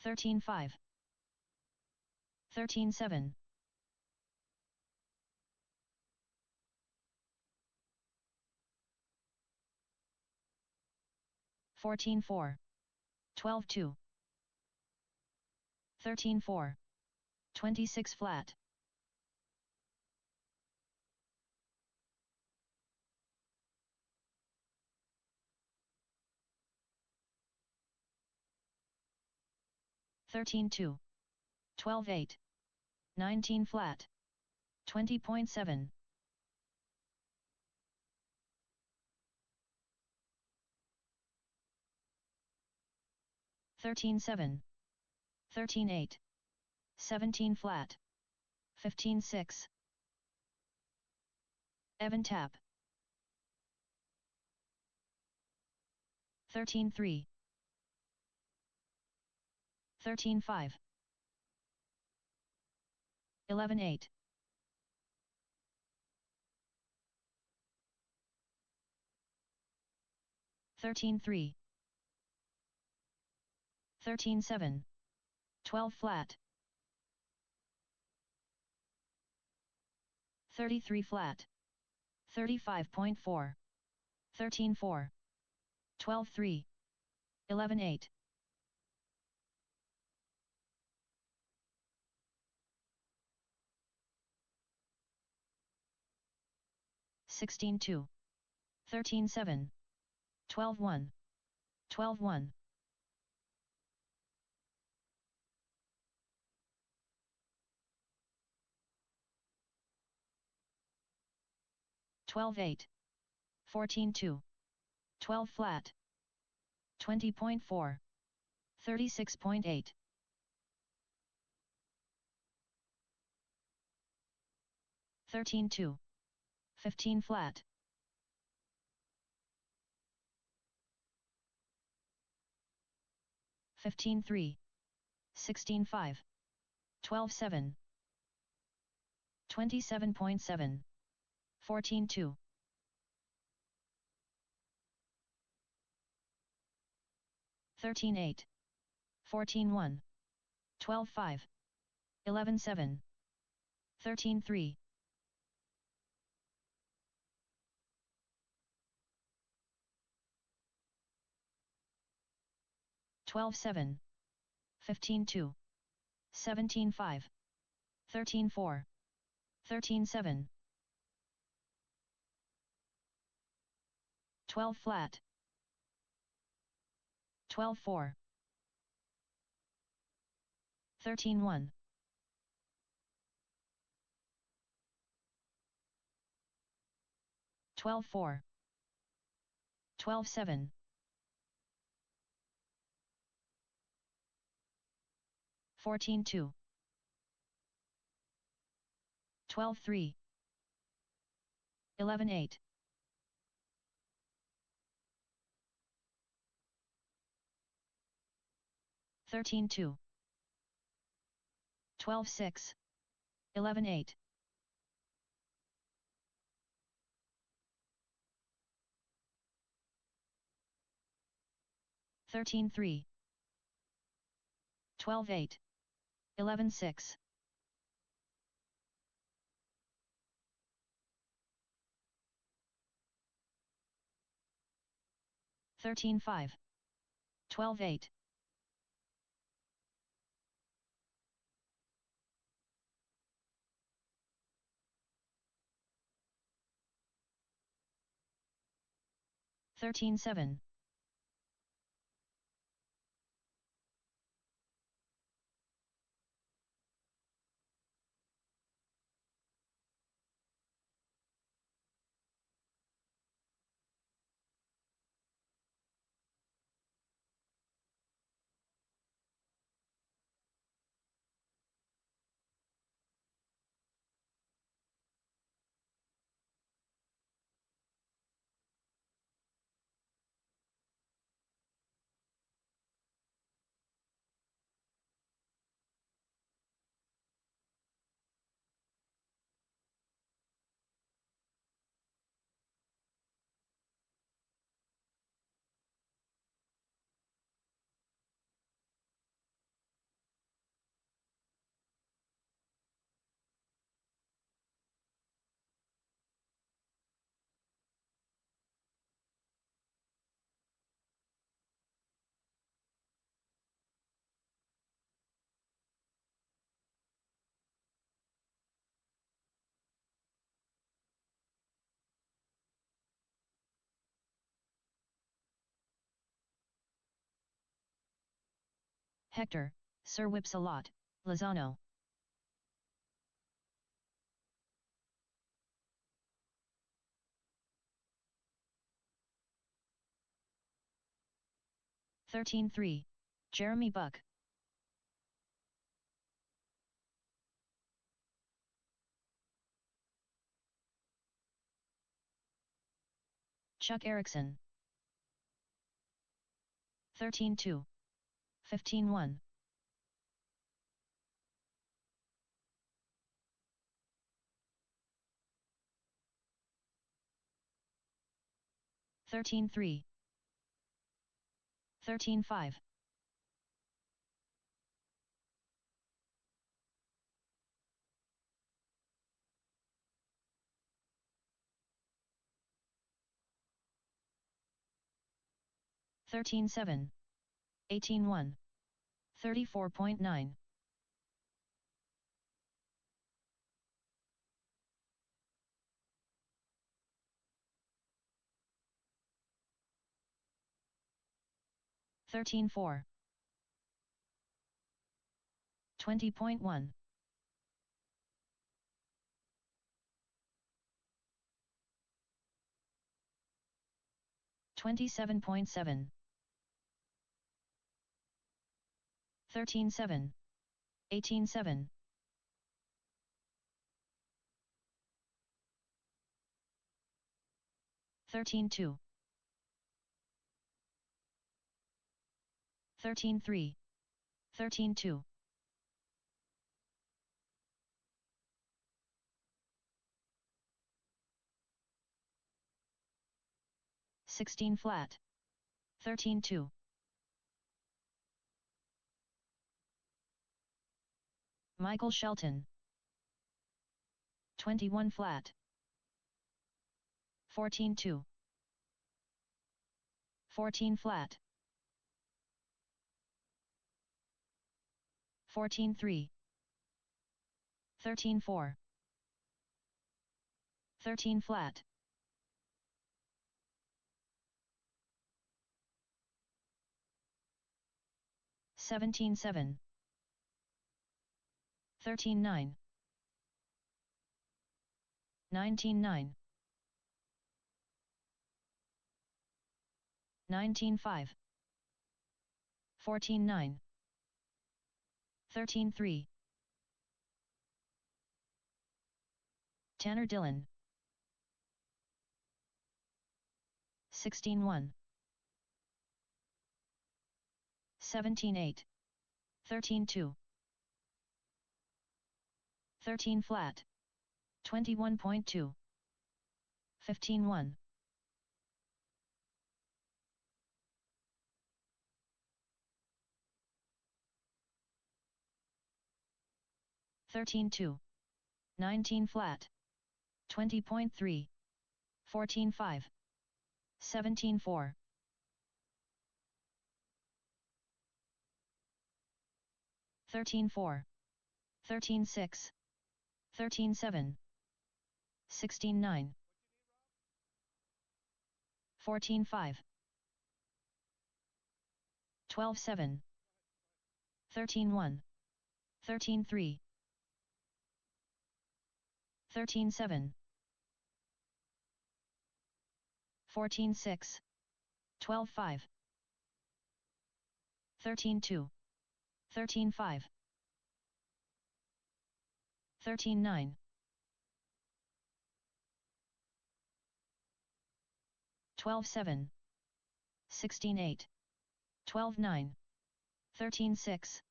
13.5, 13.7, 14.4, 12.2, 13.4, 26 flat, 13.2, 12.8, 19 flat, 20.7, 13.7, 13.8, 17 flat, 15.6, even tap, 13.3, 13.5, 11.8, 13.3, 13.7, 12 flat, 33 flat, 35.4, 13.4, 12.3, 11.8, 16.2, 13.7, 12.1, 12.1, 12.8, 14.2, 12 flat, 20.4, 36.8, 13.2, 15 flat, 15.3, 16.5, 12.7, 27.7, 14.2, 13-8. 14-1. 12-5. 11-7. 13-3. 12-7. 15-2. 17-5. 13-4. 13-7. 12 flat. 12-4. 13-1. 12-4. 12-7. 14-2. 12-3. 11-8. 13-2. 12-6. 11-8. 13-3. 12-8. 11-6. 13-5. 12-8. 13-7. Hector, Sir Whips a lot, Lozano. 13-3. Jeremy Buck. Chuck Erickson. 13-2. 15-1. 13-3. 13-5. 13-7. 18-1. 34.9. 13-4. 20.1. 27.7. 13-7. 18-7. 13-2. 13-3. 13-2. 16 flat. 13-2. Michael Shelton. 21 flat. 14-2. 14 flat. 14-3. 13-4. 13 flat. 17-7. 13-9. 19-9. 19-5. 14-9. 13-3. Tanner Dillon. 16-1. 17-8. 13-2. 13 flat. 21.2. 15-1. 13-2. 19 flat. 20.3. 14-5. 17-4. 13-4. 13-6. 13-7. 16-9. 14-5. 12-7. 13-1. 13-3. 13-7. 14-6. 12-5. 13-2. 13-5. 13-9. 12-7. 16-8. 12-9. 13-6.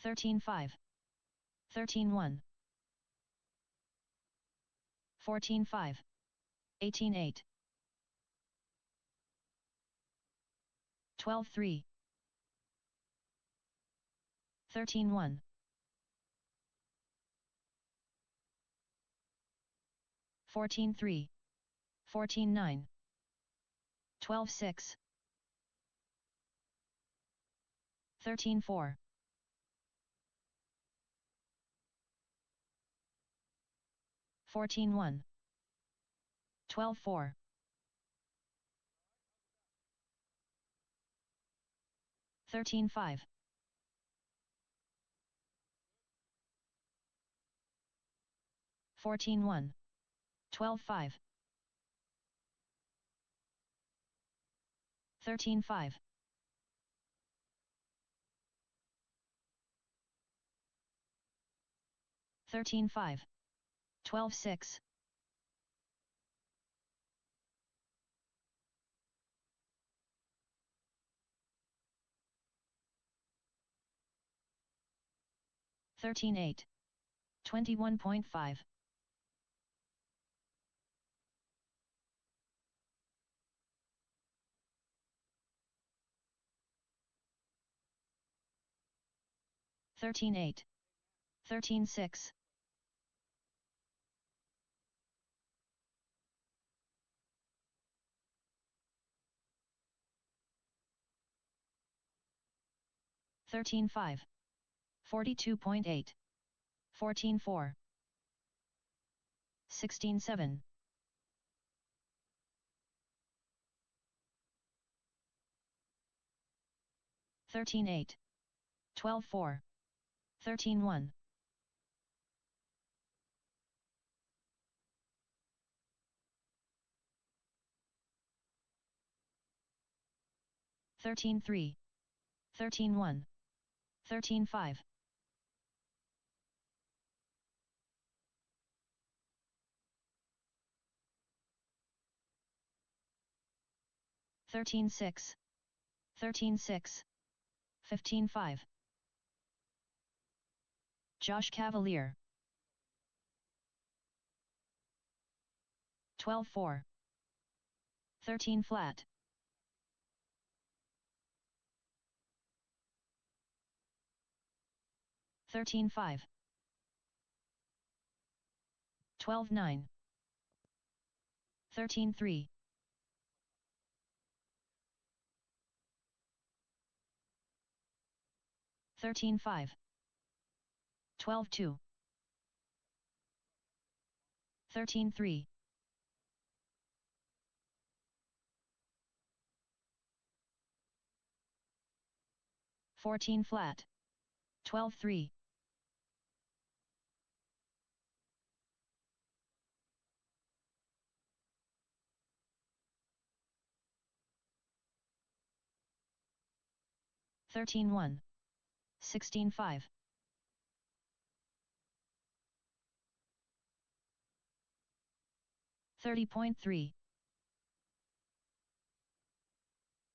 13-5. 13-1. 14-5. 18-8. 12-3. 13-1. 14-3. 14-9. 12-6. 13-4. 14-1. 12-4. 13-5. 14-1. 12-5. 13-5. 13-5. 12-6. 13-8. 21.5. 13-8. 13-6. 13-5. 42.8. 14-4. 16-7. 13-8. 12-4. 13-1. 13-3. 13-1. 13-5. 13-6. 13-6. 15-5. Josh Cavalier. 12-4. 13 flat. 13-5. 12-9. 13-3. 13-5. 12-2. 13-3. 14 flat. 12-3. 13-1. 16-5. 30.3.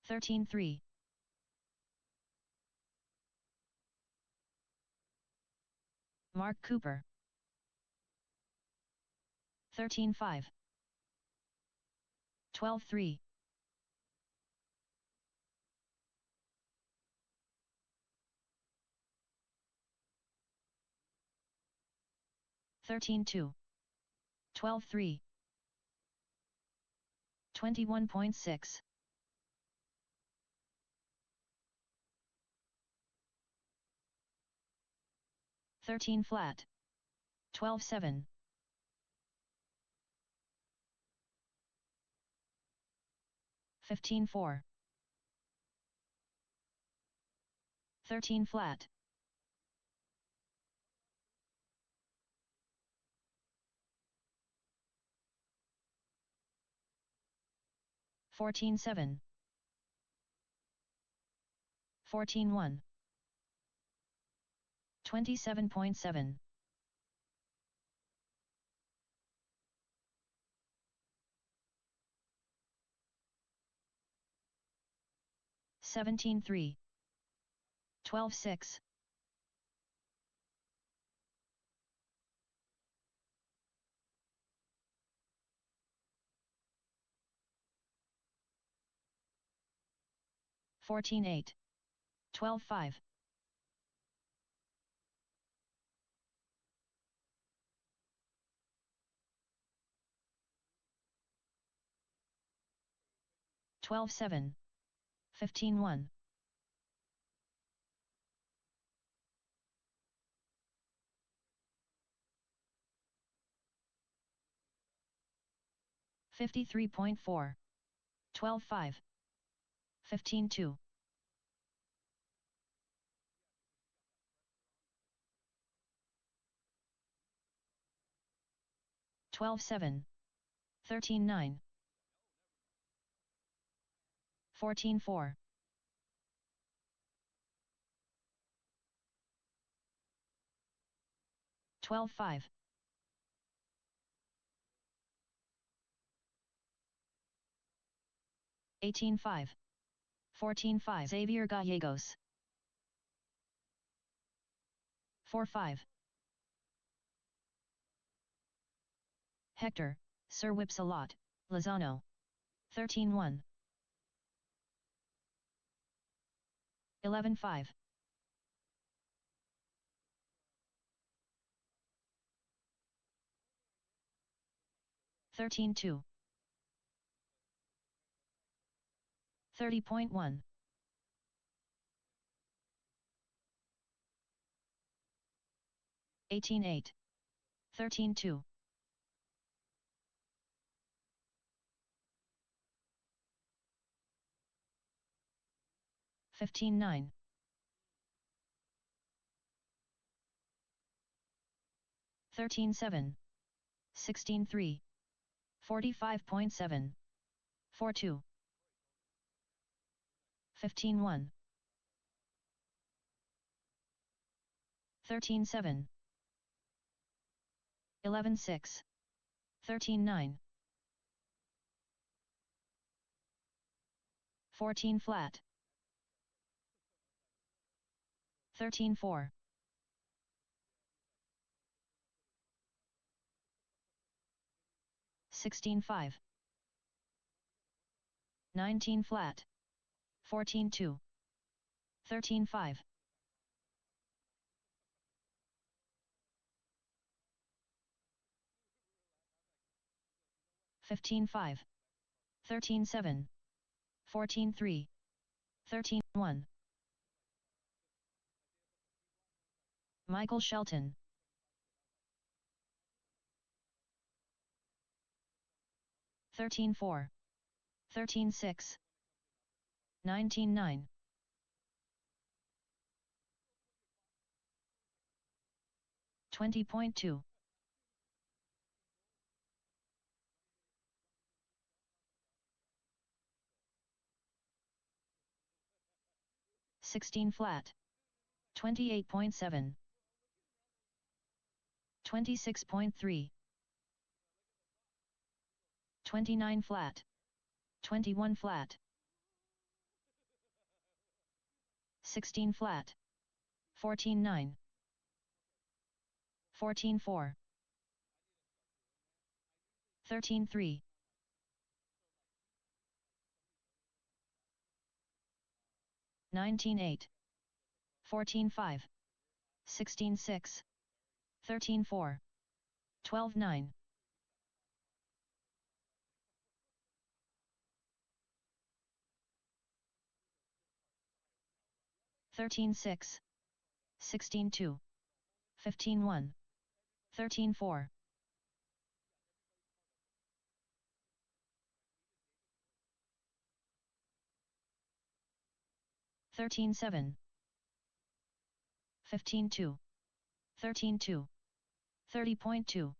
13-3. Mark Cooper. 13-5. 12-3. 13-2. 12-3. 21.6. 13 flat. 12-7. 15-4. 13 flat. 14-7. 14-1. 27.7. 17-3. 12-6. 14-8. 12-5. 12-7. 15-1. 53.4. 12-5. 15-2. 12-7. 13-9. 14-4. 12-5. 18-5. 14-5. Xavier Gallegos. 4-5. Hector, Sir Whipsalot, Lozano. 13-1. 11-5. 13-2. 30.1. 18-8. 13-2. 15-9. 13-7. 16-3. 45.7. 4-2. 15-1. 13-7. 11-6. 13-9. 14 flat. 13-4. 16-5. 19 flat. 14-2. 13-5. 15-5. 13-7. 14-3. 13-1. Michael Shelton. 13-4. 13-6. 19-9. 20.2. 16 flat. 28.7. 26.3. 29 flat. 21 flat. 16 flat. 14-9. 14-4. 13-3. 19-8. 14-5. 16-6. 13-4. 12-9. 13-6. 16-2. 15-1. 13-4. 13-7. 15-2. 13-2. 30.2.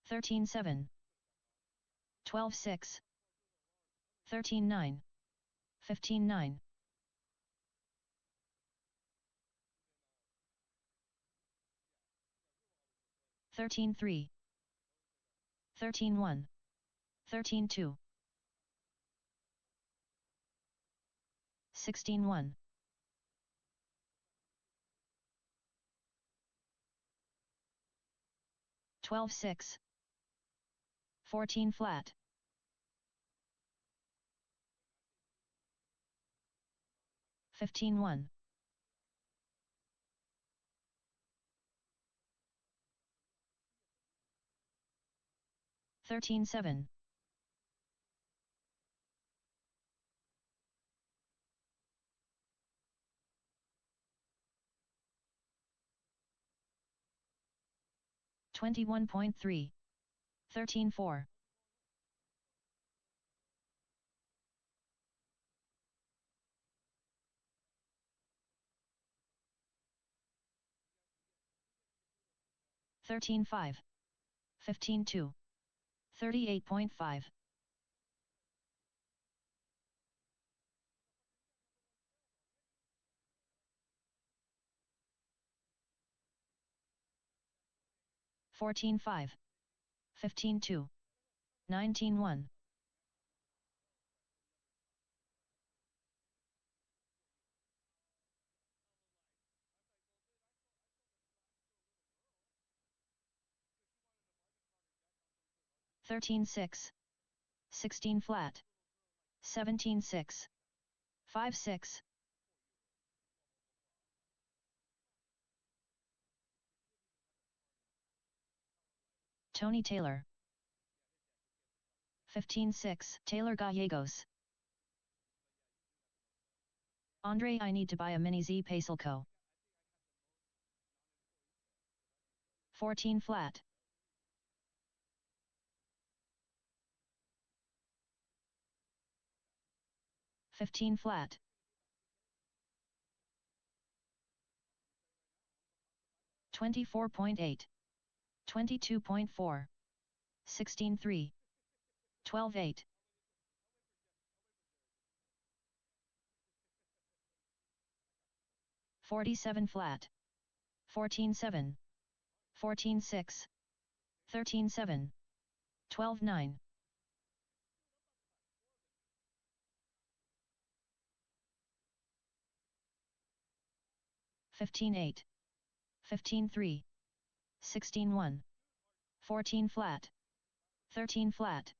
13-7. 12-6. 13-9. 15-9. 13-3. 13-1. 13-2. 16-1. 12-6. 14 flat. 15-1. 13-7. 21.3. 13-4. 13-5. 15-2. 38.5. 14-5. 15-2. 19-1. 13-6. 16 flat. 17-6. 5-6. Tony Taylor. 15-6. Taylor Gallegos. Andre, I need to buy a mini Z Pacelco. 14 flat. 15 flat. 24.8. 22.4. 16-3. 12-8. 47 flat. 14-7. 14-6. 13-7. 12-9. 15-8. 15-3. 16-1. 14 flat. 13 flat.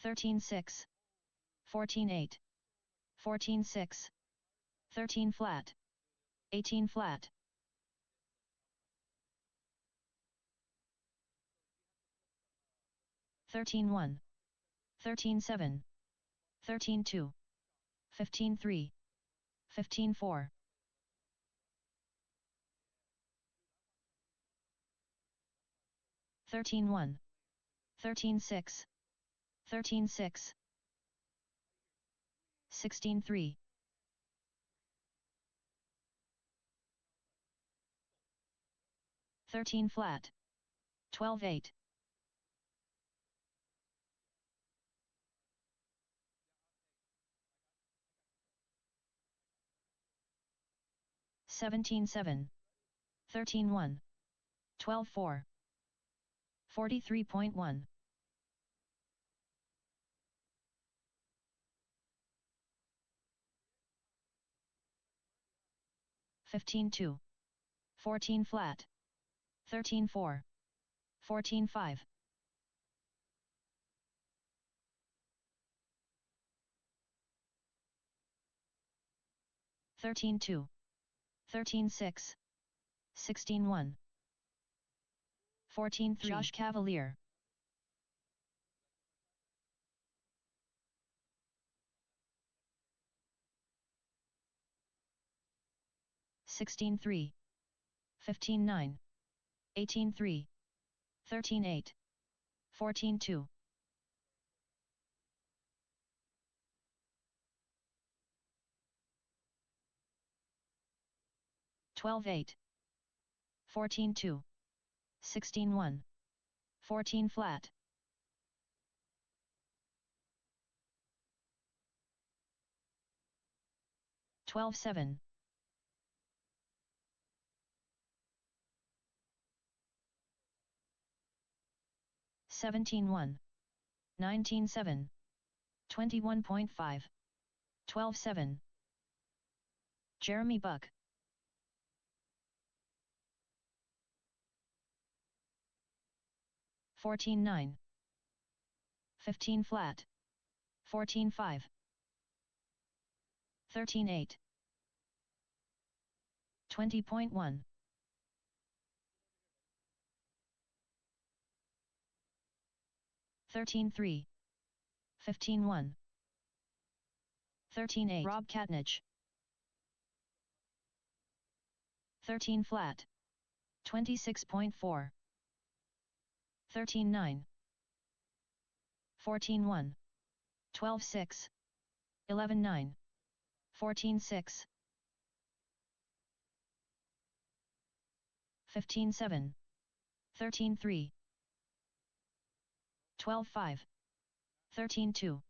13-7. 13-6, 14-8, 14-6, 13 flat, 18 flat, 13-1, 13-7, 13-2, 15-3, 15-4, 13-1, 13-6, 13-6, 16-3, 13 flat, 12-8, 17-7, 13-1, 12-4, 43.1, 15-2, 14 flat, 13-4, 14-5, 13-2, 13-6, 16-1, 14-3. Josh Cavalier, 16-3, 15-9, 18-3, 13-8, 14-2, 12-8, 14-2, 16-1, 14 flat, 12-7, 17-1, 19-7, 21.5, 12-7, Jeremy Buck, 14-9, 15 flat, 14-5, 13-8, 20.1, 13-3, 15-1, 13-8. Rob Katnage, 13 flat, 26.4, 13-9, 14-1, 12-6, 11-9, 14-6, 15-7, 13-3, 12-5, 13-2,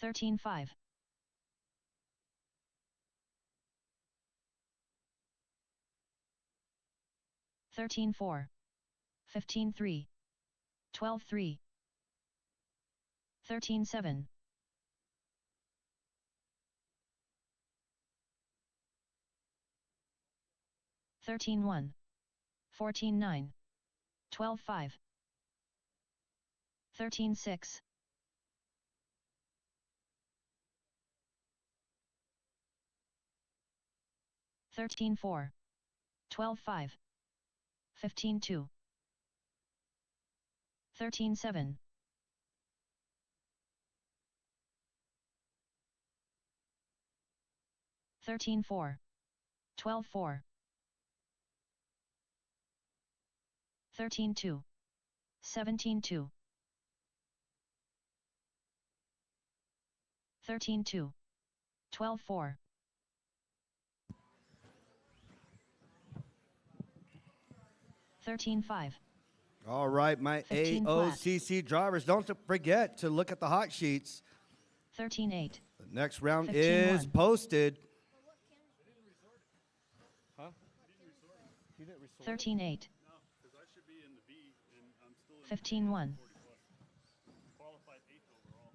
13-5, 13-4, 15-3, 12-3, 13-7, 13-1, 14-9, 12-5, 13-6, 13-4, 12-5, 15-2, 13-7, 13-4, 12-4, 13-2, 17-2, 13-2, 12-4, 13-5,
All right, my
15 flat.
AOCC drivers, don't forget to look at the hot sheets.
13-8,
The next round
15-1.
is posted.
Huh? You didn't resort.
13-8,
No, because I should be in the B, and I'm still in
15-1,
40 plus. Qualified 8th overall.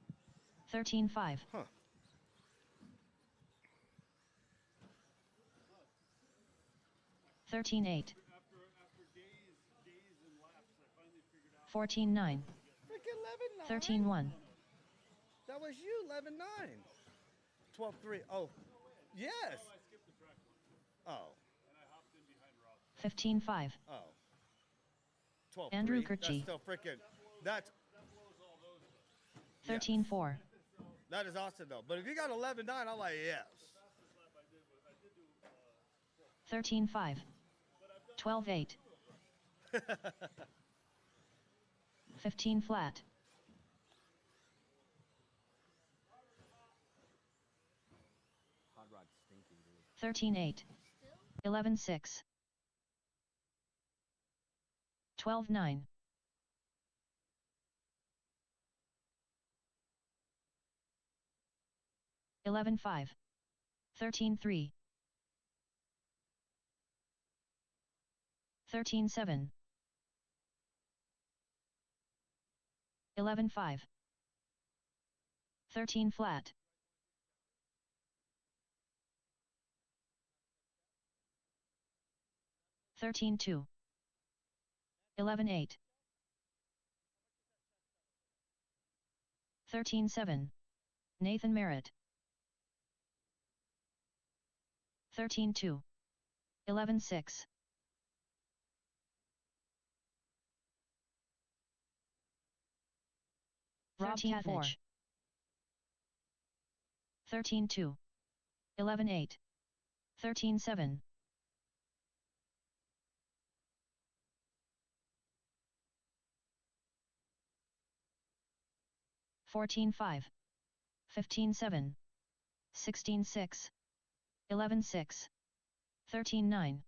13-5,
Huh.
13-8,
After days and laps, I finally figured out
14-9,
Freaking 11-9.
13-1,
was you, 11-9. 12-3. Oh, yes.
I skipped the track one,
Oh,
and I hopped in behind Rob.
15-5.
oh. 12-3.
Andrew
That's
Kirchie.
still freaking. That's
That blows all those though.
13-4.
that is awesome though. But if you got 11-9, I'm like yes.
Fastest lap I did was I did do
13-5. 12-8. 15 flat.
Hot rod stinking, dude.
13-8. 11-6. 12-9. 11-5. 13-3. 13-7. 11-5. 13 flat. 13-2. 11-8. 13-7. Nathan Merritt. 13-2. 11-6. Rob Catnich. 13-2. 11-8. 13-7. 14-5. 15-7. 16-6. 11-6. 13-9.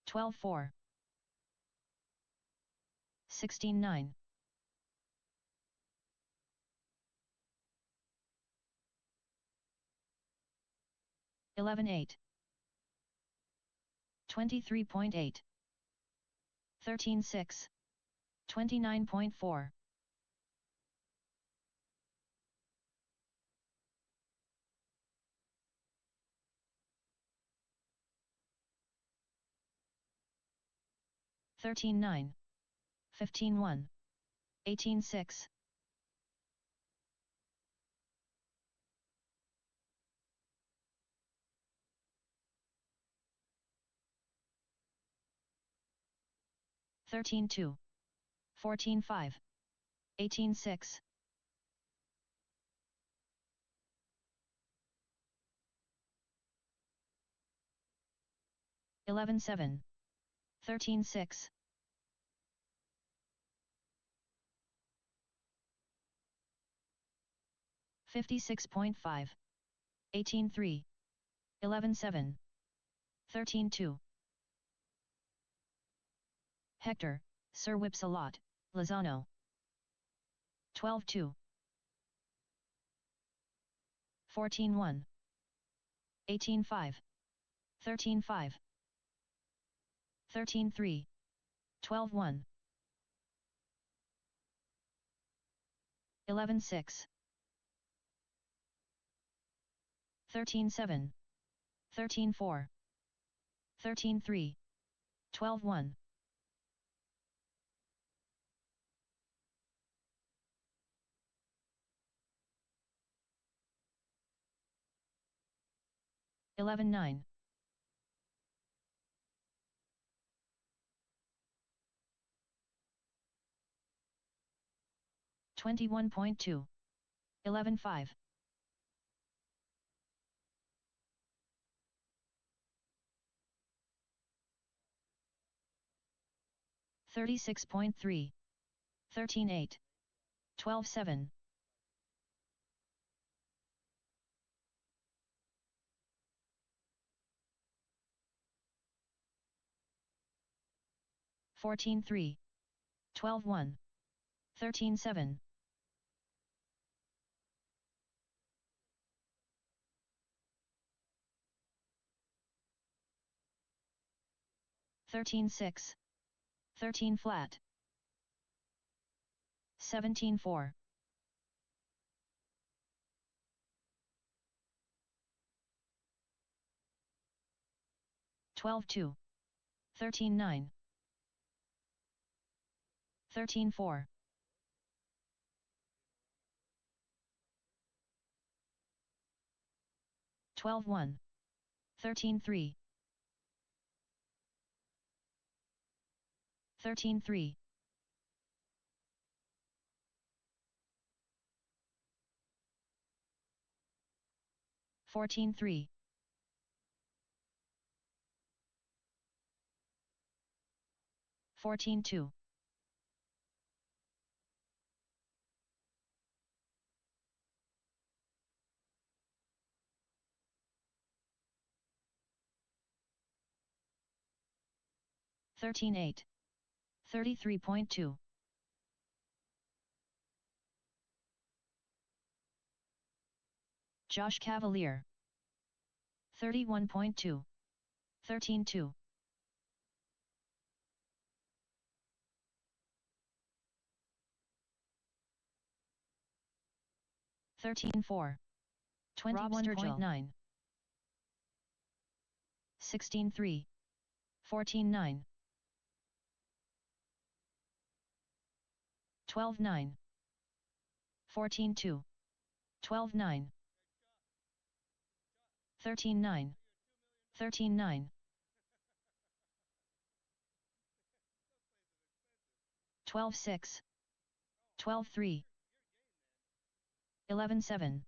12-4. 16-9. 11-8. 23.8. 13-6. 29.4. 13-9. 15-1. 18-6. 13-2. 14-5. 18-6. 11-7. 13-6. 56.5. 18-3. 11-7. 13-2. Hector, Sir Whips a lot, Lozano. 12-2. 14-1. 18-5. 13-5. 13-3. 12-1. 11-6. 13-7. 13-4. 13-3. 12-1. 11-9. 21.2. 11-5. 36.3. 13-8. 12-7. 14-3. 12-1. 13-7. 13-6. 13 flat. 17-4. 12-2. 13-9. 13-4. 12-1. 13-3. 13-3. 14-3. 14-2. 13-8. 33.2. Josh Cavalier. 31.2. 13-2. 13-4. 21.9. 16-3. 14-9. 12-9. 14-2. 12-9. 13-9. 13-9. 12-6. 12-3. 11-7.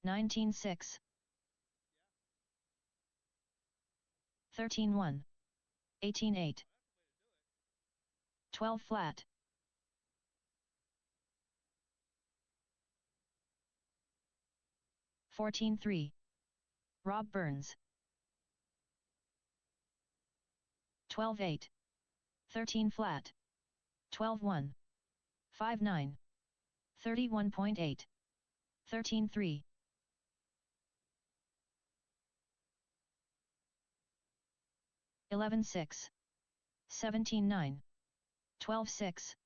19-6. 13-1. 18-8. 12 flat. 14-3. Rob Burns. 12-8. 13 flat. 12-1. 5-9. 31.8. 13-3. 11-6. 17-9. 12-6.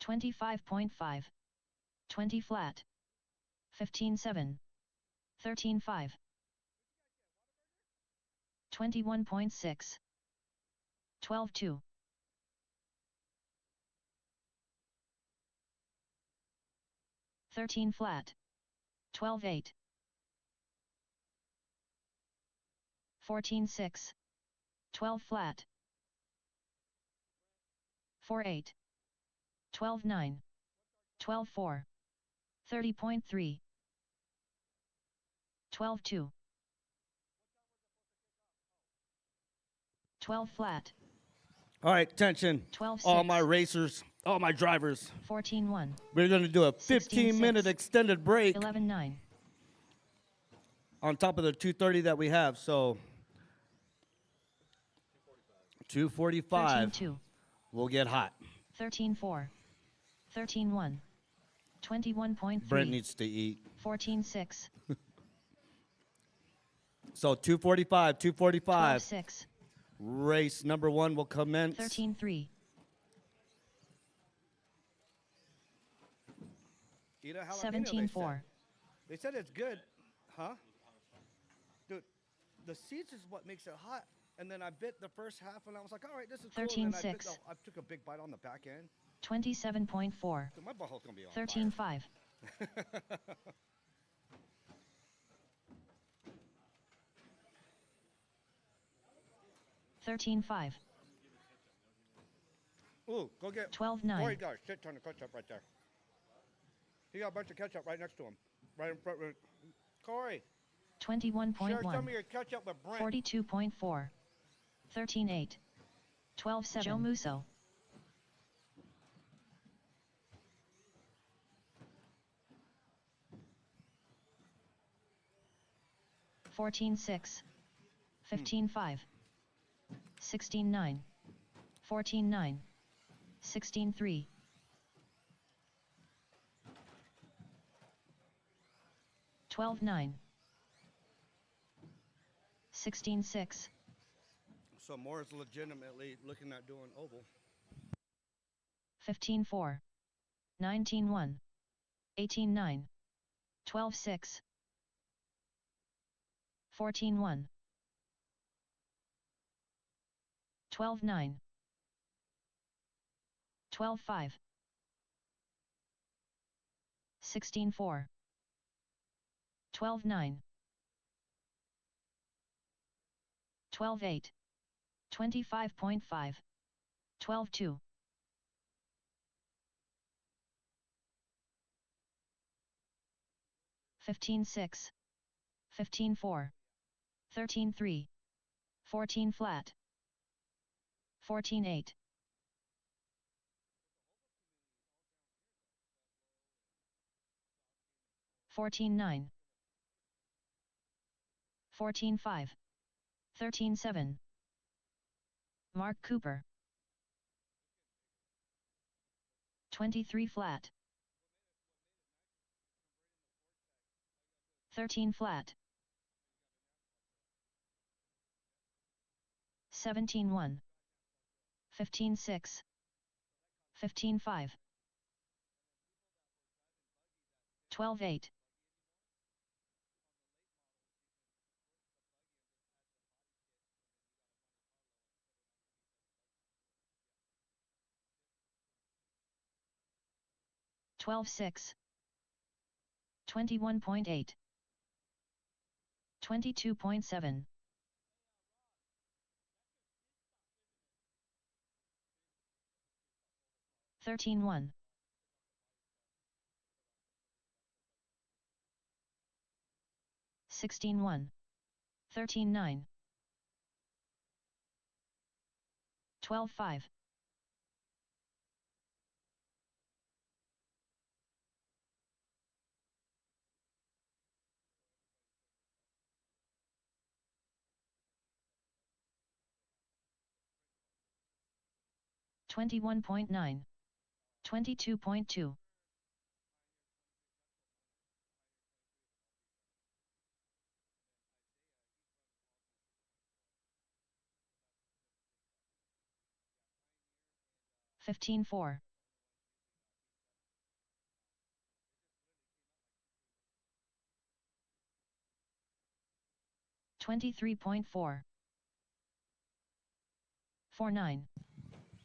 25.5. 20 flat. 15-7. 13-5. 21.6. 12-2. 13 flat. 12-8. 14-6. 12 flat. 4-8. 12-9. 12-4. 30.3. 12-2. 12 flat.
All right, attention.
12-6.
All my racers, all my drivers.
14-1.
We're going to do a
16-6.
15-minute extended break
11-9.
on top of the 2:30 that we have. So 2:45,
13-2.
we'll get hot.
13-4. 13-1. 21.3.
Brent needs to eat.
14-6.
So 2:45, 2:45.
12-6.
Race number 1 will commence.
13-3.
Eat a jalapeno,
17-4.
They said it's good. Huh? Dude, the seeds is what makes it hot. And then I bit the first half and I was like, all right, this is cool. And then
13-6.
I took a big bite on the back end.
27.4.
Dude, my butthole's going to be on
13-5.
fire.
13-5.
Ooh, go get
12-9.
Corey got a shit ton of ketchup right there. He got a bunch of ketchup right next to him. Right in front of Corey, share some
21.1.
of your ketchup with Brent.
42.4. 13-8. 12-7. Joe Musso. 14-6. 15-5. 16-9. 14-9. 16-3. 12-9. 16-6.
So Moore's legitimately looking at doing oval.
15-4. 19-1. 18-9. 12-6. 14-1. 12-9. 12-5. 16-4. 12-9. 12-8. 25.5. 12-2. 15-6. 15-4. 13-3. 14 flat. 14-8. 14-9. 14-5. 13-7. Mark Cooper. 23 flat. 13 flat. 17-1. 15-6. 15-5. 12-8. 12-6. 21.8. 22.7. 13-1. 16-1. 13-9. 12-5. 21.9. 22.2. 15-4. 23.4. 4-9.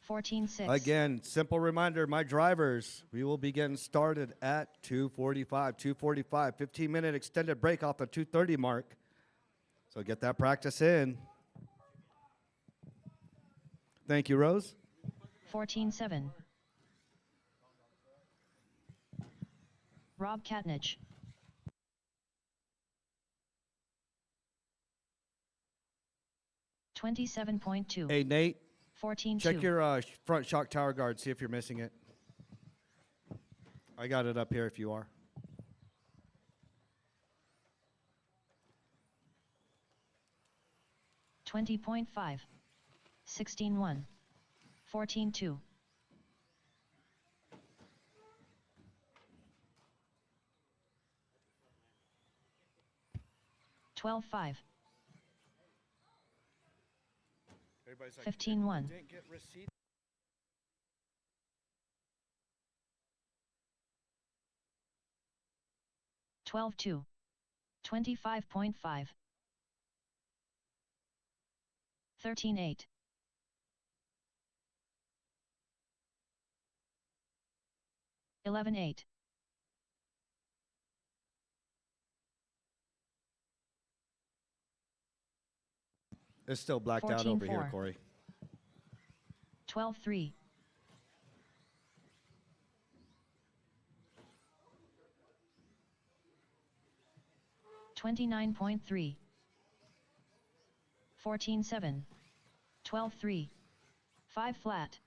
14-6.
Again, simple reminder, my drivers, we will be getting started at 2:45. 2:45, 15-minute extended break off the 2:30 mark. So get that practice in. Thank you, Rose.
14-7. Rob Katnich. $27.2.
Hey, Nate,
14-2.
check your front shock tower guard, see if you're missing it. I got it up here if you are.
$20.5. 16-1. 14-2. 12-5. 15-1. 12-2. 25.5. 13-8. 11-8.
'It's still blacked out over here,
14-4.
Corey.
12-3. 29.3. 14-7. 12-3. 5 flat.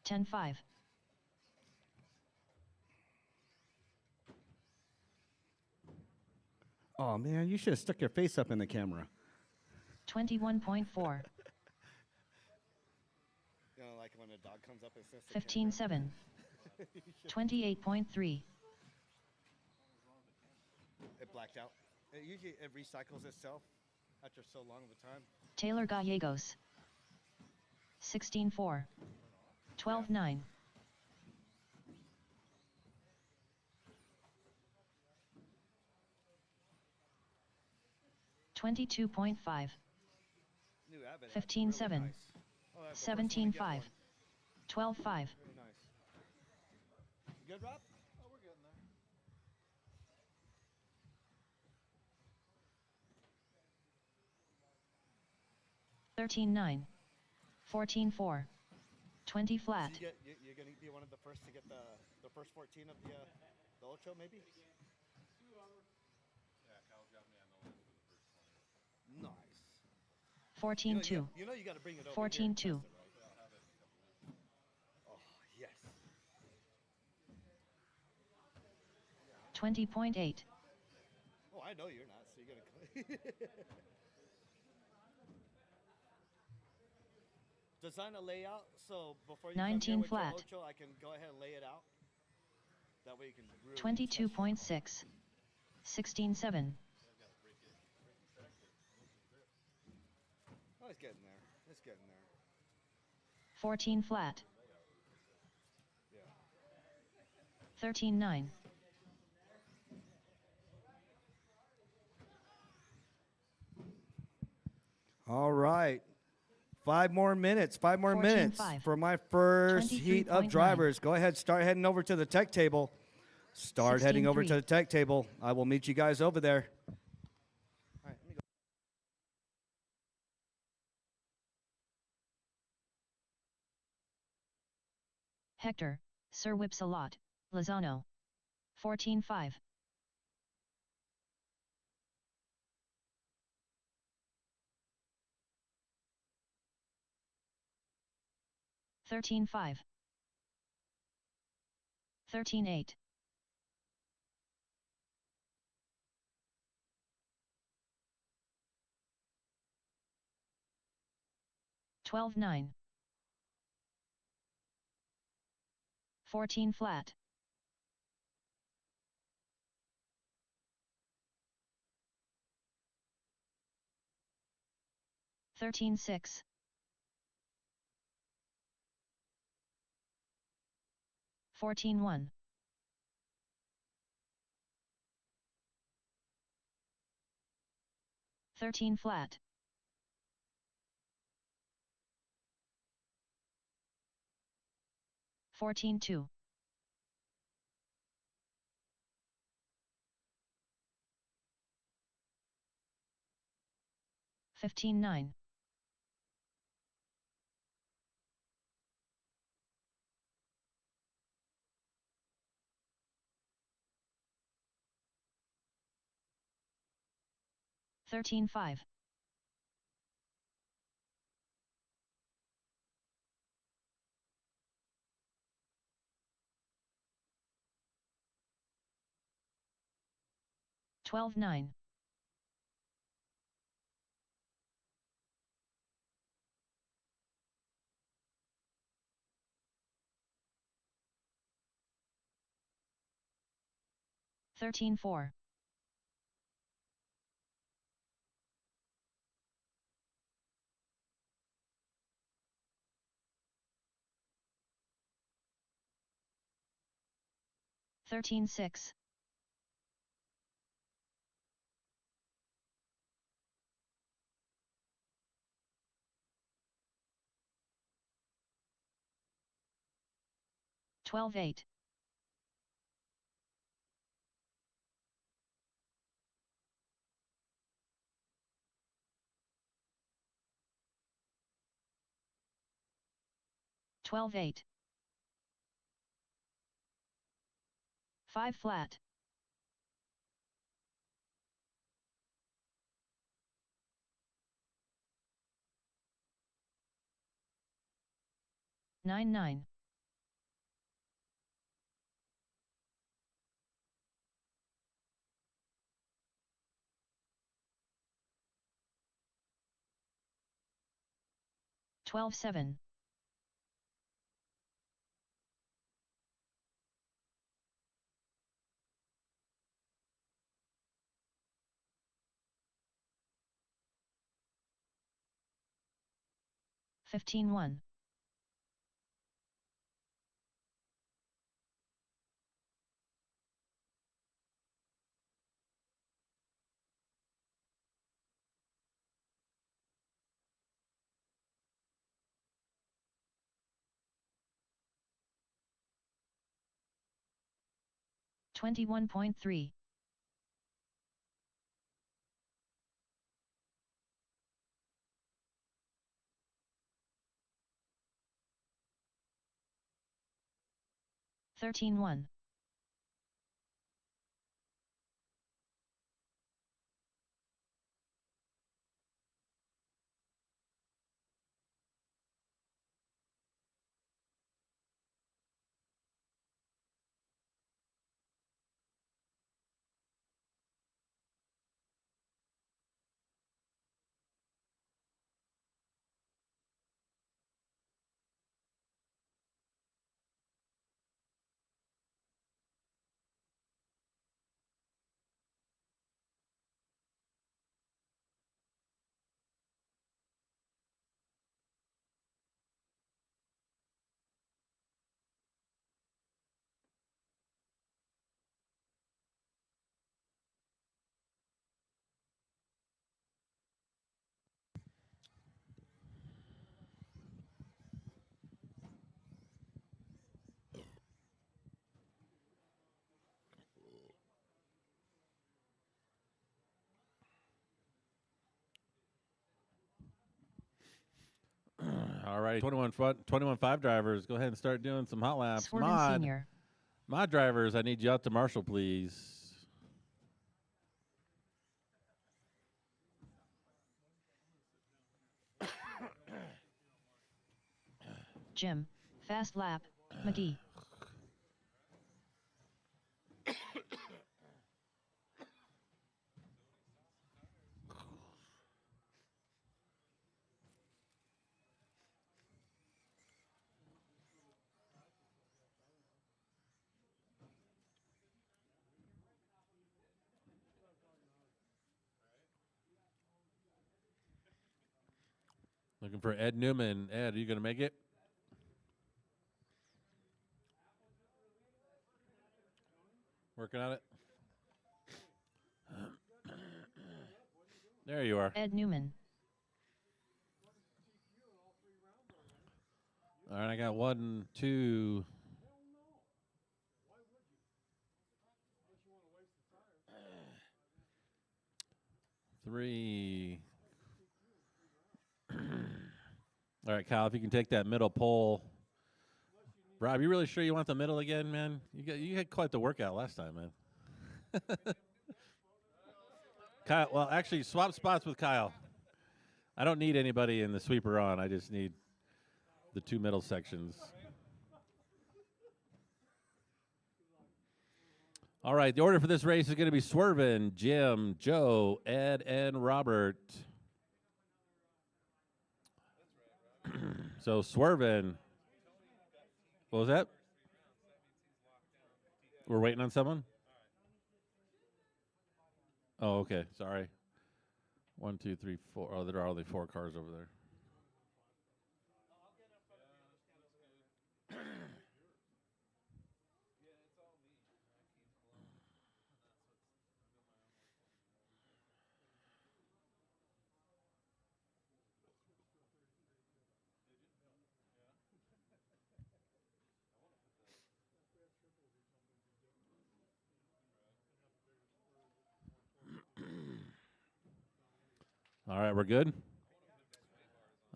10-5.
Oh, man, you should have stuck your face up in the camera.
21.4.
You know, like when a dog comes up and sniffs
15-7. 28.3.
It blacked out. It recycles itself after so long of a time.
Taylor Gallegos. 16-4. 12-9. 22.5.
New Abbott.
15-7.
Nice. Oh, that's the first one to get
17-5.
one.
12-5.
Very nice. Good, Rob?
Oh, we're getting there.
13-9. 14-4. 20 flat.
So you're gonna be one of the first to get the first 14 of the Ocho, maybe? Nice.
14-2.
You know you got to bring it over
14-2.
here and test it, right? Oh, yes.
20.8.
Oh, I know you're not, so you're gonna. Design a layout so before you come
19
here with
flat.
your Ocho, I can go ahead and lay it out. That way you can really test your
22.6. 16-7.
Oh, it's getting there. It's getting there.
14 flat.
Yeah.
13-9.
All right. 5 more minutes. 5 more
14-5.
minutes for my first heat of
23.9.
drivers. Go ahead, start heading over to the tech table. Start heading over
16-3.
to the tech table. I will meet you guys over there. All right, let me go.
Hector, Sir Whips a lot. Lozano. 14-5. 13-5. 13-8. 12-9. 14 flat. 13-6. 14-1. 13 flat. 14-2. 15-9. 13-5. 12-9. 13-4. 13-6. 12-8. 12-8. 5 flat. 9-9. 12-7. 15-1. 21.3. Thirteen one.
All right, 21.5 drivers. Go ahead and start doing some hot laps.
Swervin Senior.
Mod drivers, I need you out to Marshall, please.
Jim, fast lap, McGee.
Looking for Ed Newman. Ed, are you going to make it? Working on it. There you are.
Ed Newman.
All right, I got 1, 2. Three. All right, Kyle, if you can take that middle pole. Rob, you really sure you want the middle again, man? You had quite the workout last time, man. Kyle, well, actually, swap spots with Kyle. I don't need anybody in the sweeper on. I just need the 2 middle sections. All right, the order for this race is going to be Swervin, Jim, Joe, Ed, and Robert. So Swervin. What was that? We're waiting on someone? Oh, okay. Sorry. 1, 2, 3, 4. Oh, there are only 4 cars over there. All right, we're good?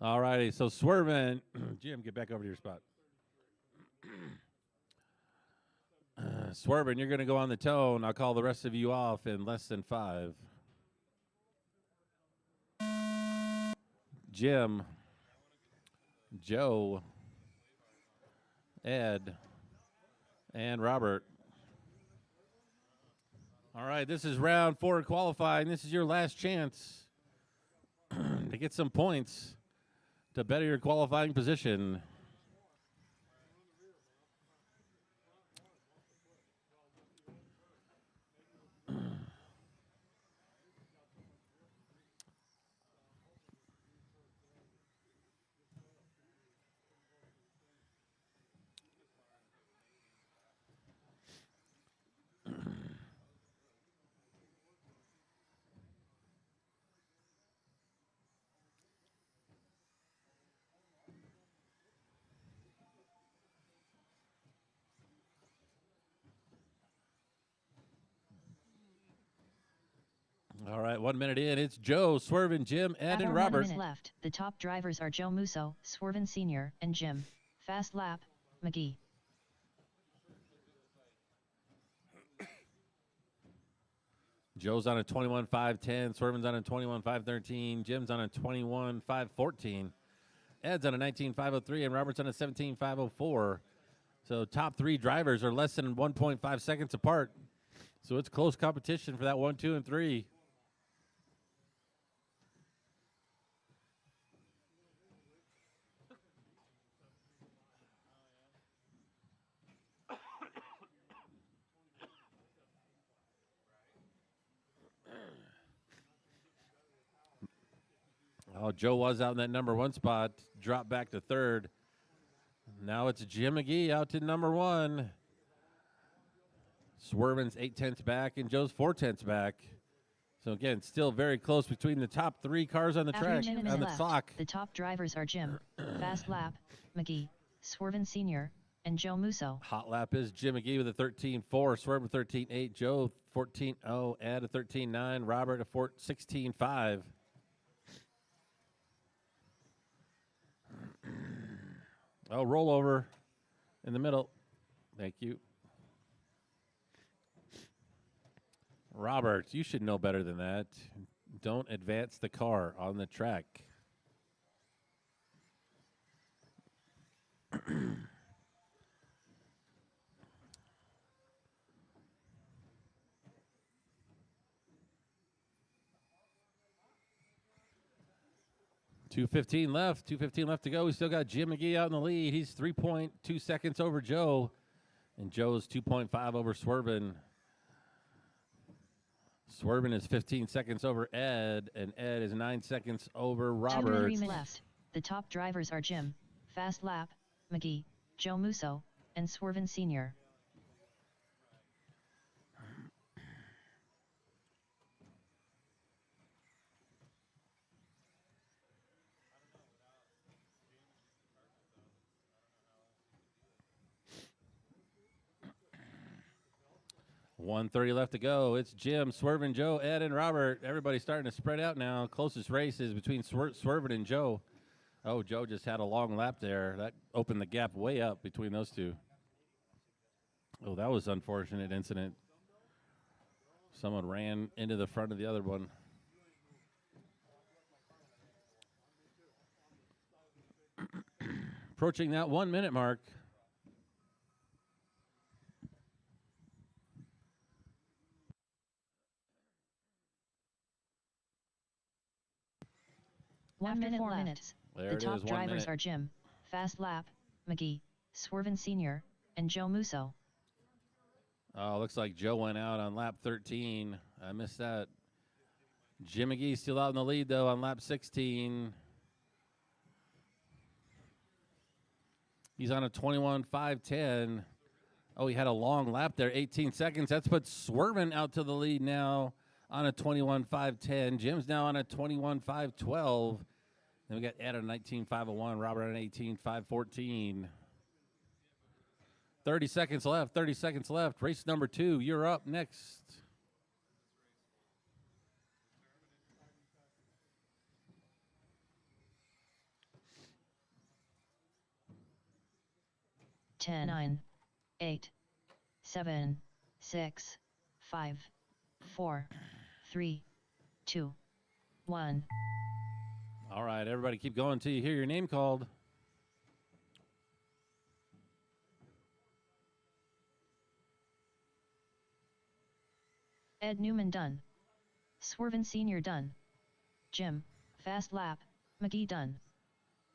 All righty, so Swervin. Jim, get back over to your spot. Swervin, you're going to go on the tone. I'll call the rest of you off in less than 5. Jim, Joe, Ed, and Robert. All right, this is round 4 qualifying. This is your last chance to get some points to better your qualifying position. All right, 1 minute in. It's Joe, Swervin, Jim, Ed, and
1
Robert.
minute left. The top drivers are Joe Musso, Swervin Sr., and Jim. Fast lap, McGee.
Joe's on a 21.510, Swervin's on a 21.513, Jim's on a 21.514, Ed's on a 19.503, and Robert's on a 17.504. So top three drivers are less than 1.5 seconds apart. So it's close competition for that 1, 2, and 3. Oh, Joe was out in that number 1 spot, dropped back to 3rd. Now it's Jim McGee out to number 1. Swervin's 0.8 back, and Joe's 0.4 back. So again, still very close between the top 3 cars on the track, on the clock.
The top drivers are Jim, Fast Lap, McGee, Swervin Sr., and Joe Musso.
Hot lap is Jim McGee with a 13.4, Swervin 13.8, Joe 14.0, Ed a 13.9, Robert a 16.5. Oh, rollover in the middle. Thank you. Robert, you should know better than that. Don't advance the car on the track. .215 left. 2:15 left to go. We still got Jim McGee out in the lead. He's 3.2 seconds over Joe, and Joe's 2.5 over Swervin. Swervin is 15 seconds over Ed, and Ed is 9 seconds over Robert.
3 minutes left. The top drivers are Jim, Fast Lap, McGee, Joe Musso, and Swervin Sr.
.130 left to go. It's Jim, Swervin, Joe, Ed, and Robert. Everybody's starting to spread out now. Closest race is between Swervin and Joe. Oh, Joe just had a long lap there. That opened the gap way up between those two. Oh, that was an unfortunate incident. Someone ran into the front of the other one. Approaching that 1 minute mark.
After 4 minutes,
There
the
it
top
is, 1
drivers
minute.
are Jim, Fast Lap, McGee, Swervin Sr., and Joe Musso.
Oh, looks like Joe went out on lap 13. I missed that. Jim McGee still out in the lead, though, on lap 16. He's on a 21.510. Oh, he had a long lap there, 18 seconds. That's put Swervin out to the lead now on a 21.510. Jim's now on a 21.512. Then we got Ed on a 19.501, Robert on an 18.514. 30 seconds left, 30 seconds left. Race number 2, you're up next.
Ten, 9, 8, 7, 6, 5, 4, 3, 2, 1.
All right, everybody keep going until you hear your name called.
Ed Newman done. Swervin Sr. done. Jim, Fast Lap, McGee done.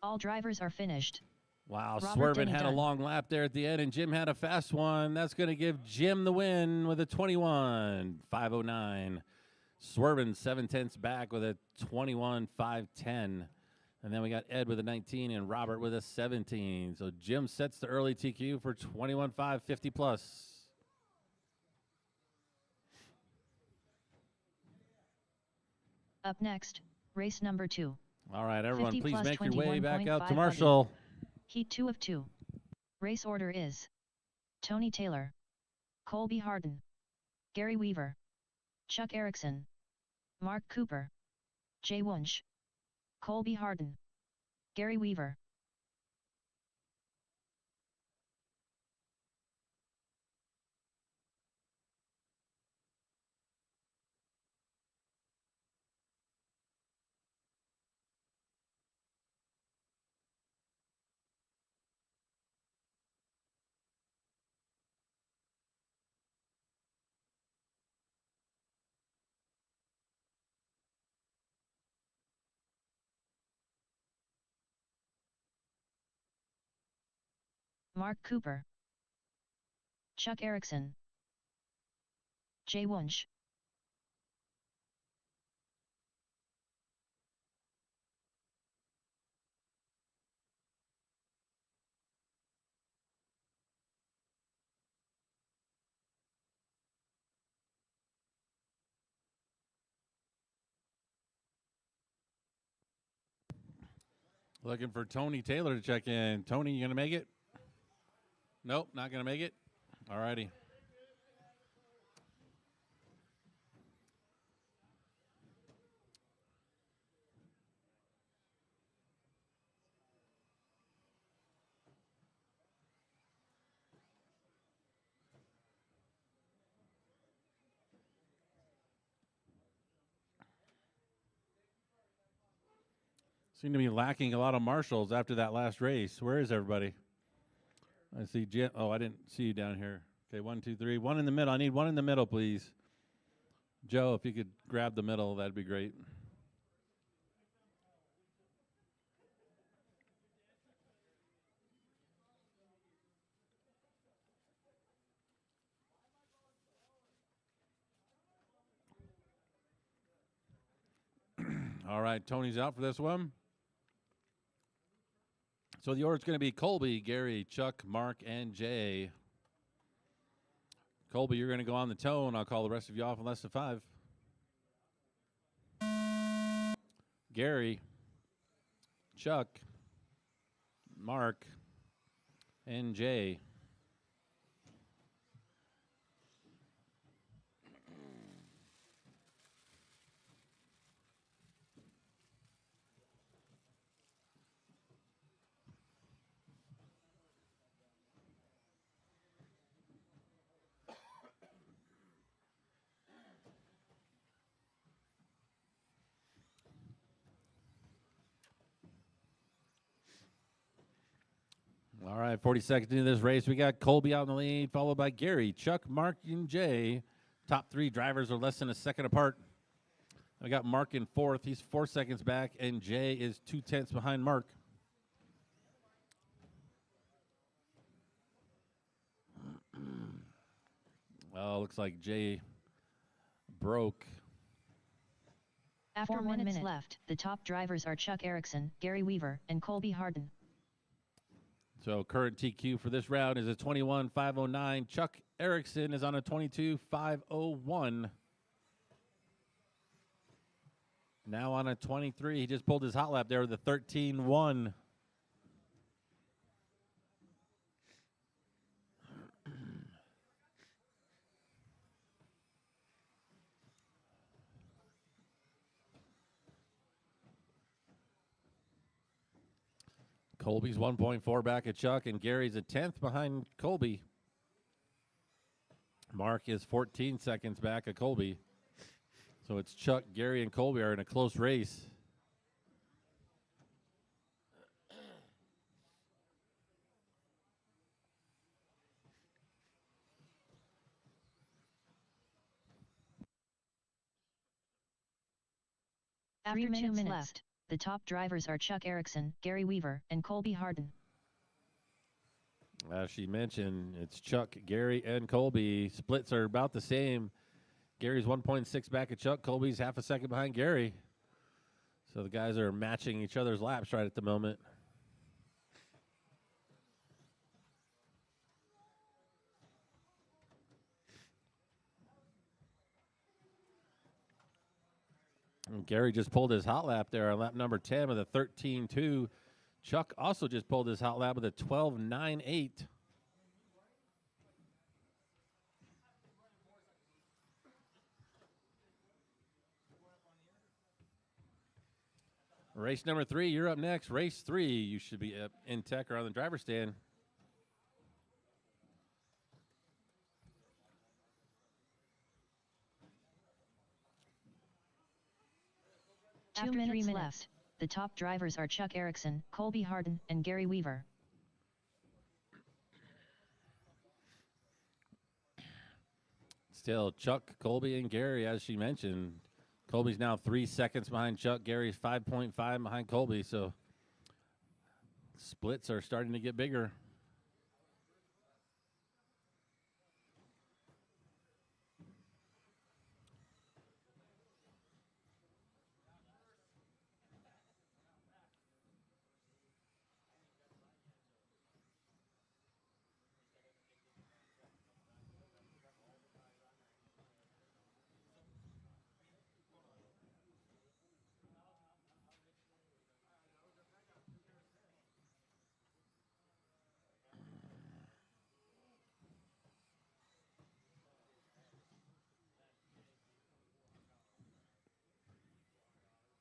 All drivers are finished.
Wow,
Robert
Swervin
Denny
had a
done.
long lap there at the end, and Jim had a fast one. That's going to give Jim the win with a 21.509. Swervin 7/10 back with a 21.510. And then we got Ed with a 19 and Robert with a 17. So Jim sets the early TQ for 21.550 plus.
Up next, race number 2.
All right, everyone,
50
please
plus
make your way back out to
21.5
Marshall.
Heat 2 of 2. Race order is Tony Taylor, Colby Harden, Gary Weaver, Chuck Erickson, Mark Cooper, Jay Wunsch, Colby Harden, Gary Weaver. Mark Cooper, Chuck Erickson, Jay Wunsch.
Looking for Tony Taylor to check in. Tony, you going to make it? Nope, not going to make it. All righty. Seem to be lacking a lot of marshals after that last race. Where is everybody? I see Jim. Oh, I didn't see you down here. Okay, 1, 2, 3. One in the middle. I need one in the middle, please. Joe, if you could grab the middle, that'd be great. All right, Tony's out for this one. So the order's going to be Colby, Gary, Chuck, Mark, and Jay. Colby, you're going to go on the tone. I'll call the rest of you off in less than 5. Gary, Chuck, Mark, and Jay. All right, 40 seconds into this race. We got Colby out in the lead, followed by Gary, Chuck, Mark, and Jay. Top 3 drivers are less than a second apart. I got Mark in 4th. He's 4 seconds back, and Jay is 2/10 behind Mark. Oh, looks like Jay broke.
After 1 minute left, the top drivers are Chuck Erickson, Gary Weaver, and Colby Harden.
So current TQ for this round is a 21.509. Chuck Erickson is on a 22.501. Now on a 23. He just pulled his hot lap there with a 13.1. Colby's 1.4 back at Chuck, and Gary's a 10th behind Colby. Mark is 14 seconds back at Colby. So it's Chuck, Gary, and Colby are in a close race.
After 2 minutes left, the top drivers are Chuck Erickson, Gary Weaver, and Colby Harden.
As she mentioned, it's Chuck, Gary, and Colby. Splits are about the same. Gary's 1.6 back at Chuck. Colby's half a second behind Gary. So the guys are matching each other's laps right at the moment. And Gary just pulled his hot lap there on lap number 10 with a 13.2. Chuck also just pulled his hot lap with a 12.98. Race number 3, you're up next. Race 3, you should be up in tech or on the driver's stand.
After 3 minutes left, the top drivers are Chuck Erickson, Colby Harden, and Gary Weaver.
Still, Chuck, Colby, and Gary, as she mentioned. Colby's now 3 seconds behind Chuck. Gary's 5.5 behind Colby, so splits are starting to get bigger.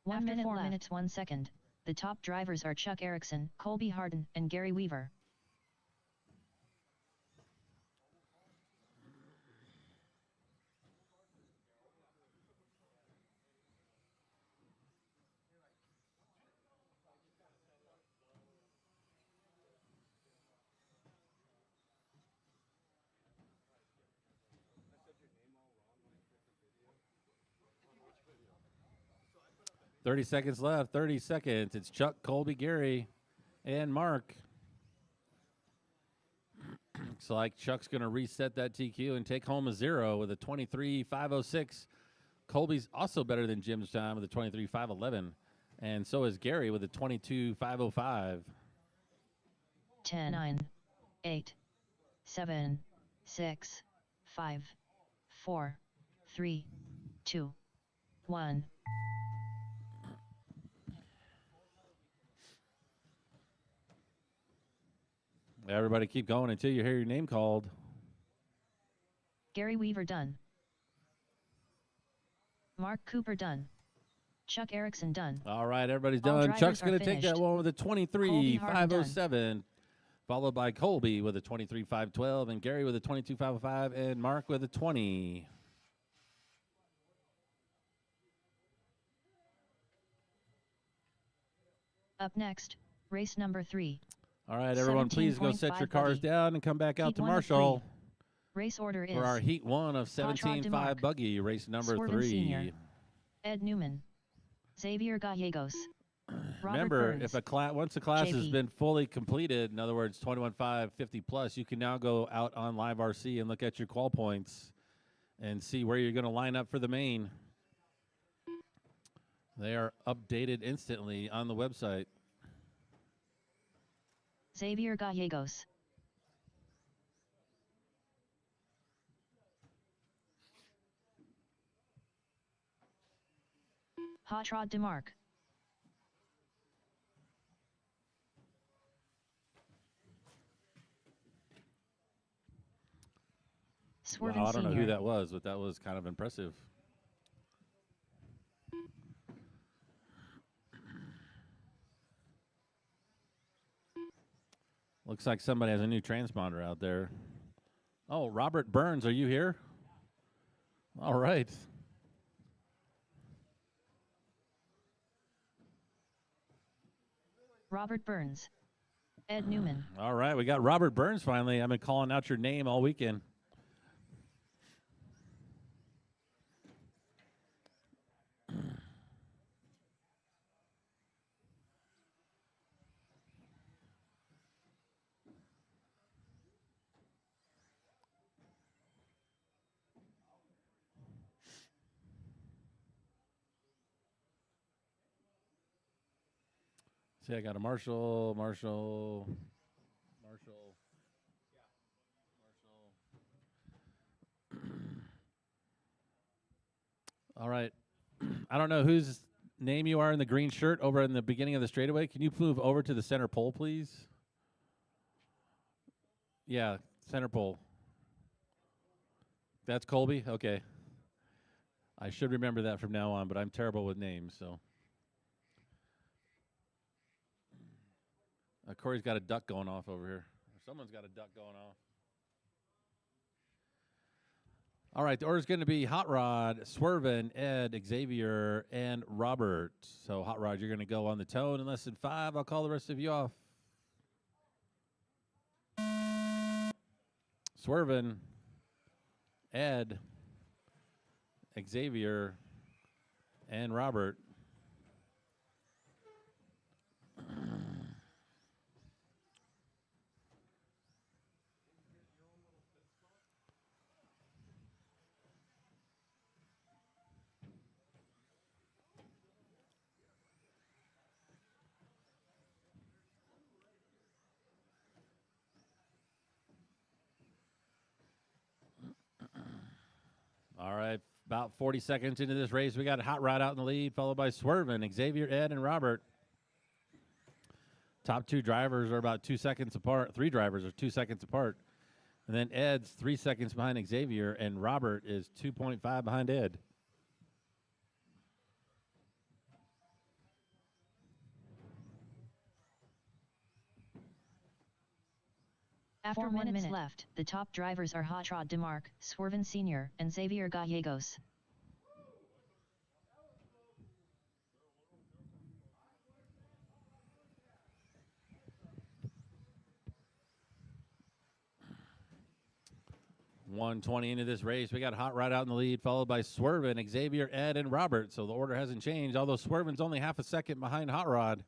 After 4 minutes 1 second, the top drivers are Chuck Erickson, Colby Harden, and Gary Weaver.
"30 seconds left, 30 seconds. It's Chuck, Colby, Gary, and Mark. Looks like Chuck's going to reset that TQ and take home a 0 with a 23.506. Colby's also better than Jim's time with a 23.511. And so is Gary with a 22.505.
10, 9, 8, 7, 6, 5, 4, 3, 2, 1.
Everybody keep going until you hear your name called.
Gary Weaver done. Mark Cooper done. Chuck Erickson done.
All right, everybody's
All
done.
drivers
Chuck's
are
going to take that
finished.
one with a
Colby Harden
23.507, followed by Colby with a 23.512, and Gary with a 22.505, and Mark with a 20.
Up next, race number 3.
All right, everyone, please go set your
17.5
cars
buggy.
down and come back out
Heat
to
1 of
Marshall
3. Race order is
for our Heat 1 of
Hot Rod
17.5
DeMarc,
buggy, race number
Swervin
3.
Sr., Ed Newman, Xavier Gallegos, Robert
Remember,
Burns,
if once a class has
JP.
been fully completed, in other words, 21.5, 50 plus, you can now go out on Live RC and look at your qual points and see where you're going to line up for the main. They are updated instantly on the website.
Xavier Gallegos, Hot Rod DeMarc, Swervin
Wow, I don't know who
Sr.,
that was, but that was kind of impressive. Looks like somebody has a new transponder out there. Oh, Robert Burns, are you here? All right.
Robert Burns, Ed Newman,
All right, we got Robert Burns finally. I've been calling out your name all weekend. See, I got a Marshall. All right. I don't know whose name you are in the green shirt over in the beginning of the straightaway. Can you move over to the center pole, please? Yeah, center pole. That's Colby? Okay. I should remember that from now on, but I'm terrible with names, so. Corey's got a duck going off over here. Or someone's got a duck going off. All right, the order's going to be Hot Rod, Swervin, Ed, Xavier, and Robert. So, Hot Rod, you're going to go on the tone in less than 5. I'll call the rest of you off. Swervin, Ed, Xavier, and Robert. All right, about 40 seconds into this race, we got Hot Rod out in the lead, followed by Swervin, Xavier, Ed, and Robert. Top 2 drivers are about 2 seconds apart. 3 drivers are 2 seconds apart. And then Ed's 3 seconds behind Xavier, and Robert is 2.5 behind Ed.
After 4 minutes left, the top drivers are Hot Rod DeMarc, Swervin Sr., and Xavier Gallegos.
.120 into this race. We got Hot Rod out in the lead, followed by Swervin, Xavier, Ed, and Robert. So the order hasn't changed, although Swervin's only half a second behind Hot Rod.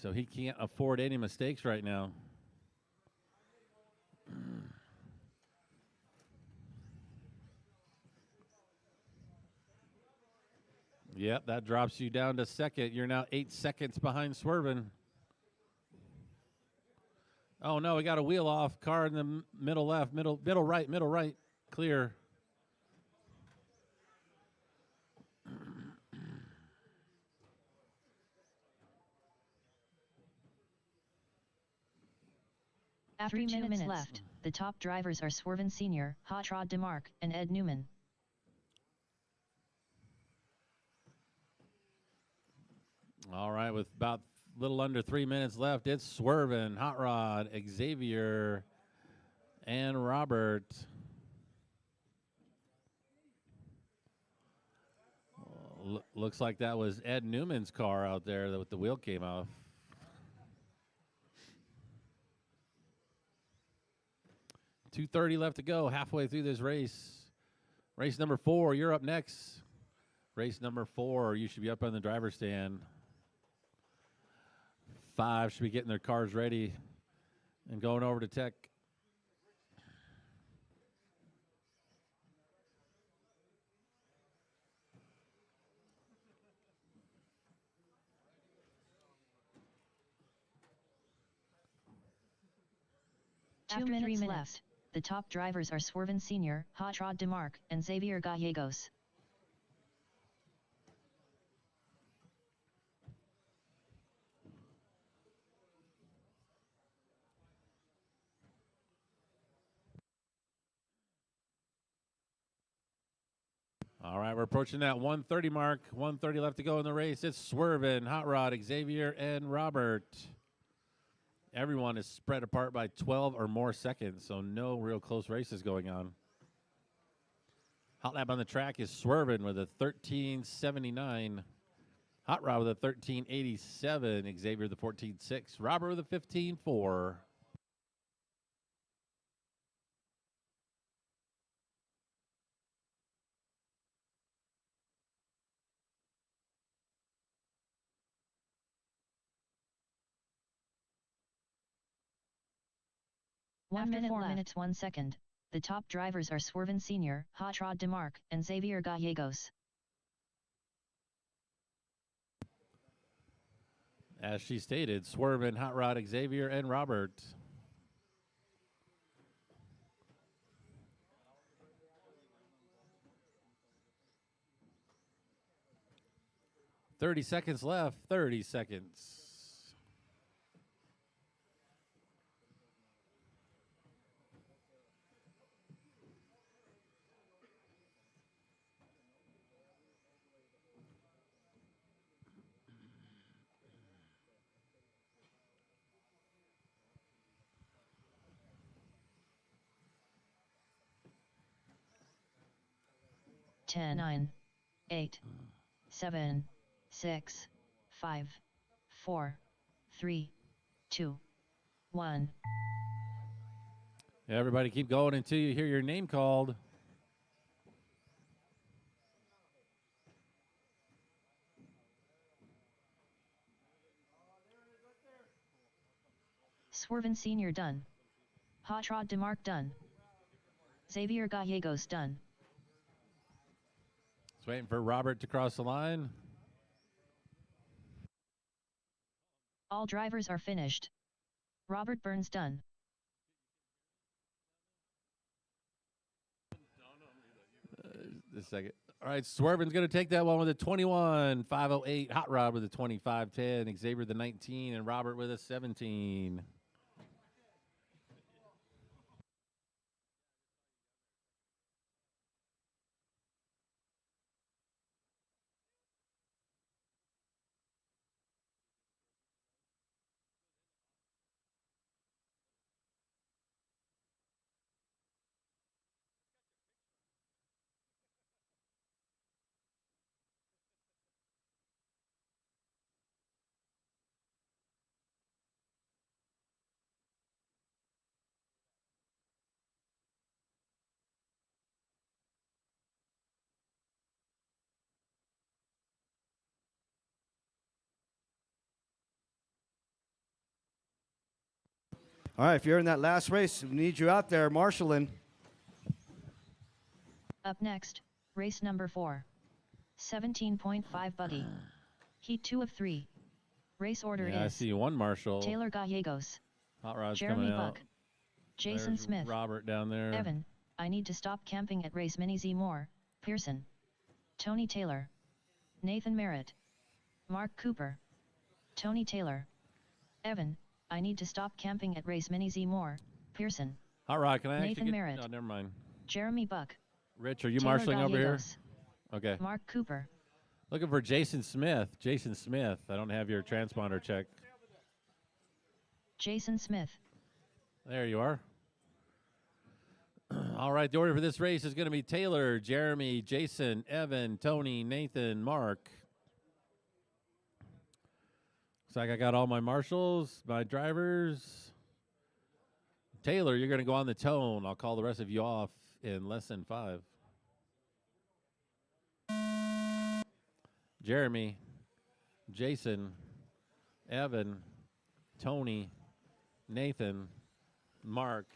So he can't afford any mistakes right now. Yep, that drops you down to second. You're now 8 seconds behind Swervin. Oh, no, we got a wheel off. Car in the middle left, middle right. Clear.
After 3 minutes left, the top drivers are Swervin Sr., Hot Rod DeMarc, and Ed Newman.
All right, with about a little under 3 minutes left, it's Swervin, Hot Rod, Xavier, and Robert. Looks like that was Ed Newman's car out there that with the wheel came off. .230 left to go, halfway through this race. Race number 4, you're up next. Race number 4, you should be up on the driver's stand. 5 should be getting their cars ready and going over to tech.
After 3 minutes left, the top drivers are Swervin Sr., Hot Rod DeMarc, and Xavier Gallegos.
All right, we're approaching that 1:30 mark. 1:30 left to go in the race. It's Swervin, Hot Rod, Xavier, and Robert. Everyone is spread apart by 12 or more seconds, so no real close races going on. Hot lap on the track is Swervin with a 13.79. Hot Rod with a 13.87. Xavier the 14.6. Robert with a 15.4.
After 4 minutes 1 second, the top drivers are Swervin Sr., Hot Rod DeMarc, and Xavier Gallegos.
As she stated, Swervin, Hot Rod, Xavier, and Robert. .30 seconds left. 30 seconds.
10, 9, 8, 7, 6, 5, 4, 3, 2, 1.
Everybody keep going until you hear your name called.
Swerven Sr. done. Hot Rod DeMarc done. Xavier Gallegos done.
Just waiting for Robert to cross the line.
All drivers are finished. Robert Burns done.
Just a second. All right, Swerven's going to take that one with a 21.508. Hot Rod with a 25.10. Xavier the 19, and Robert with a 17.
All right, if you're in that last race, we need you out there marshaling.
Up next, race number 4. 17.5 buggy. Heat 2 of 3. Race order
Yeah, I
is
see one Marshall.
Taylor Gallegos,
Hot Rod's
Jeremy
coming out.
Buck, Jason
There's
Smith,
Robert down there.
Evan, I need to stop camping at race Mini Z Moore, Pearson, Tony Taylor, Nathan Merritt, Mark Cooper, Tony Taylor, Evan, I need to stop camping at race Mini Z Moore, Pearson,
Hot Rod, can I
Nathan
actually get...
Merritt.
Oh, never mind.
Jeremy Buck,
Rich, are you
Taylor
marshalling over here?
Gallegos,
Okay.
Mark Cooper.
Looking for Jason Smith. Jason Smith. I don't have your transponder checked.
Jason Smith.
There you are. All right, the order for this race is going to be Taylor, Jeremy, Jason, Evan, Tony, Nathan, Mark. Looks like I got all my marshals, my drivers. Taylor, you're going to go on the tone. I'll call the rest of you off in less than 5. Jeremy, Jason, Evan, Tony, Nathan, Mark.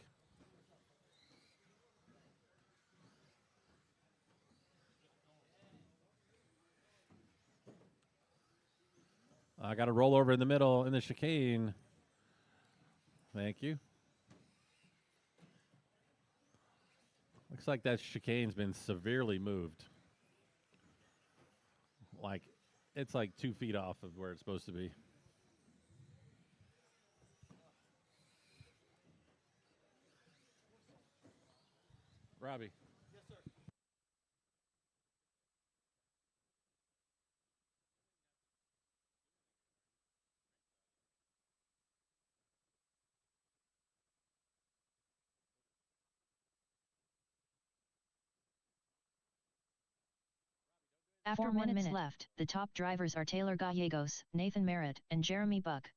I got to roll over in the middle in the chicane. Thank you. Looks like that chicane's been severely moved. Like, it's like 2 feet off of where it's supposed to be. Robbie.
After 4 minutes left, the top drivers are Taylor Gallegos, Nathan Merritt, and Jeremy Buck.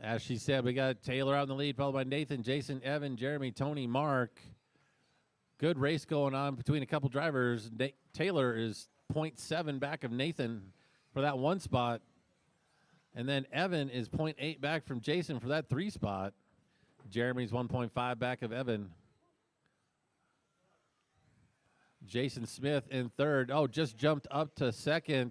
As she said, we got Taylor out in the lead, followed by Nathan, Jason, Evan, Jeremy, Tony, Mark. Good race going on between a couple drivers. Taylor is 0.7 back of Nathan for that 1 spot. And then Evan is 0.8 back from Jason for that 3 spot. Jeremy's 1.5 back of Evan. Jason Smith in 3rd. Oh, just jumped up to 2nd.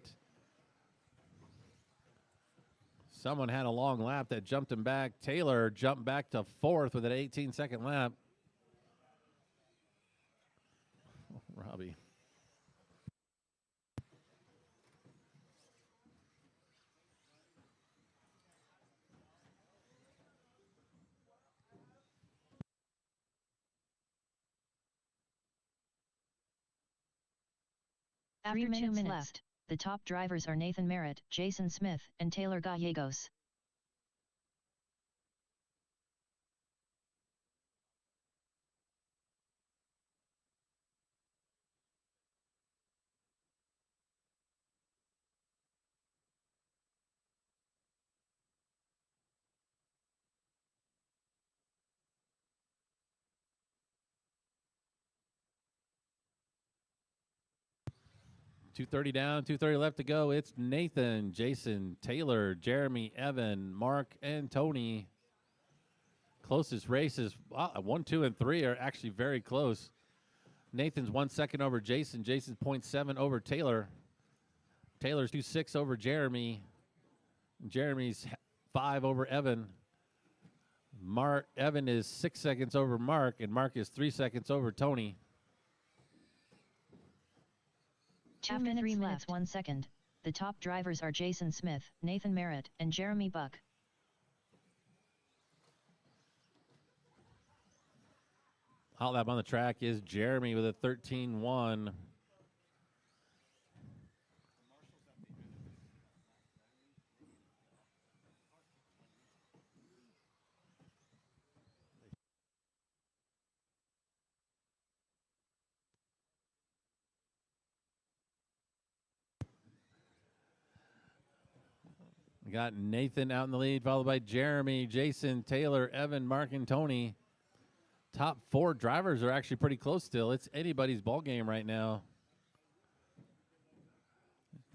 Someone had a long lap that jumped him back. Taylor jumped back to 4th with an 18-second lap. Oh, Robbie.
After 2 minutes left, the top drivers are Nathan Merritt, Jason Smith, and Taylor Gallegos.
2:30 down, 2:30 left to go. It's Nathan, Jason, Taylor, Jeremy, Evan, Mark, and Tony. Closest races, 1, 2, and 3 are actually very close. Nathan's 1 second over Jason. Jason's 0.7 over Taylor. Taylor's 2.6 over Jeremy. Jeremy's 5 over Evan. Evan is 6 seconds over Mark, and Mark is 3 seconds over Tony.
2 minutes 3 minutes 1 second. The top drivers are Jason Smith, Nathan Merritt, and Jeremy Buck.
Hot lap on the track is Jeremy with a 13.1. We got Nathan out in the lead, followed by Jeremy, Jason, Taylor, Evan, Mark, and Tony. Top 4 drivers are actually pretty close still. It's anybody's ball game right now.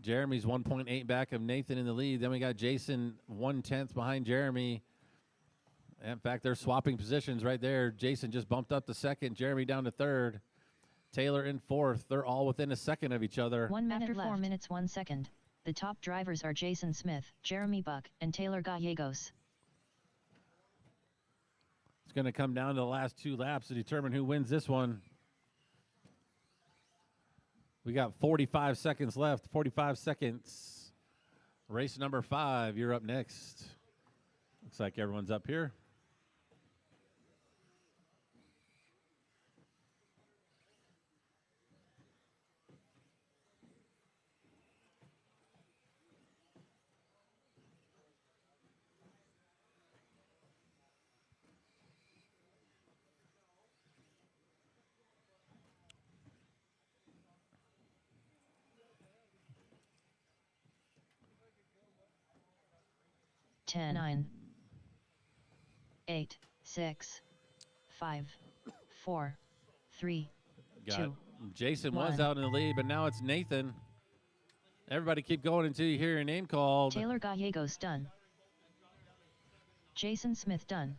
Jeremy's 1.8 back of Nathan in the lead. Then we got Jason 1/10 behind Jeremy. In fact, they're swapping positions right there. Jason just bumped up to second. Jeremy down to third. Taylor in fourth. They're all within a second of each other.
1 minute After 4 minutes 1 second. The top drivers are Jason Smith, Jeremy Buck, and Taylor Gallegos.
It's going to come down to the last 2 laps to determine who wins this one. We got 45 seconds left. 45 seconds. Race number 5. You're up next. Looks like everyone's up here.
Ten, 9, 8, 6, 5, 4, 3,
Got
2.
Jason was
1.
out in the lead, but now it's Nathan. Everybody keep going until you hear your name called.
Taylor Gallegos done. Jason Smith done.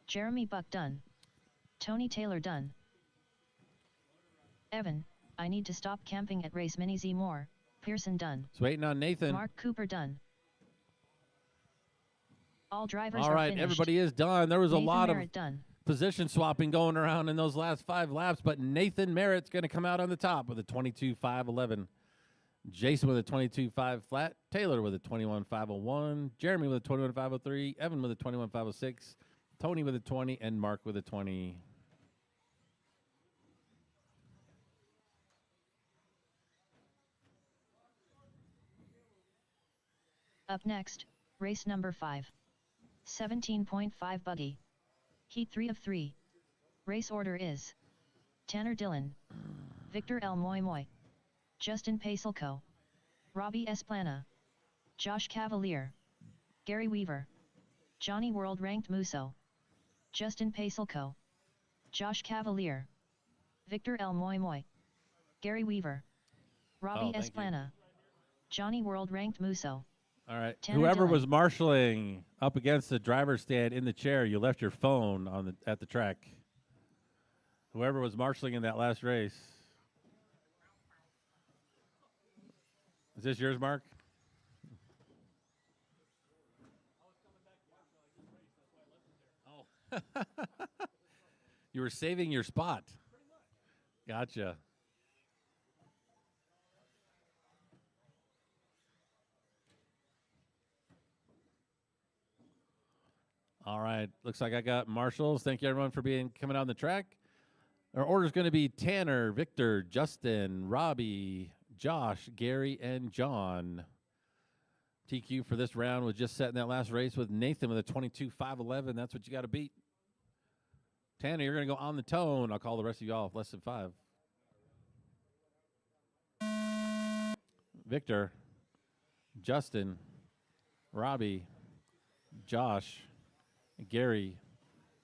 Jeremy Buck done. Tony Taylor done. Evan, I need to stop camping at Race Mini Z Moore. Pearson done.
It's waiting on Nathan.
Mark Cooper done. All drivers
All
are
right,
finished.
everybody is done. There was
Nathan
a lot
Merritt
of
done.
position swapping going around in those last 5 laps, but Nathan Merritt's going to come out on the top with a 22.511. Jason with a 22.5 flat. Taylor with a 21.501. Jeremy with a 21.503. Evan with a 21.506. Tony with a 20, and Mark with a 20.
Up next, race number 5. 17.5 buggy. Heat 3 of 3. Race order is Tanner Dillon, Victor L. Moy Moy, Justin Pacelco, Robbie Esplana, Josh Cavalier, Gary Weaver, Johnny World Ranked Musso, Justin Pacelco, Josh Cavalier, Victor L. Moy Moy, Gary Weaver, Robbie
thank you.
Esplana, Johnny World Ranked Musso.
All right.
Tanner
Whoever
Dillon.
was marshaling up against the driver's stand in the chair, you left your phone on at the track. Whoever was marshaling in that last race. Is this yours, Mark? Oh. You were saving your spot. Gotcha. All right. Looks like I got marshals. Thank you, everyone, for coming out on the track. Our order is going to be Tanner, Victor, Justin, Robbie, Josh, Gary, and John. TQ for this round was just set in that last race with Nathan with a 22.511. That's what you got to beat. Tanner, you're going to go on the tone. I'll call the rest of you off. Less than 5. Victor, Justin, Robbie, Josh, Gary,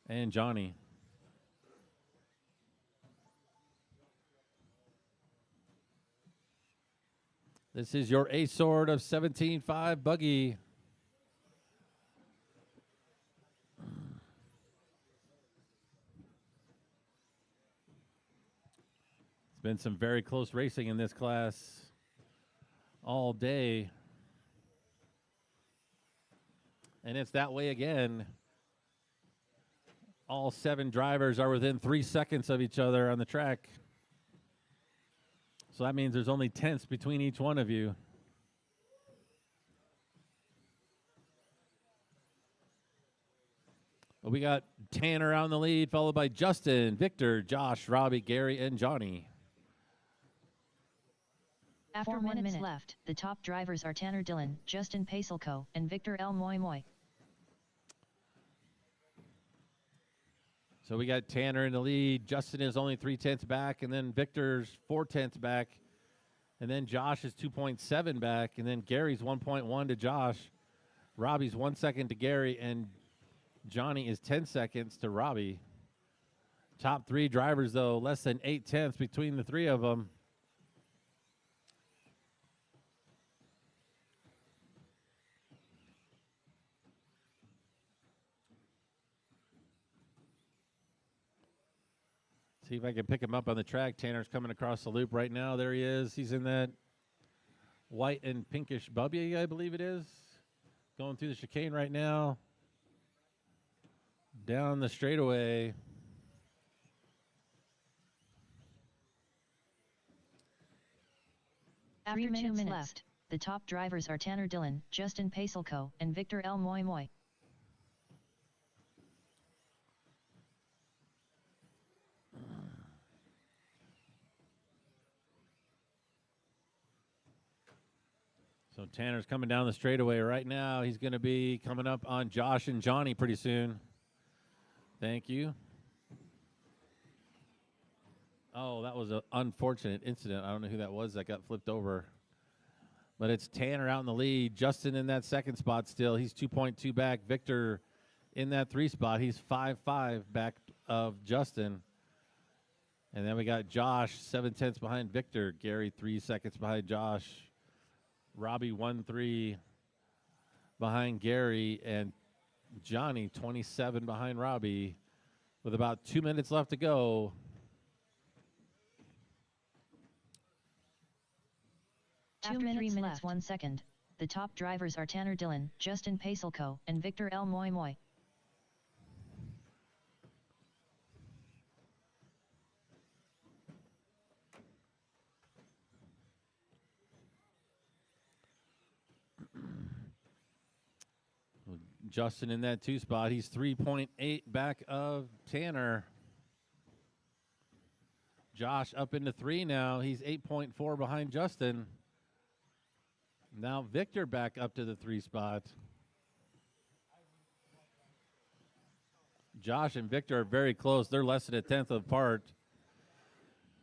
and Johnny. This is your ace sword of 17.5 buggy. It's been some very close racing in this class all day. And it's that way again. All 7 drivers are within 3 seconds of each other on the track. So that means there's only tenths between each one of you. We got Tanner out in the lead, followed by Justin, Victor, Josh, Robbie, Gary, and Johnny.
After 4 minutes left, the top drivers are Tanner Dillon, Justin Pacelco, and Victor L. Moy Moy.
So we got Tanner in the lead. Justin is only 3/10 back, and then Victor's 4/10 back, and then Josh is 2.7 back, and then Gary's 1.1 to Josh. Robbie's 1 second to Gary, and Johnny is 10 seconds to Robbie. Top 3 drivers, though, less than 8/10 between the 3 of them. See if I can pick him up on the track. Tanner's coming across the loop right now. There he is. He's in that white and pinkish bubby, I believe it is. Going through the chicane right now. Down the straightaway.
After 2 minutes left, the top drivers are Tanner Dillon, Justin Pacelco, and Victor L. Moy Moy.
So Tanner's coming down the straightaway right now. He's going to be coming up on Josh and Johnny pretty soon. Thank you. Oh, that was an unfortunate incident. I don't know who that was that got flipped over. But it's Tanner out in the lead. Justin in that second spot still. He's 2.2 back. Victor in that 3 spot. He's 5.5 back of Justin. And then we got Josh 7/10 behind Victor. Gary 3 seconds behind Josh. Robbie 1-3 behind Gary, and Johnny 27 behind Robbie with about 2 minutes left to go.
After 3 minutes left. 1 second, the top drivers are Tanner Dillon, Justin Pacelco, and Victor L. Moy Moy.
Justin in that 2 spot. He's 3.8 back of Tanner. Josh up into 3 now. He's 8.4 behind Justin. Now Victor back up to the 3 spot. Josh and Victor are very close. They're less than 1/10 apart.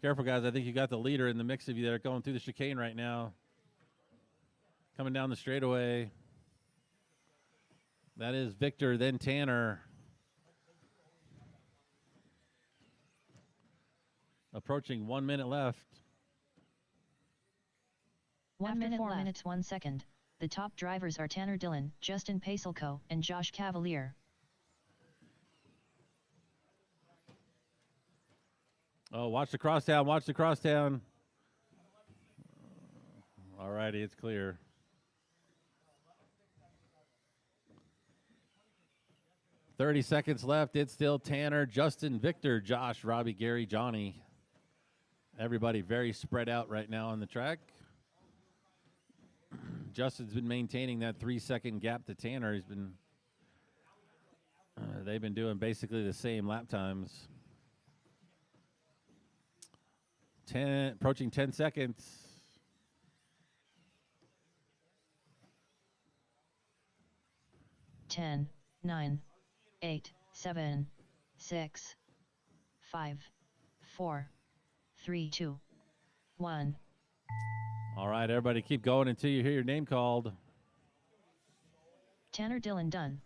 Careful, guys. I think you got the leader in the mix of you that are going through the chicane right now. Coming down the straightaway. That is Victor, then Tanner. Approaching 1 minute left.
After 4 minutes 1 second, the top drivers are Tanner Dillon, Justin Pacelco, and Josh Cavalier.
Oh, watch the crosstown, watch the crosstown. All righty, it's clear. $30 seconds left. It's still Tanner, Justin, Victor, Josh, Robbie, Gary, Johnny. Everybody very spread out right now on the track. Justin's been maintaining that 3-second gap to Tanner. He's been, they've been doing basically the same lap times. Approaching 10 seconds.
10, 9, 8, 7, 6, 5, 4, 3, 2, 1.
All right, everybody keep going until you hear your name called.
Tanner Dillon done.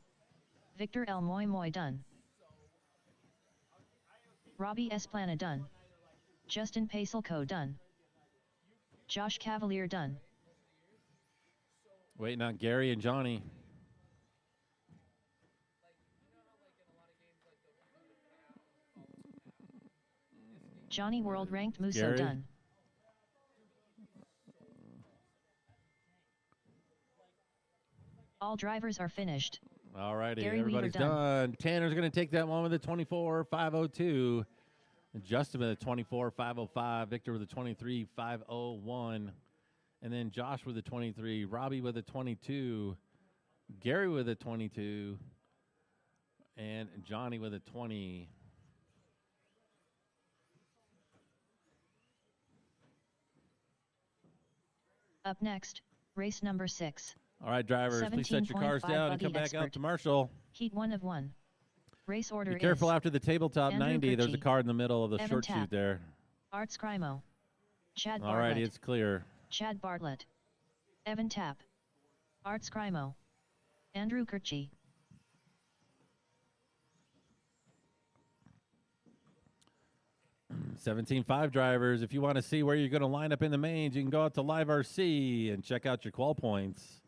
Victor L. Moy Moy done. Robbie Esplana done. Justin Pacelco done. Josh Cavalier done.
Waiting on Gary and Johnny.
Johnny World Ranked Muso
Gary?
done. All drivers are finished.
All righty,
Gary Weaver
everybody's done. Tanner's going to take that one with a 24.502. Justin with a 24.505. Victor with a 23.501. And then Josh with a 23. Robbie with a 22. Gary with a 22. And Johnny with a 20.
Up next, race number 6.
All right, drivers, please set your cars
17.5
down and
buggy
come back
expert.
up to Marshall.
Heat 1 of 1. Race order
Be careful
is
after the tabletop
Andrew
90. There's a
Ritchie,
car in the middle of the
Evan
short
Tapp,
chute there.
Art Scrimo, Chad
All
Bartlett,
righty, it's clear.
Chad Bartlett, Evan Tapp, Art Scrimo, Andrew Kirchie.
Mm, 17.5 drivers. If you want to see where you're going to line up in the mains, you can go out to Live RC and check out your qual points.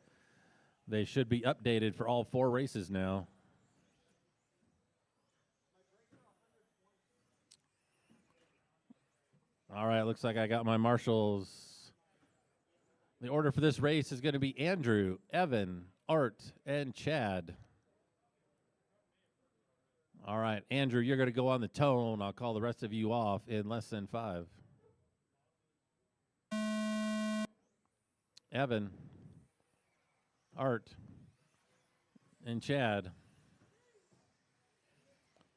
They should be updated for all 4 races now. All right, looks like I got my marshals. The order for this race is going to be Andrew, Evan, Art, and Chad. All right, Andrew, you're going to go on the tone. I'll call the rest of you off in less than 5. Evan, Art, and Chad.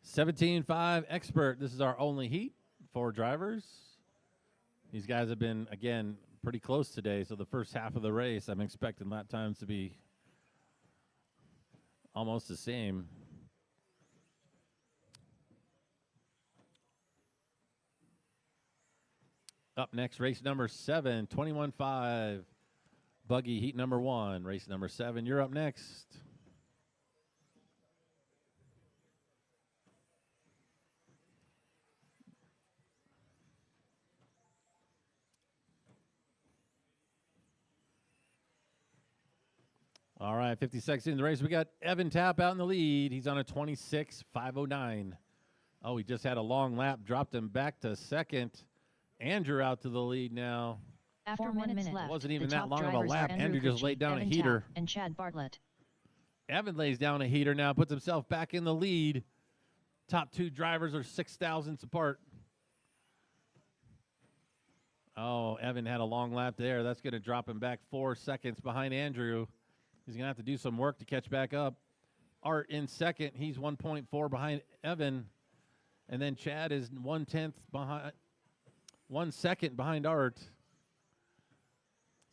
17.5 expert. This is our only heat. 4 drivers. These guys have been, again, pretty close today. So the first half of the race, I'm expecting lap times to be almost the same. Up next, race number 7, 21.5. Buggy heat number 1, race number 7. You're up next. All right, 50 seconds in the race. We got Evan Tapp out in the lead. He's on a 26.509. Oh, he just had a long lap, dropped him back to second. Andrew out to the lead now.
After 1 minute left,
It wasn't even
the
that
top
long of a
drivers
lap.
are
Andrew just
Kirchie,
laid down a
Evan
heater.
Tapp, and Chad Bartlett.
Evan lays down a heater now, puts himself back in the lead. Top 2 drivers are 6 thousandths apart. Oh, Evan had a long lap there. That's going to drop him back 4 seconds behind Andrew. He's going to have to do some work to catch back up. Art in second. He's 1.4 behind Evan. And then Chad is 1/10 behind, 1 second behind Art.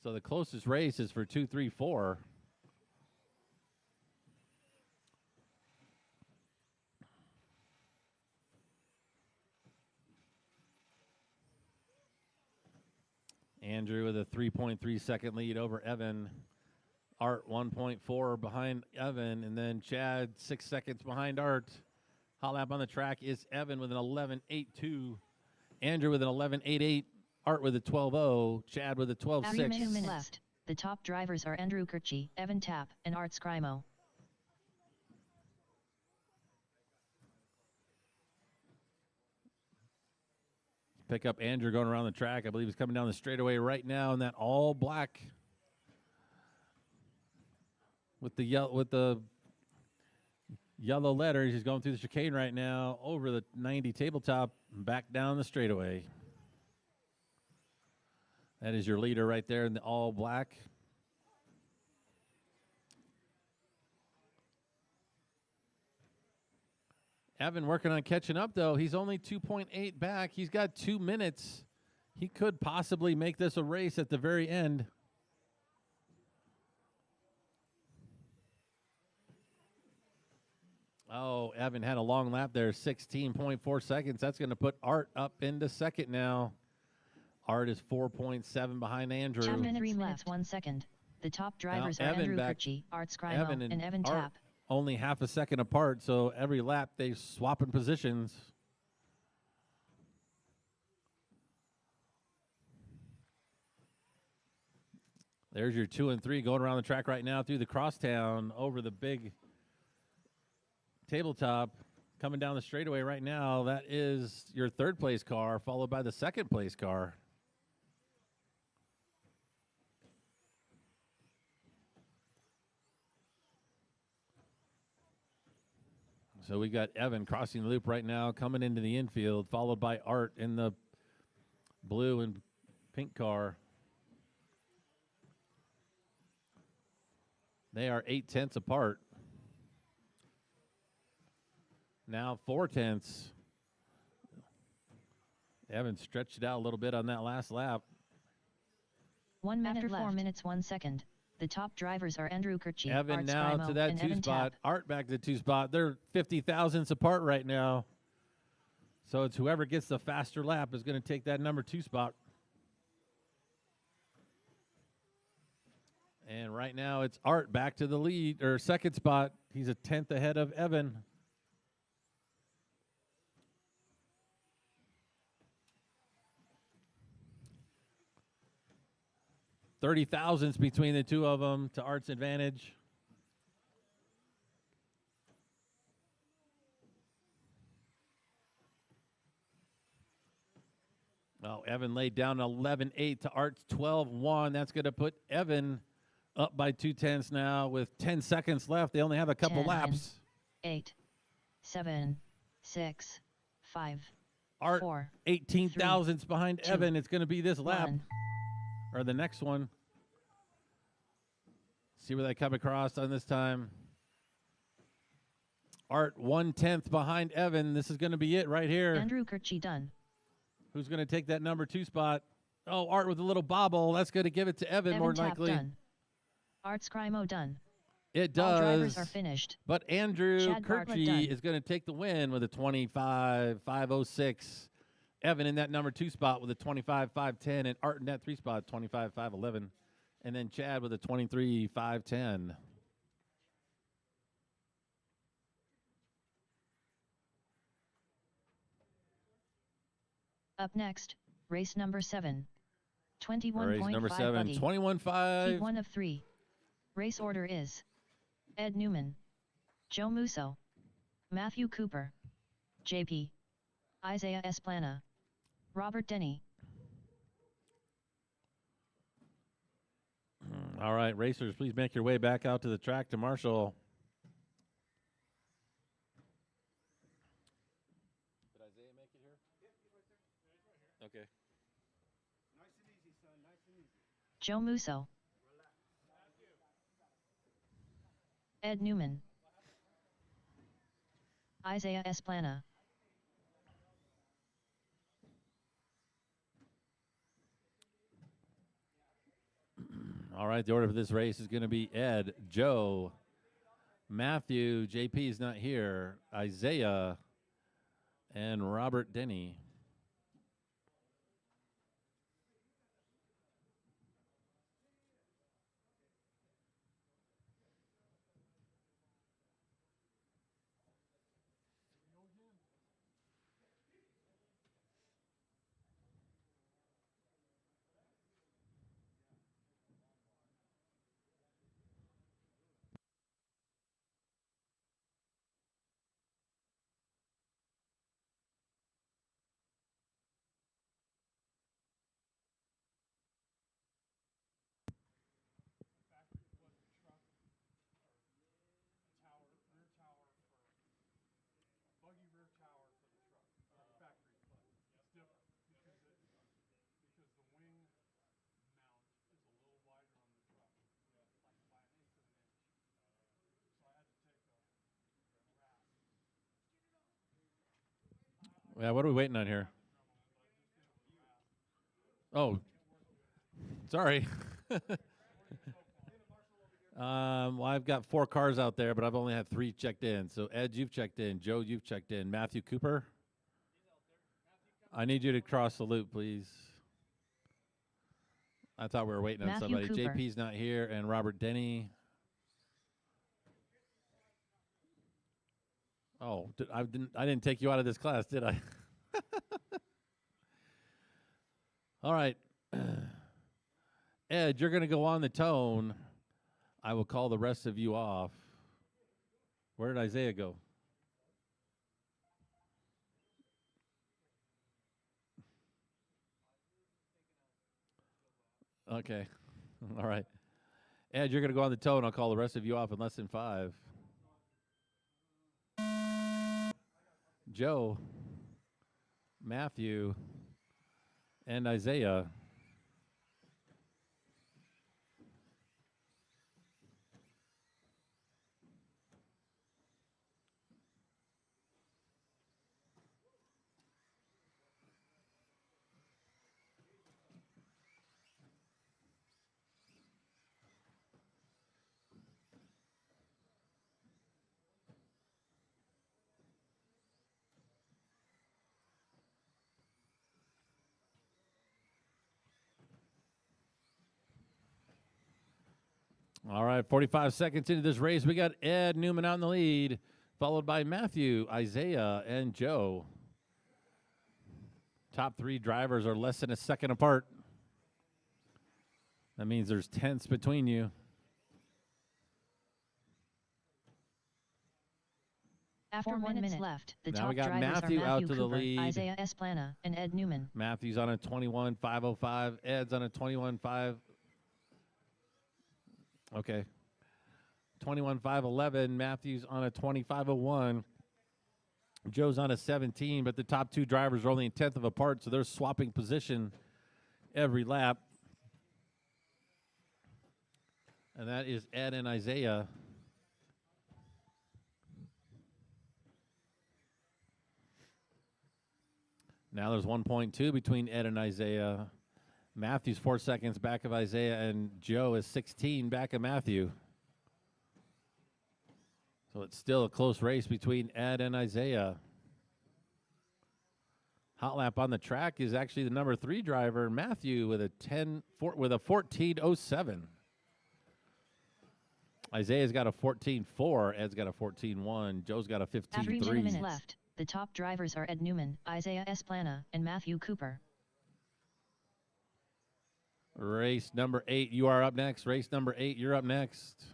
So the closest race is for 2, 3, 4. Andrew with a 3.3 second lead over Evan. Art 1.4 behind Evan, and then Chad 6 seconds behind Art. Hot lap on the track is Evan with an 11.82. Andrew with an 11.88. Art with a 12.0. Chad with a 12.6.
After 2 minutes left, the top drivers are Andrew Kirchie, Evan Tapp, and Art Scrimo.
Pick up Andrew going around the track. I believe he's coming down the straightaway right now in that all black with the yellow letters. He's going through the chicane right now over the 90 tabletop and back down the straightaway. That is your leader right there in the all black. Evan working on catching up, though. He's only 2.8 back. He's got 2 minutes. He could possibly make this a race at the very end. Oh, Evan had a long lap there, 16.4 seconds. That's going to put Art up into second now. Art is 4.7 behind Andrew.
2 minutes left, 1 second. The top drivers are
Evan
Andrew
back-
Kirchie, Art Scrimo, and Evan
Art
Tapp.
only half a second apart, so every lap they swap in positions. There's your 2 and 3 going around the track right now through the crosstown over the big tabletop. Coming down the straightaway right now, that is your third place car, followed by the second place car. So we got Evan crossing the loop right now, coming into the infield, followed by Art in the blue and pink car. They are 0.8 apart. Now 0.4. Evan stretched it out a little bit on that last lap.
1 minute after left. 4 minutes 1 second. The top drivers are Andrew Kirchie,
Evan
Art
now
Scrimo,
to that
and
2
Evan
spot.
Tapp.
Art back to the 2 spot. They're 50 thousandths apart right now. So it's whoever gets the faster lap is going to take that number 2 spot. And right now it's Art back to the lead or second spot. He's a 10th ahead of Evan. $30 thousandths between the two of them to Art's advantage. Oh, Evan laid down 11.8 to Art's 12.1. That's going to put Evan up by 0.2 now with 10 seconds left. They only have a couple
10,
laps.
8, 7, 6, 5,
Art
4,
18
3,
thousandths behind
2,
Evan. It's going to be this lap
1.
or the next one. See where they come across on this time. Art 1/10 behind Evan. This is going to be it right here.
Andrew Kirchie done.
Who's going to take that number 2 spot? Oh, Art with a little bobble. That's going to give it to Evan more
Tapp
likely.
done. Art Scrimo done.
It does.
All drivers are finished.
But Andrew
Chad Bartlett
Kirchie
done.
is going to take the win with a 25.506. Evan in that number 2 spot with a 25.510, and Art in that 3 spot 25.511, and then Chad with a 23.510.
Up next, race number 7. 21.5
Race number 7,
buggy.
21.5.
Heat 1 of 3. Race order is Ed Newman, Joe Musso, Matthew Cooper, JP, Isaiah Esplana, Robert Denny.
All right, racers, please make your way back out to the track to Marshall. Did Isaiah make it here? Yep, he's right there. Okay.
Nice and easy, son. Nice and easy.
Joe Musso, Ed Newman, Isaiah Esplana,
All right, the order for this race is going to be Ed, Joe, Matthew, JP is not here, Isaiah, and Robert Denny.
Buggy rear tower for the truck, factory plug. It's different because the wing mount is a little wider on the truck, like by 1/8 of an inch. So I had to take a rasp.
Yeah, what are we waiting on here? Oh, sorry. Well, I've got 4 cars out there, but I've only had 3 checked in. So, Ed, you've checked in. Joe, you've checked in. Matthew Cooper? I need you to cross the loop, please. I thought we were waiting on
Matthew
somebody.
Cooper.
JP's not here, and Robert Denny. Oh, I didn't take you out of this class, did I? All right. Ed, you're going to go on the tone. I will call the rest of you off. Where did Isaiah go? Okay. All right. Ed, you're going to go on the tone. I'll call the rest of you off in less than 5. Joe, Matthew, and Isaiah. All right, 45 seconds into this race, we got Ed Newman out in the lead, followed by Matthew, Isaiah, and Joe. Top 3 drivers are less than a second apart. That means there's tenths between you.
After 1 minute left, the
Now
top
we got
drivers
Matthew
are
out
Matthew
to the
Cooper,
lead.
Isaiah Esplana, and Ed Newman.
Matthew's on a 21.505. Ed's on a 21.5. Okay. 21.511. Matthew's on a 25.01. Joe's on a 17, but the top 2 drivers are only a tenth of apart, so they're swapping position every lap. And that is Ed and Isaiah. Now there's 1.2 between Ed and Isaiah. Matthew's 4 seconds back of Isaiah, and Joe is 16 back of Matthew. So it's still a close race between Ed and Isaiah. Hot lap on the track is actually the number 3 driver, Matthew, with a 14.07. Isaiah's got a 14.4. Ed's got a 14.1. Joe's got a 15.3.
After 2 minutes left, the top drivers are Ed Newman, Isaiah Esplana, and Matthew Cooper.
Race number 8, you are up next. Race number 8, you're up next.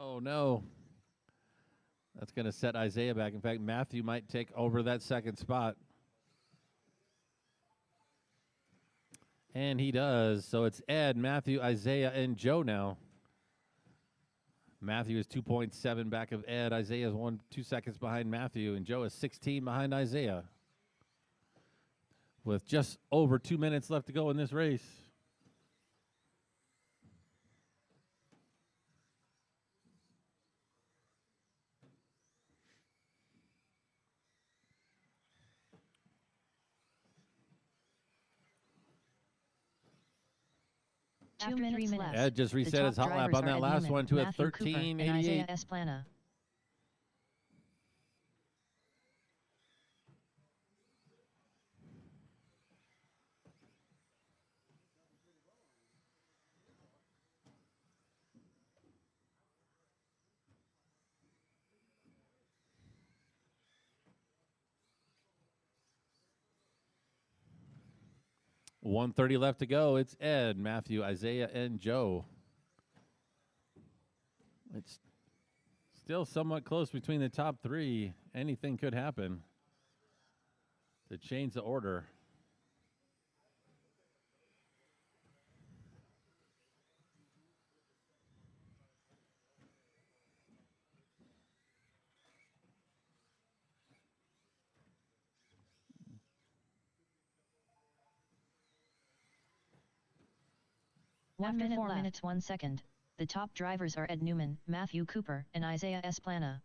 Oh, no. That's going to set Isaiah back. In fact, Matthew might take over that second spot. And he does. So it's Ed, Matthew, Isaiah, and Joe now. Matthew is 2.7 back of Ed. Isaiah is 2 seconds behind Matthew. And Joe is 16 behind Isaiah. With just over 2 minutes left to go in this race.
After 3 minutes left,
Ed just reset his hot lap on that last one to a 13.88.
Isaiah Esplana.
.130 left to go. It's Ed, Matthew, Isaiah, and Joe. It's still somewhat close between the top 3. Anything could happen to change the order.
After 4 minutes 1 second, the top drivers are Ed Newman, Matthew Cooper, and Isaiah Esplana.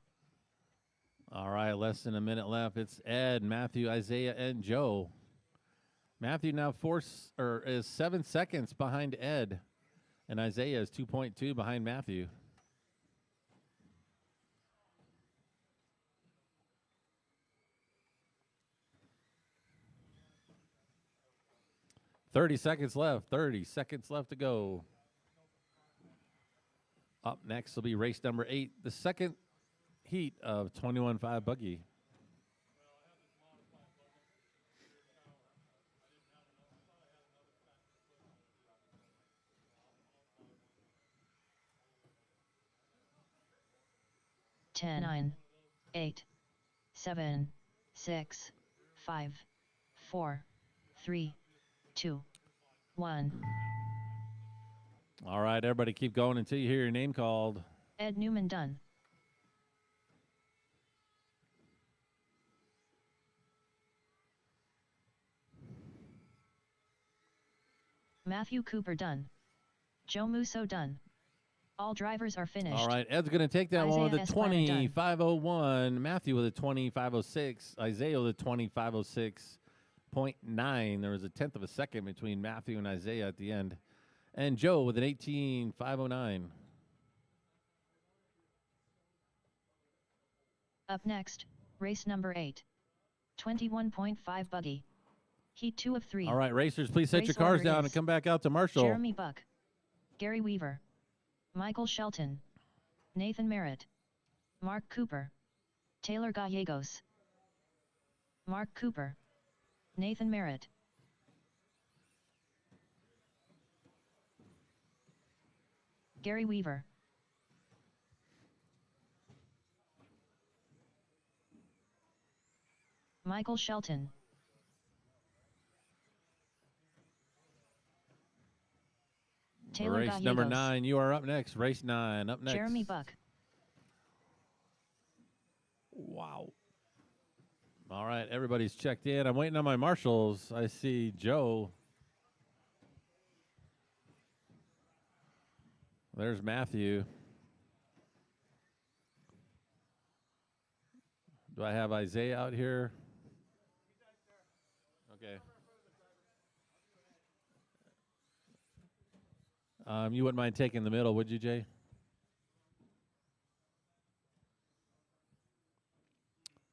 All right, less than a minute left. It's Ed, Matthew, Isaiah, and Joe. Matthew now is 7 seconds behind Ed, and Isaiah is 2.2 behind Matthew. .30 seconds left. 30 seconds left to go. Up next will be race number 8, the second heat of 21.5 buggy.
10, 9, 8, 7, 6, 5, 4, 3, 2, 1.
All right, everybody keep going until you hear your name called.
Ed Newman done. Matthew Cooper done. Joe Musso done. All drivers are finished.
All right, Ed's going to take that one with a
Isaiah Esquire done.
25:01. Matthew with a 25:06. Isaiah with a 25:06.9. There was a tenth of a second between Matthew and Isaiah at the end. And Joe with an 18:509.
Up next, race number 8. 21.5 buggy. Heat 2 of 3.
All right, racers, please set
Race
your cars
order
down
is
and come back out to Marshall.
Jeremy Buck. Gary Weaver. Michael Shelton. Nathan Merritt. Mark Cooper. Taylor Gallegos. Mark Cooper. Nathan Merritt. Gary Weaver. Michael Shelton. Taylor
Race
Gallegos.
number 9, you are up next. Race 9, up next.
Jeremy Buck.
Wow. All right, everybody's checked in. I'm waiting on my marshals. I see Joe. There's Matthew. Do I have Isaiah out here? Okay. You wouldn't mind taking the middle, would you, Jay?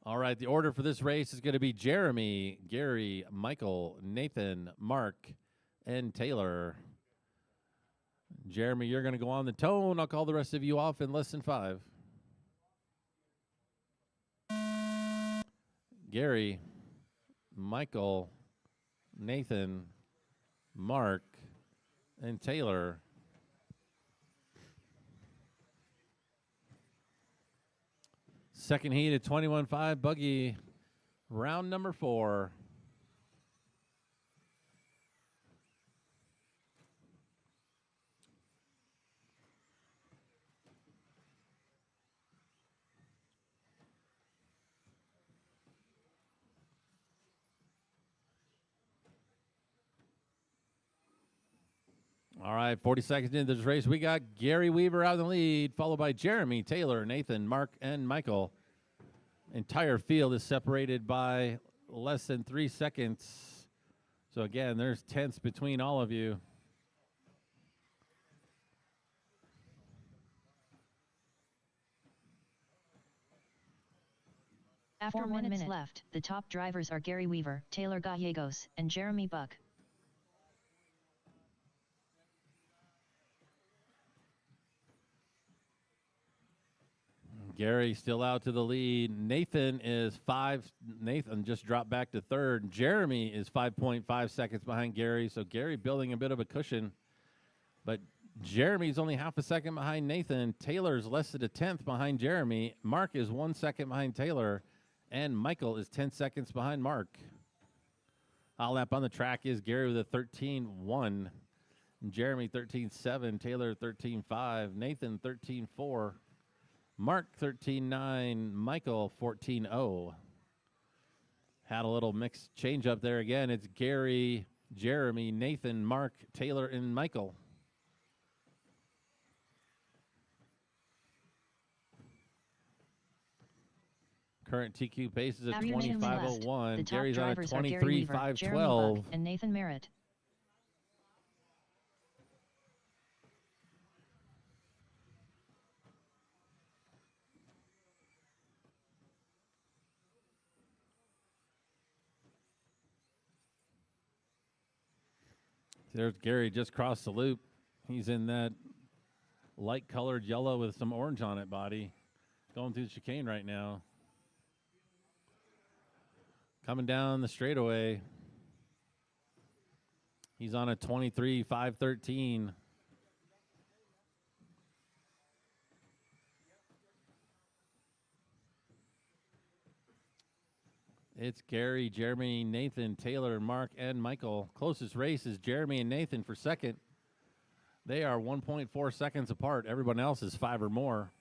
All right, the order for this race is going to be Jeremy, Gary, Michael, Nathan, Mark, and Taylor. Jeremy, you're going to go on the tone. I'll call the rest of you off in less than 5. Gary, Michael, Nathan, Mark, and Taylor. Second heat at 21.5 buggy, round number 4. All right, 40 seconds into this race, we got Gary Weaver out in the lead, followed by Jeremy, Taylor, Nathan, Mark, and Michael. Entire field is separated by less than 3 seconds. So again, there's tenths between all of you.
After 4 minutes left, the top drivers are Gary Weaver, Taylor Gallegos, and Jeremy Buck.
Gary still out to the lead. Nathan is 5. Nathan just dropped back to 3rd. Jeremy is 5.5 seconds behind Gary. So Gary building a bit of a cushion. But Jeremy's only half a second behind Nathan. Taylor's less than a tenth behind Jeremy. Mark is 1 second behind Taylor. And Michael is 10 seconds behind Mark. Hot lap on the track is Gary with a 13.1. Jeremy 13.7. Taylor 13.5. Nathan 13.4. Mark 13.9, Michael 14.0. Had a little mixed change up there again. It's Gary, Jeremy, Nathan, Mark, Taylor, and Michael. Current TQ pace is at 25.01. Gary's on a 23.512.
And Nathan Merritt.
There's Gary just crossed the loop. He's in that light-colored yellow with some orange on it body. Going through the chicane right now. Coming down the straightaway. He's on a 23.513. It's Gary, Jeremy, Nathan, Taylor, Mark, and Michael. Closest race is Jeremy and Nathan for second. They are 1.4 seconds apart. Everyone else is 5 or more.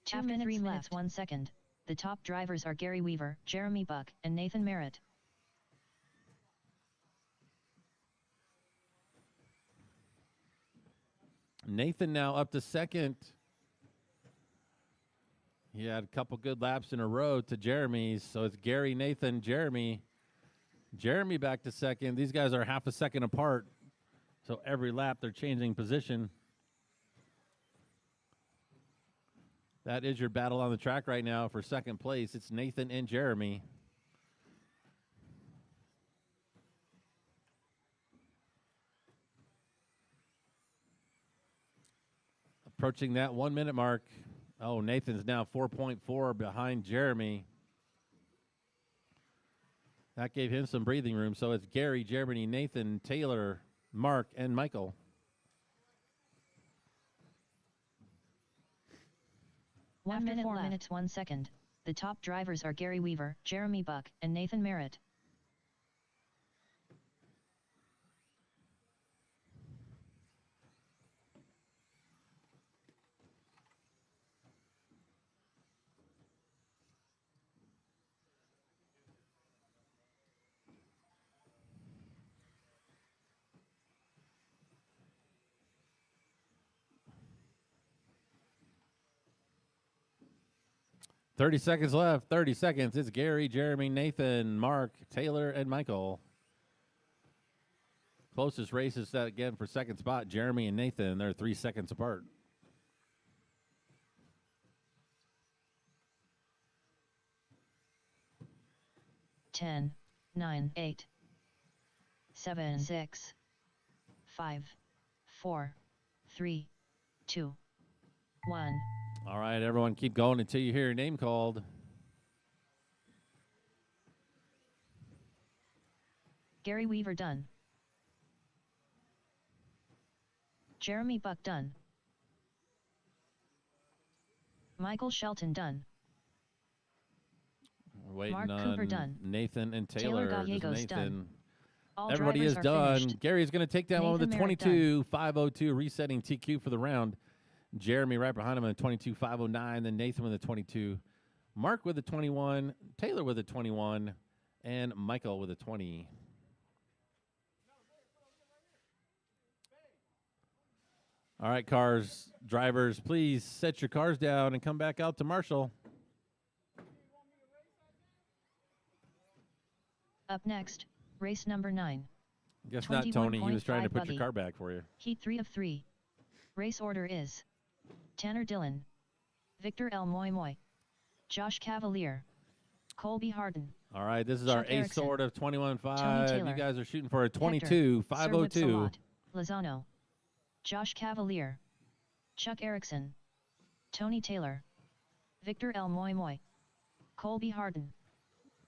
2 minutes 3 minutes left. 1 second. The top drivers are Gary Weaver, Jeremy Buck, and Nathan Merritt.
Nathan now up to second. He had a couple good laps in a row to Jeremy's, so it's Gary, Nathan, Jeremy. Jeremy back to second. These guys are half a second apart, so every lap they're changing position. That is your battle on the track right now for second place. It's Nathan and Jeremy. Approaching that 1 minute mark. Oh, Nathan's now 4.4 behind Jeremy. That gave him some breathing room. So it's Gary, Jeremy, Nathan, Taylor, Mark, and Michael.
One minute 4 minutes 1 second. The top drivers are Gary Weaver, Jeremy Buck, and Nathan Merritt.
"30 seconds left. 30 seconds. It's Gary, Jeremy, Nathan, Mark, Taylor, and Michael. Closest race is set again for second spot. Jeremy and Nathan. They're 3 seconds apart.
Ten, 9, 8, 7, 6, 5, 4, 3, 2, 1.
All right, everyone, keep going until you hear your name called.
Gary Weaver done. Jeremy Buck done. Michael Shelton done.
We're waiting
Mark
on
Cooper done.
Nathan and Taylor.
Taylor
Just
Gallegos
Nathan.
done. All
Everybody
drivers
is
are
done.
finished.
Gary's going to take that one with a
Nathan Merritt
22.502, resetting TQ for the round. Jeremy right behind him with a 22.509. Then Nathan with a 22. Mark with a 21. Taylor with a 21. And Michael with a 20. All right, cars, drivers, please set your cars down and come back out to Marshall.
Up next, race number 9.
Guess not, Tony. He was trying to
21.5
put your
buggy.
car back for you.
Heat 3 of 3. Race order is Tanner Dillon, Victor L. Moy Moy, Josh Cavalier, Colby Harden,
All right, this is
Chuck
our ace
Erickson,
sword of
Tony
21.5.
Taylor,
You guys are shooting for a
Hector,
22.502.
Lozano, Josh Cavalier, Chuck Erickson, Tony Taylor, Victor L. Moy Moy, Colby Harden,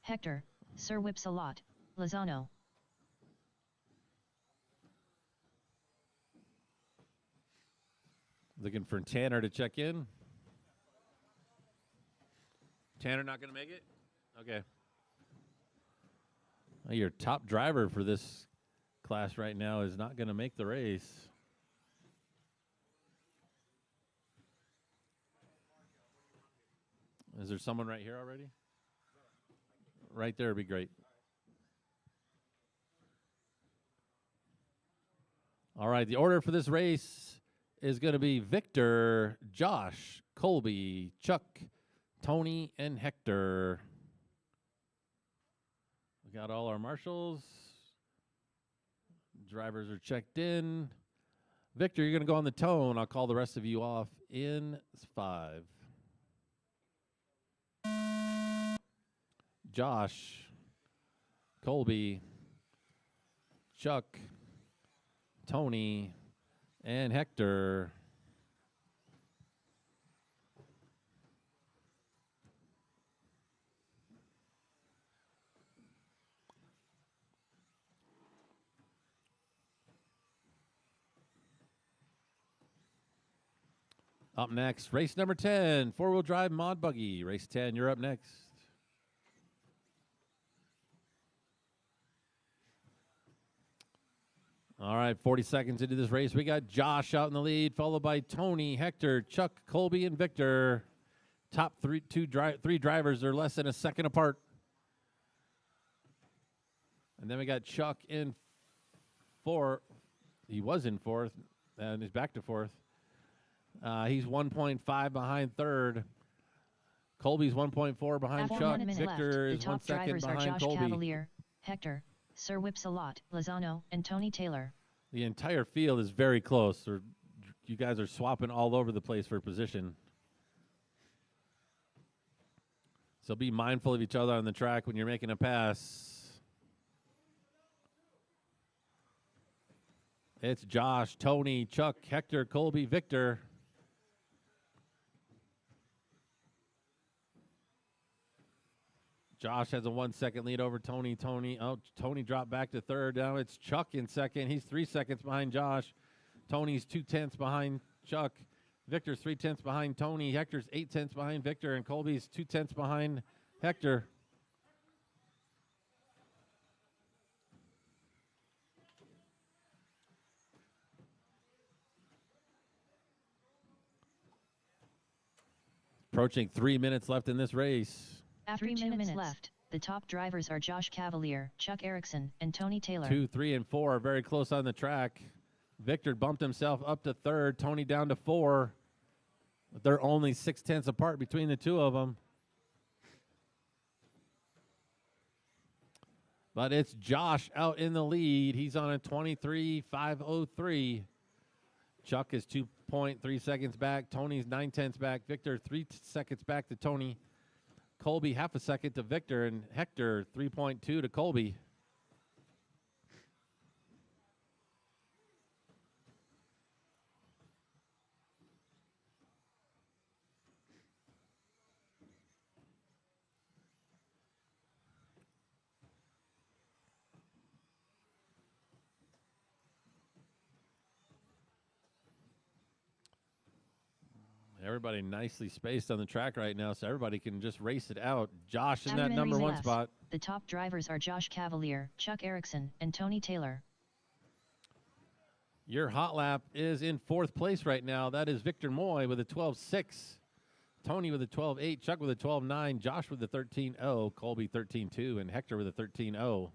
Hector, Sir Whipsalot, Lozano.
Looking for Tanner to check in. Tanner not going to make it? Okay. Well, your top driver for this class right now is not going to make the race. Is there someone right here already? Right there would be great. All right, the order for this race is going to be Victor, Josh, Colby, Chuck, Tony, and Hector. We got all our marshals. Drivers are checked in. Victor, you're going to go on the tone. I'll call the rest of you off in 5. Josh, Colby, Chuck, Tony, and Hector. Up next, race number 10, four-wheel drive mod buggy. Race 10, you're up next. All right, 40 seconds into this race, we got Josh out in the lead, followed by Tony, Hector, Chuck, Colby, and Victor. Top three drivers are less than a second apart. And then we got Chuck in fourth. He was in fourth, and he's back to fourth. He's 1.5 behind third. Colby's 1.4 behind
After
Chuck.
1 minute
Victor
left,
is
the
1
top
second
drivers are
behind
Josh
Colby.
Cavalier, Hector, Sir Whipsalot, Lozano, and Tony Taylor.
The entire field is very close. You guys are swapping all over the place for position. So be mindful of each other on the track when you're making a pass. It's Josh, Tony, Chuck, Hector, Colby, Victor. Josh has a 1 second lead over Tony. Tony dropped back to third. Now it's Chuck in second. He's 3 seconds behind Josh. Tony's 2/10 behind Chuck. Victor's 3/10 behind Tony. Hector's 8/10 behind Victor. And Colby's 2/10 behind Hector. Approaching 3 minutes left in this race.
After 2 minutes left, the top drivers are Josh Cavalier, Chuck Erickson, and Tony Taylor.
2, 3, and 4 are very close on the track. Victor bumped himself up to third. Tony down to 4. But they're only 6/10 apart between the two of them. But it's Josh out in the lead. He's on a 23.503. Chuck is 2.3 seconds back. Tony's 9/10 back. Victor 3 seconds back to Tony. Colby half a second to Victor, and Hector 3.2 to Colby. Everybody nicely spaced on the track right now, so everybody can just race it out. Josh in that number 1 spot.
The top drivers are Josh Cavalier, Chuck Erickson, and Tony Taylor.
Your hot lap is in 4th place right now. That is Victor Moy with a 12.6. Tony with a 12.8. Chuck with a 12.9. Josh with a 13.0. Colby 13.2. And Hector with a 13.0.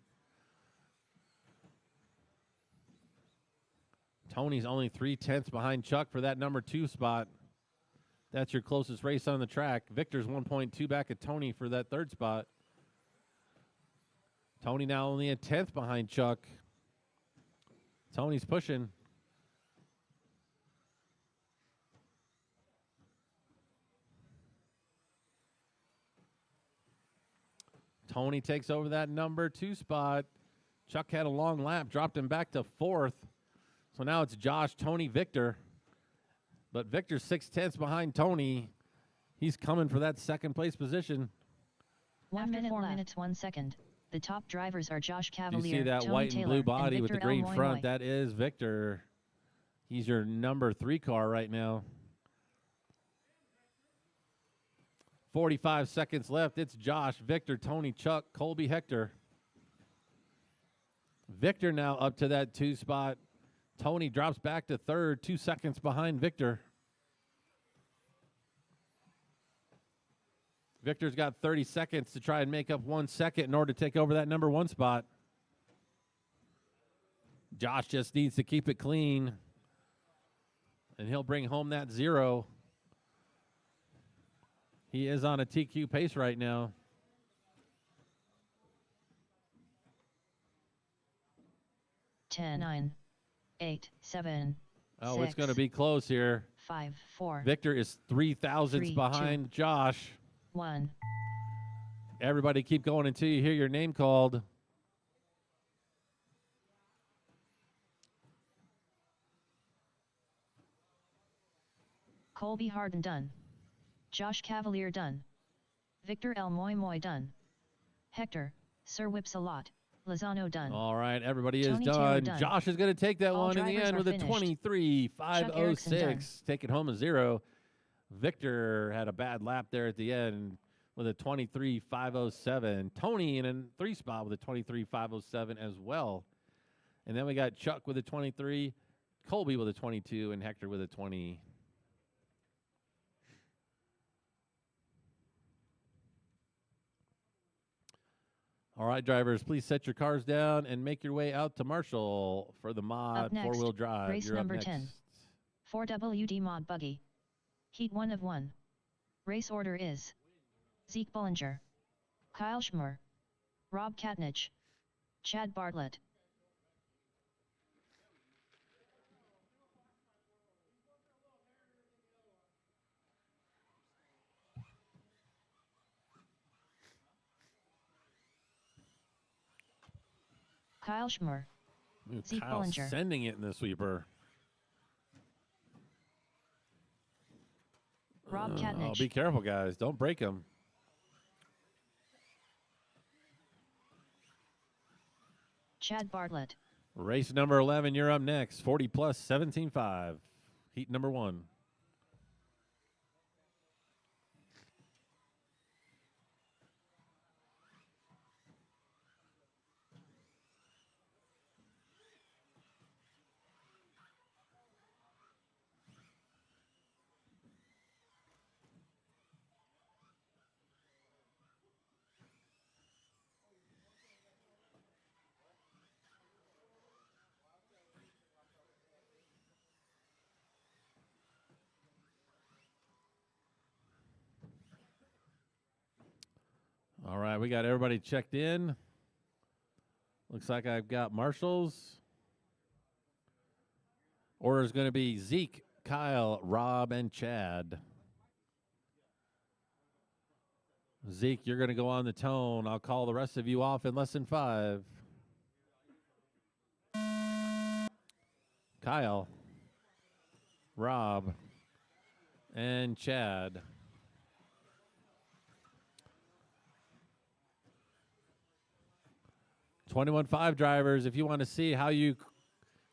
Tony's only 3/10 behind Chuck for that number 2 spot. That's your closest race on the track. Victor's 1.2 back at Tony for that 3rd spot. Tony now only a 10th behind Chuck. Tony's pushing. Tony takes over that number 2 spot. Chuck had a long lap, dropped him back to 4th. So now it's Josh, Tony, Victor. But Victor's 6/10 behind Tony. He's coming for that 2nd place position.
1 minute, 4 minutes, 1 second. The top drivers are Josh
You
Cavalier,
see that
Tony
white
Taylor,
and blue body
and
with the
Victor
green
L.
front?
Moy.
That is Victor. He's your number 3 car right now. 45 seconds left. It's Josh, Victor, Tony, Chuck, Colby, Hector. Victor now up to that 2 spot. Tony drops back to 3rd, 2 seconds behind Victor. Victor's got 30 seconds to try and make up 1 second in order to take over that number 1 spot. Josh just needs to keep it clean, and he'll bring home that 0. He is on a TQ pace right now.
Ten, 9, 8, 7.
Oh,
6,
it's going to be close here.
5, 4.
Victor is 3/1000
3, 2.
behind Josh.
1.
Everybody keep going until you hear your name called.
Colby Harden done. Josh Cavalier done. Victor L. Moy done. Hector, Sir Whipsalot, Lozano done.
All right, everybody is
Tony Taylor
done.
done.
Josh is going to take that
All
one in the
drivers
end
are
with a
finished.
23.506.
Chuck Erickson done.
Take it home a 0. Victor had a bad lap there at the end with a 23.507. Tony in a 3 spot with a 23.507 as well. And then we got Chuck with a 23, Colby with a 22, and Hector with a 20. All right, drivers, please set your cars down and make your way out to Marshall for the mod
next,
4-wheel drive.
race
You're
number
up next.
10. 4WD mod buggy. Heat 1 of 1. Race order is Zeke Bullinger, Kyle Schmer, Rob Katnich, Chad Bartlett. Kyle Schmer,
Ooh,
Zeke
Kyle
Bullinger.
sending it in the sweeper.
Rob
Oh,
Katnich.
be careful, guys. Don't break them.
Chad Bartlett.
Race number 11, you're up next. 40 plus 17.5. Heat number 1. All right, we got everybody checked in. Looks like I've got Marshall's. Order is going to be Zeke, Kyle, Rob, and Chad. Zeke, you're going to go on the tone. I'll call the rest of you off in less than 5. Kyle, Rob, and Chad. $21.5 drivers. If you want to see how you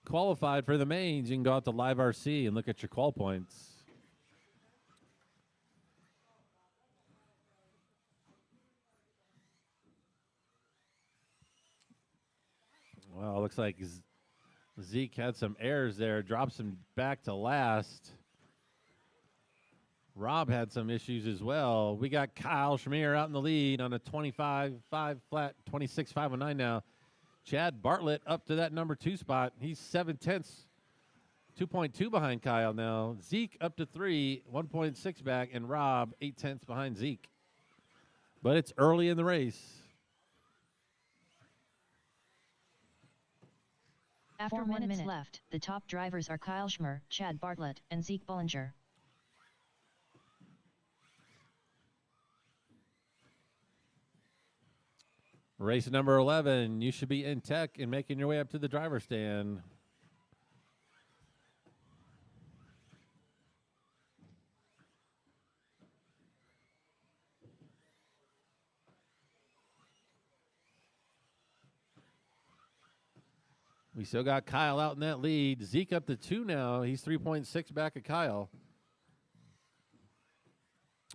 qualified for the mains, you can go out to Live RC and look at your qual points. Well, looks like Zeke had some errors there, drops him back to last. Rob had some issues as well. We got Kyle Schmier out in the lead on a 25.5 flat, 26.509 now. Chad Bartlett up to that number 2 spot. He's 7/10, 2.2 behind Kyle now. Zeke up to 3, 1.6 back, and Rob 8/10 behind Zeke. But it's early in the race.
After 4 minutes left, the top drivers are Kyle Schmer, Chad Bartlett, and Zeke Bullinger.
Race number 11, you should be in tech and making your way up to the driver's stand. We still got Kyle out in that lead. Zeke up to 2 now. He's 3.6 back of Kyle.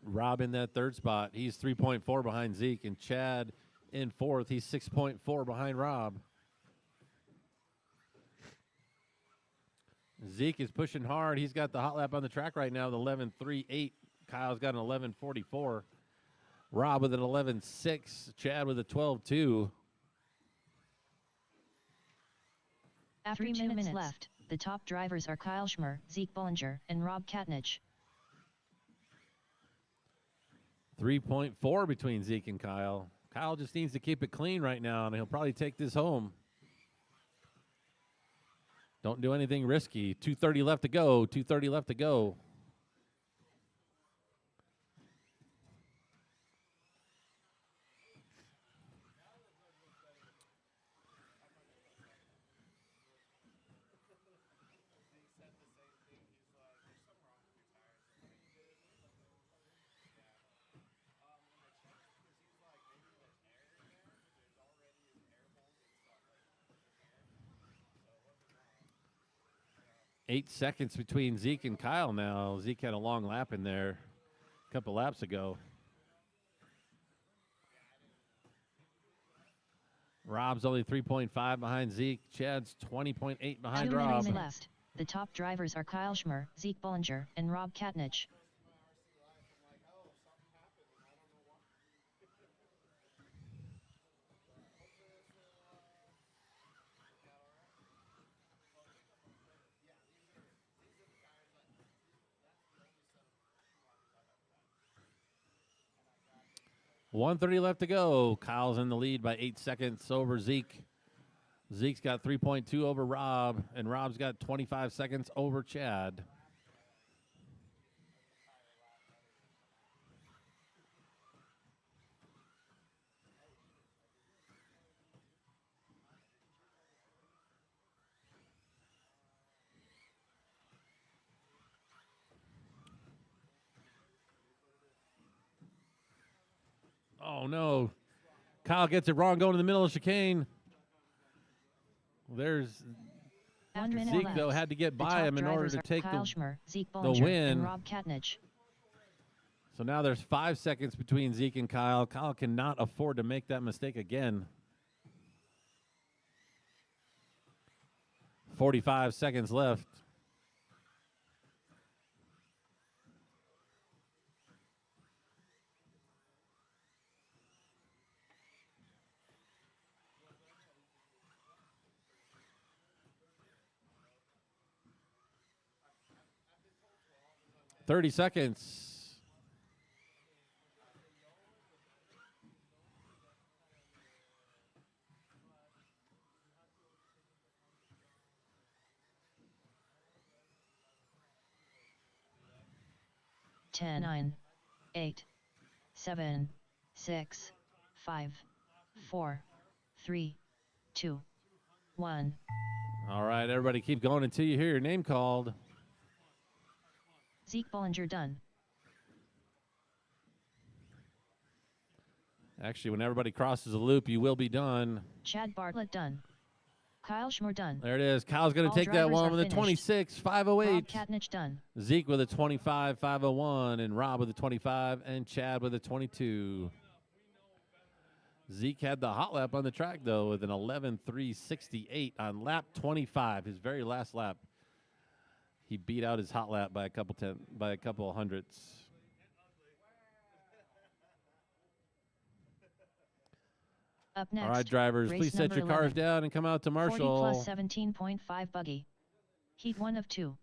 Rob in that 3rd spot. He's 3.4 behind Zeke. And Chad in 4th. He's 6.4 behind Rob. Zeke is pushing hard. He's got the hot lap on the track right now with 11.38. Kyle's got an 11.44. Rob with an 11.6. Chad with a 12.2.
After 2 minutes left, the top drivers are Kyle Schmer, Zeke Bullinger, and Rob Katnich.
3.4 between Zeke and Kyle. Kyle just needs to keep it clean right now, and he'll probably take this home. Don't do anything risky. 2:30 left to go. 2:30 left to go. 8 seconds between Zeke and Kyle now. Zeke had a long lap in there a couple laps ago. Rob's only 3.5 behind Zeke. Chad's 20.8 behind
2
Rob.
minutes left. The top drivers are Kyle Schmer, Zeke Bollinger, and Rob Katnich.
.130 left to go. Kyle's in the lead by 8 seconds over Zeke. Zeke's got 3.2 over Rob, and Rob's got 25 seconds over Chad. Oh, no. Kyle gets it wrong going to the middle of the chicane. There's
1 minute
Zeke,
left.
though, had to get
The
by
top
him in order
drivers
to
are
take
Kyle
the
Schmer, Zeke Bollinger,
win.
and Rob Katnich.
So now there's 5 seconds between Zeke and Kyle. Kyle cannot afford to make that mistake again. 45 seconds left. .30 seconds.
Ten, 9, 8, 7, 6, 5, 4, 3, 2, 1.
All right, everybody keep going until you hear your name called.
Zeke Bollinger done.
Actually, when everybody crosses the loop, you will be done.
Chad Bartlett done. Kyle Schmer done.
There it is. Kyle's going
All
to take that
drivers
one
are
with a
finished.
26,
Rob
508.
Katnich done.
Zeke with a 25, 501, and Rob with a 25, and Chad with a 22. Zeke had the hot lap on the track, though, with an 11.368 on lap 25, his very last lap. He beat out his hot lap by a couple hundredths.
Up next.
All right, drivers,
race
please set
number
your cars
11.
down and come out to
40
Marshall.
plus 17.5 buggy. Heat 1 of 2.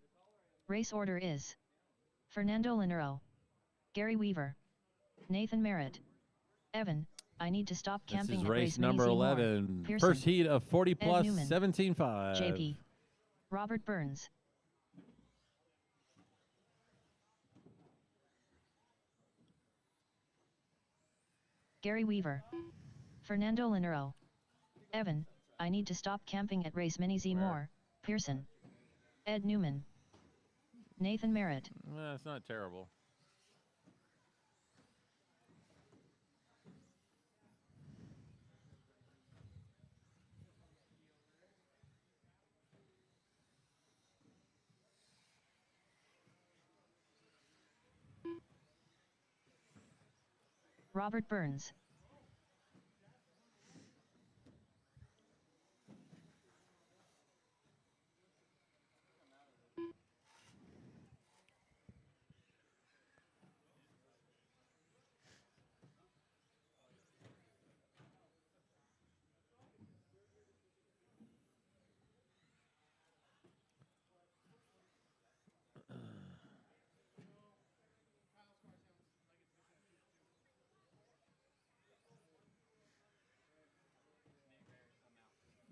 Race order is Fernando Linero, Gary Weaver, Nathan Merritt, Evan. I need to stop
This
camping
is
at
race
Mini
number
Z Moore,
11.
Pearson,
First heat of 40
Ed
plus
Newman,
17.5.
JP, Robert Burns, Gary Weaver, Fernando Linero, Evan. I need to stop camping at Race Mini Z Moore, Pearson, Ed Newman, Nathan Merritt.
That's not terrible.
Robert Burns,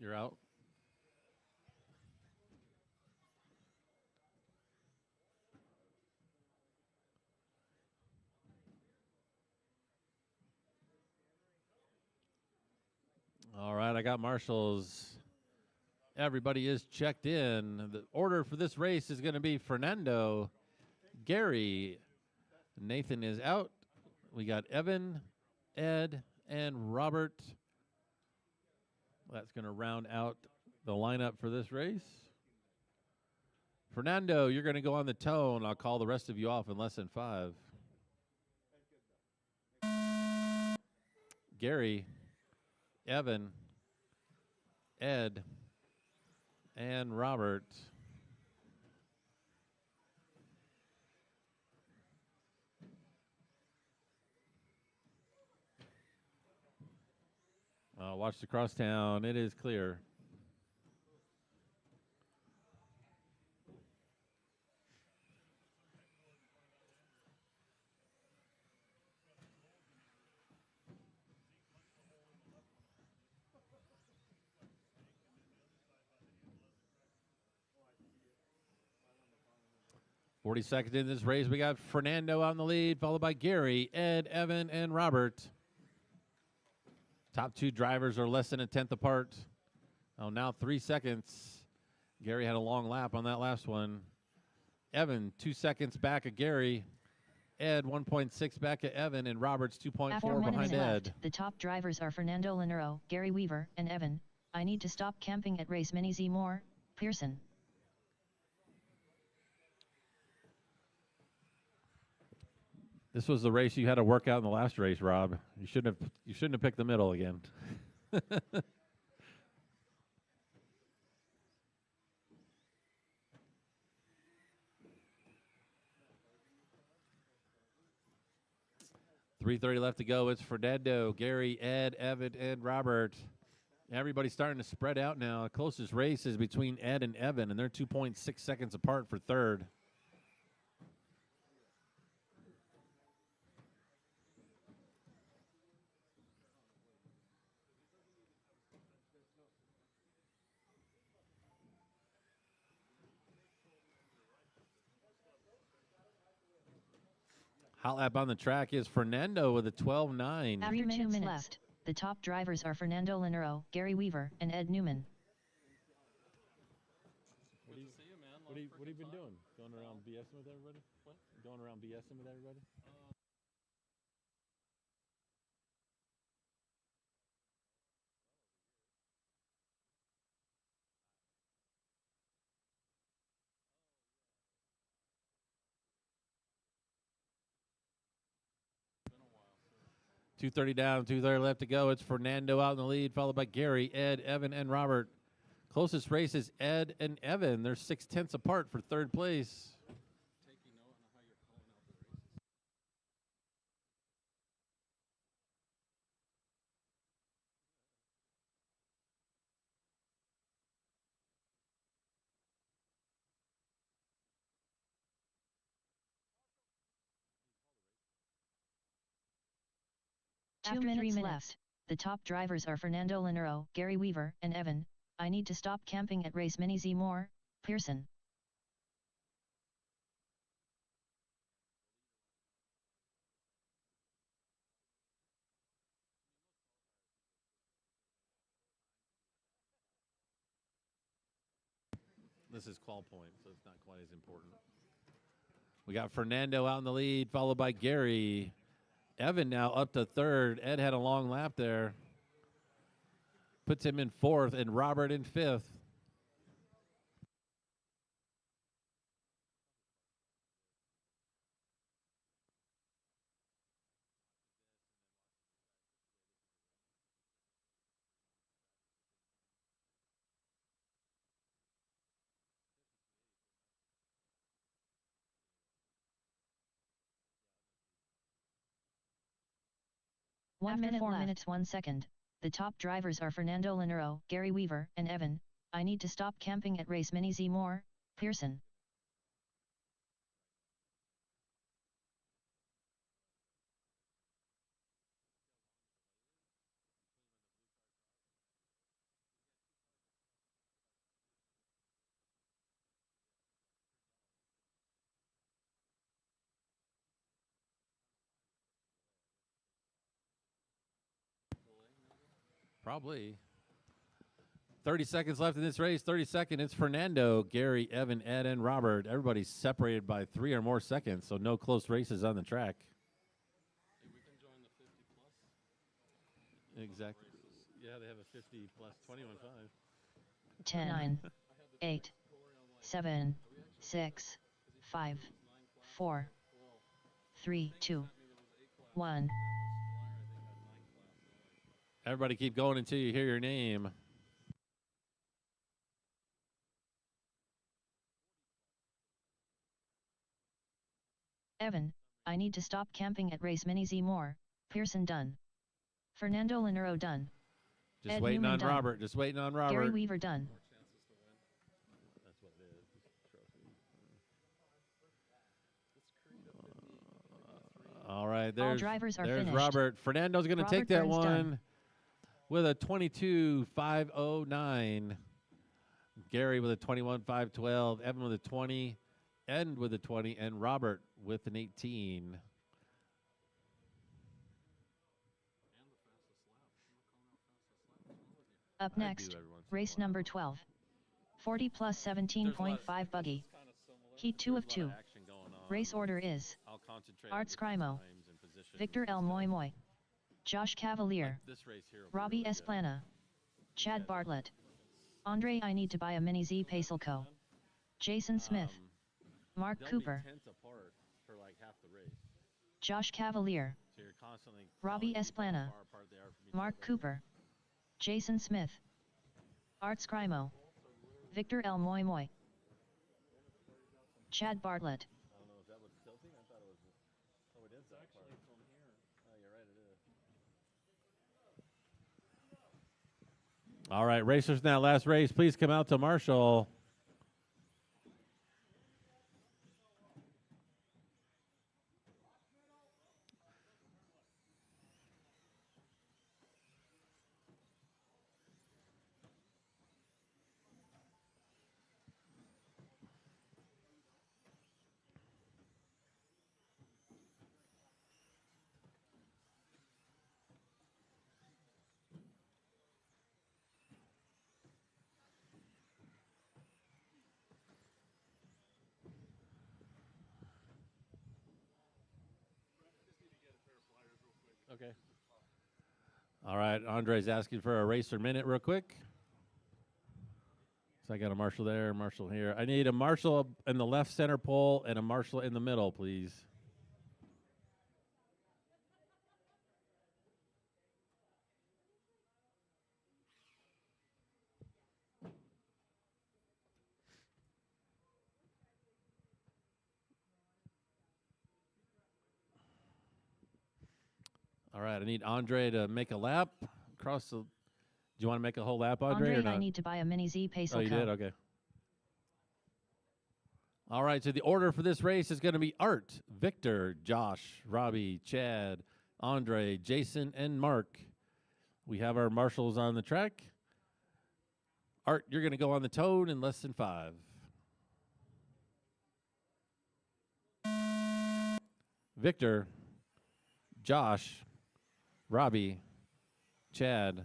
You're out. All right, I got Marshall's. Everybody is checked in. The order for this race is going to be Fernando, Gary, Nathan is out. We got Evan, Ed, and Robert. That's going to round out the lineup for this race. Fernando, you're going to go on the tone. I'll call the rest of you off in less than 5. Gary, Evan, Ed, and Robert. Watch the crosstown. It is clear. .40 in this race. We got Fernando on the lead, followed by Gary, Ed, Evan, and Robert. Top 2 drivers are less than a tenth apart. Oh, now 3 seconds. Gary had a long lap on that last one. Evan, 2 seconds back of Gary. Ed, 1.6 back of Evan, and Robert's 2.4
After 1
behind
minute
Ed.
left, the top drivers are Fernando Lanero, Gary Weaver, and Evan. I need to stop camping at race Mini Z Moore, Pearson.
This was the race you had to work out in the last race, Rob. You shouldn't have picked the middle again. 3:30 left to go. It's Fernando, Gary, Ed, Evan, and Robert. Everybody's starting to spread out now. The closest race is between Ed and Evan, and they're 2.6 seconds apart for third. Hot lap on the track is Fernando with a 12.9.
After 2 minutes left, the top drivers are Fernando Lanero, Gary Weaver, and Ed Newman.
What have you been doing? Going around BSing with everybody? What? Going around BSing with everybody? .230 down, 2:30 left to go. It's Fernando out in the lead, followed by Gary, Ed, Evan, and Robert. Closest race is Ed and Evan. They're 0.6 apart for third place.
Taking note on how you're calling out the races.
2 minutes left. The top drivers are Fernando Lanero, Gary Weaver, and Evan. I need to stop camping at race Mini Z Moore, Pearson.
This is call point, so it's not quite as important. We got Fernando out in the lead, followed by Gary. Evan now up to third. Ed had a long lap there. Puts him in fourth, and Robert in fifth.
After 4 minutes 1 second, the top drivers are Fernando Lanero, Gary Weaver, and Evan. I need to stop camping at race Mini Z Moore, Pearson.
Probably. 30 seconds left in this race. 32nd, it's Fernando, Gary, Evan, Ed, and Robert. Everybody's separated by 3 or more seconds, so no close races on the track.
Hey, we can join the 50 plus.
Exactly. Yeah, they have a 50 plus 21.5.
10, 9, 8, 7, 6, 5, 4, 3, 2, 1.
Everybody keep going until you hear your name.
Evan, I need to stop camping at race mini Z more. Pearson done. Fernando Linero done.
Just
Ed
waiting
Newman
on
done.
Robert. Just waiting on Robert.
Gary Weaver done.
All right,
All
there's
drivers are
there's
finished.
Robert. Fernando's going to take
Robert
that
Burns
one
done.
with a 22.509. Gary with a 21.512. Evan with a 20. Ed with a 20. And Robert with an 18.
Up next, race number 12. 40 plus 17.5 buggy. Heat 2 of 2. Race order is Arts Crimo, Victor L. Moy Moy, Josh Cavalier, Robbie Esplana, Chad Bartlett, Andre I Need to Buy a Mini Z Pacelco, Jason Smith, Mark Cooper, Josh Cavalier, Robbie Esplana, Mark Cooper, Jason Smith, Arts Crimo, Victor L. Moy Moy, Chad Bartlett.
All right, racers now, last race. Please come out to Marshall. Okay. All right, Andre's asking for a racer minute real quick. So I got a Marshall there, Marshall here. I need a Marshall in the left center pole and a Marshall in the middle, please. All right, I need Andre to make a lap across the. Do you want to make a whole lap, Andre, or not?
I Need to Buy a Mini Z Pacelco.
Oh, you did? Okay. All right, so the order for this race is going to be Art, Victor, Josh, Robbie, Chad, Andre, Jason, and Mark. We have our marshals on the track. Art, you're going to go on the toad in less than 5. Victor, Josh, Robbie, Chad,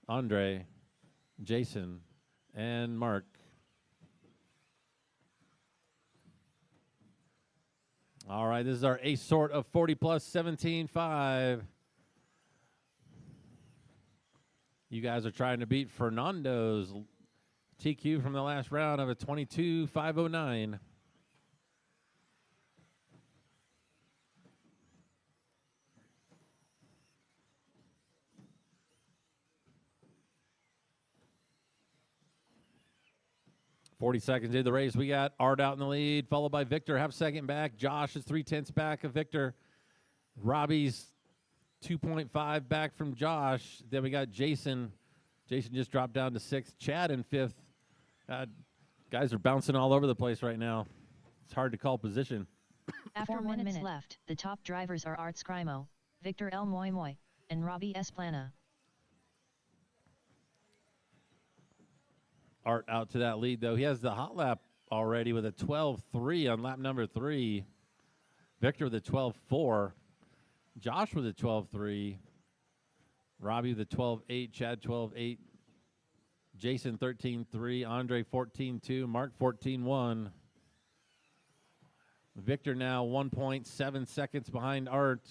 Andre, Jason, and Mark. All right, this is our ace sort of 40 plus 17.5. You guys are trying to beat Fernando's TQ from the last round of a 22.509. .40 seconds into the race. We got Art out in the lead, followed by Victor, half second back. Josh is 3/10 back of Victor. Robbie's 2.5 back from Josh. Then we got Jason. Jason just dropped down to 6th. Chad in 5th. Guys are bouncing all over the place right now. It's hard to call position.
After 1 minute left, the top drivers are Art Scrimo, Victor L. Moy Moy, and Robbie Esplana.
Art out to that lead, though. He has the hot lap already with a 12.3 on lap number 3. Victor with a 12.4. Josh with a 12.3. Robbie with a 12.8. Chad 12.8. Jason 13.3. Andre 14.2. Mark 14.1. Victor now 1.7 seconds behind Art.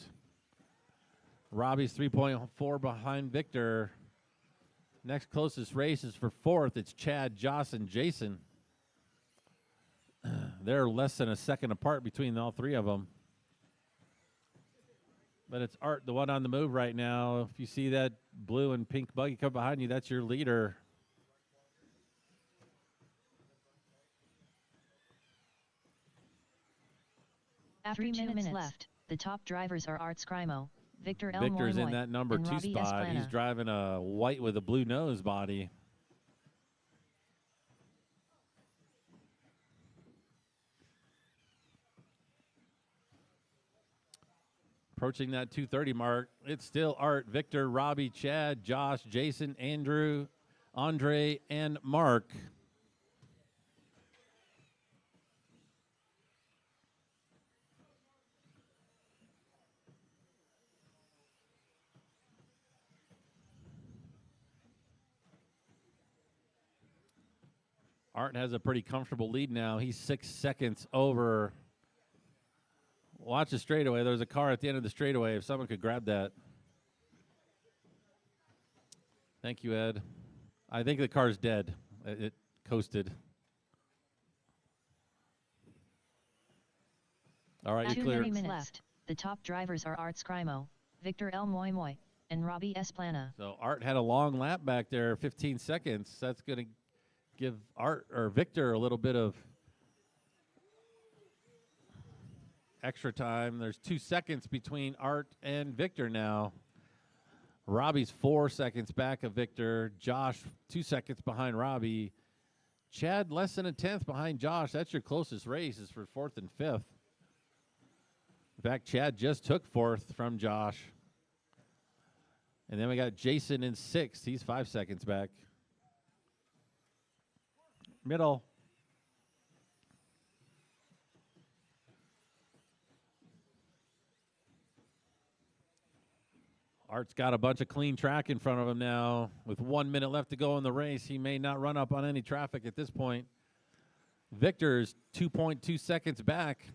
Robbie's 3.4 behind Victor. Next closest race is for 4th. It's Chad, Josh, and Jason. They're less than a second apart between all three of them. But it's Art, the one on the move right now. If you see that blue and pink buggy come behind you, that's your leader.
After 2 minutes left, the top drivers are Art Scrimo, Victor L.
Victor's in
Moimoy,
that number
and
2
Robbie
spot.
Esplana.
He's driving a white with a blue nose body. Approaching that 2:30 mark, it's still Art, Victor, Robbie, Chad, Josh, Jason, Andrew, Andre, and Mark. Art has a pretty comfortable lead now. He's 6 seconds over. Watch the straightaway. There's a car at the end of the straightaway. If someone could grab that. Thank you, Ed. I think the car's dead. It coasted. All right,
After
you're clear.
3 minutes left, the top drivers are Art Scrimo, Victor L. Moimoy, and Robbie Esplana.
So Art had a long lap back there, 15 seconds. That's going to give Art or Victor a little bit of extra time. There's 2 seconds between Art and Victor now. Robbie's 4 seconds back of Victor. Josh 2 seconds behind Robbie. Chad less than a tenth behind Josh. That's your closest race is for 4th and 5th. In fact, Chad just took 4th from Josh. And then we got Jason in 6th. He's 5 seconds back. Middle. Art's got a bunch of clean track in front of him now. With 1 minute left to go in the race, he may not run up on any traffic at this point. Victor's 2.2 seconds back.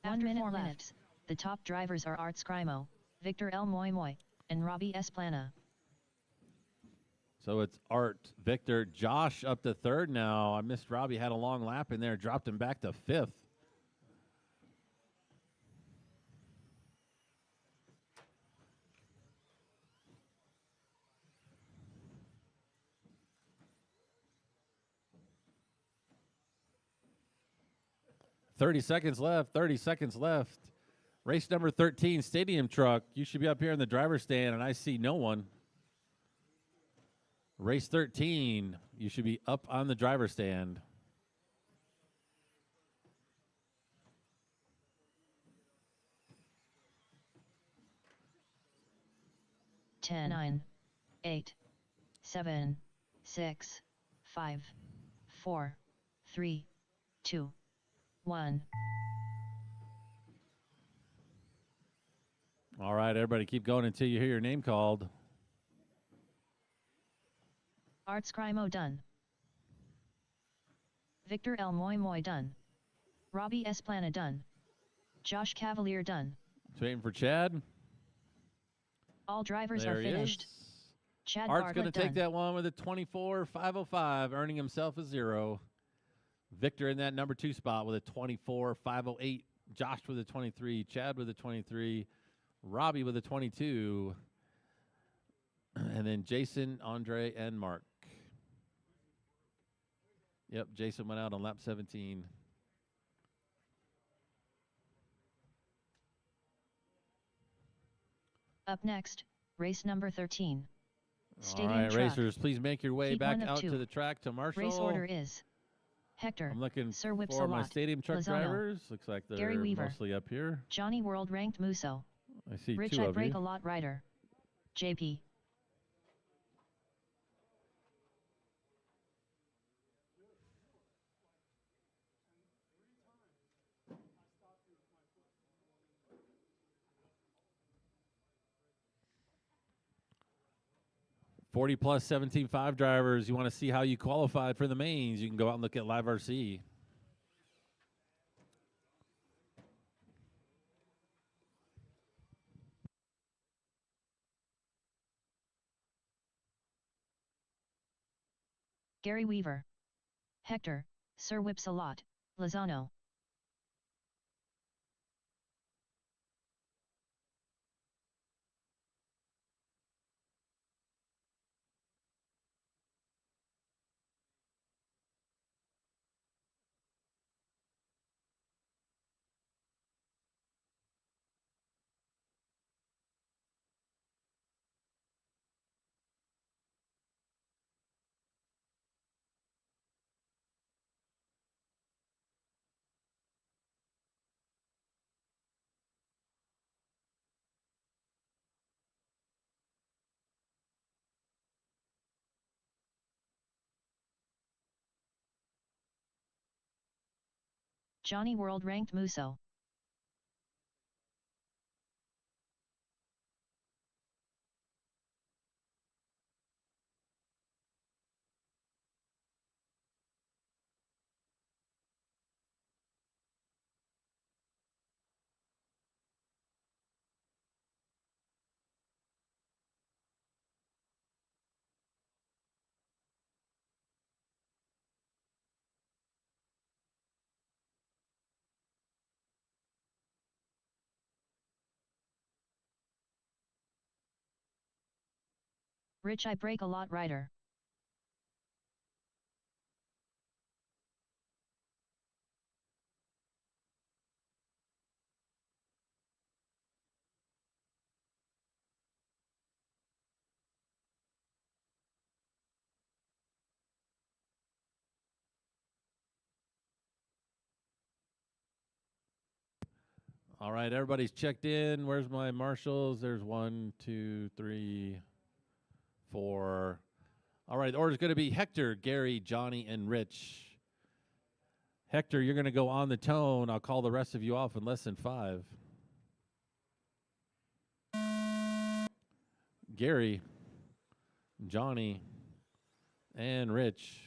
After 4 minutes, the top drivers are Art Scrimo, Victor L. Moimoy, and Robbie Esplana.
So it's Art, Victor, Josh up to 3rd now. I missed Robbie, had a long lap in there, dropped him back to 5th. Thirty seconds left. Race number 13, Stadium Truck. You should be up here in the driver's stand, and I see no one. Race 13, you should be up on the driver's stand.
Ten, 9, 8, 7, 6, 5, 4, 3, 2, 1.
All right, everybody keep going until you hear your name called.
Art Scrimo done. Victor L. Moimoy done. Robbie Esplana done. Josh Cavalier done.
Just waiting for Chad.
All drivers
There
are
he
finished.
is.
Chad
Art's
Bartlett
going to take
done.
that one with a 24.505, earning himself a 0. Victor in that number 2 spot with a 24.508. Josh with a 23. Chad with a 23. Robbie with a 22. And then Jason, Andre, and Mark. Yep, Jason went out on lap 17.
Up next, race number 13.
All
Stadium
right,
Truck.
racers, please make your way
Heat
back
1 of
out
2.
to the track to Marshall.
Race order is Hector,
I'm looking
Sir Whips
for
a
my
lot,
stadium truck
Lozano,
drivers. Looks like they're
Gary Weaver,
mostly up here.
Johnny World Ranked Musso,
I see
Rich
2
I
of
Break
you.
a Lot Rider, JP.
+40 17.5 drivers. You want to see how you qualified for the mains? You can go out and look at Live RC.
Gary Weaver, Hector, Sir Whips a Lot, Lozano. Johnny World Ranked Musso. Rich I Break a Lot Rider.
All right, everybody's checked in. Where's my marshals? There's 1, 2, 3, 4. All right, the order's going to be Hector, Gary, Johnny, and Rich. Hector, you're going to go on the tone. I'll call the rest of you off in less than 5. Gary, Johnny, and Rich.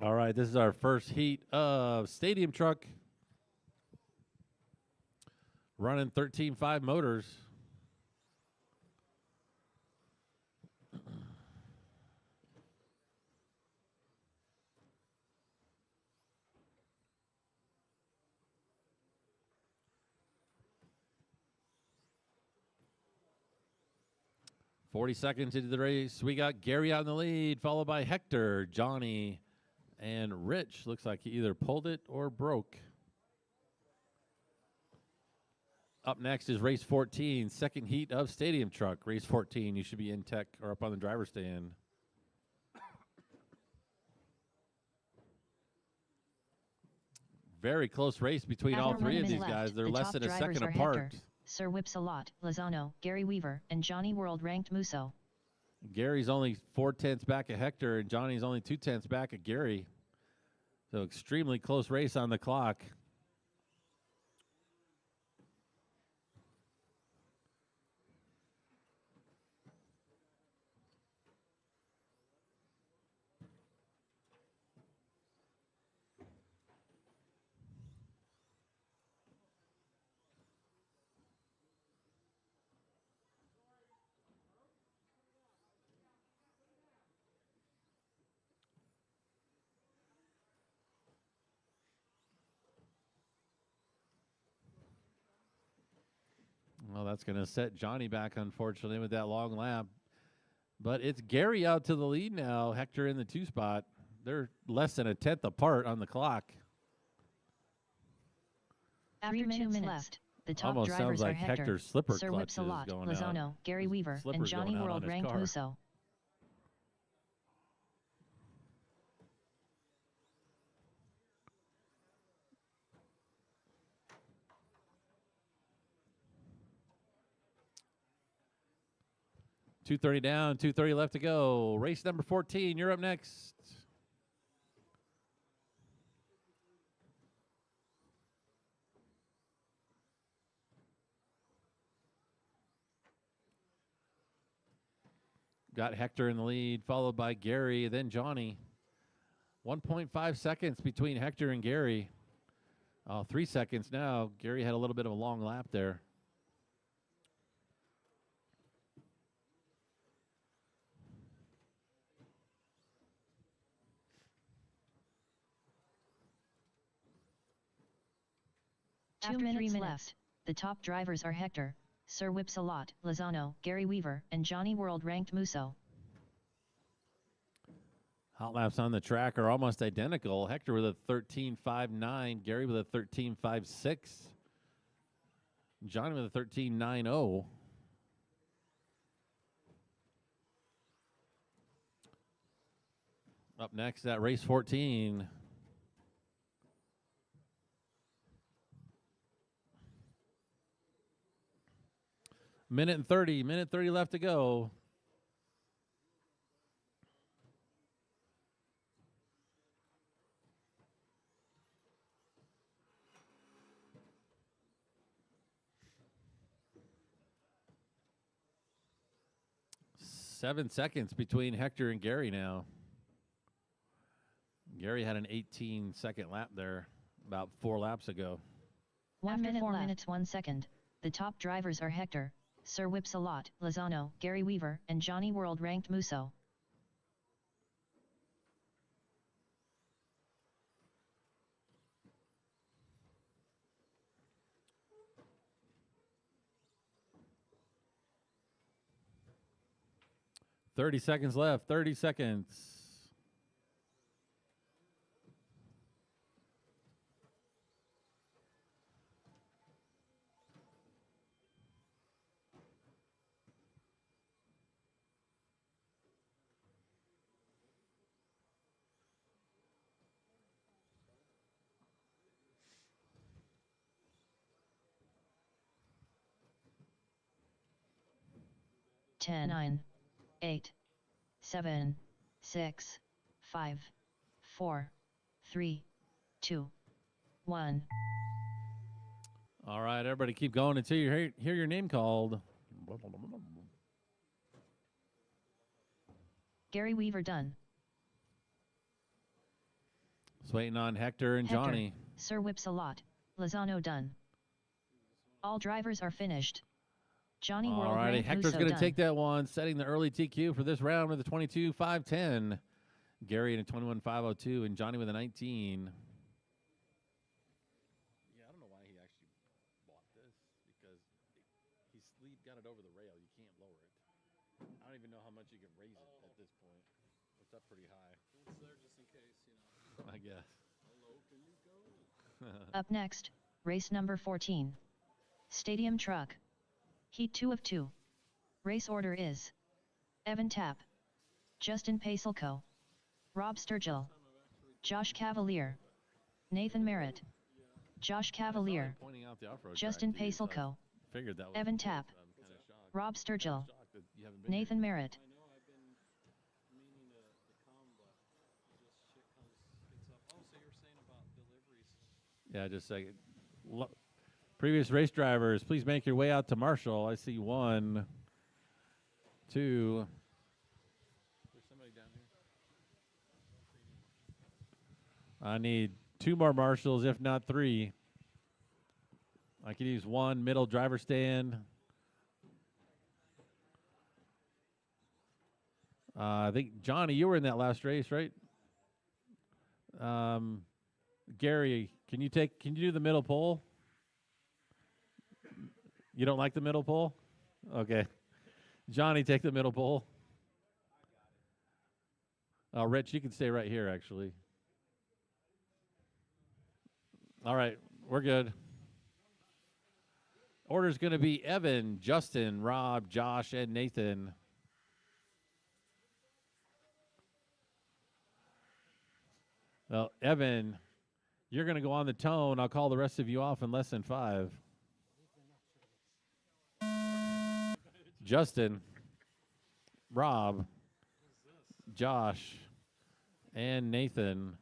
All right, this is our first heat of Stadium Truck. Running 13.5 motors. .40 into the race. We got Gary out in the lead, followed by Hector, Johnny, and Rich. Looks like he either pulled it or broke. Up next is race 14, second heat of Stadium Truck. Race 14, you should be in tech or up on the driver's stand. Very close race between all three of these guys. They're less than a second apart.
Hector, Sir Whips-a-Lot, Lozano, Gary Weaver, and Johnny World Ranked Musso.
Gary's only 4/10 back at Hector, and Johnny's only 2/10 back at Gary. So extremely close race on the clock. Well, that's going to set Johnny back, unfortunately, with that long lap. But it's Gary out to the lead now. Hector in the 2 spot. They're less than a 10th apart on the clock.
After 2 minutes left, the top
Almost
drivers
sounds like
are Hector,
Hector's slipper
Sir
clutch is
Whips-a-Lot,
going
Lozano,
out.
Gary
His
Weaver, and
slipper's
Johnny
going out
World
on his
Ranked
car.
Musso.
.230 down, 2:30 left to go. Race number 14, you're up next. Got Hector in the lead, followed by Gary, then Johnny. 1.5 seconds between Hector and Gary. 3 seconds now. Gary had a little bit of a long lap there.
2 minutes left. The top drivers are Hector, Sir Whipsalot, Lozano, Gary Weaver, and Johnny World-ranked Musso.
Hot laps on the track are almost identical. Hector with a 13.59, Gary with a 13.56, Johnny with a 13.90. Up next at race 14. Minute 30 left to go. Seven seconds between Hector and Gary now. Gary had an 18-second lap there about 4 laps ago.
1 minute 4 minutes 1 second. The top drivers are Hector, Sir Whipsalot, Lozano, Gary Weaver, and Johnny World-ranked Musso.
Thirty seconds left. 30 seconds.
Ten, 9, 8, 7, 6, 5, 4, 3, 2, 1.
All right, everybody keep going until you hear your name called.
Gary Weaver done.
Just waiting on Hector and
Hector,
Johnny.
Sir Whipsalot, Lozano done. All drivers are finished. Johnny
All
World
righty,
ranked
Hector's
Musso
going to
done.
take that one, setting the early TQ for this round with a 22.510. Gary in a 21.502 and Johnny with a 19. Yeah, I don't know why he actually bought this because he's got it over the rail. You can't lower it. I don't even know how much you can raise it at this point. It's up pretty high.
It's there just in case, you know.
I guess.
Hello, can you go?
Up next, race number 14. Stadium Truck. Heat 2 of 2. Race order is Evan Tapp, Justin Pacelco, Rob Sturgill, Josh Cavalier, Nathan Merritt, Josh Cavalier,
Pointing out the off-road
Justin
track to you, so I
Pacelco,
figured that was
Evan
the case.
Tapp,
I'm kinda shocked.
Rob Sturgill,
Shocked that you haven't been here.
Nathan Merritt.
I know I've been meaning to come, but just shit gets up. Oh, so you were saying about deliveries.
Yeah, just a second. Previous race drivers, please make your way out to Marshall. I see 1, 2. There's somebody down here. I need 2 more marshals, if not 3. I could use 1 middle driver stand. I think Johnny, you were in that last race, right? Gary, can you do the middle pole? You don't like the middle pole? Okay. Johnny, take the middle pole. Rich, you can stay right here, actually. All right, we're good. Order's going to be Evan, Justin, Rob, Josh, and Nathan. Well, Evan, you're going to go on the tone. I'll call the rest of you off in less than 5. Justin, Rob, Josh, and Nathan.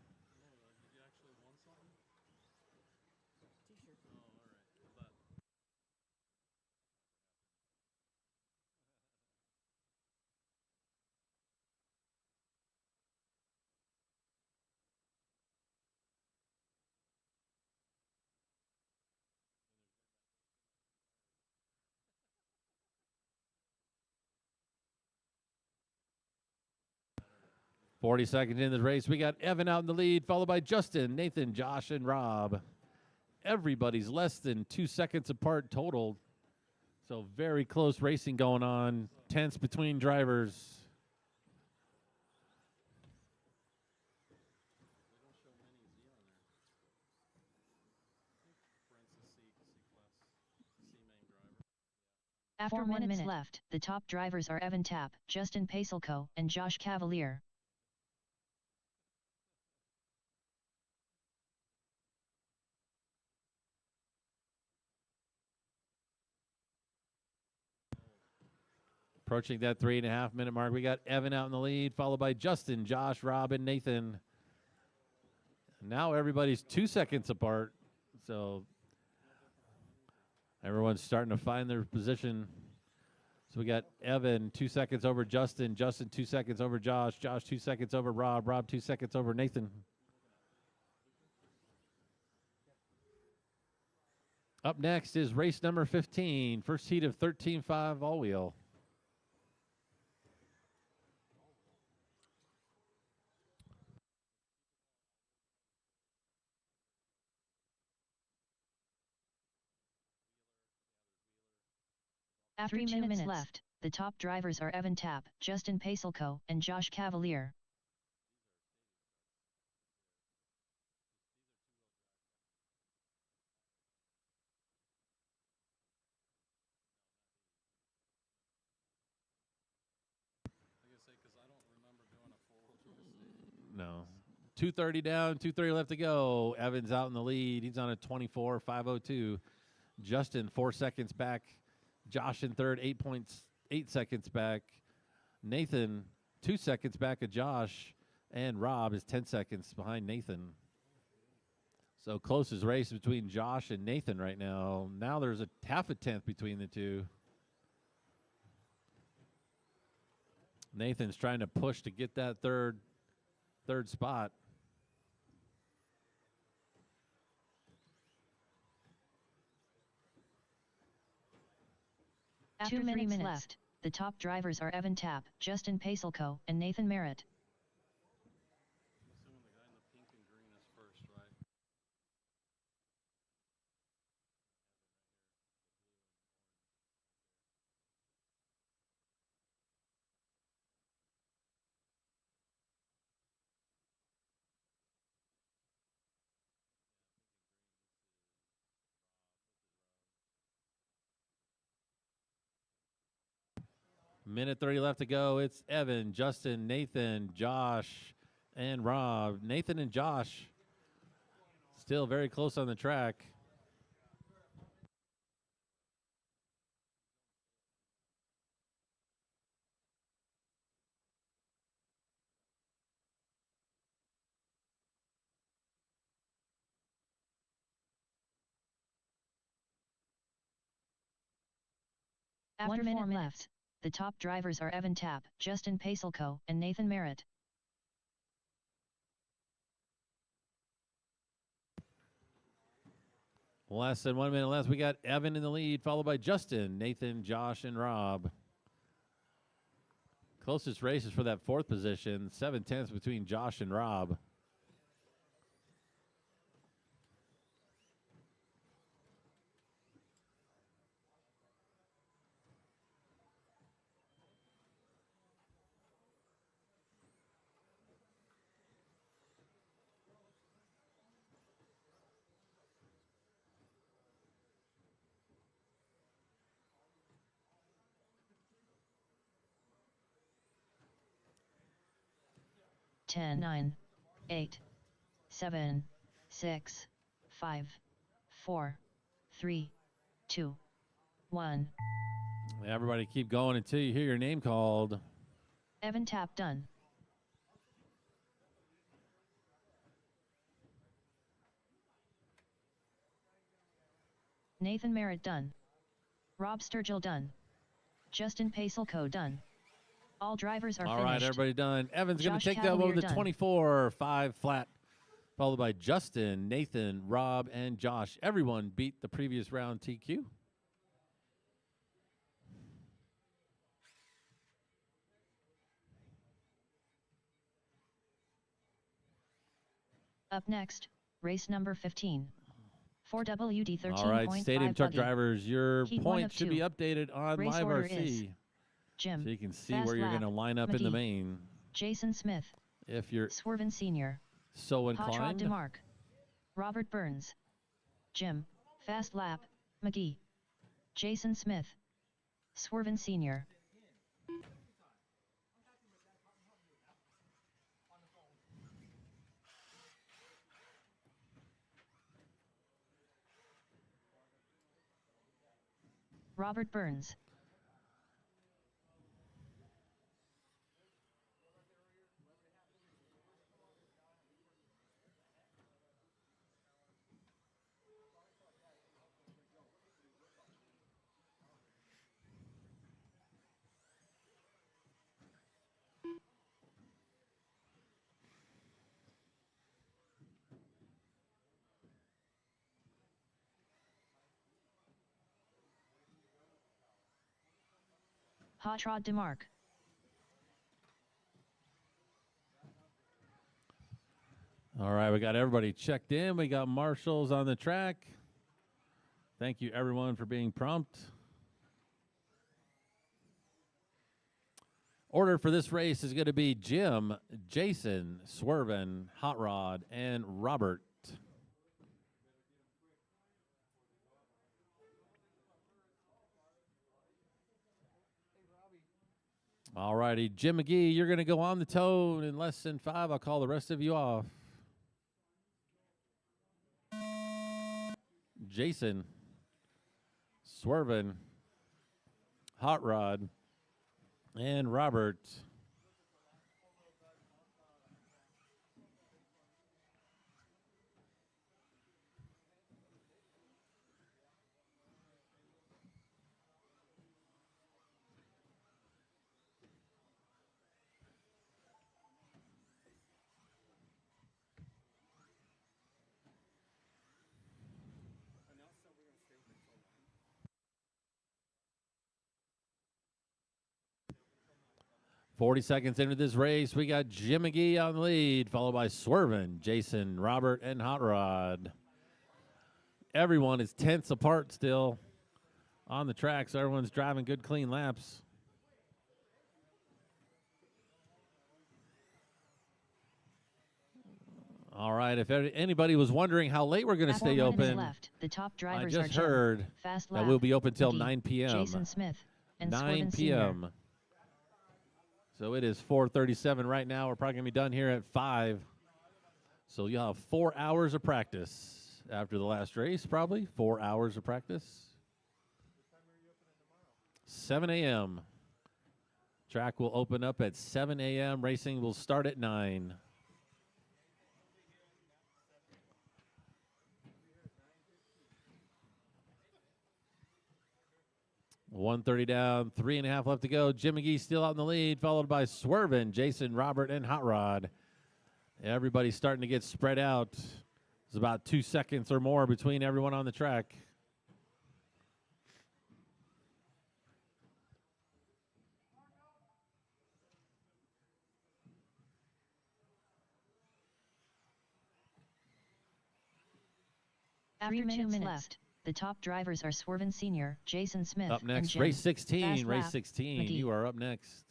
40 seconds in the race. We got Evan out in the lead, followed by Justin, Nathan, Josh, and Rob. everybody's less than 2 seconds apart total. So very close racing going on. Tense between drivers.
After 4 minutes left, the top drivers are Evan Tapp, Justin Pacelco, and Josh Cavalier.
Approaching that 3.5 minute mark, we got Evan out in the lead, followed by Justin, Josh, Rob, and Nathan. Now everybody's 2 seconds apart, so everyone's starting to find their position. So we got Evan 2 seconds over Justin, Justin 2 seconds over Josh, Josh 2 seconds over Rob, Rob 2 seconds over Nathan. Up next is race number 15, first heat of 13.5 all-wheel.
After 2 minutes left, the top drivers are Evan Tapp, Justin Pacelco, and Josh Cavalier.
No. 2:30 down, 2:30 left to go. Evans out in the lead. He's on a 24.502. Justin 4 seconds back. Josh in third, 8.8 seconds back. Nathan 2 seconds back of Josh. And Rob is 10 seconds behind Nathan. So closest race between Josh and Nathan right now. Now there's a half a tenth between the two. Nathan's trying to push to get that third spot.
After 2 minutes left, the top drivers are Evan Tapp, Justin Pacelco, and Nathan Merritt.
Assuming the guy in the pink and green is first, right? Minute 30 left to go. It's Evan, Justin, Nathan, Josh, and Rob. Nathan and Josh still very close on the track.
After 1 minute left, the top drivers are Evan Tapp, Justin Pacelco, and Nathan Merritt.
Less than 1 minute left. We got Evan in the lead, followed by Justin, Nathan, Josh, and Rob. Closest race is for that fourth position, 7/10 between Josh and Rob.
Ten, 9, 8, 7, 6, 5, 4, 3, 2, 1.
Everybody keep going until you hear your name called.
Evan Tapp done. Nathan Merritt done. Rob Sturgill done. Justin Pacelco done. All drivers are
All
finished.
right, everybody done. Evan's going to
Josh
take that one with
Cavalier
the
done.
24.5 flat, followed by Justin, Nathan, Rob, and Josh. Everyone beat the previous round TQ.
Up next, race number 15. 4WD 13.5
All right, stadium truck
buggy.
drivers, your
Heat 1
points
of
should
2.
be updated on
Race
Live
order
RC.
is Jim.
So you can see
Fast
where you're
lap,
going to line up in the
McGee.
main
Jason Smith.
if you're
Swerven Sr.
so
Hot Rod
inclined.
DeMarc. Robert Burns. Jim. Fast lap, McGee. Jason Smith. Swerven Sr. Robert Burns. Hot Rod DeMarc.
All right, we got everybody checked in. We got marshals on the track. Thank you, everyone, for being prompt. Order for this race is going to be Jim, Jason, Swerven, Hot Rod, and Robert. All righty, Jim McGee, you're going to go on the tone in less than 5. I'll call the rest of you off. Jason, Swerven, Hot Rod, and Robert.
Announce that we're going to stay open until 9.
40 seconds into this race, we got Jim McGee on the lead, followed by Swerven, Jason, Robert, and Hot Rod. Everyone is tenths apart still on the track, so everyone's driving good, clean laps. All right, if anybody was wondering how late we're going to stay open,
Left. The top
I
drivers
just
are Jim,
heard
Fast
that
lap,
we'll be open till
McGee,
9 p.m.
Jason Smith, and
9
Swerven Sr.
p.m. So it is 4:37 right now. We're probably going to be done here at 5. So you'll have 4 hours of practice after the last race, probably. 4 hours of practice. 7 a.m. Track will open up at 7 a.m. Racing will start at 9. $130 down, 3.5 left to go. Jim McGee still out in the lead, followed by Swerven, Jason, Robert, and Hot Rod. Everybody's starting to get spread out. There's about 2 seconds or more between everyone on the track.
After 2 minutes left, the top drivers are Swerven Sr., Jason Smith,
Up
and
next,
Jim.
race 16.
Fast
Race
lap,
16.
McGee.
You are up next.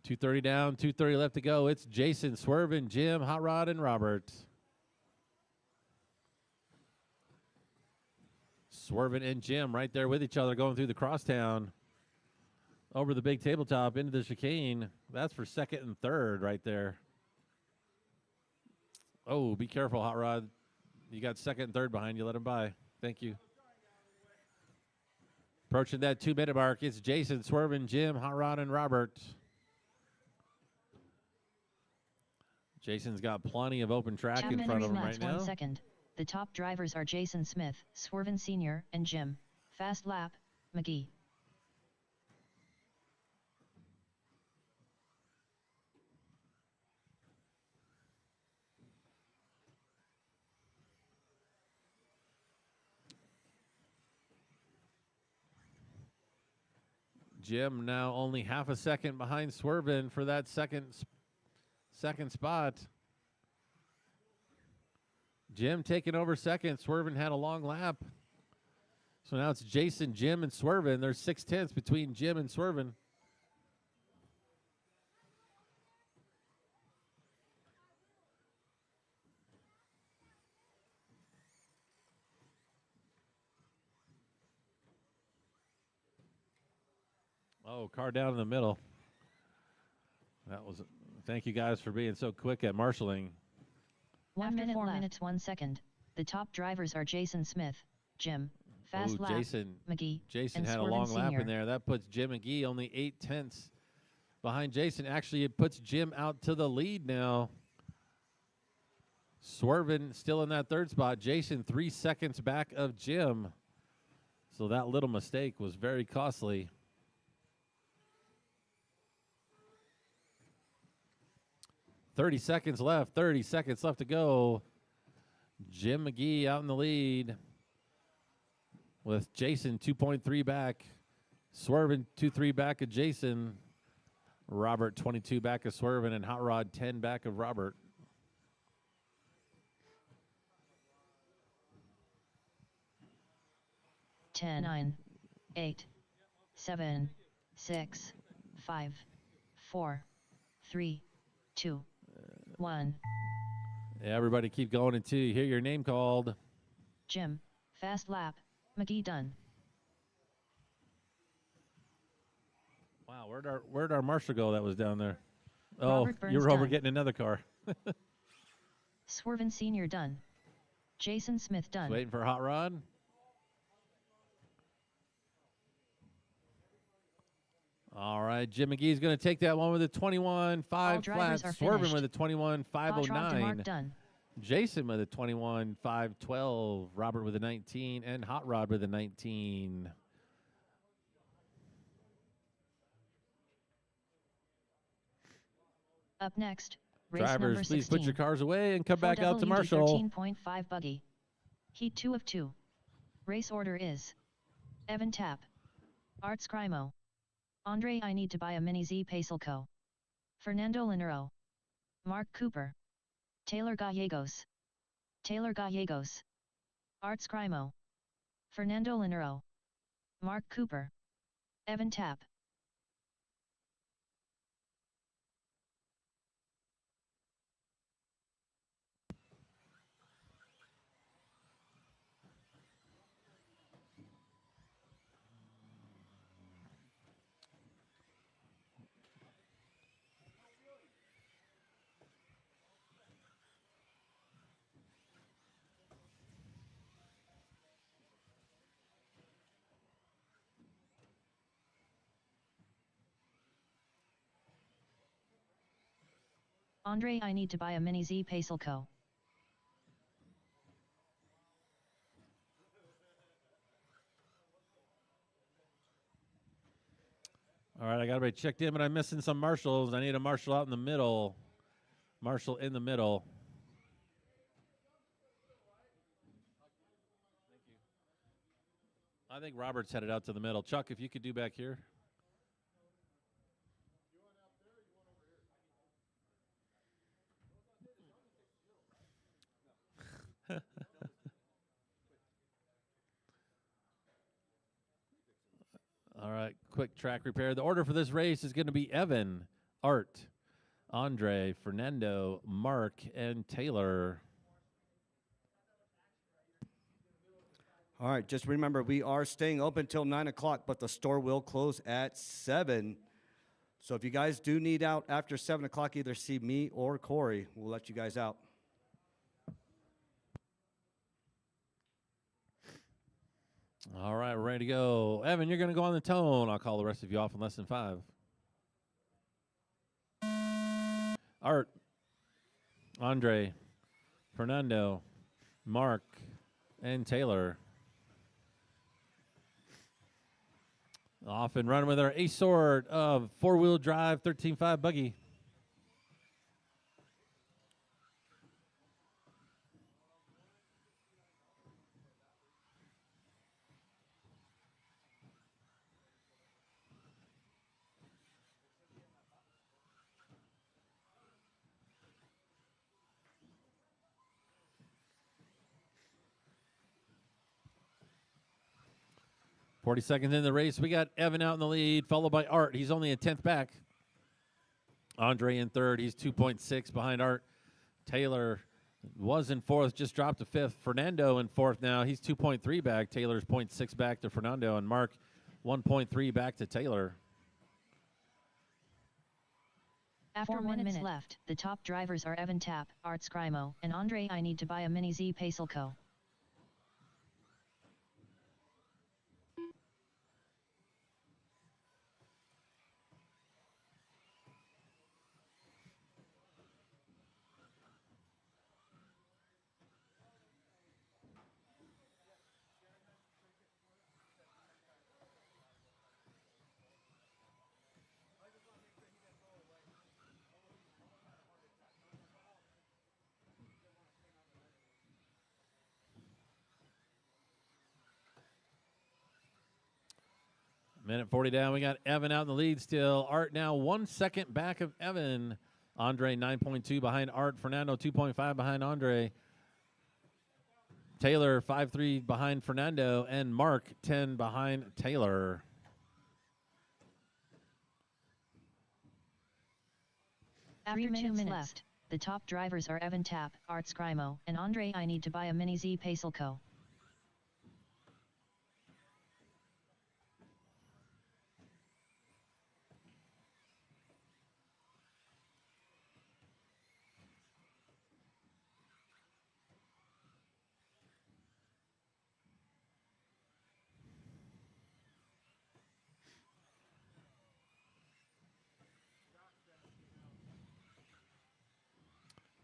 $230 down, $230 left to go. It's Jason, Swerven, Jim, Hot Rod, and Robert. Swerven and Jim right there with each other going through the crosstown. Over the big tabletop into the chicane. That's for second and third right there. Oh, be careful, Hot Rod. You got second and third behind you. Let him by. Thank you. Approaching that 2-minute mark, it's Jason, Swerven, Jim, Hot Rod, and Robert. Jason's got plenty of open track in front of him right now.
1 second. The top drivers are Jason Smith, Swerven Sr., and Jim. Fast lap, McGee.
Jim now only half a second behind Swervin for that second spot. Jim taking over second. Swervin had a long lap. So now it's Jason, Jim, and Swervin. There's 6/10 between Jim and Swervin. Oh, car down in the middle. That was. Thank you guys for being so quick at marshaling.
1 minute 4 minutes 1 second. The top drivers are Jason Smith, Jim, Fast
Ooh,
Lap,
Jason
McGee,
Jason
and
had a
Swervin
long lap
Senior.
in there. That puts Jim McGee only 8/10 behind Jason. Actually, it puts Jim out to the lead now. Swervin still in that third spot. Jason 3 seconds back of Jim. So that little mistake was very costly. 30 seconds left. 30 seconds left to go. Jim McGee out in the lead with Jason 2.3 back. Swervin 2.3 back of Jason. Robert 22 back of Swervin, and Hot Rod 10 back of Robert.
Ten, 9, 8, 7, 6, 5, 4, 3, 2, 1.
Yeah, everybody keep going until you hear your name called.
Jim, Fast Lap, McGee done.
Wow, where'd our marshal go that was down there? Oh,
Robert Burns
you were over
done.
getting another car.
Swervin Senior done. Jason Smith done.
Waiting for Hot Rod. All right, Jim McGee's going to take that one with a 21.5 flat.
drivers are
Swervin
finished.
with a
Hot Rod
21.509.
done.
Jason with a 21.512. Robert with a 19, and Hot Rod with a 19.
Up next, race number
Drivers,
16.
please put your cars away and come back out to
4WD
Marshall.
13.5 buggy. Heat 2 of 2. Race order is Evan Tapp, Art Scrimo, Andre I Need to Buy a Mini Z Pacelco, Fernando Linero, Mark Cooper, Taylor Gallegos, Art Scrimo, Fernando Linero, Mark Cooper, Evan Tapp. Andre I Need to Buy a Mini Z Pacelco.
All right, I got everybody checked in, but I'm missing some marshals. I need a marshal out in the middle. Marshal in the middle. I think Robert's headed out to the middle. Chuck, if you could do back here. All right, quick track repair. The order for this race is going to be Evan, Art, Andre, Fernando, Mark, and Taylor.
All right, just remember, we are staying open till 9 o'clock, but the store will close at 7. So if you guys do need out after 7 o'clock, either see me or Corey. We'll let you guys out.
All right, we're ready to go. Evan, you're going to go on the tone. I'll call the rest of you off in less than 5. Art, Andre, Fernando, Mark, and Taylor. Off and running with our ace sword of 4-wheel drive 13.5 buggy. 40 seconds in the race. We got Evan out in the lead, followed by Art. He's only a 10th back. Andre in third. He's 2.6 behind Art. Taylor was in fourth, just dropped to fifth. Fernando in fourth now. He's 2.3 back. Taylor's 0.6 back to Fernando. And Mark 1.3 back to Taylor.
After 4 minutes left, the top drivers are Evan Tapp, Art Scrimo, and Andre. I need to buy a mini Z Pacelco.
Minute 40 down. We got Evan out in the lead still. Art now 1 second back of Evan. Andre 9.2 behind Art. Fernando 2.5 behind Andre. Taylor 5.3 behind Fernando. And Mark 10 behind Taylor.
After 2 minutes left, the top drivers are Evan Tapp, Art Scrimo, and Andre. I need to buy a mini Z Pacelco.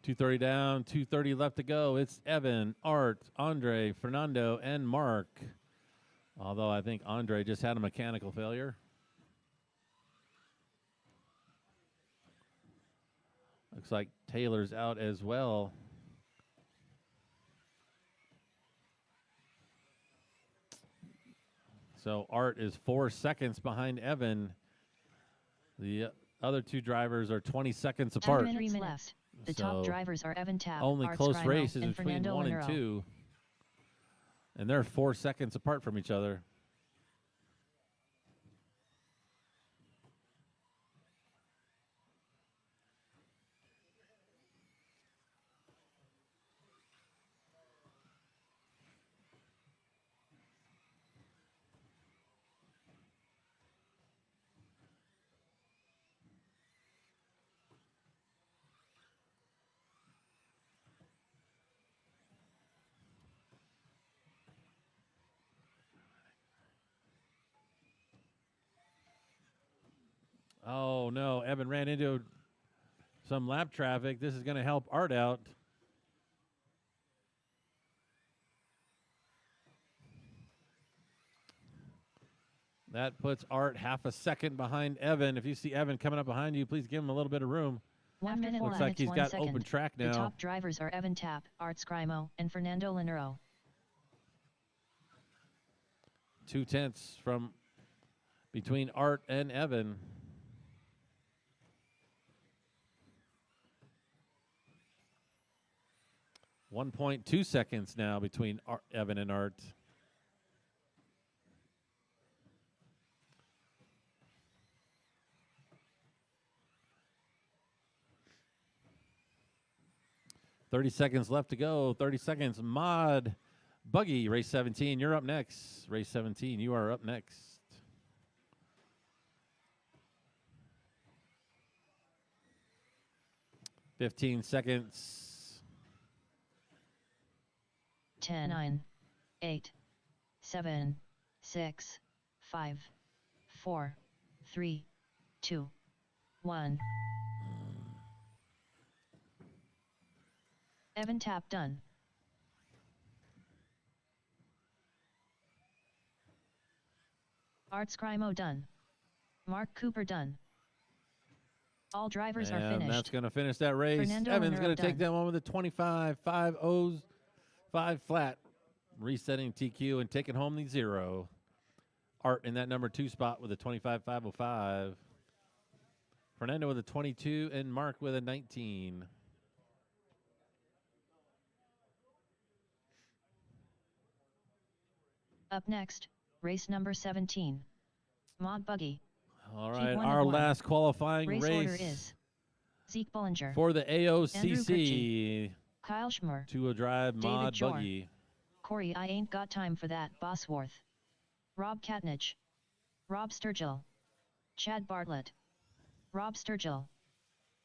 .230 down, 2:30 left to go. It's Evan, Art, Andre, Fernando, and Mark. Although I think Andre just had a mechanical failure. Looks like Taylor's out as well. So Art is 4 seconds behind Evan. The other two drivers are 20 seconds apart.
3 minutes left. The top drivers are Evan Tapp,
only
Art
close
Scrimo,
races
and
between
Fernando
1 and
Lanero.
2. And they're 4 seconds apart from each other. Oh, no. Evan ran into some lap traffic. This is going to help Art out. That puts Art half a second behind Evan. If you see Evan coming up behind you, please give him a little bit of room.
1 minute
Looks
left.
like he's
1
got
second.
open track now.
The top drivers are Evan Tapp, Art Scrimo, and Fernando Lanero.
0.2 from between Art and Evan. .2 seconds now between Evan and Art. .30 seconds left to go. 30 seconds. Mod Buggy, race 17. You're up next. Race 17, you are up next. .15 seconds.
10, 9, 8, 7, 6, 5, 4, 3, 2, 1. Evan Tapp done. Art Scrimo done. Mark Cooper done. All drivers are finished.
And that's going to finish that race.
Fernando
Evan's
Lanero
going to take
done.
that one with a 25, 5 O's, 5 flat. Resetting TQ and taking home the 0. Art in that number 2 spot with a 25.505. Fernando with a 22 and Mark with a 19.
Up next, Race number 17. Mod Buggy.
All
Heat
right,
1
our
of 1.
last qualifying
Race
race
order is Zeke Bullinger,
for the
Andrew
AOCC
Kyle Schmer,
two-wheel drive
David
mod
Jor.
buggy.
Corey I ain't got time for that Bosworth, Rob Katnage, Rob Sturgill, Chad Bartlett, Rob Sturgill,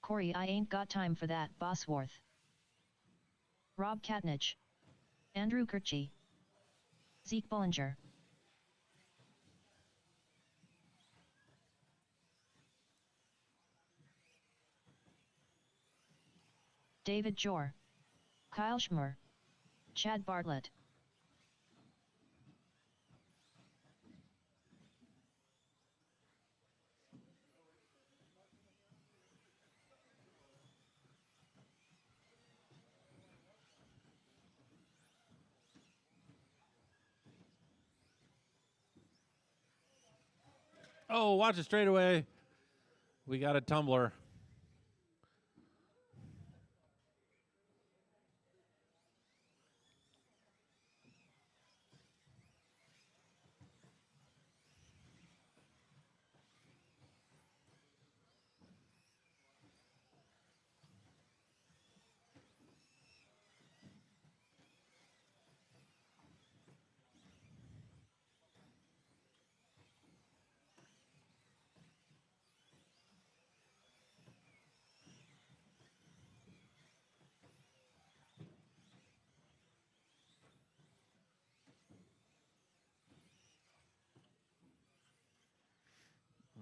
Corey I ain't got time for that Bosworth, Rob Katnage, Andrew Kirchie, Zeke Bullinger. David Jor, Kyle Schmer, Chad Bartlett.
Oh, watch it straight away. We got a tumbler.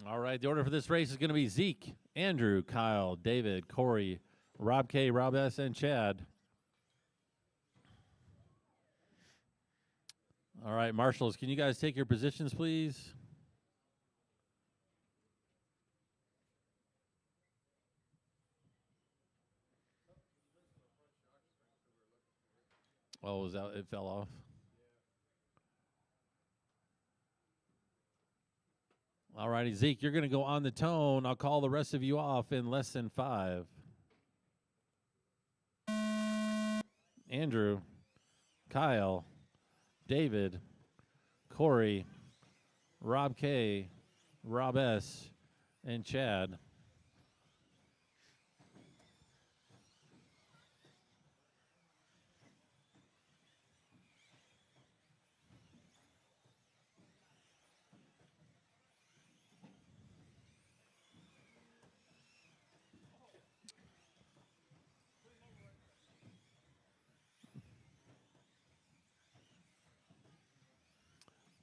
All right, the order for this race is going to be Zeke, Andrew, Kyle, David, Corey, Rob K, Rob S, and Chad. All right, marshals, can you guys take your positions, please? Oh, was that it fell off? All righty, Zeke, you're going to go on the tone. I'll call the rest of you off in less than 5. Andrew, Kyle, David, Corey, Rob K, Rob S, and Chad.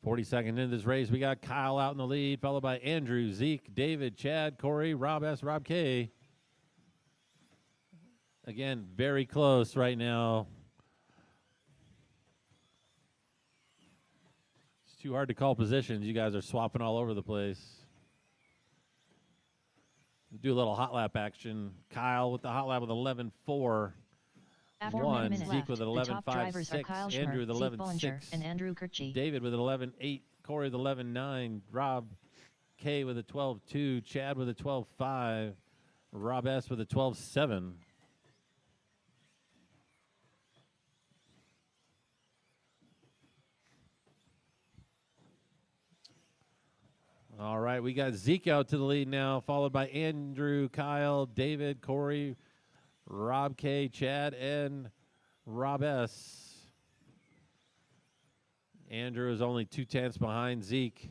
Forty-second into this race, we got Kyle out in the lead, followed by Andrew, Zeke, David, Chad, Corey, Rob S, Rob K. Again, very close right now. It's too hard to call positions. You guys are swapping all over the place. Do a little hot lap action. Kyle with the hot lap with 11.4.
After
1,
1 minute
Zeke with an
left, the top
11.5,
drivers are
6,
Kyle
Andrew
Schmer,
with
Zeke Bullinger,
11.6,
and Andrew Kirchie.
David with an 11.8, Corey with 11.9, Rob K with a 12.2, Chad with a 12.5, Rob S with a 12.7. All right, we got Zeke out to the lead now, followed by Andrew, Kyle, David, Corey, Rob K, Chad, and Rob S. Andrew is only 0.2 behind Zeke.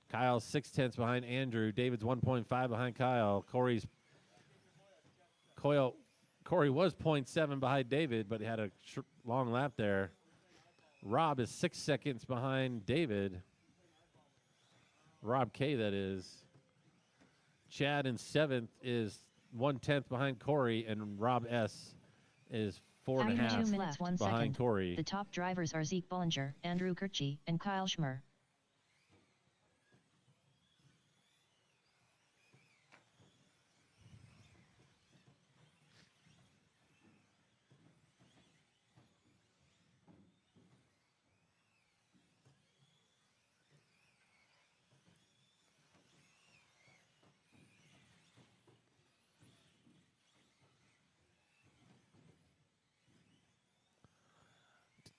Kyle's 0.6 behind Andrew. David's 1.5 behind Kyle. Corey was 0.7 behind David, but he had a long lap there. Rob is 6 seconds behind David. Rob K, that is. Chad in 7th is 1/10 behind Corey, and Rob S is 4.5
2 minutes, 1
behind
second.
Corey.
The top drivers are Zeke Bullinger, Andrew Kirchie, and Kyle Schmer.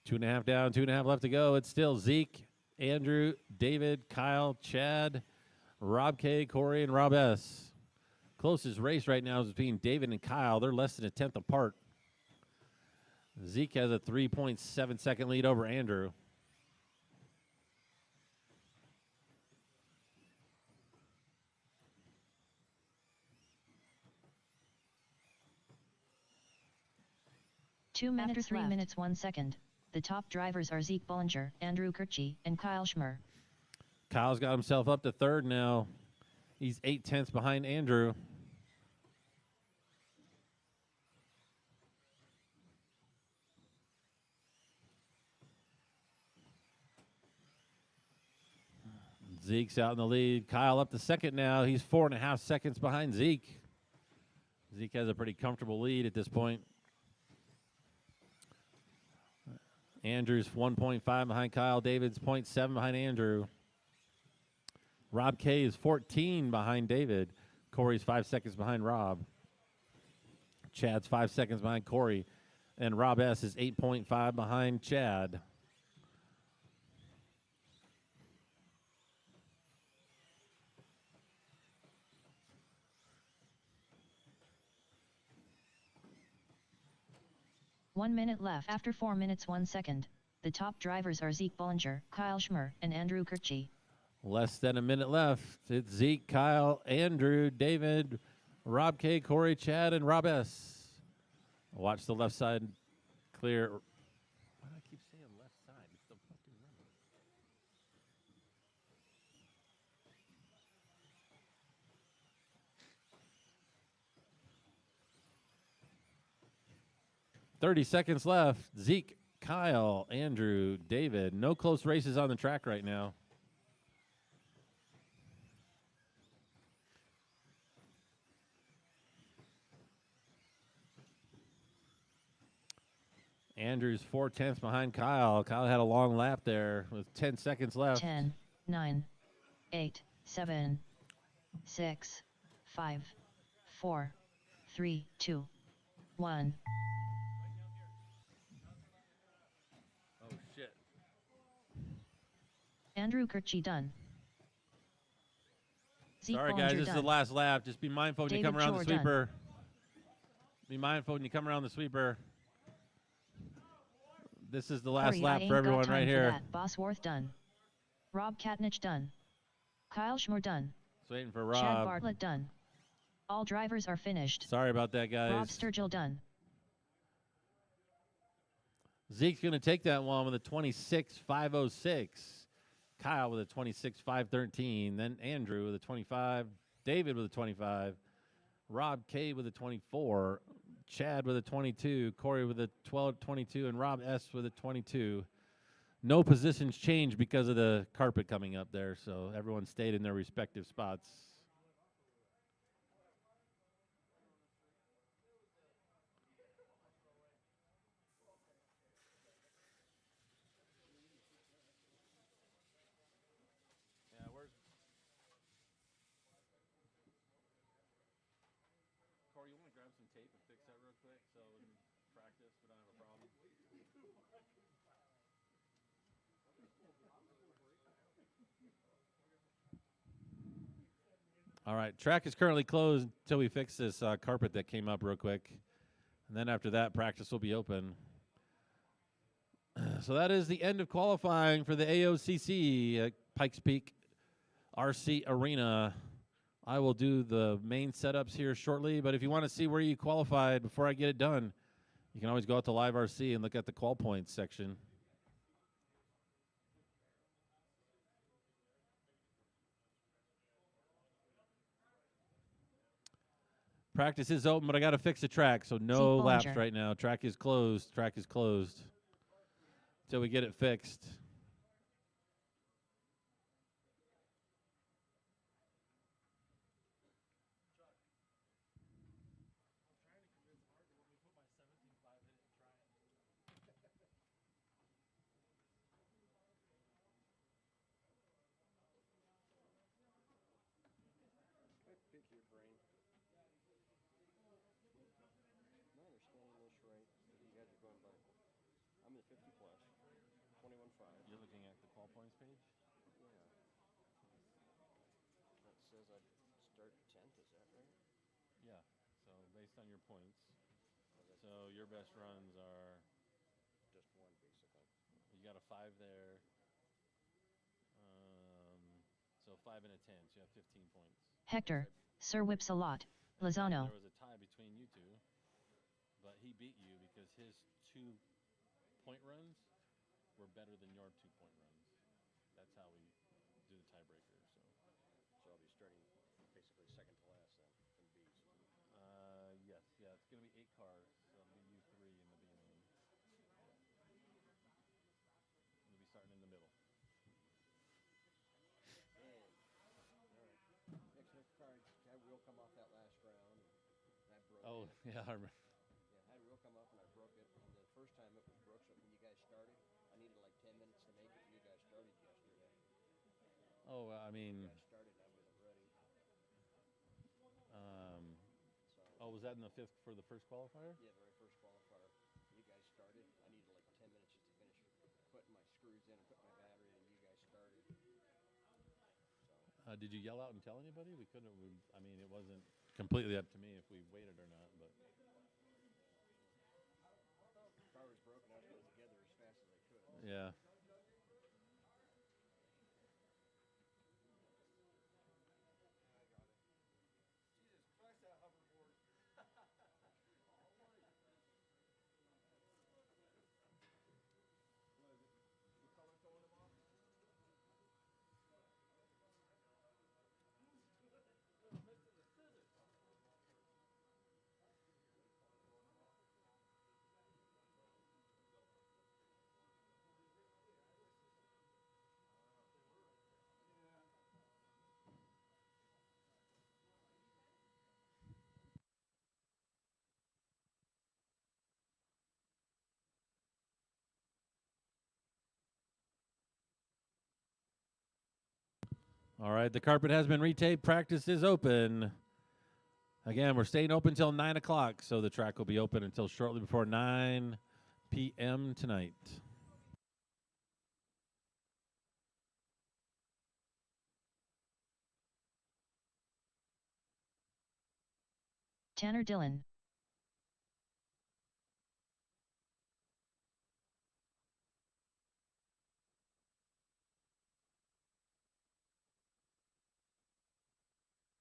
Two and a half down, 2.5 left to go. It's still Zeke, Andrew, David, Kyle, Chad, Rob K, Corey, and Rob S. Closest race right now is between David and Kyle. They're less than a tenth apart. Zeke has a 3.7 second lead over Andrew.
After 3 minutes 1 second, the top drivers are Zeke Bollinger, Andrew Kirchie, and Kyle Schmer.
Kyle's got himself up to third now. He's 8/10 behind Andrew. Zeke's out in the lead. Kyle up to second now. He's 4.5 seconds behind Zeke. Zeke has a pretty comfortable lead at this point. Andrew's 1.5 behind Kyle. David's 0.7 behind Andrew. Rob K is 14 behind David. Corey's 5 seconds behind Rob. Chad's 5 seconds behind Corey. And Rob S is 8.5 behind Chad.
One minute left. After 4 minutes 1 second, the top drivers are Zeke Bollinger, Kyle Schmer, and Andrew Kirchie.
Less than a minute left. It's Zeke, Kyle, Andrew, David, Rob K, Corey, Chad, and Rob S. Watch the left side clear. Why do I keep saying left side? It's the fucking number. .30 seconds left. Zeke, Kyle, Andrew, David. No close races on the track right now. Andrew's 4/10 behind Kyle. Kyle had a long lap there with 10 seconds left.
10, 9, 8, 7, 6, 5, 4, 3, 2, 1.
Oh, shit.
Andrew Kirchie done. Zeke
Sorry,
Bollinger
guys. This is
done.
the last lap. Just be mindful when you
David
come around the
Jordan.
sweeper. Be mindful when you come around the sweeper. This is the last
Hurry, I
lap
ain't
for
got
everyone
time
right
for
here.
that. Bosworth done. Rob Katnich done. Kyle Schmer done.
Just waiting for
Chad
Rob.
Bartlett done. All drivers are finished.
Sorry about that, guys.
Rob Sturgill done.
Zeke's going to take that one with a 26.506. Kyle with a 26.513. Then Andrew with a 25. David with a 25. Rob K with a 24. Chad with a 22. Corey with a 12.22. And Rob S with a 22. No positions changed because of the carpet coming up there, so everyone stayed in their respective spots. Yeah, where's Corey? You want to grab some tape and fix that real quick so in practice we don't have a problem? All right, track is currently closed until we fix this carpet that came up real quick. And then after that, practice will be open. So that is the end of qualifying for the AOCC at Pikes Peak RC Arena. I will do the main setups here shortly, but if you want to see where you qualified before I get it done, you can always go out to Live RC and look at the qual points section. Practice is open, but I got to fix the track, so no laps right now. Track is closed. Track is closed until we get it fixed.
Pick your brain. Am I understanding this right? That you guys are going by. I'm in the 50 plus. 21.5.
You're looking at the qual points page?
Yeah. That says I'd start 10th, is that right?
Yeah. So based on your points.
Or that's
So your best runs are,
just one, basically.
you got a 5 there. So 5 and a 10, so you have 15 points.
Hector, Sir Whips a lot,
And then
Lozano.
there was a tie between you two, but he beat you because his 2-point runs were better than your 2-point runs. That's how we do the tiebreaker.
So I'll be starting basically second to last then, from B's.
Yes, yeah, it's gonna be 8 cars, so it'll be you 3 in the beginning. You'll be starting in the middle.
And, alright. Next card, had wheel come off that last round, and I broke
Oh,
it.
yeah, I remember.
Yeah, I had wheel come up and I broke it. And the first time it was broke, so when you guys started, I needed like 10 minutes to make it, and you guys started yesterday.
Oh, I mean,
You guys started and I wasn't ready. So,
oh, was that in the 5th for the first qualifier?
yeah, the very first qualifier. You guys started. I needed like 10 minutes just to finish putting my screws in and putting my battery in, and you guys started. So,
Did you yell out and tell anybody? We couldn't. I mean, it wasn't completely up to me if we waited or not, but.
the car was broken. I was putting it together as fast as I could.
Yeah.
Jesus Christ, that hoverboard. What is it? The color throwing them off?
All right, the carpet has been retaped. Practice is open. Again, we're staying open until 9 o'clock, so the track will be open until shortly before 9 p.m. tonight.
Tanner Dillon.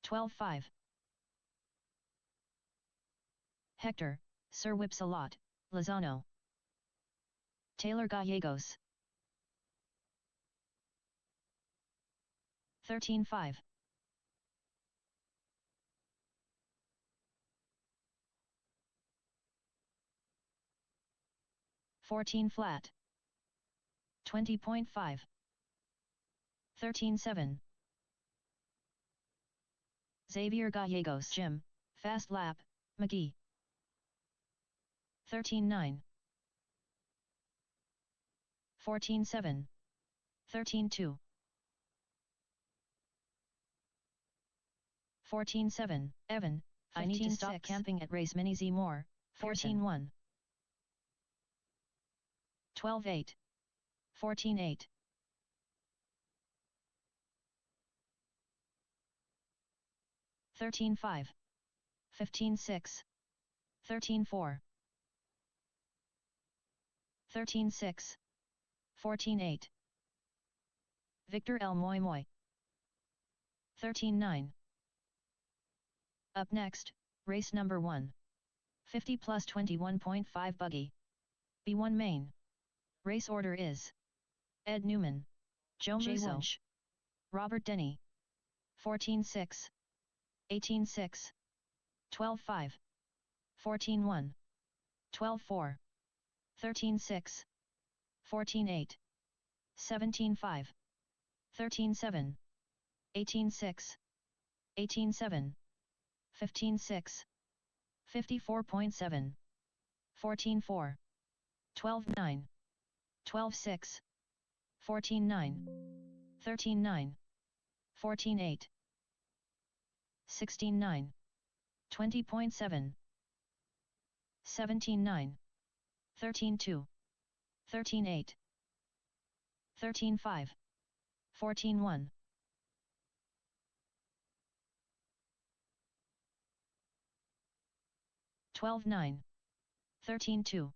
$12.5. Hector, Sir Whips a lot, Lozano. Taylor Gallegos. 13.5. $14 flat. 20.5. 13.7. Xavier Gallegos. Jim, fast lap, McGee. 13.9. 14.7. 13.2. 14.7. Evan, I need to stop camping at Race Mini Z more. 14.1. 12.8. 14.8. 13.5. 15.6. 13.4. 13.6. 14.8. Victor L. Moy Moy. 13.9. Up next, race number 1. 50 plus 21.5 buggy. B1 main. Race order is Ed Newman, Joe Musso, Robert Denny. 14.6. 18.6. 12.5. 14.1. 12.4. 13.6. 14.8. 17.5. 13.7. 18.6. 18.7. 15.6. 54.7. 14.4. 12.9. 12.6. 14.9. 13.9. 14.8. 16.9. 20.7. 17.9. 13.2. 13.8. 13-5. 14-1. 12-9. 13-2.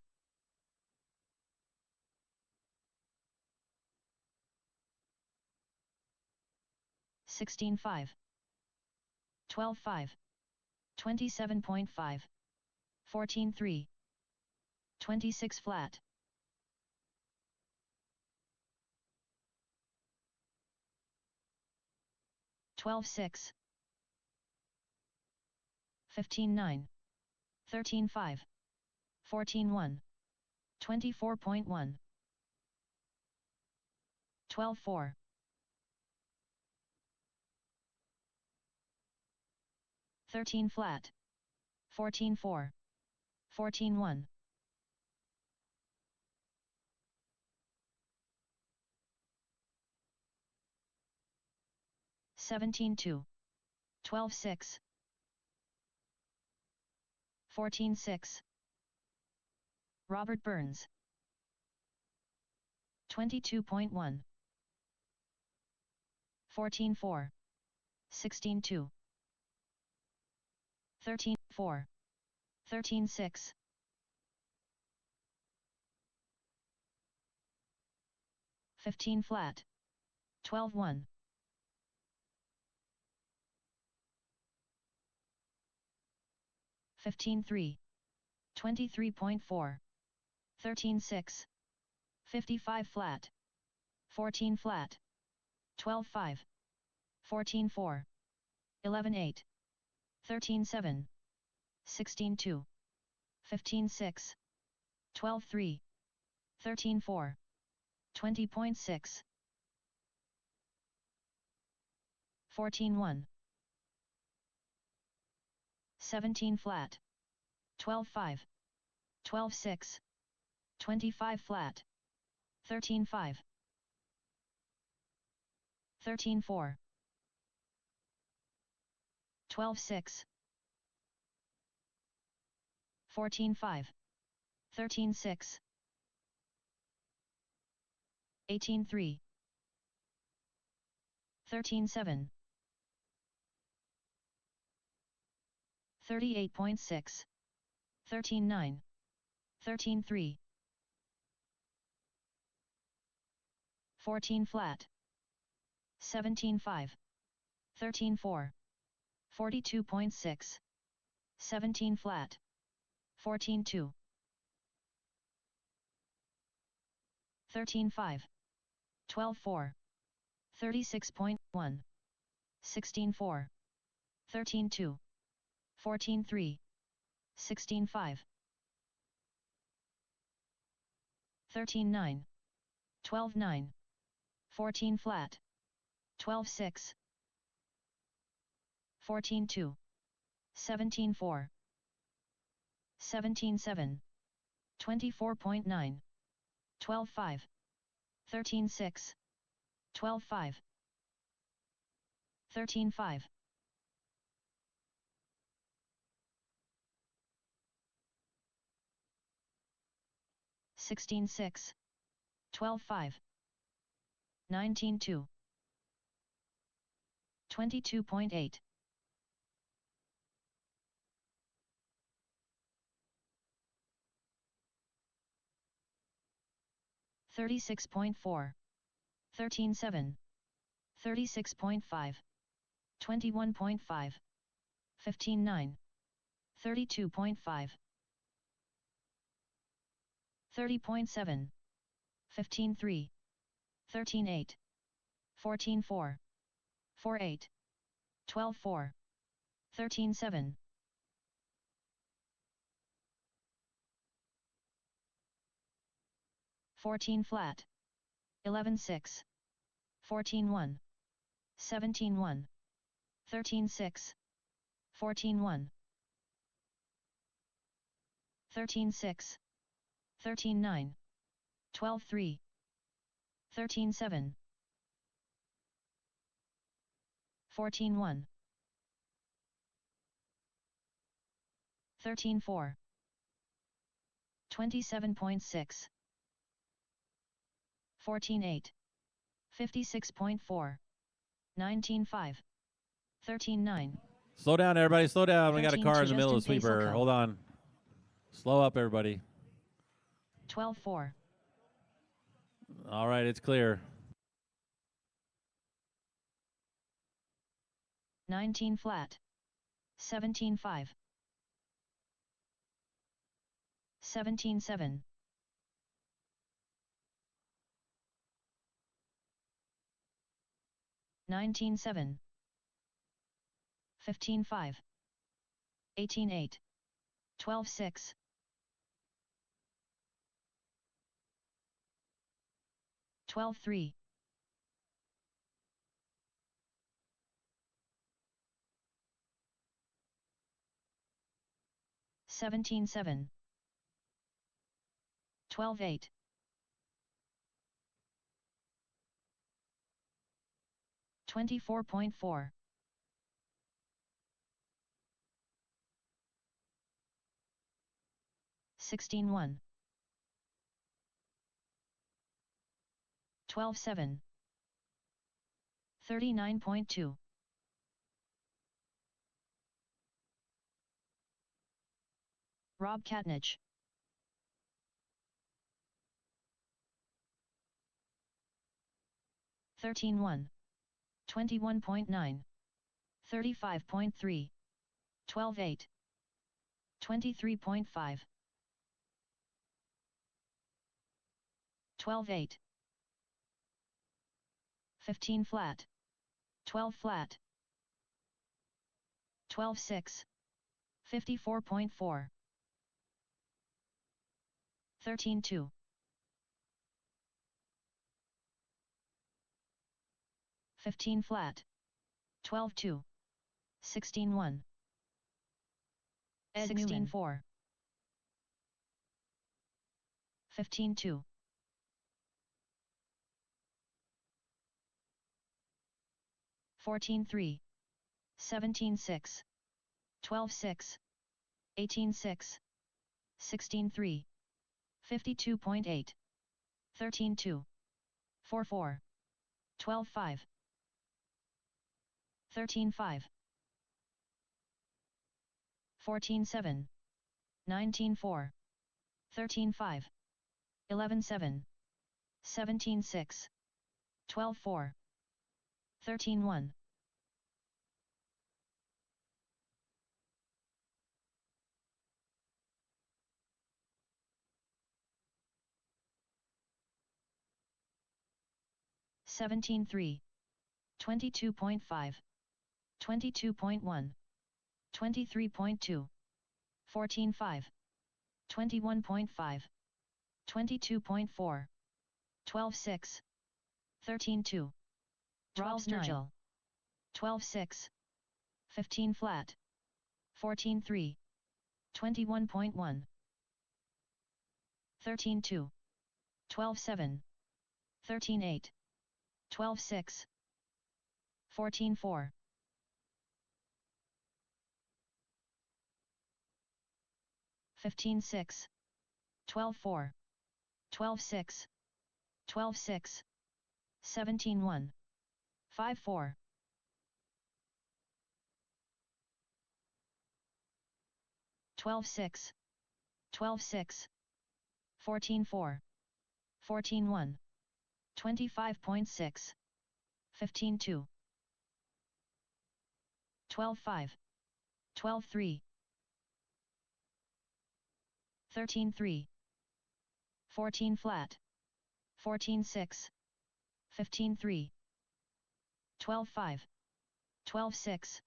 16-5. 12-5. 27.5. 14-3. 26 flat. 12-6. 15-9. 13-5. 14-1. 24.1. 12-4. 13 flat. 14-4. 14-1. 17-2. 12-6. 14-6. Robert Burns. 22.1. 14-4. 16-2. 13-4. 13-6. 15 flat. 12-1. 15-3. 23.4. 13-6. 55 flat. 14 flat. 12-5. 14-4. 11-8. 13-7. 16-2. 15-6. 12-3. 13-4. 20.6. 14-1. 17 flat. 12-5. 12-6. 25 flat. 13-5. 13-4. 12-6. 14-5. 13-6. 18-3. 13-7. 38.6. 13-9. 13-3. 14 flat. 17-5. 13-4. 42.6. 17 flat. 14-2. 13-5. 12-4. 36.1. 16-4. 13-2. 14-3. 16-5. 13-9. 12-9. 14 flat. 12-6. 14-2. 17-4. 17-7. 24.9. 12-5. 13-6. 12-5. 13-5. 16-6. 12-5. 19-2. 22.8. 36.4. 13-7. 36.5. 21.5. 15-9. 32.5. 30.7. 15-3. 13-8. 14-4. 4-8. 12-4. 13-7. 14 flat. 11-6. 14-1. 17-1. 13-6. 14-1. 13-6. 13-9. 12-3. 13-7. 14-1. 13-4. 27.6. 14-8. 56.4. 19.5. 13.9.
Slow down, everybody. Slow down. We got a
13
car
to
in the middle of the
Justin
sweeper.
Pacelco.
Hold on. Slow up, everybody.
12.4.
All right, it's clear.
19 flat. 17.5. 17.7. 19.7. 15.5. 18.8. 12.6. 12.3. 17.7. 12.8. 24.4. 16.1. 12.7. 39.2. Rob Katnich. 13.1. 21.9. 35.3. 12.8. 23.5. 12.8. 15 flat. 12 flat. 12.6. 54.4. 13.2. 15 flat. 12.2. 16.1.
Ed Newman.
16.4. 15.2. 14.3. 17.6. 12.6. 18.6. 16.3. 52.8. 13.2. 4.4. 12.5. 13.5. 14.7. 19.4. 13.5. 11.7. 17.6. 12.4. 13.1. 17.3. 22.5. 22.1. 23.2. 14.5. 21.5. 22.4. 12.6. 13.2. Rob Sturgill. 12.6. 15 flat. 14.3. 21.1. 13.2. 12.7. 13.8. 12.6. 14.4. 15.6. 12.4. 12.6. 12.6. 17.1. 5.4. 12.6. 12.6. 14.4. 14.1. 25.6. 15.2. 12.5. 12.3. 13.3. 14 flat. 14.6. 15.3. 12.5. 12.6.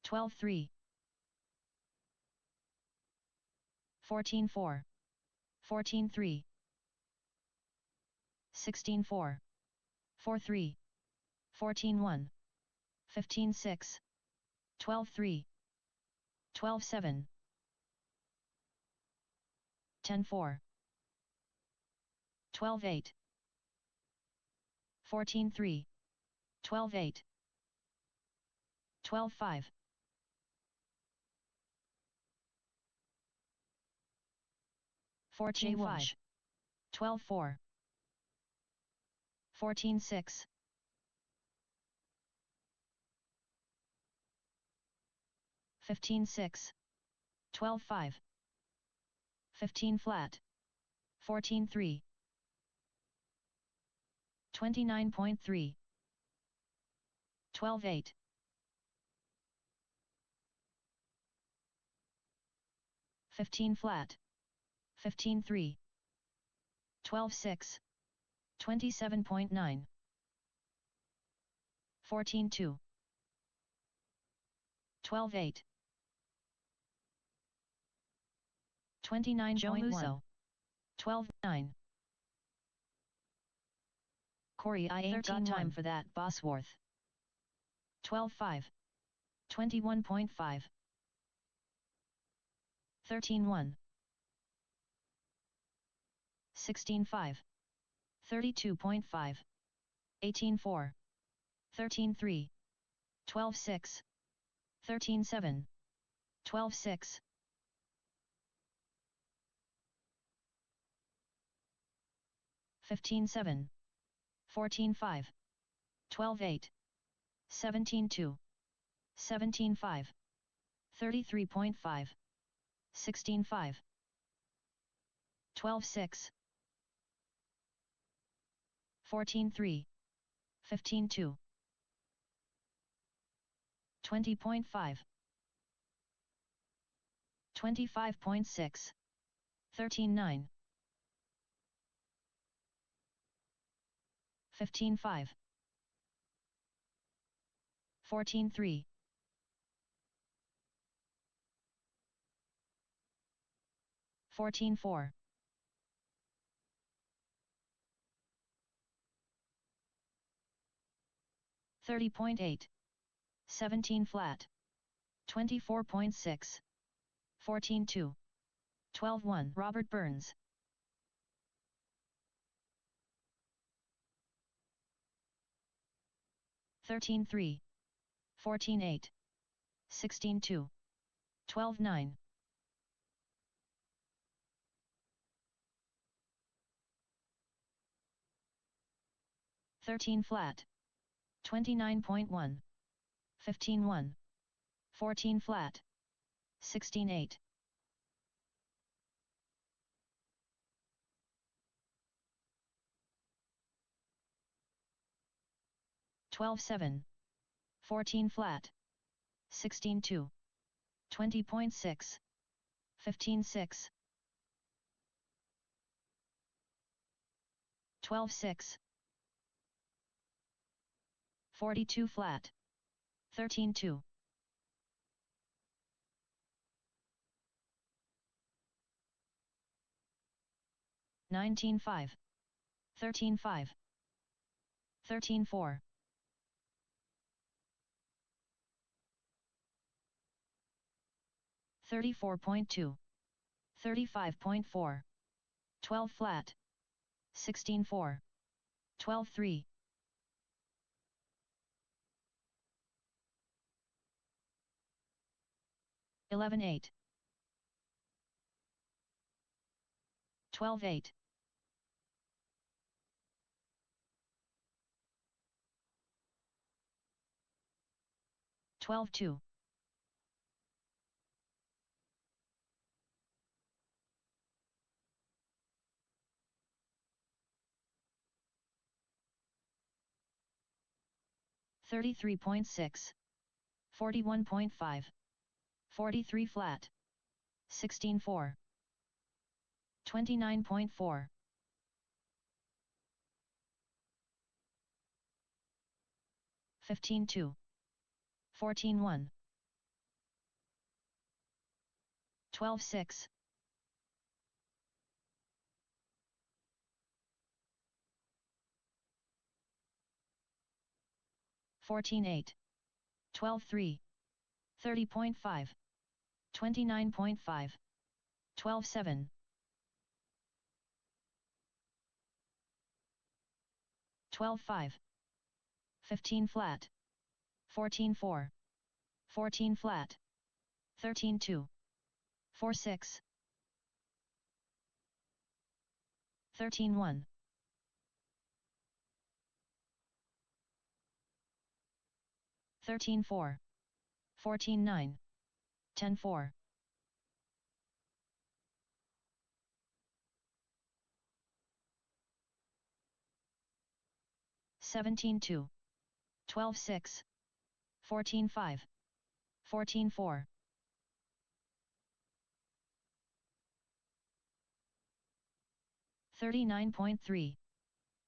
12.3. 14.4. 14.3. 16.4. 4.3. 14.1. 15.6. 12.3. 12.7. 10.4. 12.8. 14.3. 12.8. 12.5. 14.5. 12.4. 14-6, 15-6, 12-5, 15 flat, 14-3, 29.3, 12-8, 15 flat, 15-3, 12-6, 27.9, 14-2, 12-8, 29.1, 12-9. Corey, I ain't got time for that, Bosworth. 12-5, 21.5, 13-1, 16-5, 32.5, 18-4, 13-3, 12-6, 13-7, 12-6, 15-7, 14-5, 12-8, 17-2, 17-5, 33.5, 16-5, 12-6, 14-3, 15-2, 20.5, 25.6, 13-9, 15-5, 14-3, 14-4, 30.8, 17 flat, 24.6, 14-2, 12-1. Robert Burns. Thirteen 3, 14 8, 16 2, 12 9, 13 flat, 29.1, 15 1, 14 flat, 16 8, 12 7, 14 flat, 16 2, 20.6, 15 6, 12 6, 42 flat, 13 2, 19 5, 13 5, 13 4, 34.2, 35.4, 12 flat, 16 4, 12 3, 11 8, 12 8, 12 2, 33.6, 41.5, 43 flat, 16 4, 29.4, 15 2, 14 1, 12 6, 14 8, 12 3, 30.5, 29.5, 12 7, 12 5, 15 flat, 14 4, 14 flat, 13 2, 4 6, 13 1, 13-4. 14-9. 10-4. 17-2. 12-6. 14-5. 14-4. 39.3.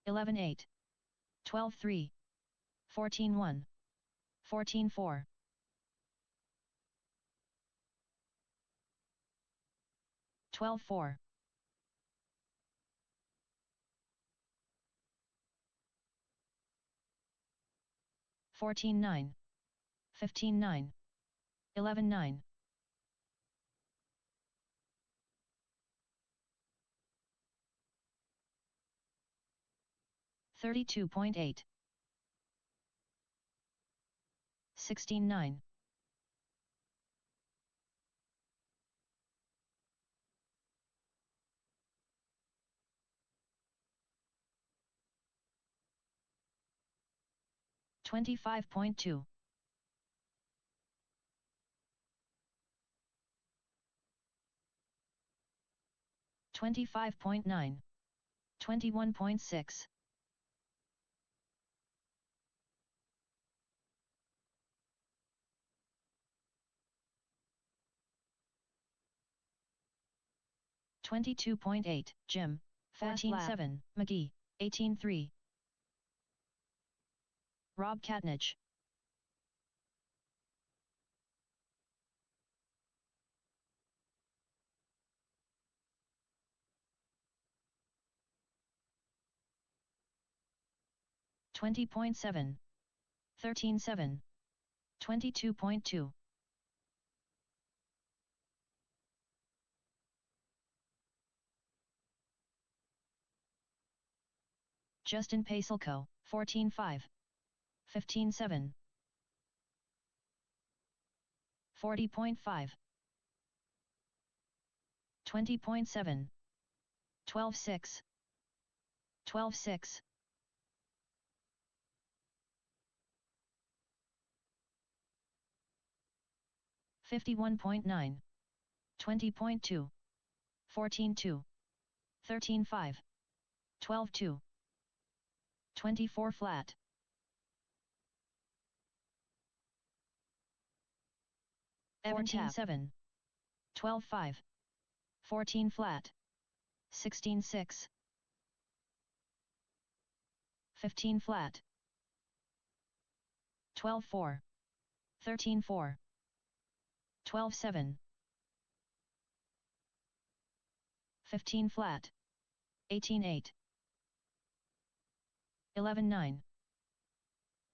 11-8. 12-3. 14-1. 14-4. 12-4. 14-9. 15-9. 11-9. 32.8. 16-9. 25.2. 25.9. 21.6. 22.8. Jim. 14-7. McGee. 18-3. Rob Katnage. 20.7. 13-7. 22.2. Justin Paselko. 14-5. 15-7. 40.5. 20.7. 12-6. 12-6. 51.9. 20.2. 14-2. 13-5. 12-2. 24 flat. Evan 14-7. 12-5. 14 flat. 16-6. 15 flat. 12-4. 13-4. 12-7. 15 flat. 18-8. 11-9.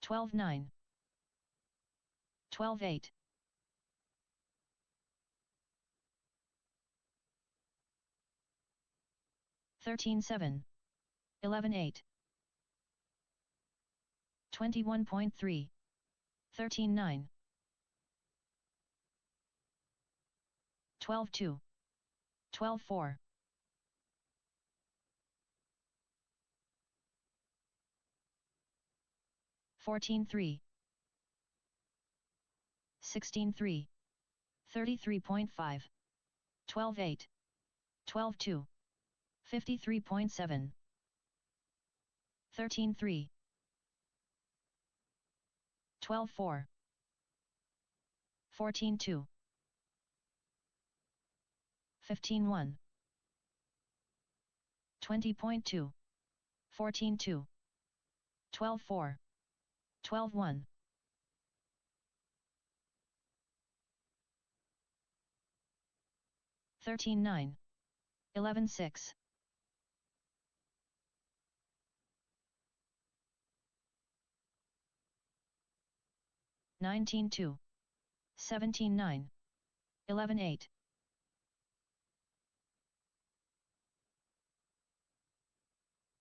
12-9. 12-8. 13-7. 11-8. 21.3. 13-9. 12-2. 12-4. 14-3. 16-3. 33.5. 12-8. 12-2. 53.7. 13-3. 12-4. 14-2. 15-1. 20.2. 14-2. 12-4. 12-1. 13-9. 11-6. 19-2. 17-9. 11-8.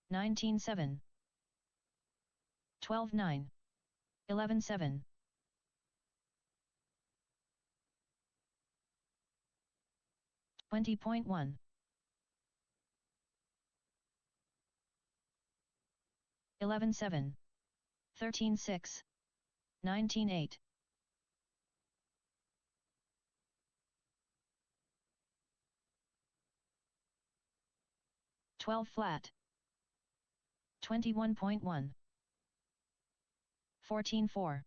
19-7. 12-9. 11-7. 20.1. 11-7. 13-6. 19-8. 12 flat. 21.1. 14-4.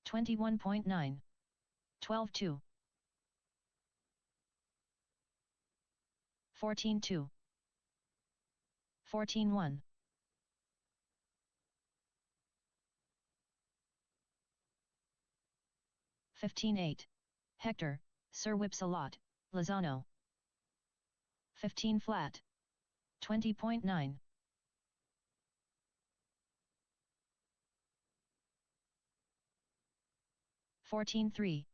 21.9. 12-2. 14-2. 14-1. 15-8. Hector, Sir whips a lot, Lozano. 15 flat. 20.9. 14-3.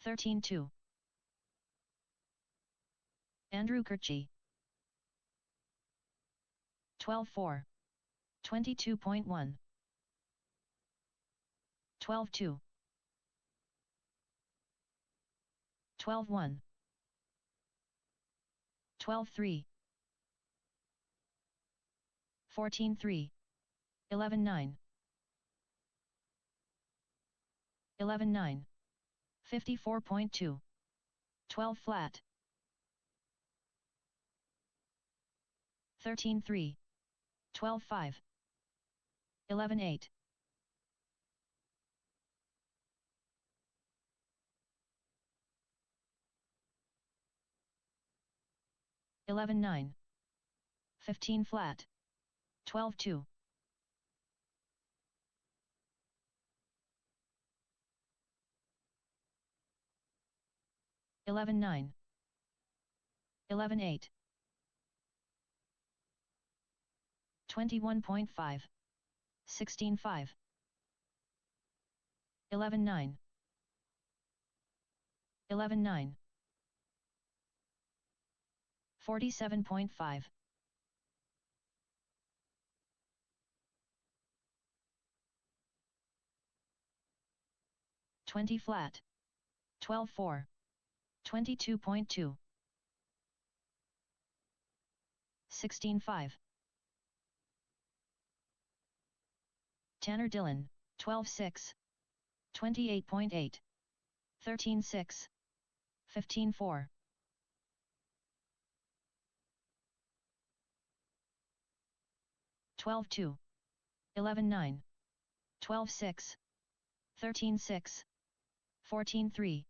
13-2. Andrew Kirchi. 12-4. 22.1. 12-2. 12-1. 12-3. 14-3. 11-9. 11-9. 54.2. 12 flat. 13-3. 12-5. 11-8. 11-9. 15 flat. 12-2. 11-9. 11-8. 21.5. 16-5. 11-9. 11-9. 47.5. 20 flat. 12-4. 22.2. 16-5. Tanner Dillon, 12-6. 28.8. 13-6. 15-4. 12-2. 11-9. 12-6. 13-6. 14-3.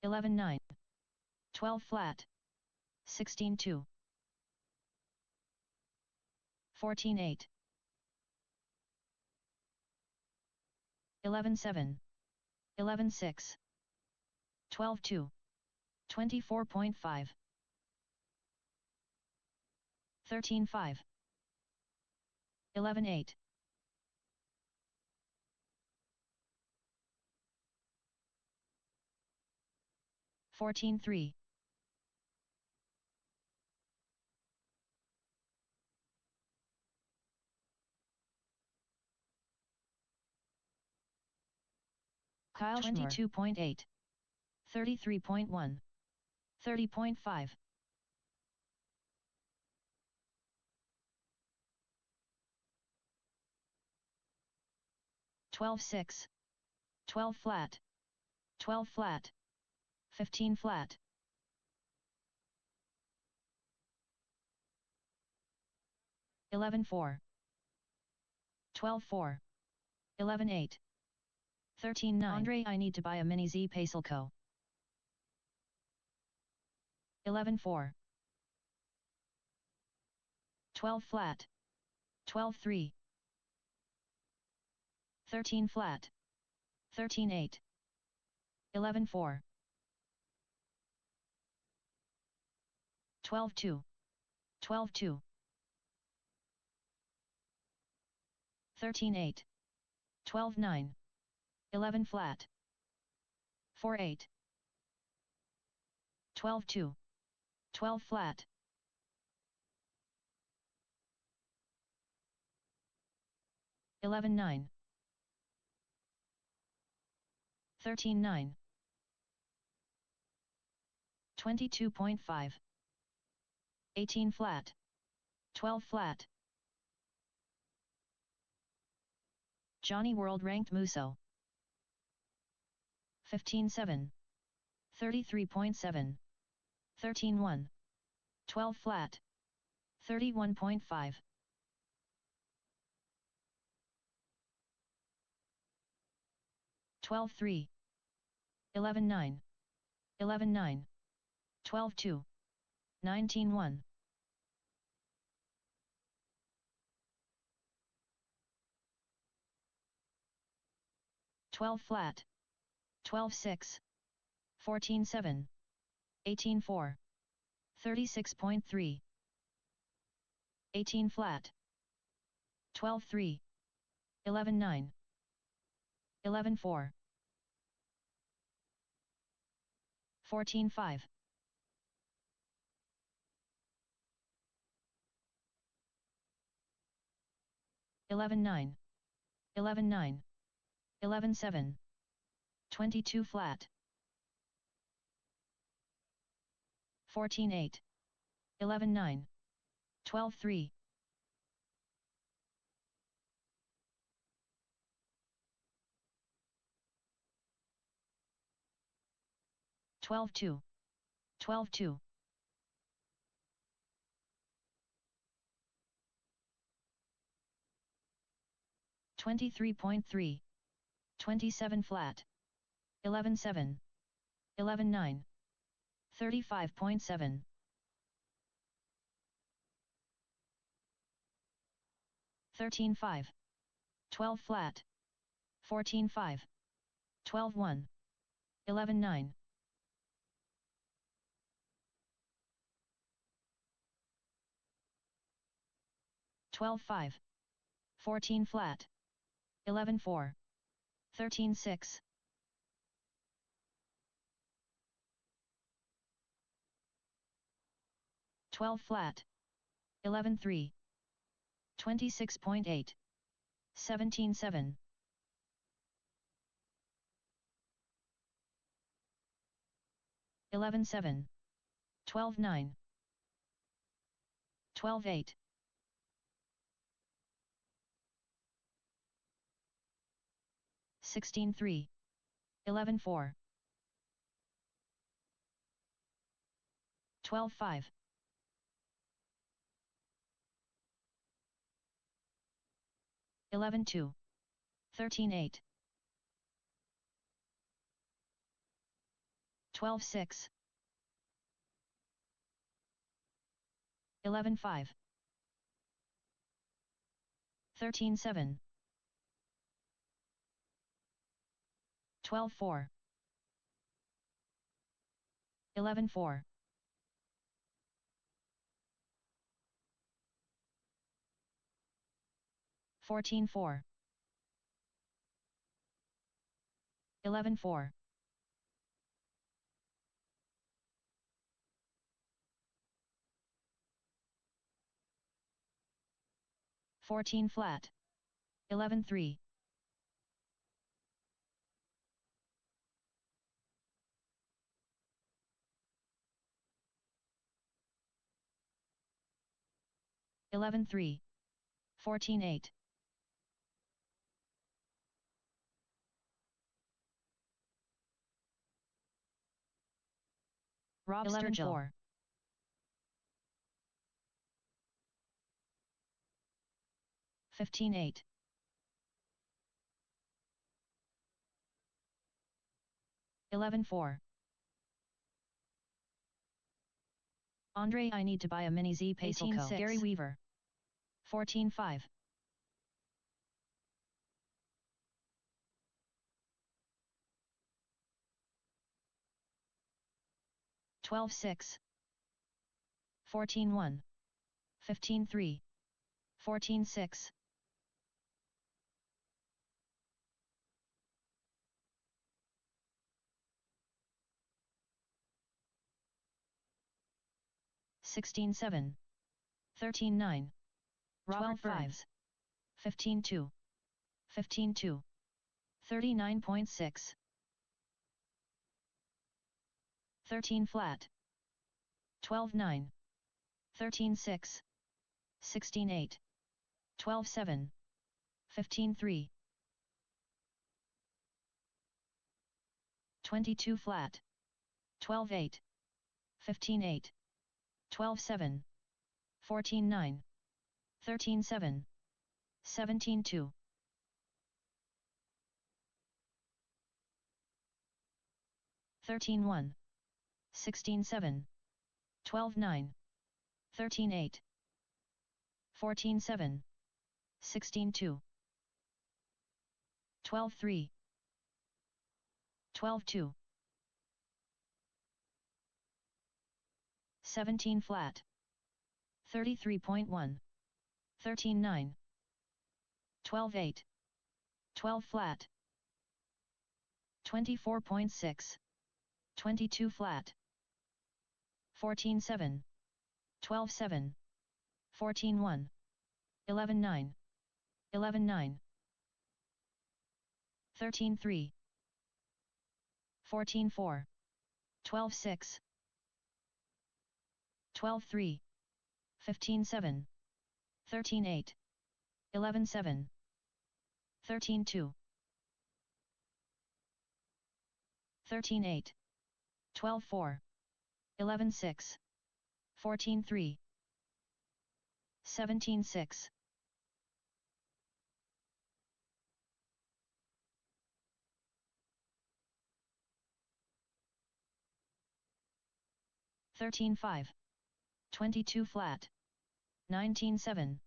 11-9. 12 flat. 16-2. 14-8. 11-7. 11-6. 12-2. 24.5. 13-5. 11-8. 14-3. Kyle 22.8. 33.1. 30.5. 12-6. 12 flat. 12 flat. 15 flat. 11-4. 12-4. 11-8. 13-9. Andre, I need to buy a mini Z Pacelco. 11-4. 12 flat. 12-3. 13 flat. 13-8. 11-4. 12-2. 12-2. 13-8. 12-9. 11 flat. 4-8. 12-2. 12 flat. 11-9. 13-9. 22.5. 18 flat. 12 flat. Johnny World Ranked Muso. 15.7. 33.7. 13.1. 12 flat. 31.5. 12.3. 11.9. 11.9. 12.2. 19.1. 12 flat. 12.6. 14.7. 18.4. 36.3. 18 flat. 12.3. 11.9. 11.4. 14.5. 11.9. 11.9. 11.7. 22 flat. 14.8. 11.9. 12.3. 12.2. 12.2. 23.3. 27 flat. 11.7. 11.9. 35.7. 13.5. 12 flat. 14.5. 12.1. 11.9. 12.5. 14 flat. 11.4. 13.6. 12 flat. 11.3. 26.8. 17.7. 11.7. 12.9. 12.8. 16.3. 11.4. 12.5. 11.2. 13.8. 12.6. 11.5. 13.7. 12.4. 11.4. 14.4. 11.4. 14 flat. 11.3. 11.3. 14.8. 11.4. 15.8. 11.4. Andre, I need to buy a mini Z Pacelco. 18.6. Gary Weaver. 14.5. 12.6. 14.1. 15.3. 14.6. 16.7. 13.9. 12.5. 15.2. 15.2. 39.6. 13 flat. 12-9, 13-6, 16-8, 12-7, 15-3, 22 flat, 12-8, 15-8, 12-7, 14-9, 13-7, 17-2, 13-1, 16-7, 12-9, 13-8, 14-7, 16-2, 12-3, 12-2, 17 flat, 33.1, 13-9, 12-8, 12 flat, 24.6, 22 flat, 14-7, 12-7, 14-1, 11-9, 11-9, 13-3, 14-4, 12-6, 12-3, 15-7, 13-8, 11-7, 13-2, 13-8, 12-4, 11-6, 14-3, 17-6, 13-5, 22 flat, 19-7,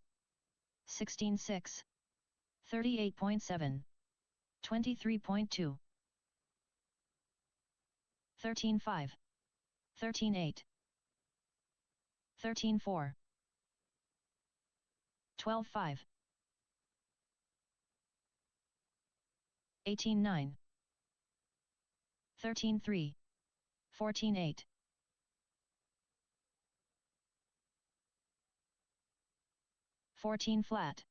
16-6, 38.7, 23.2, 13-5, 13-8, 13-4, 12-5, 18-9, 13-3, 14-8, 14 flat,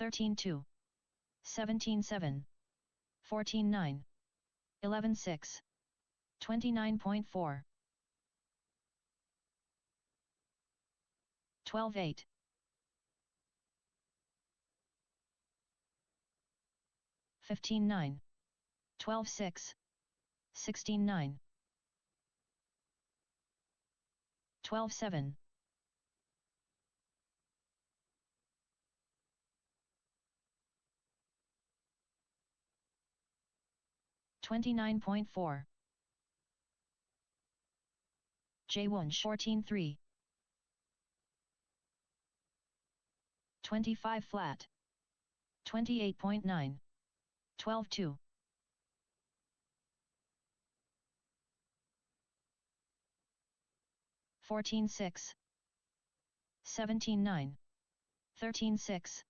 13-2, 17-7, 14-9, 11-6, 29.4, 12-8, 15-9, 12-6, 16-9, 12-7, 29.4, J1 14-3, 25 flat, 28.9, 12-2, 14-6, 17-9, 13-6,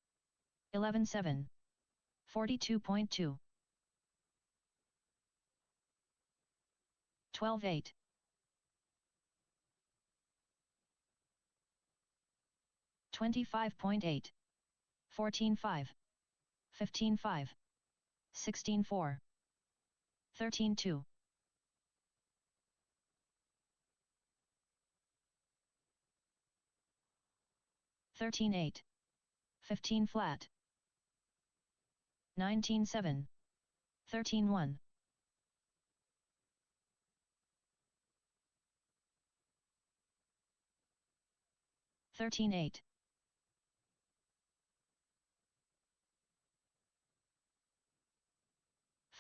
11-7, 42.2, 12-8, 25.8, 14-5, 15-5, 16-4, 13-2, 13-8, 15 flat, 19-7, 13-1, 13-8,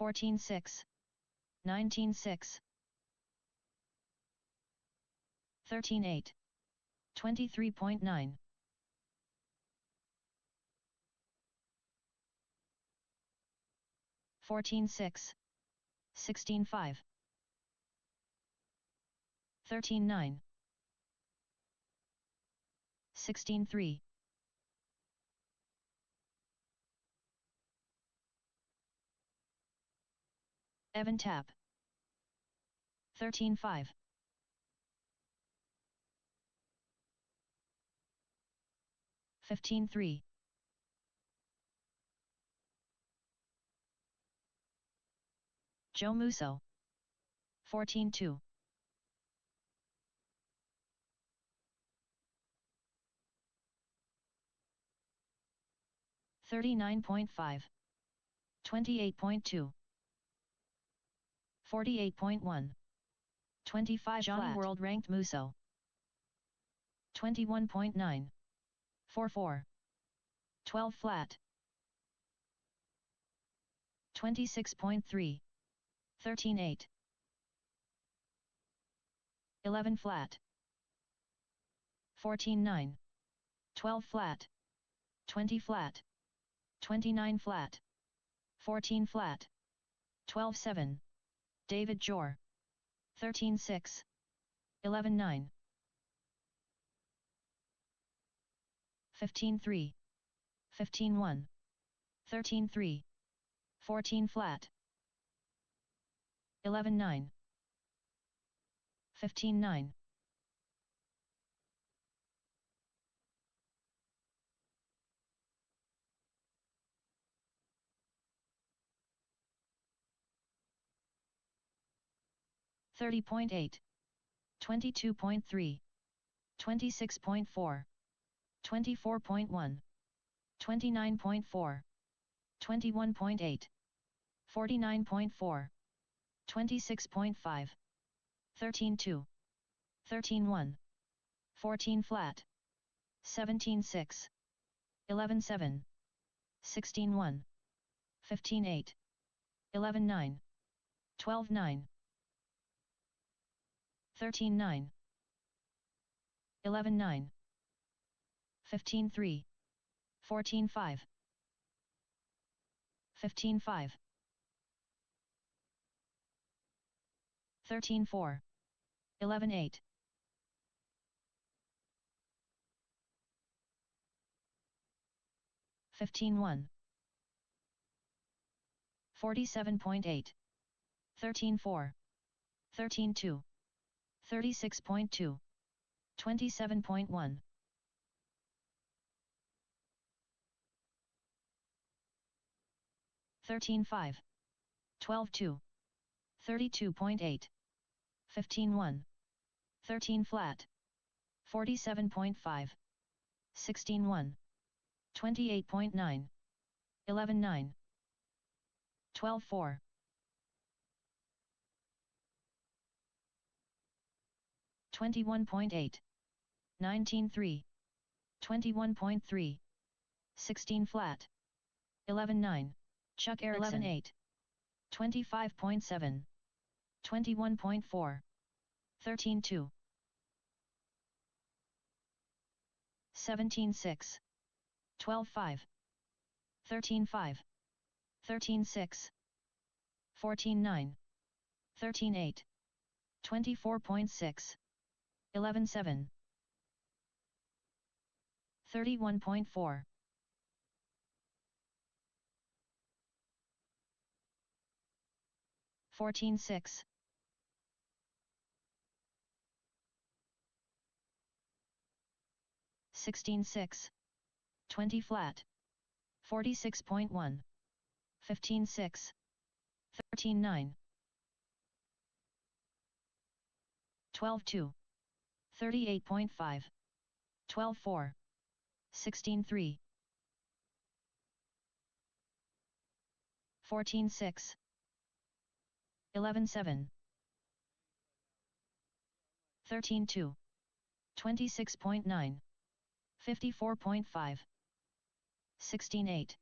14-6, 19-6, 13-8, 23.9, 14-6, 16-5, 13-9, 16-3, Evan tap, 13-5, 15-3, Joe Musso. 14-2. 39.5. 28.2. 48.1. 25 Johnny
flat.
World Ranked Musso. 21.9. 4-4. 12 flat. 26.3. 13-8. 11 flat. 14-9. 12 flat. 20 flat. 29 flat. 14 flat. 12-7. David Jor. 13-6. 11-9. 15-3. 15-1. 13-3. 14 flat. 11-9. 15-9. 30.8. 22.3. 26.4. 24.1. 29.4. 21.8. 49.4. 26.5. 13-2. 13-1. 14 flat. 17-6. 11-7. 16-1. 15-8. 11-9. 12-9. 13-9. 11-9. 15-3. 14-5. 15-5. 13-4. 11-8. 15-1. 47.8. 13-4. 13-2. 36.2. 27.1. 13-5. 12-2. 32.8. 15-1. 13 flat. 47.5. 16-1. 28.9. 11-9. 12-4. 21.8. 19-3. 21.3. 16 flat. 11-9. Chuck Erickson. 11-8. 25.7. 21.4. 13-2. 17-6. 12-5. 13-5. 13-6. 14-9. 13-8. 24.6. 11-7. 31.4. 14-6. 16-6. 20 flat. 46.1. 15-6. 13-9. 12-2. 38.5. 12-4. 16-3. 14-6. 11-7. 13-2. 26.9. 54.5. 16-8.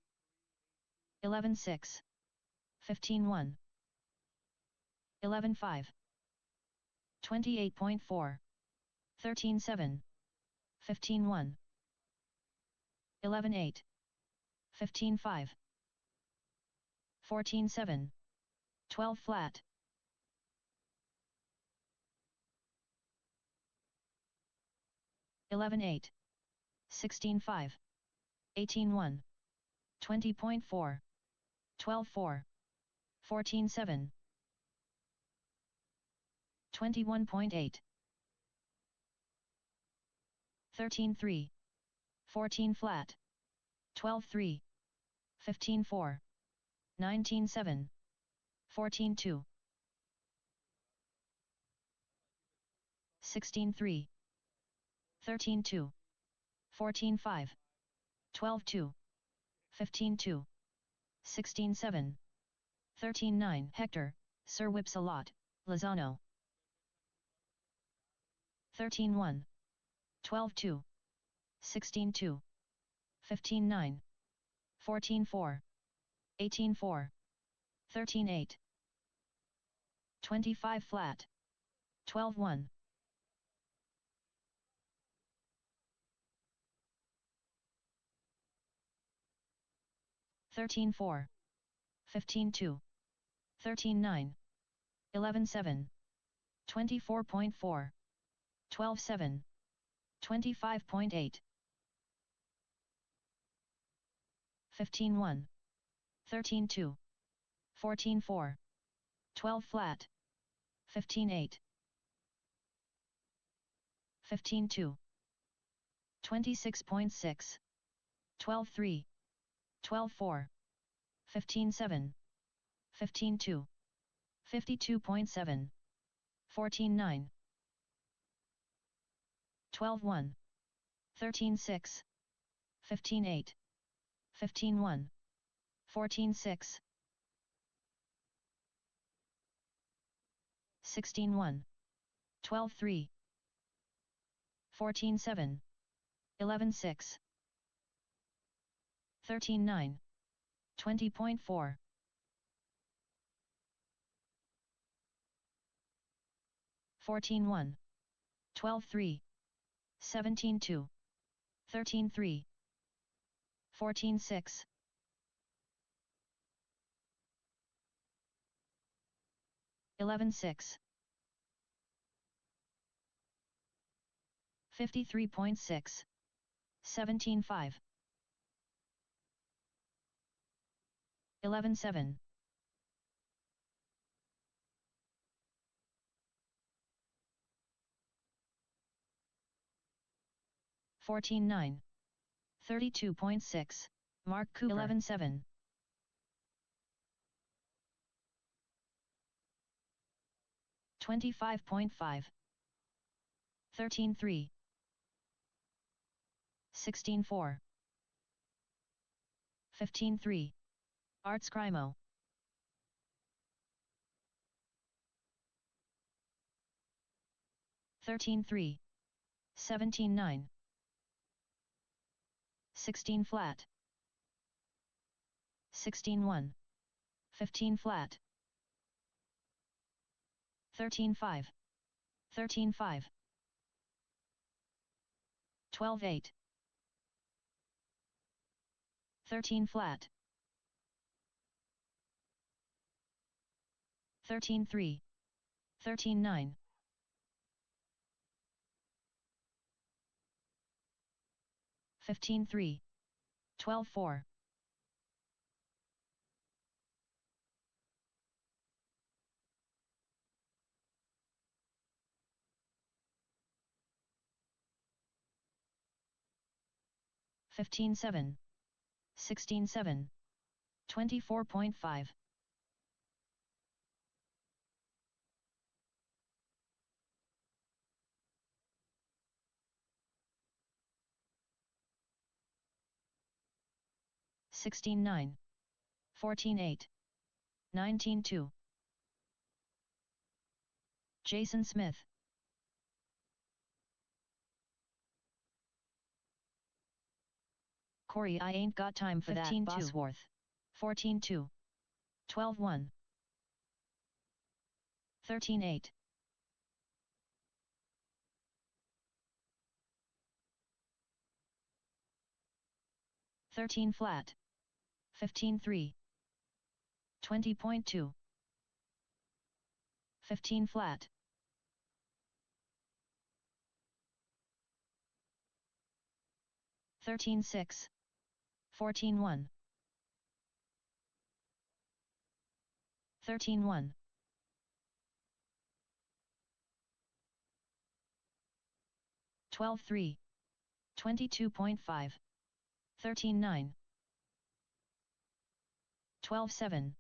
11-6. 15-1. 11-5. 28.4. 13-7. 15-1. 11-8. 15-5. 14-7. 12 flat. 11-8. 16-5. 18-1. 20.4. 12-4. 14-7. 21.8. 13-3. 14 flat. 12-3. 15-4. 19-7. 14-2. 16-3. 13-2. 14-5. 12-2. 15-2. 16-7. 13-9. Hector, Sir Whips-a-Lot, Lozano. 13-1. 12-2. 16-2. 15-9. 14-4. 18-4. 13-8. 25 flat. 12-1. 13-4. 15-2. 13-9. 11-7. 24.4. 12-7. 25.8. 15-1. 13-2. 14-4. 12 flat. 15-8. 15-2. 26.6. 12-3. 12-4. 15-7. 15-2. 52.7. 14-9. 12-1. 13-6. 15-8. 15-1. 14-6. 16-1. 12-3. 14-7. 11-6. 13-9. 20.4. 14-1. 12-3. 17-2. 13-3. 14-6. 11-6. 53.6. 17-5. 11-7. 14-9. 32.6. Mark Cooper. 11-7. 25.5. 13-3. 16-4. 15-3. Arts Crimo. 13-3. 17-9. 16 flat. 16-1. 15 flat. 13-5. 13-5. 12-8. 13 flat. 13-3. 13-9. 15-3. 12-4. 15-7. 16-7. 24.5. 16-9. 14-8. 19-2. Jason Smith. Corey, I ain't got time for that. Bosworth. 14-2. 12-1. 13-8. 13 flat. 15-3. 20.2. 15 flat. 13-6. 14-1. 13-1. 12-3. 22.5. 13-9. 12-7.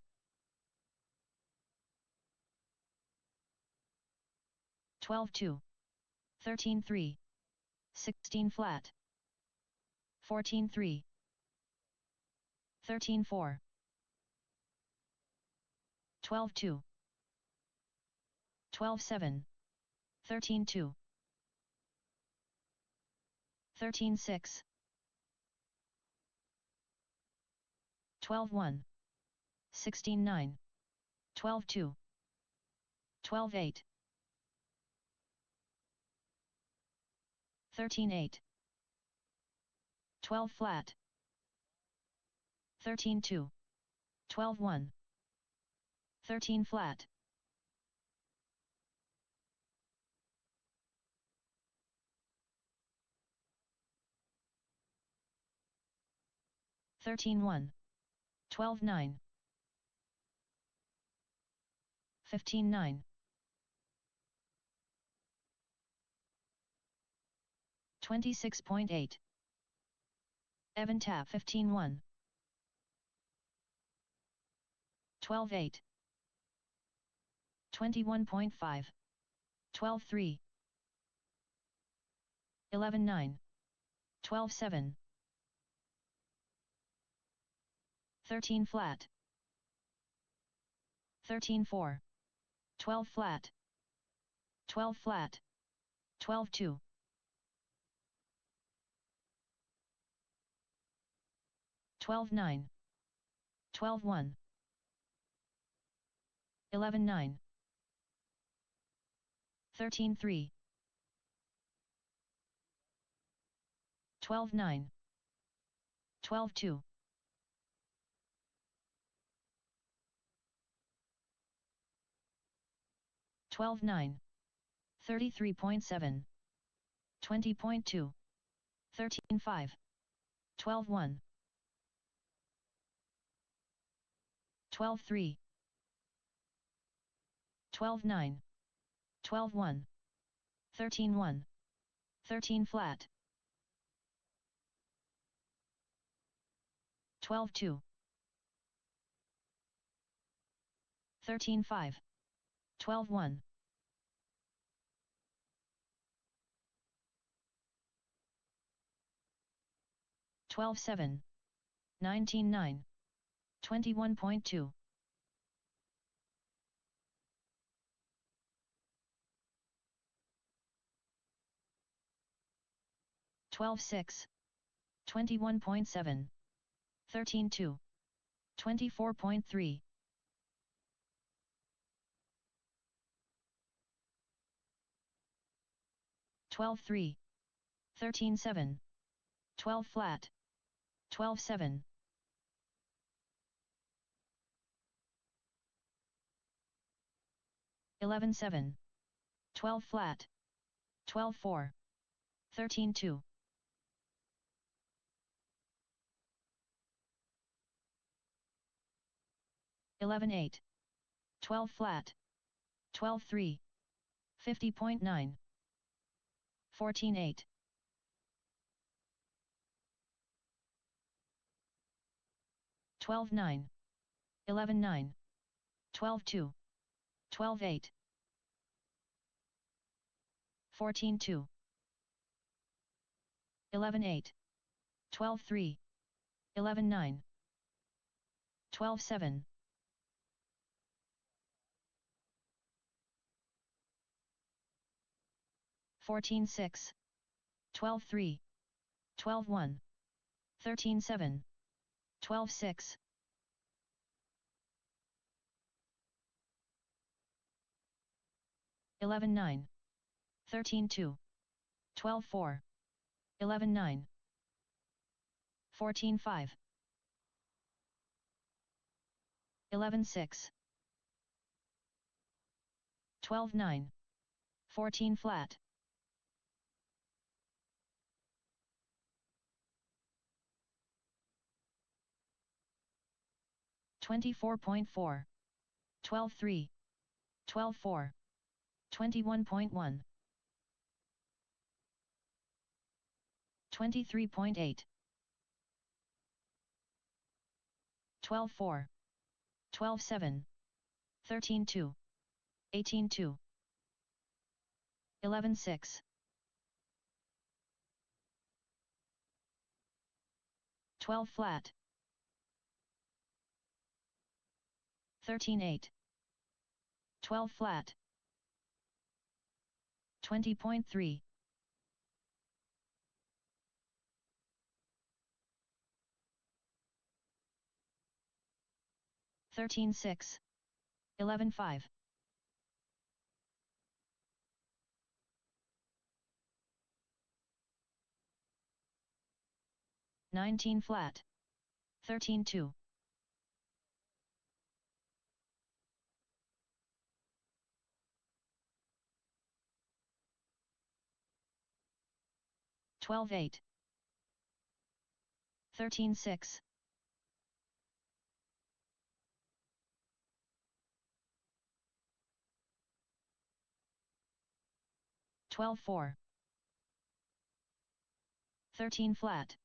12-2, 13-3, 16 flat, 14-3, 13-4, 12-2, 12-7, 13-2, 13-6, 12-1, 16-9, 12-2, 12-8, 13-8, 12 flat, 13-2, 12-1, 13 flat, 13-1, 12-9, 15-9, 26.8, even tap 15-1, 12-8, 21.5, 12-3, 11-9, 12-7, 13 flat, 13-4, 12 flat, 12 flat, 12-2, 12-9, 12-1, 11-9, 13-3, 12-9, 12-2, 12-9, 33.7, 20.2, 13-5, 12-1, 12-3, 12-9, 12-1, 13-1, 13 flat, 12-2, 13-5, 12-1, 12-7, 19-9, 21.2, 12-6, 21.7, 13-2, 24.3, 12-3, 13-7, 12 flat, 12-7, 11-7, 12 flat, 12-4, 13-2, 11-8, 12 flat, 12-3, 50.9, 14-8, 12-9, 11-9, 12-2, 12-8, 14-2, 11-8, 12-3, 11-9, 12-7, 14-6, 12-3, 12-1, 13-7, 12-6, 11-9, 13-2, 12-4, 11-9, 14-5, 11-6, 12-9, 14 flat, 24.4, 12-3, 12-4, 21.1, 23.8, 12-4, 12-7, 13-2, 18-2, 11-6. 12 flat. 13-8. 12 flat. 20.3. 13-6. 11-5. 19 flat. 13-2. 12-8. 13-6. 12-4. 13 flat.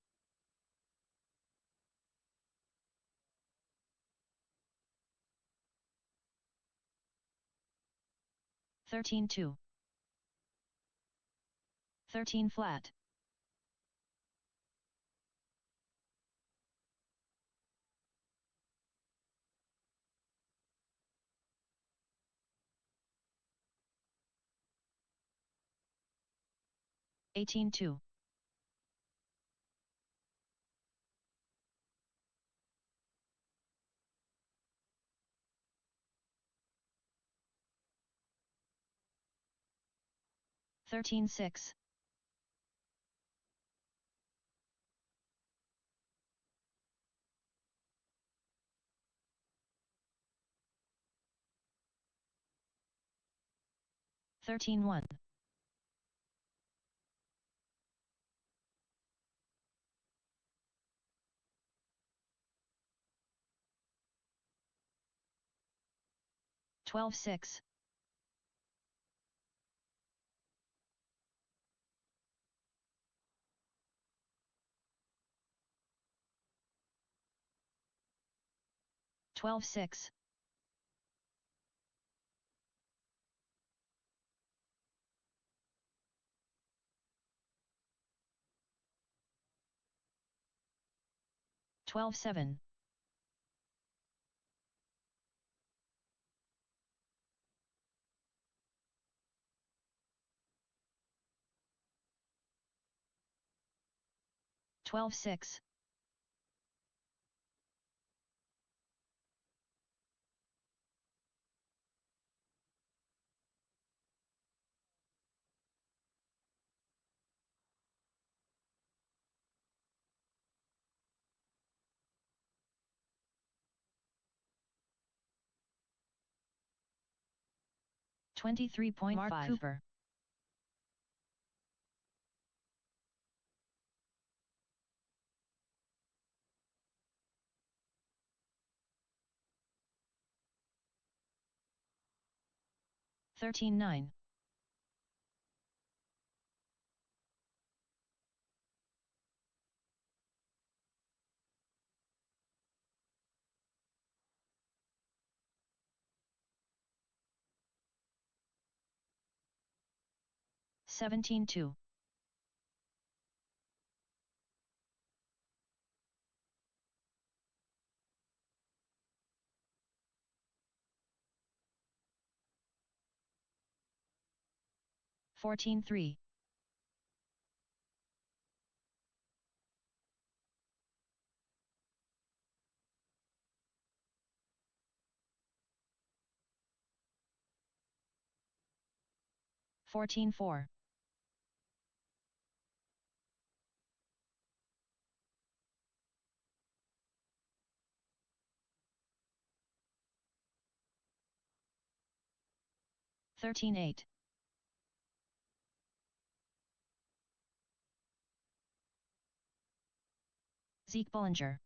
13-2. 13 flat. 18-2. 13-6. 13-1. 12-6. 12-6. 12-7. 12-6. 23.5. Mark Cooper. 13-9. 17-2. 14-3. 14-4. 13-8. 'Zeke Bollinger.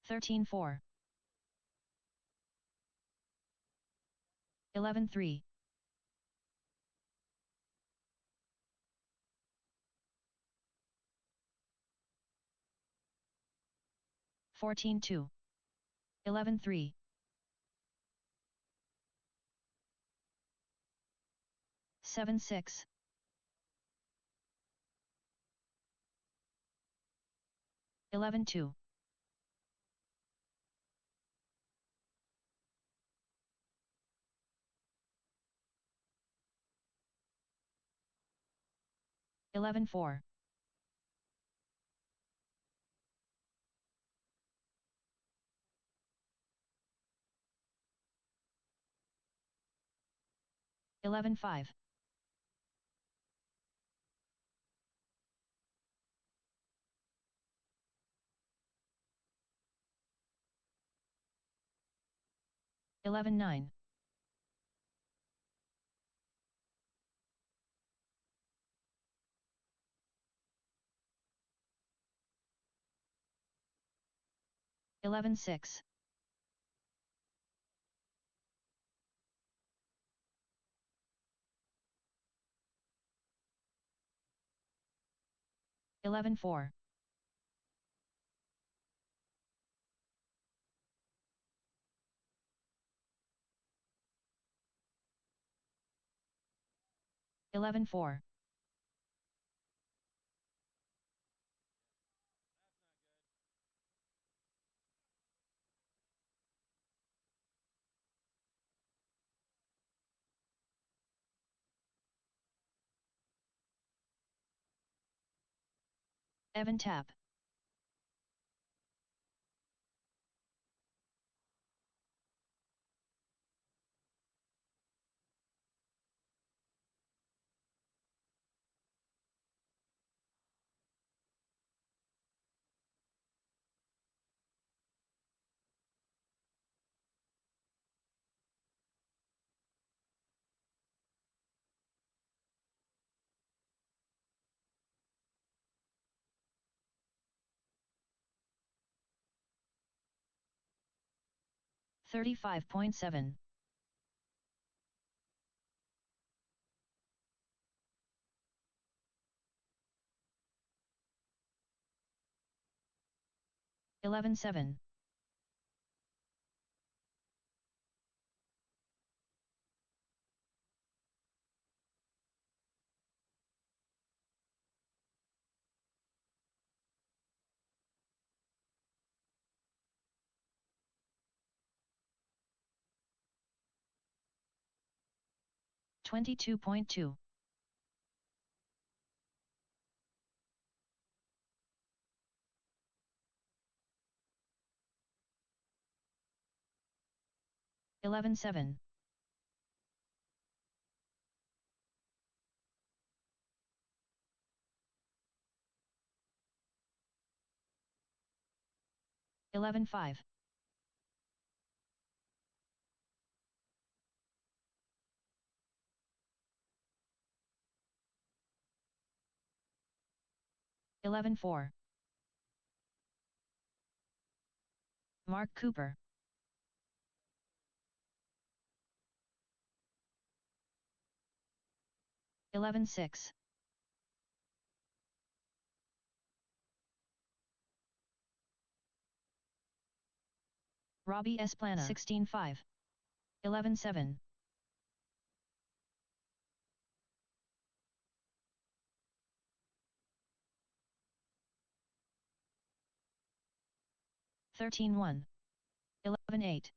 13-4. 11-3. 14-2. 11-3. 7-6. 11-2. 11-4. 11-5. 11-9. 11-6. 11-4. 11-4. 11 tap. 35.7. 11-7. 22.2. 11-7. 11-5. 11-4. Mark Cooper. 11-6. Robbie Esplana. 16-5. 11-7. 13-1. 11-8.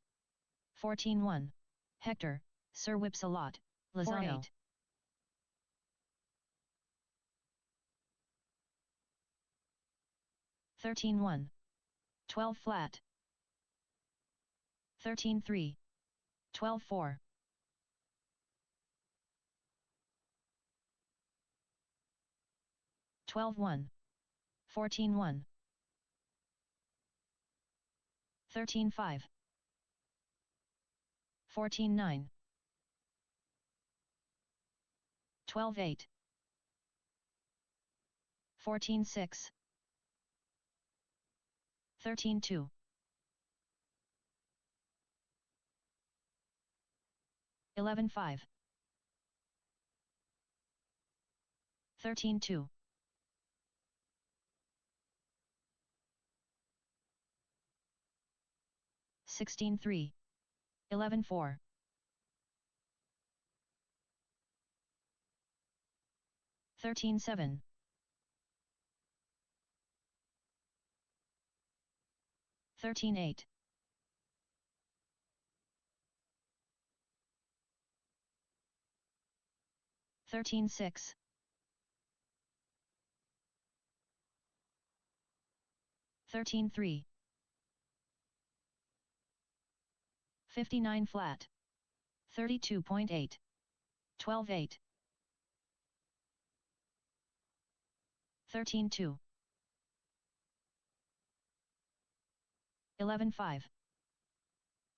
14-1. Hector, Sir Whips a lot, Lozano. 13-1. 12 flat. 13-3. 12-4. 12-1. 14-1. 13-5. 14-9. 12-8. 14-6. 13-2. 11-5. 13-2. 16-3. 11-4. 13-7. 13-8. 13-6. 13-3. 59 flat. 32.8. 12-8. 13-2. 11-5.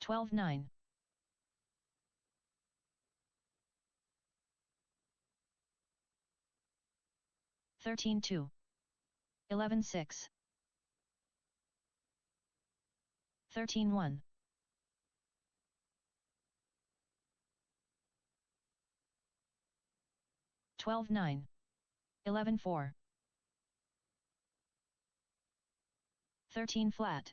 12-9. 13-2. 11-6. 13-1. 12-9. 11-4. 13 flat.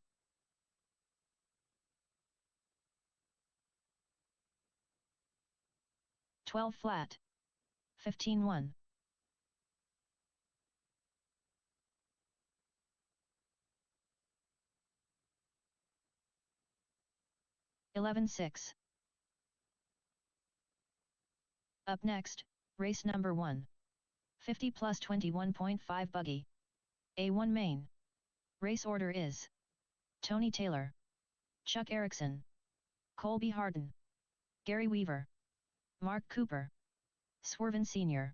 12 flat. 15-1. 11-6. Up next, race number 1. 50 plus 21.5 buggy. A1 main. Race order is Tony Taylor, Chuck Erickson, Colby Harden, Gary Weaver, Mark Cooper, Swervin Sr.,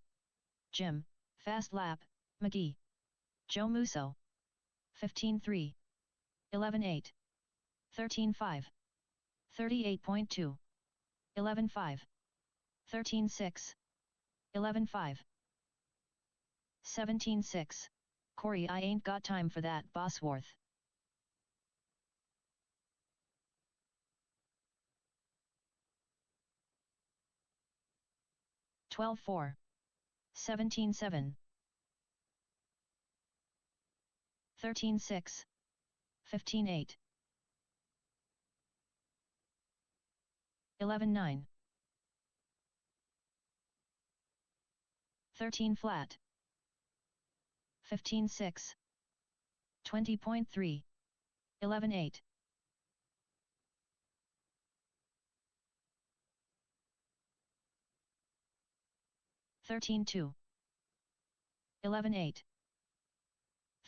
Jim, Fast Lap, McGee, Joe Musso. 15-3. 11-8. 13-5. 38.2. 11-5. 13-6. 11-5. 17-6. Corey, I ain't got time for that, Bosworth. 12-4. 17-7. 13-6. 15-8. 11-9. 13 flat. 15-6. 20.3. 11-8. 13-2. 11-8.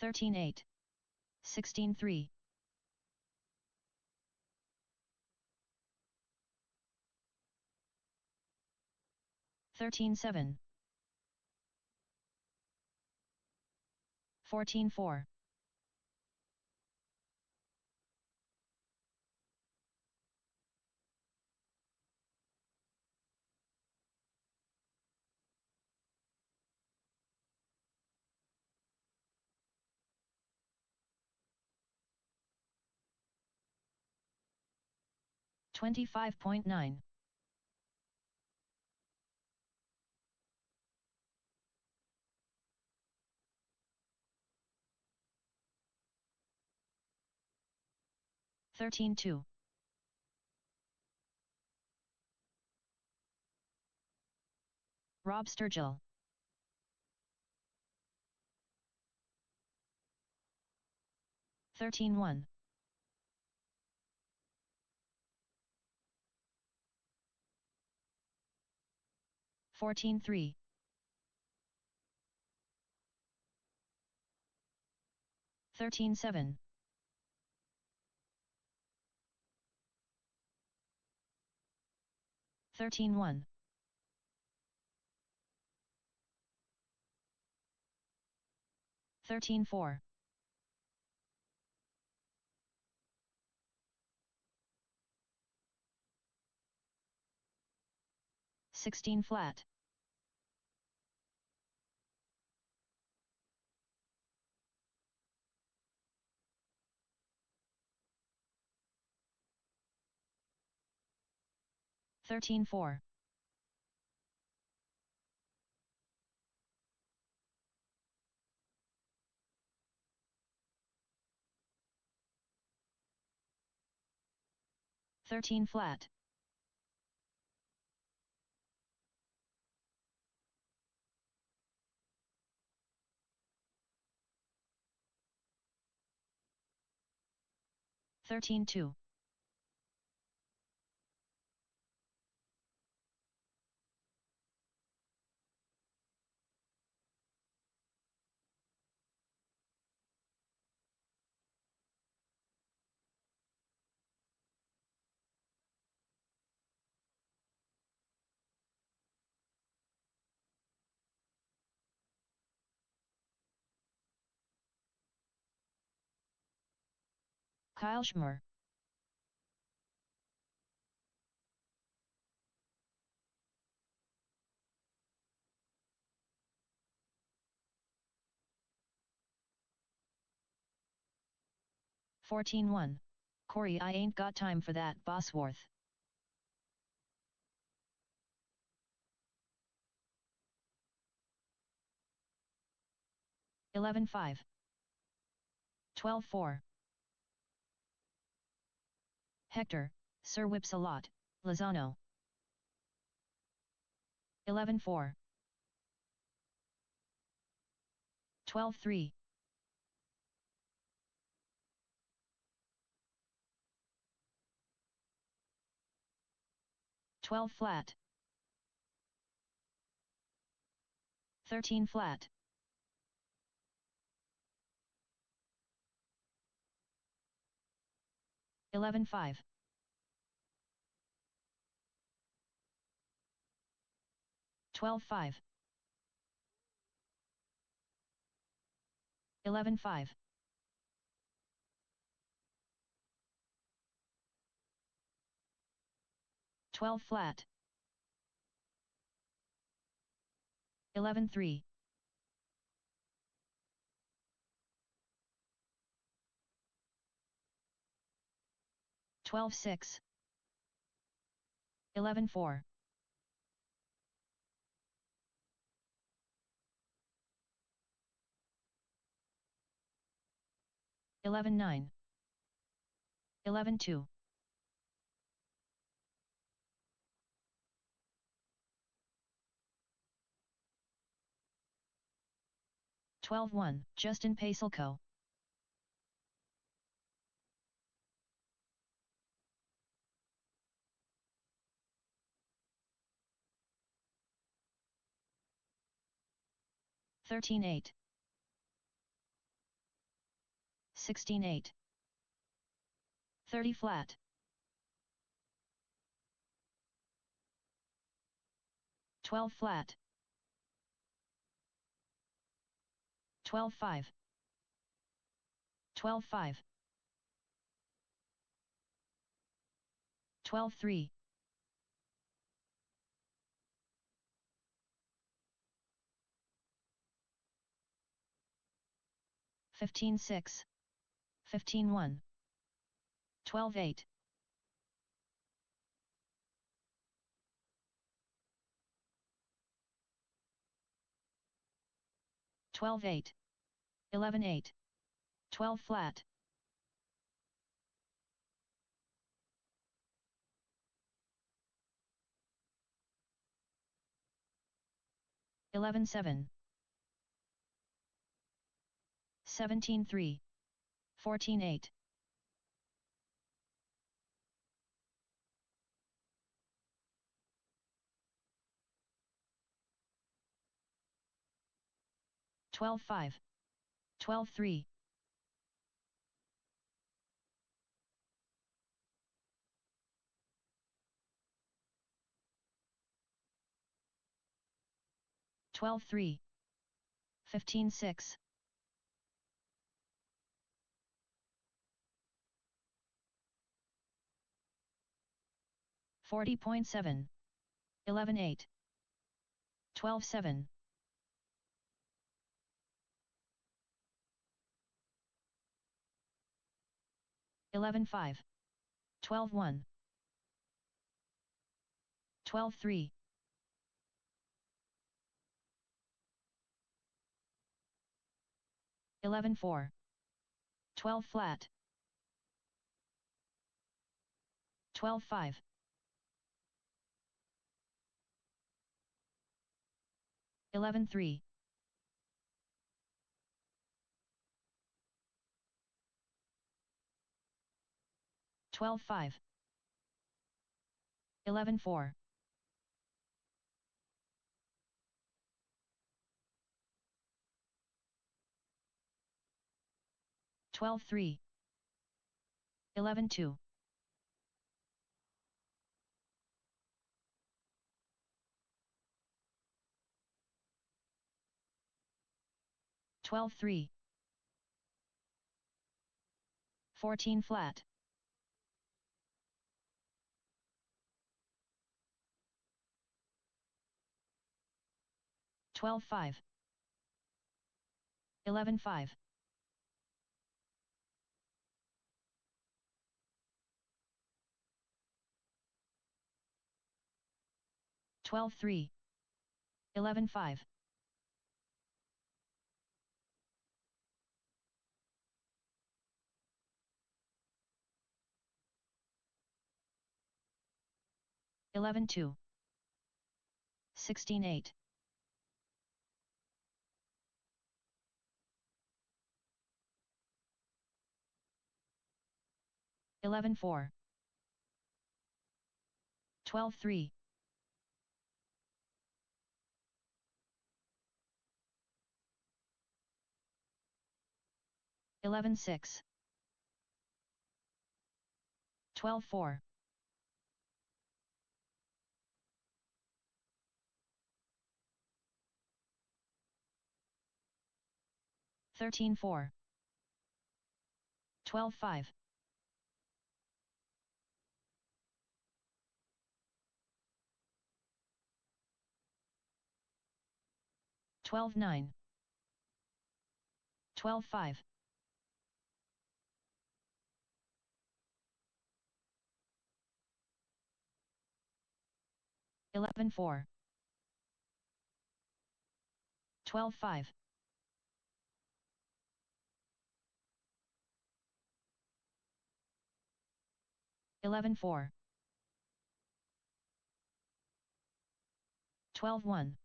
13-8. 16-3. 13-7. 14-4. 25.9. 13-2. 'Rob Sturgill. 13-1. 14-3. 13-7. 13-1. 13-4. 16 flat. 13-4. 13 flat. 13-2. Kyle Schmer. 14-1. Corey, I ain't got time for that, Bosworth. 11-5. 12-4. Hector, Sir Whips a lot, Lozano. 11-4. 12-3. 12 flat. 13 flat. 11-5. 12-5. 11-5. 12 flat. 11-3. 12-6. 11-4. 11-9. 11-2. 12-1. Justin Pacelco. 13-8. 16-8. 30 flat. 12 flat. 12-5. 12-5. 12-3. 15-6. 15-1. 12-8. 12-8. 11-8. 12 flat. 11-7. 17-3. 14-8. 12-5. 12-3. 12-3. 15-6. 40.7. 11-8. 12-7. 11-5. 12-1. 12-3. 11-4. 12 flat. 12-5. 11-3. 12-5. 11-4. 12-3. 11-2. 12-3. 14 flat. 12-5. 11-5. 12-3. 11-5. 11-2. 16-8. 11-4. 12-3. 11-6. 12-4. 13-4. 12-5. 12-9. 12-5. 11-4. 12-5. 11-4. 12-1.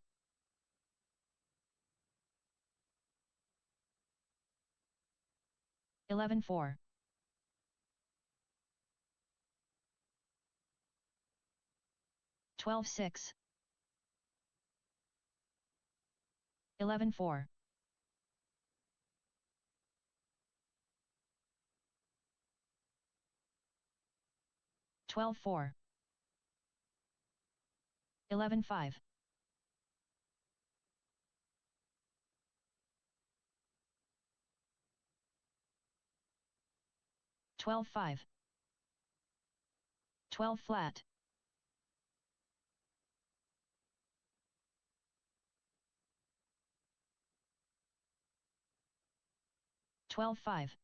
11-4. 12-6. 11-4. 12-4. 11-5. 12-5. 12 flat. 12-5.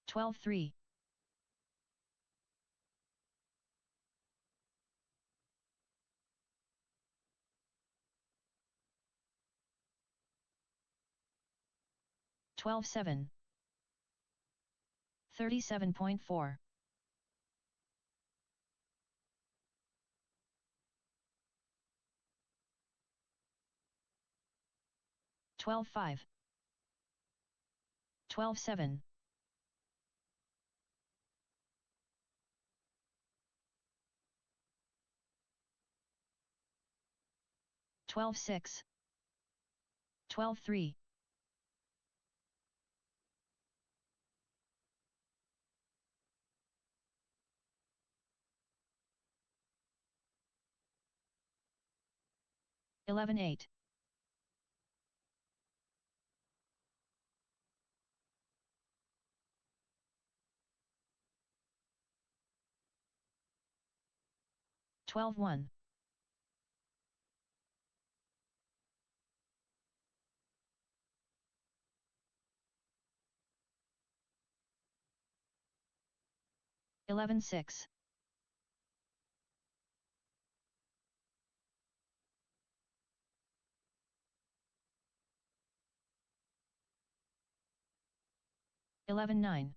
12-3. 12-7. 37.4. 12-5. 12-7. 12-6. 12-3. 11-8. 12-1. 11-6. 11-9.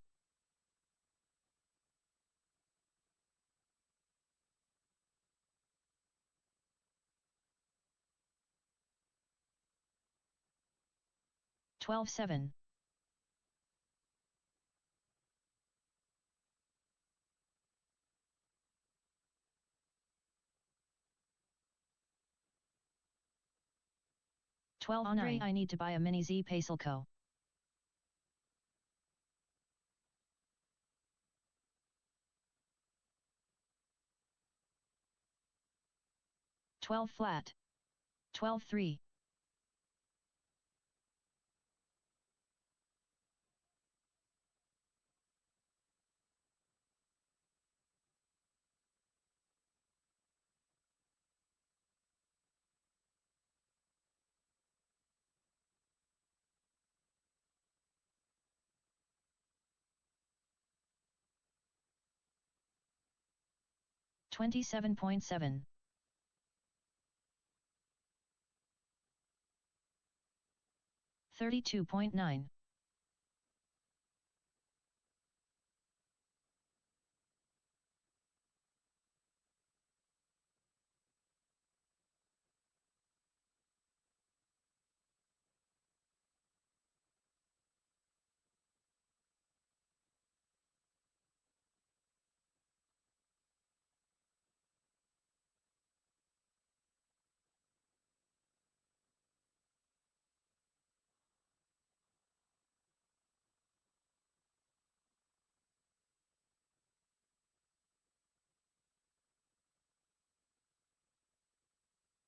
12-7. 12 Andre, I need to buy a mini Z Pacelco. Twelve flat. 12-3. 27.7. 32.9.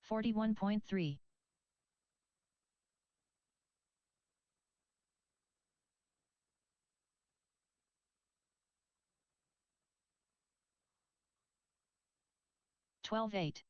41.3. 12-8.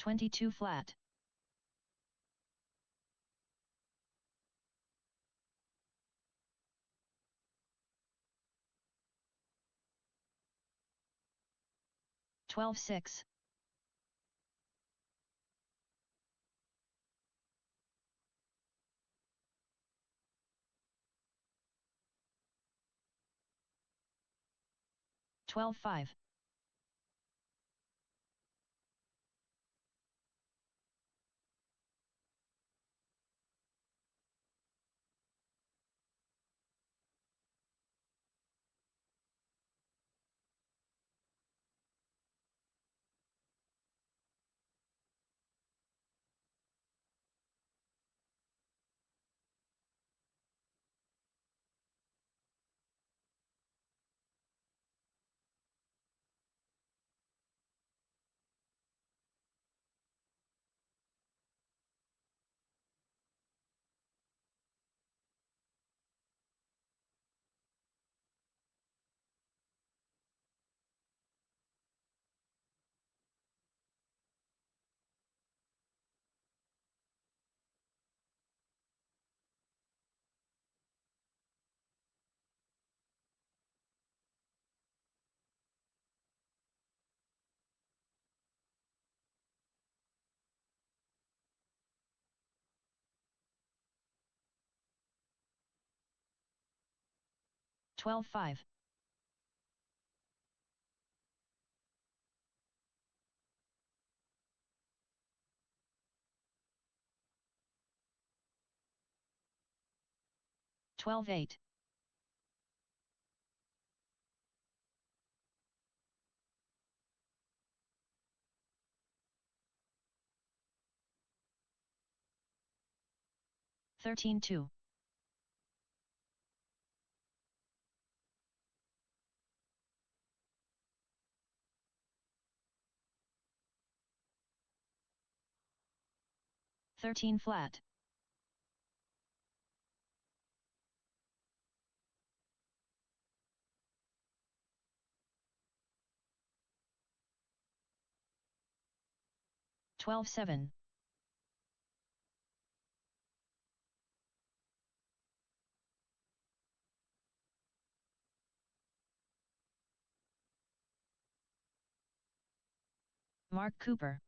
22 flat. 12-6. 12-5. 12-5. 12-8. 13-2. 13 flat. 12-7. 12 Mark Cooper.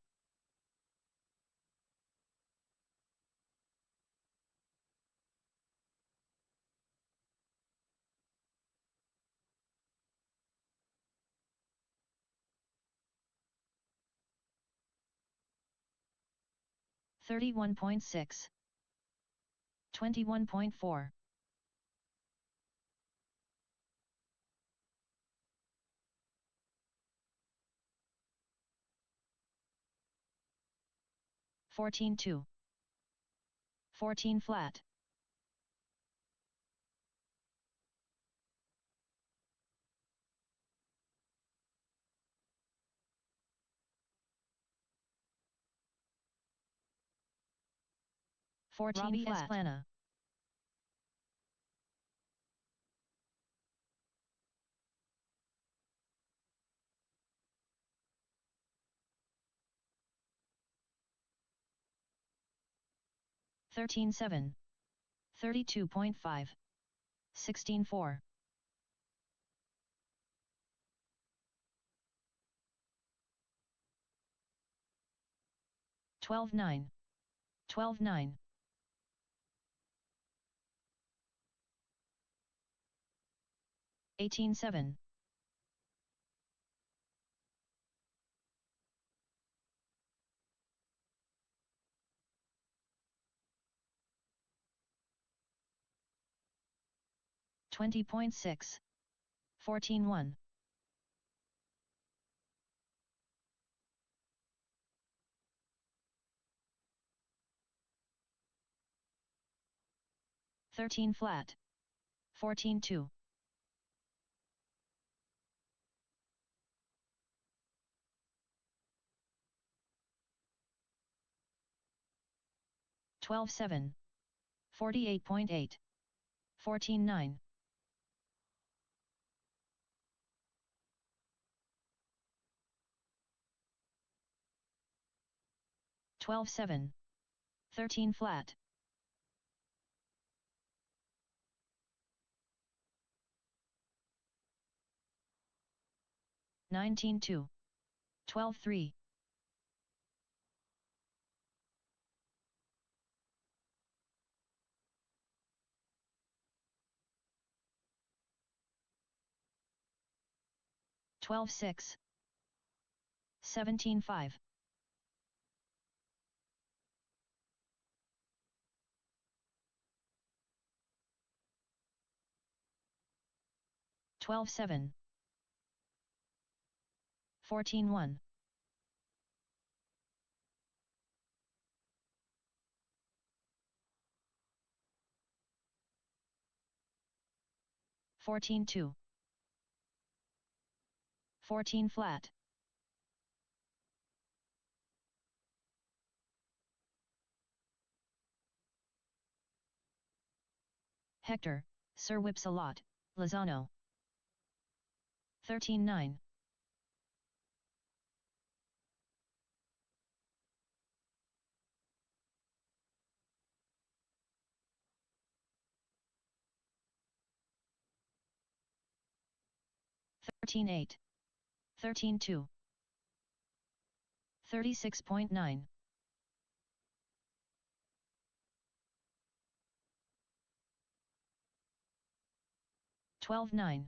31.6, 21.4, 14.2, 14 flat, 14
Robbie
flat,
Esplana.
13.7, 32.5, 16.4, 12.9, 12.9, 18.7, 20.6, 14.1, 13 flat, 14.2, 12.7, 48.8, 14.9, 12.7, 13 flat, 19.2, 12.3, 12.6, 17.5, 12.7, 14.1, 14.2, 14 flat, Hector, Sir Whips a lot, Lozano. 13.9, 13.8, 13.2, 36.9, 12.9,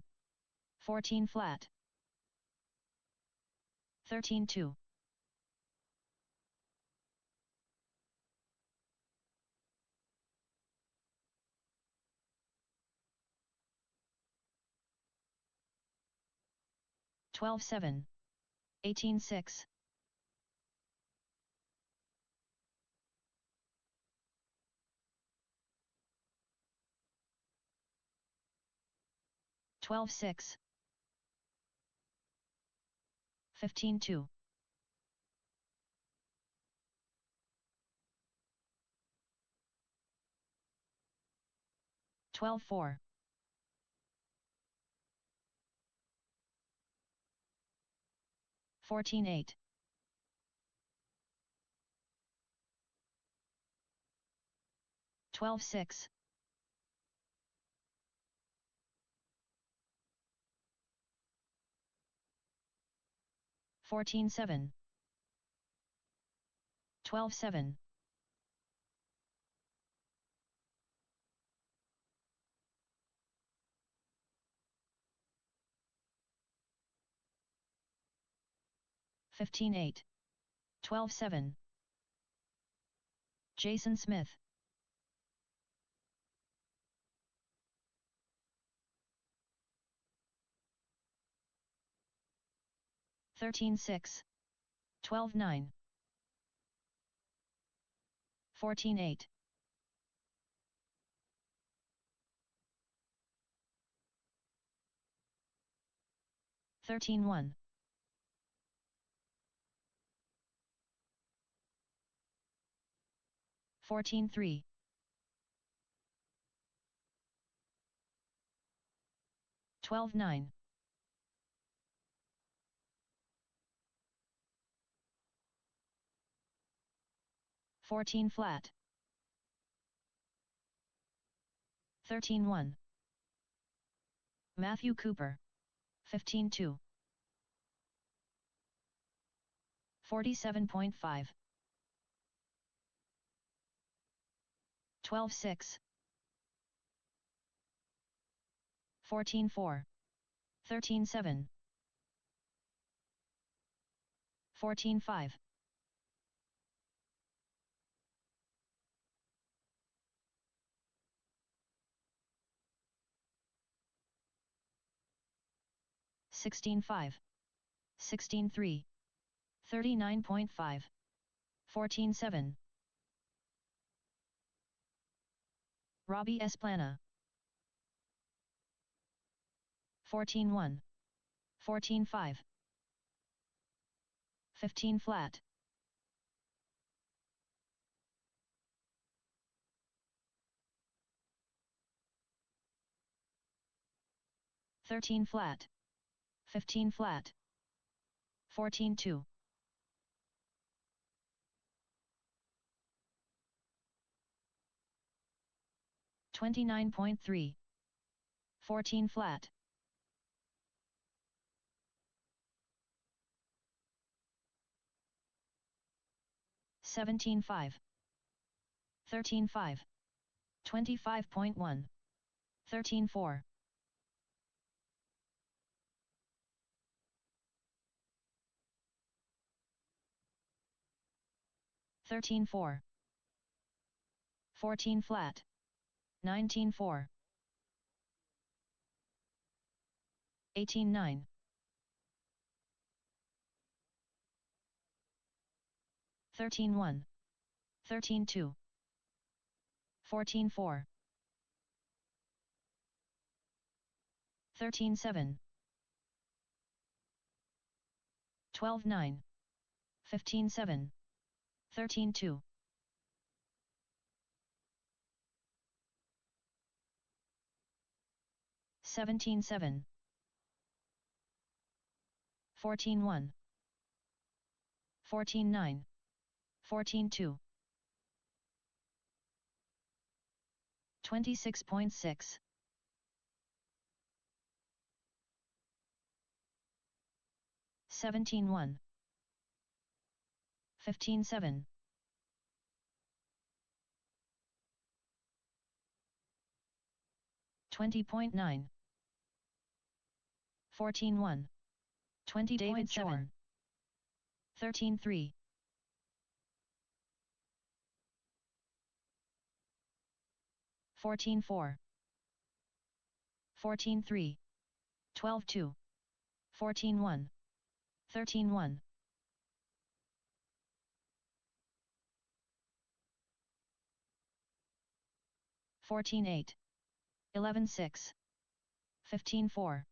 14 flat, 13.2, 12.7, 18.6, 12.6, 15.2, 12.4, 14.8, 12.6, 14.7, 12.7, 15.8, 12.7, Jason Smith. 13-6. 12-9. 14-8. 13-1. 14-3. 12-9. 14 flat. 13-1. Matthew Cooper. 15-2. 47.5. 12-6. 14-4. 13-7. 14-5. 16-5. 16-3. 39.5. 14-7. Robbie Esplana. 14-1. 14-5. 15 flat. 13 flat. 15 flat. 14-2. 29.3. 14 flat. 17-5. 13-5. 25.1. 13-4. 13-4. 14 flat. 19-4. 18-9. 13-1. 13-2. 14-4. 13-7. 12-9. 15-7. 13-2. 17-7. 14-1. 14-9. 14-2. 26.6. 17-1. 15-7. 20.9. 14-1. 20. David 7. 13-3. 14-4. 14-3. 12-2. 14-1. 13-1. 14-8. 11-6. 15-4.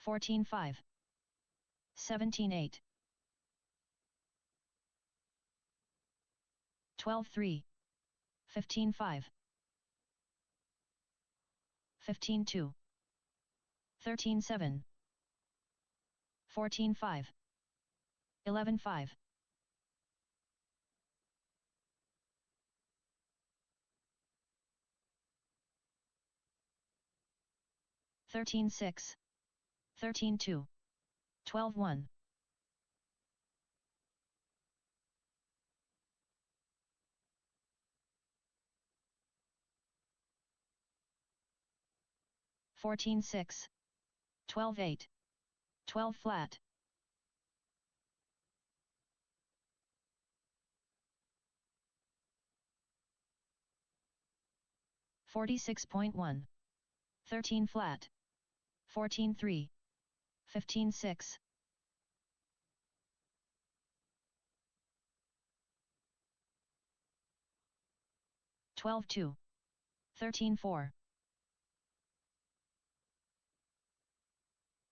14-5. 17-8. 12-3. 15-5. 15-2. 13-7. 14-5. 11-5. 13-6. 13-2. 12-1. 14-6. 12-8. 12 flat. 46.1. 13 flat. 14-3. 15-6. 12-2. 13-4.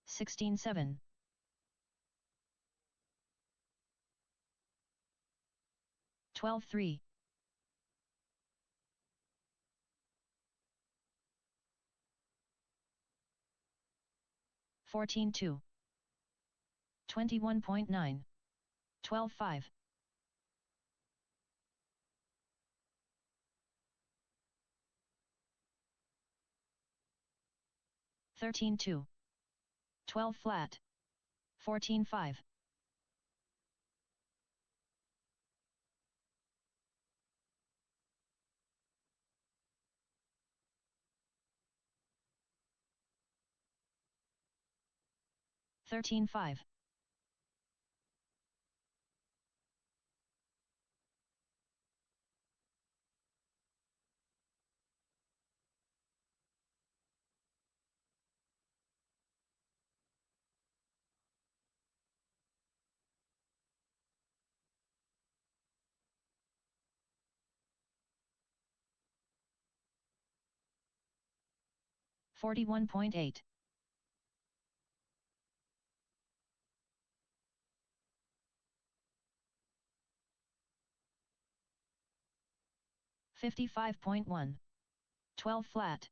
16-7. 12-3. 14-2. 21.9. 12-5. 13-2. 12 flat. 14-5. 13-5. 41.8. 55.1. 12 flat.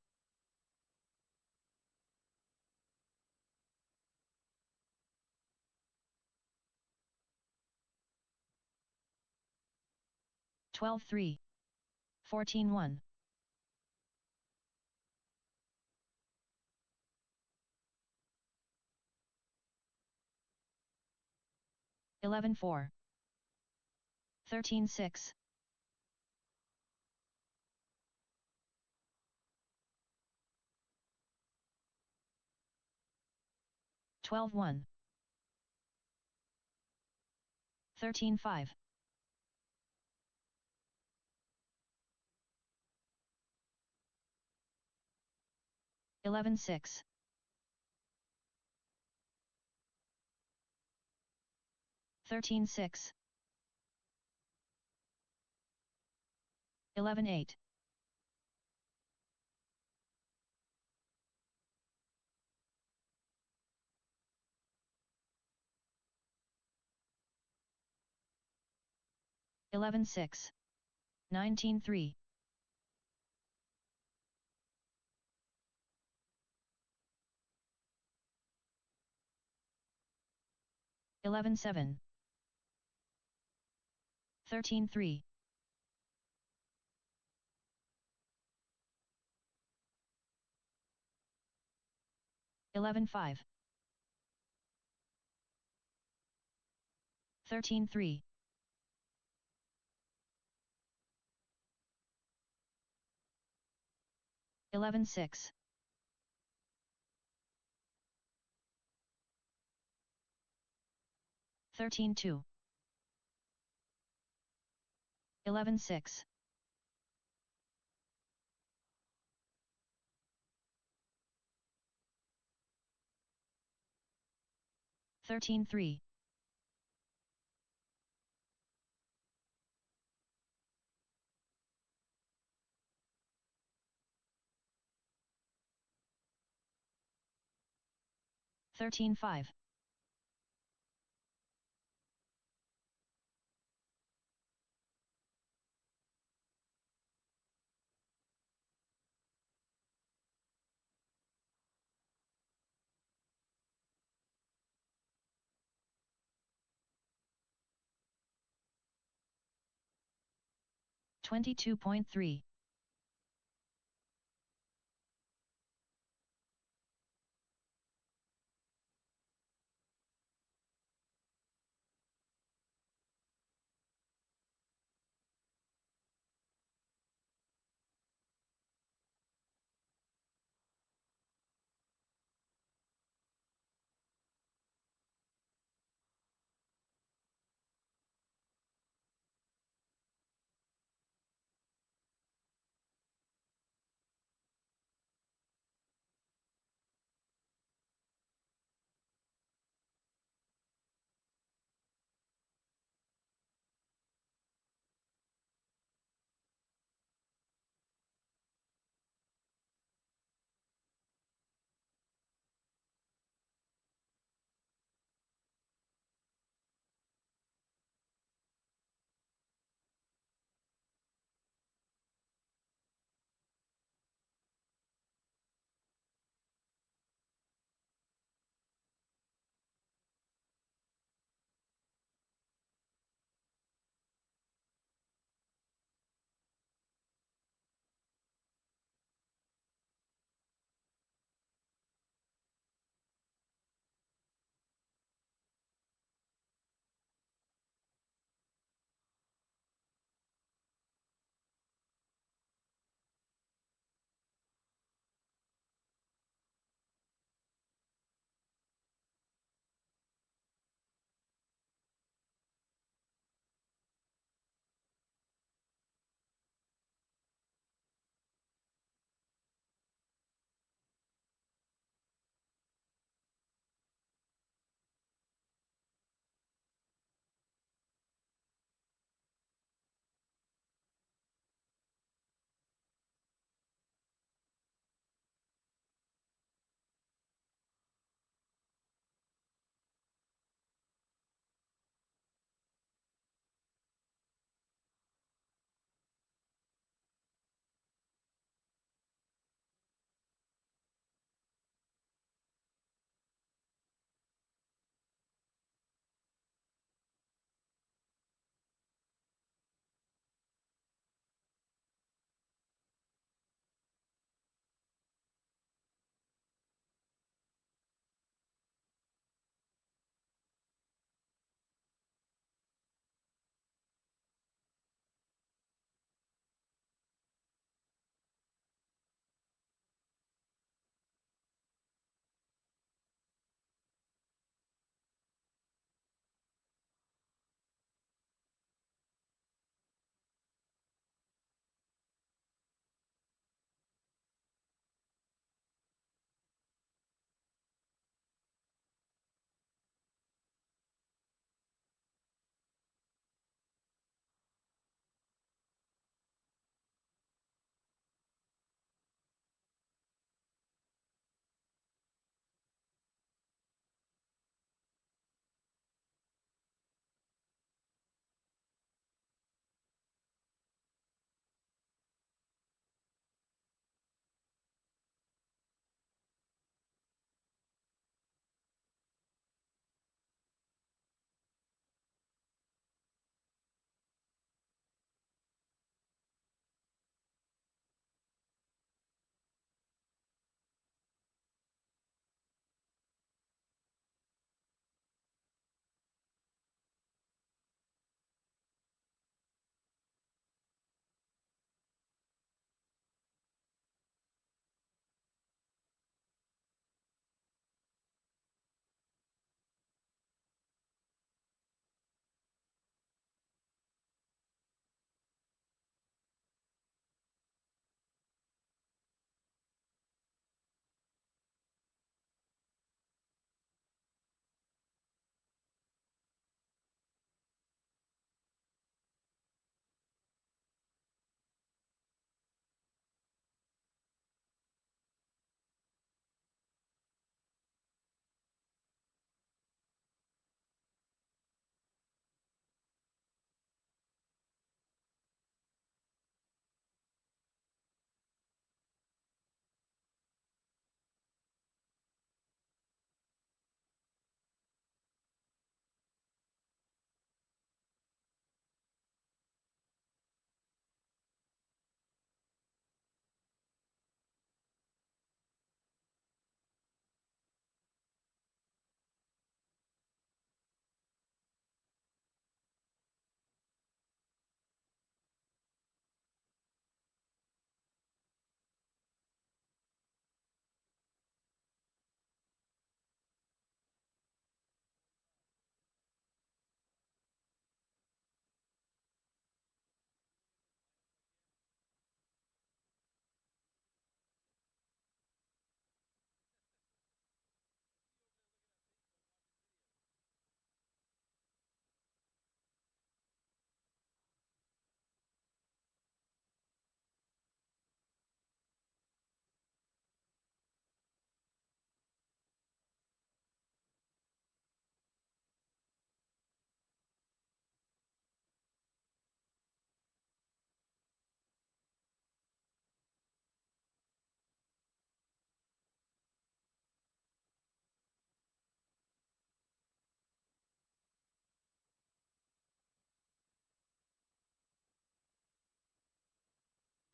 12-3. 14-1. 11-4. 13-6. 12-1. 13-5. 11-6. 13-6. 11-8. 11-6. 19-3. 11-7. 13-3. 11-5. 13-3. 11-6. 13-2. 11-6. 13-3. 13-5. 22.3.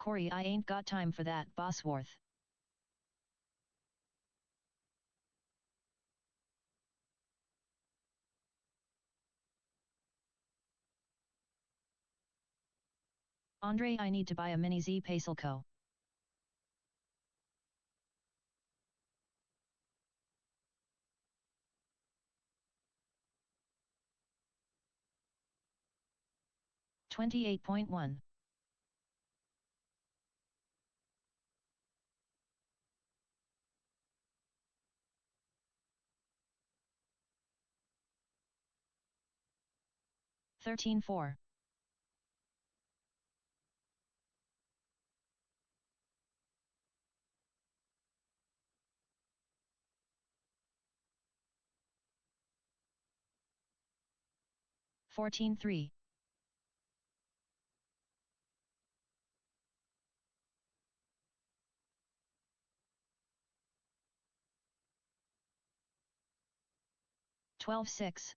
Corey, I ain't got time for that, Bosworth. Andre, I need to buy a mini Z Pacelco. $28.1. $13.4. $14.3. $12.6.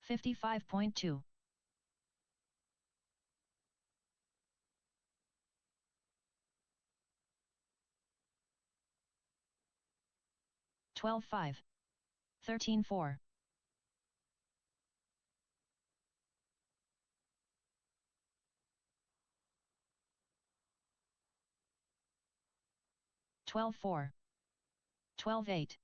55.2. $12.5. 13.4. $12.4. 12.8.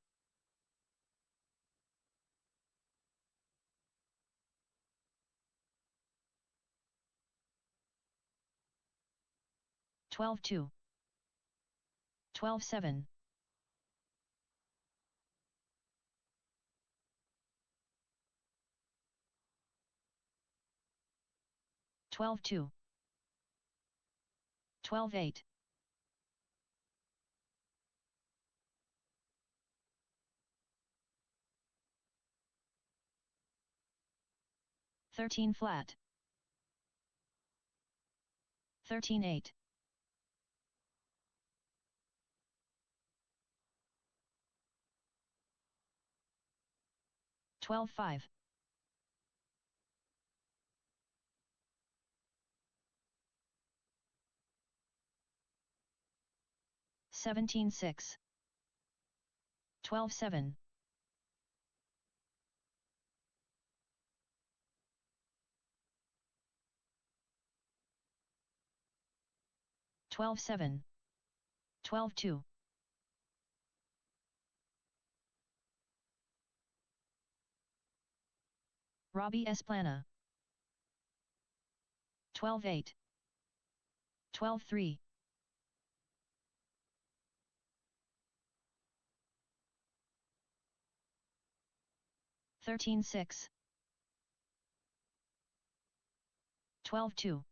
$12.2. 12.7. $12.2. 12.8. $13 flat. $13.8. $12.5. $17.6. 12.7. $12.7. 12.2. Robbie Esplana. 12.8. 12.3. 13.6. 12.2.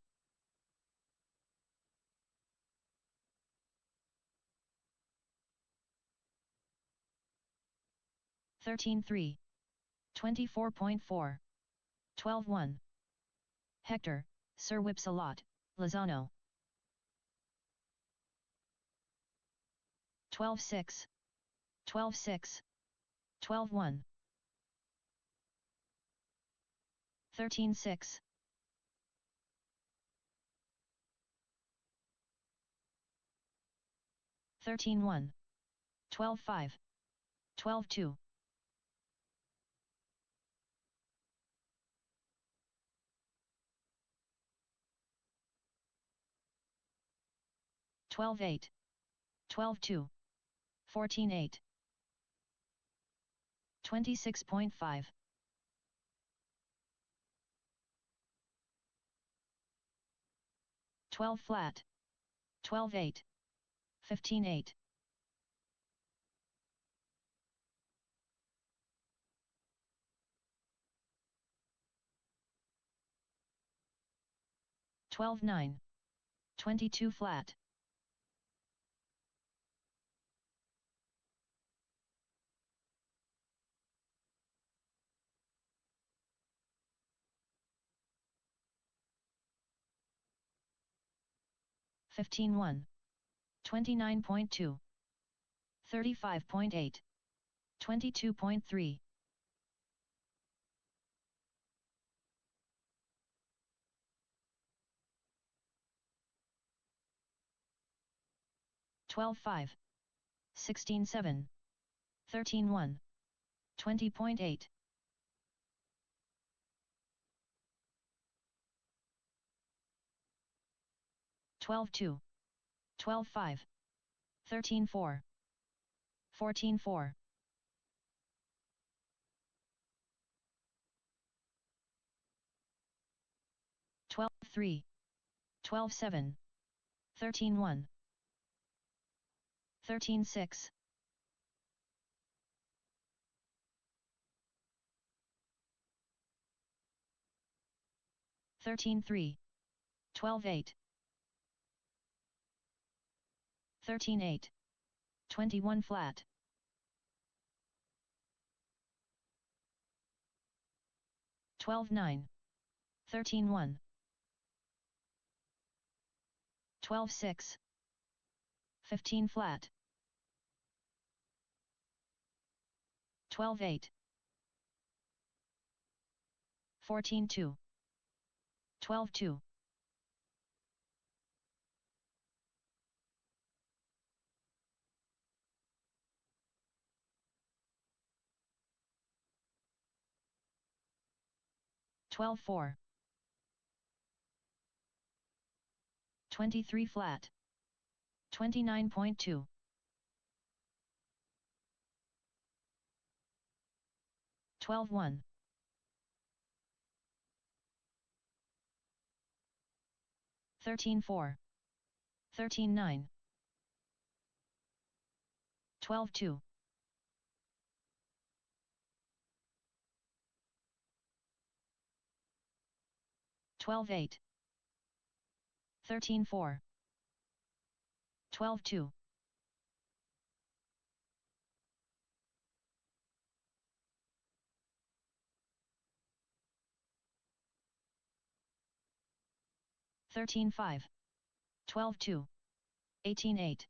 13.3. 24.4. 12.1. Hector, Sir Whips a lot, Lozano. 12.6. 12.6. 12.1. 13.6. 13.1. 12.5. 12.2. 12.8. 12.2. 14.8. 26.5. 12 flat. 12.8. 15.8. 12.9. 22 flat. $15.1. 29.2. 35.8. 22.3. 12-5. 16-7. 13-1. 20.8. 12-2. 12-5. 13-4. 14-4. 12-3. 12-7. 13-1. 13-6. 13-3. 12-8. 13-8. 21 flat. 12-9. 13-1. 12-6. 15 flat. 12-8. 14-2. 12-2. 12-4. 23 flat. 29.2. 12-1. 13-4. 13-9. 12-2. 12-8. 13-4. 12-2. 13-5. 12-2. 18-8.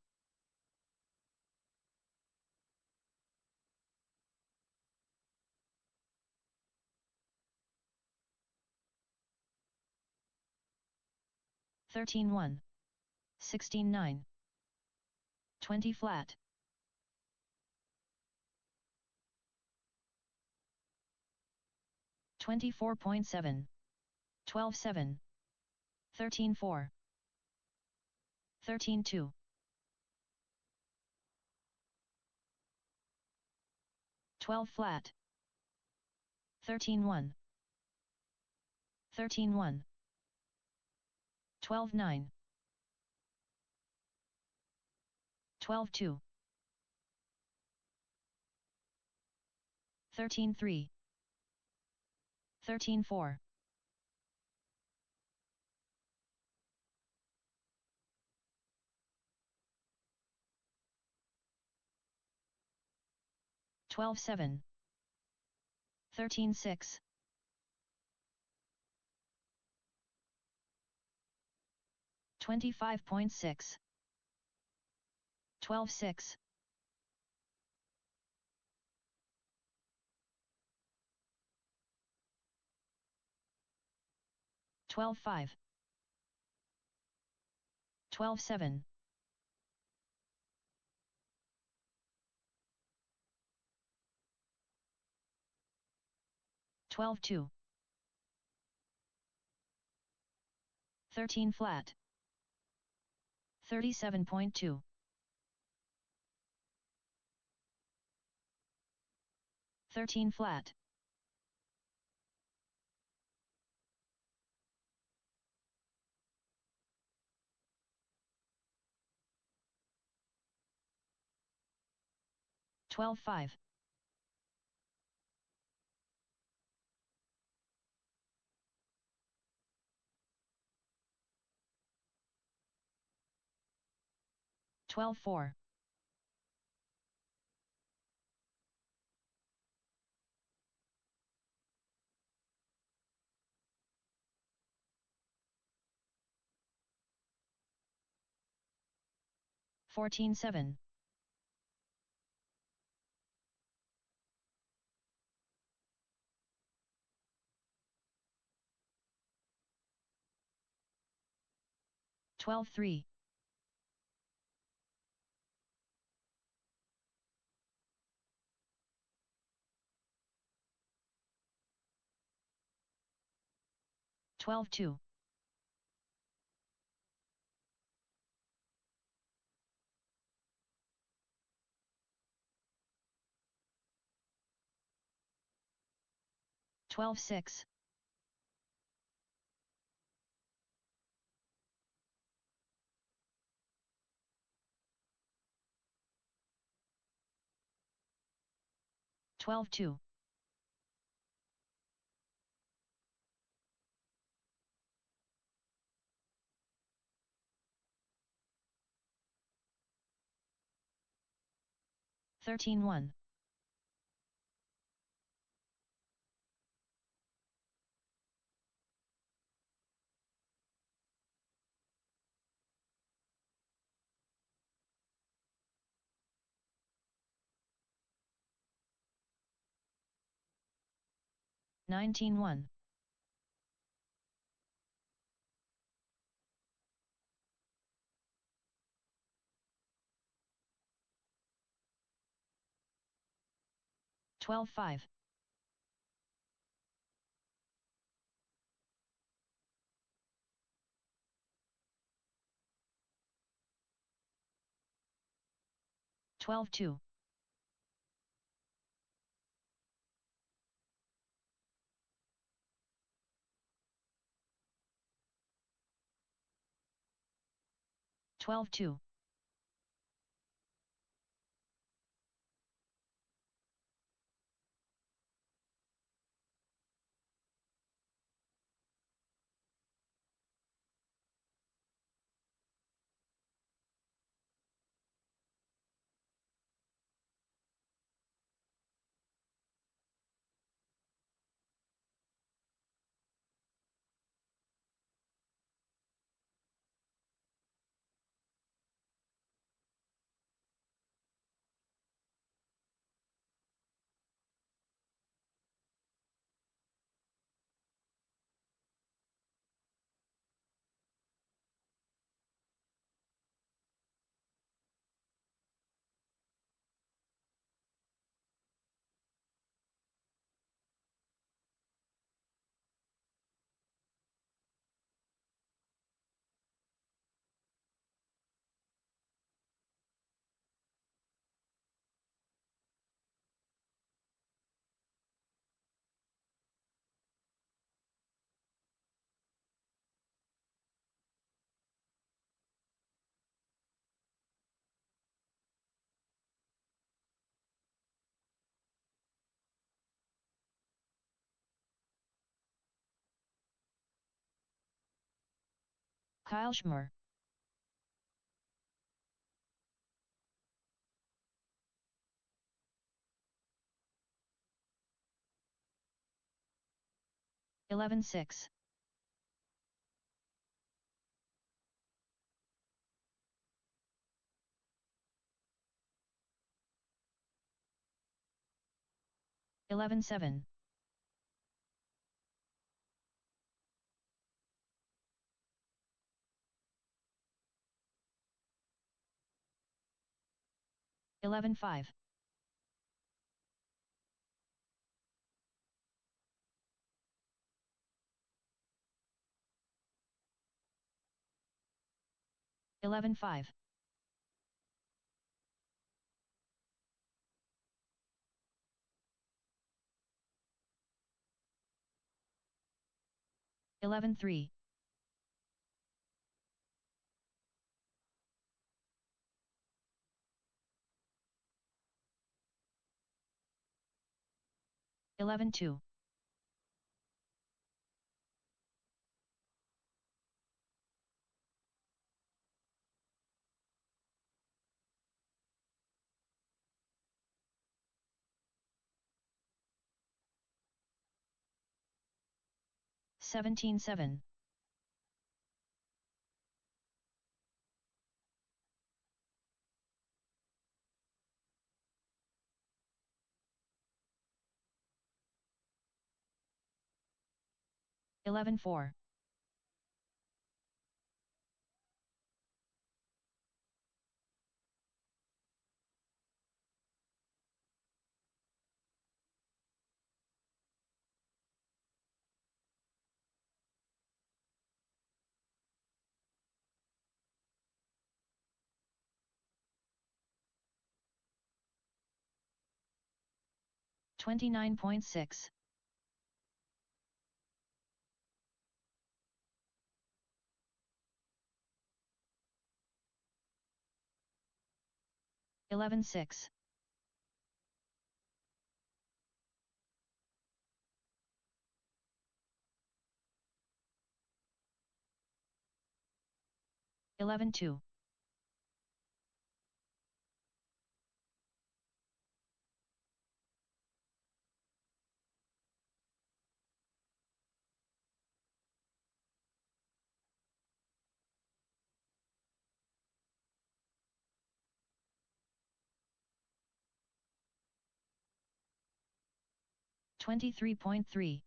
13-1. 16-9. 20 flat. 24.7. 12-7. 13-4. 13-2. 12 flat. 13-1. 13-1. 12-9. 12-2. 13-3. 13-4. 12-7. 13-6. 25.6. 12-6. 12-5. 12-7. 12-2. 13 flat. 37.2. 13 flat. 12-5. 12-4. 14-7. 12-3. 12-2. 12-6. 12-2. 13-1. 19-1. 12-5. 12-2. 12-2. Kyle Schmer. 11-6. 11-7. 11-5. 11-5. 11-3. 11-2. 17-7. 11-4. 29.6. 11.6. 11.2. 23.3.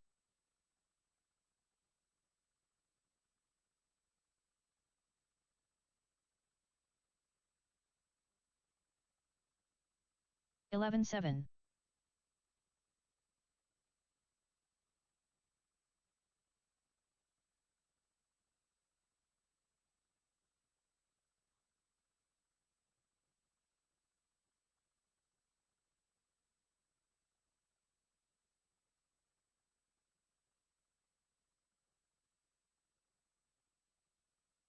11.7.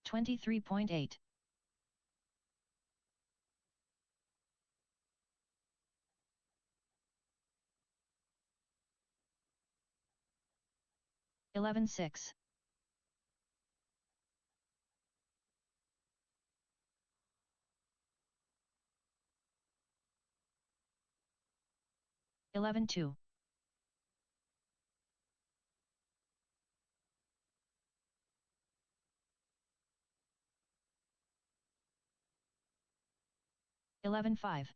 23.8. 11.6. 11.2. 11.5.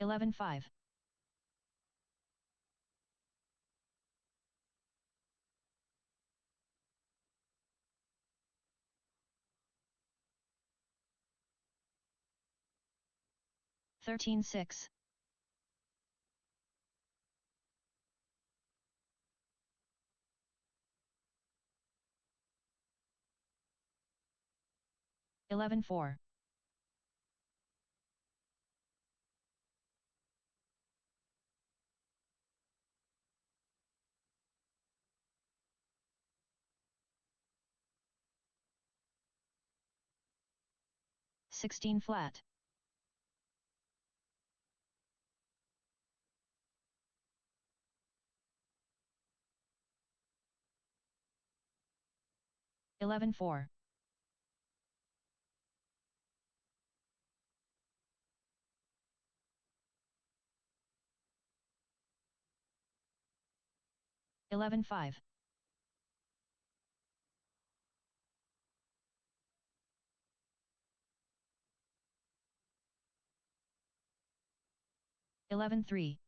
11.5. 13.6. 11.4. 16 flat. 11.4. 11.5. 11.3.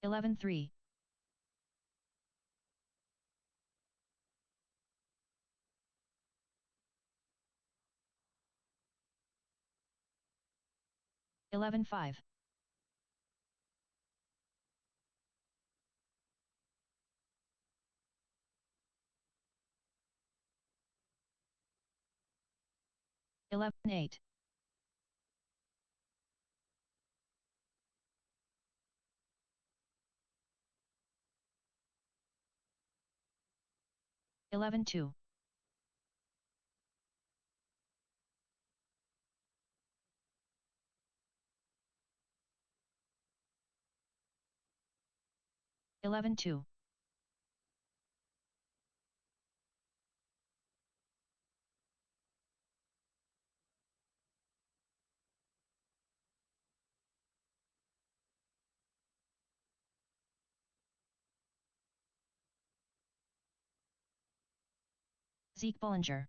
11.3. 11.5. 11.8. 11.2. 11.2. 'Zeke Bollinger.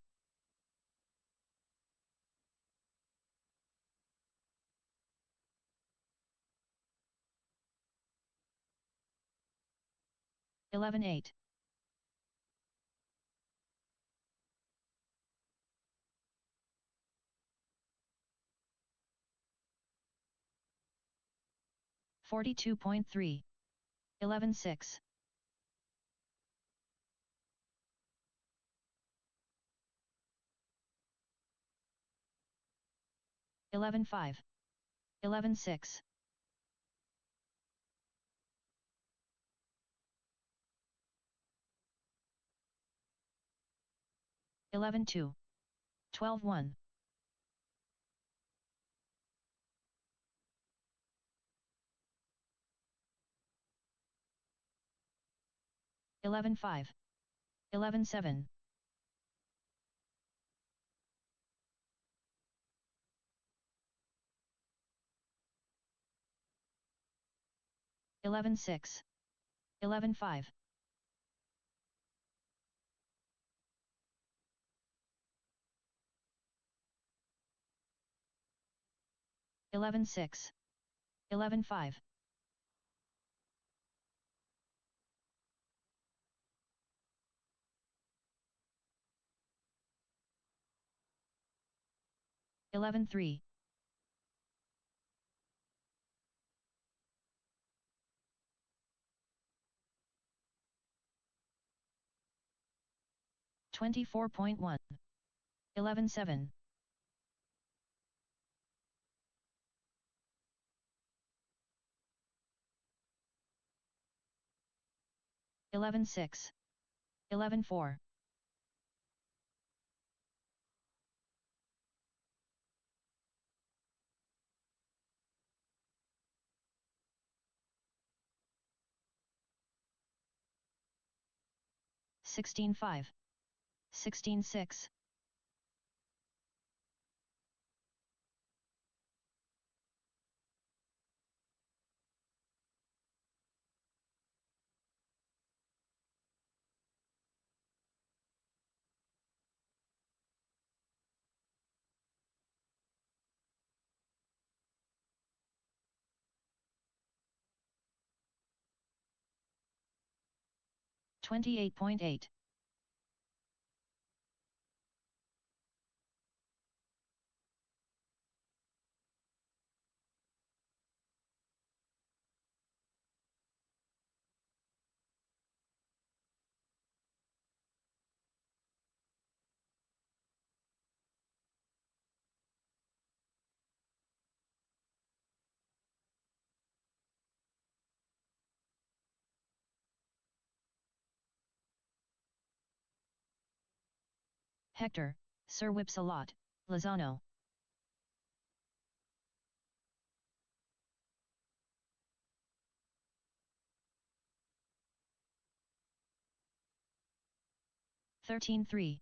11.8. 42.3. 11.6. 11.5. 11.6. 11.2. 12.1. 11.5. 11.7. 11.6. 11.5. 11.6. 11.5. 11.3. 24.1. 11.7. 11.6. 11.4. 16.5. 16.6. 28.8. Hector, Sir Whips a lot, Lozano. 13.3.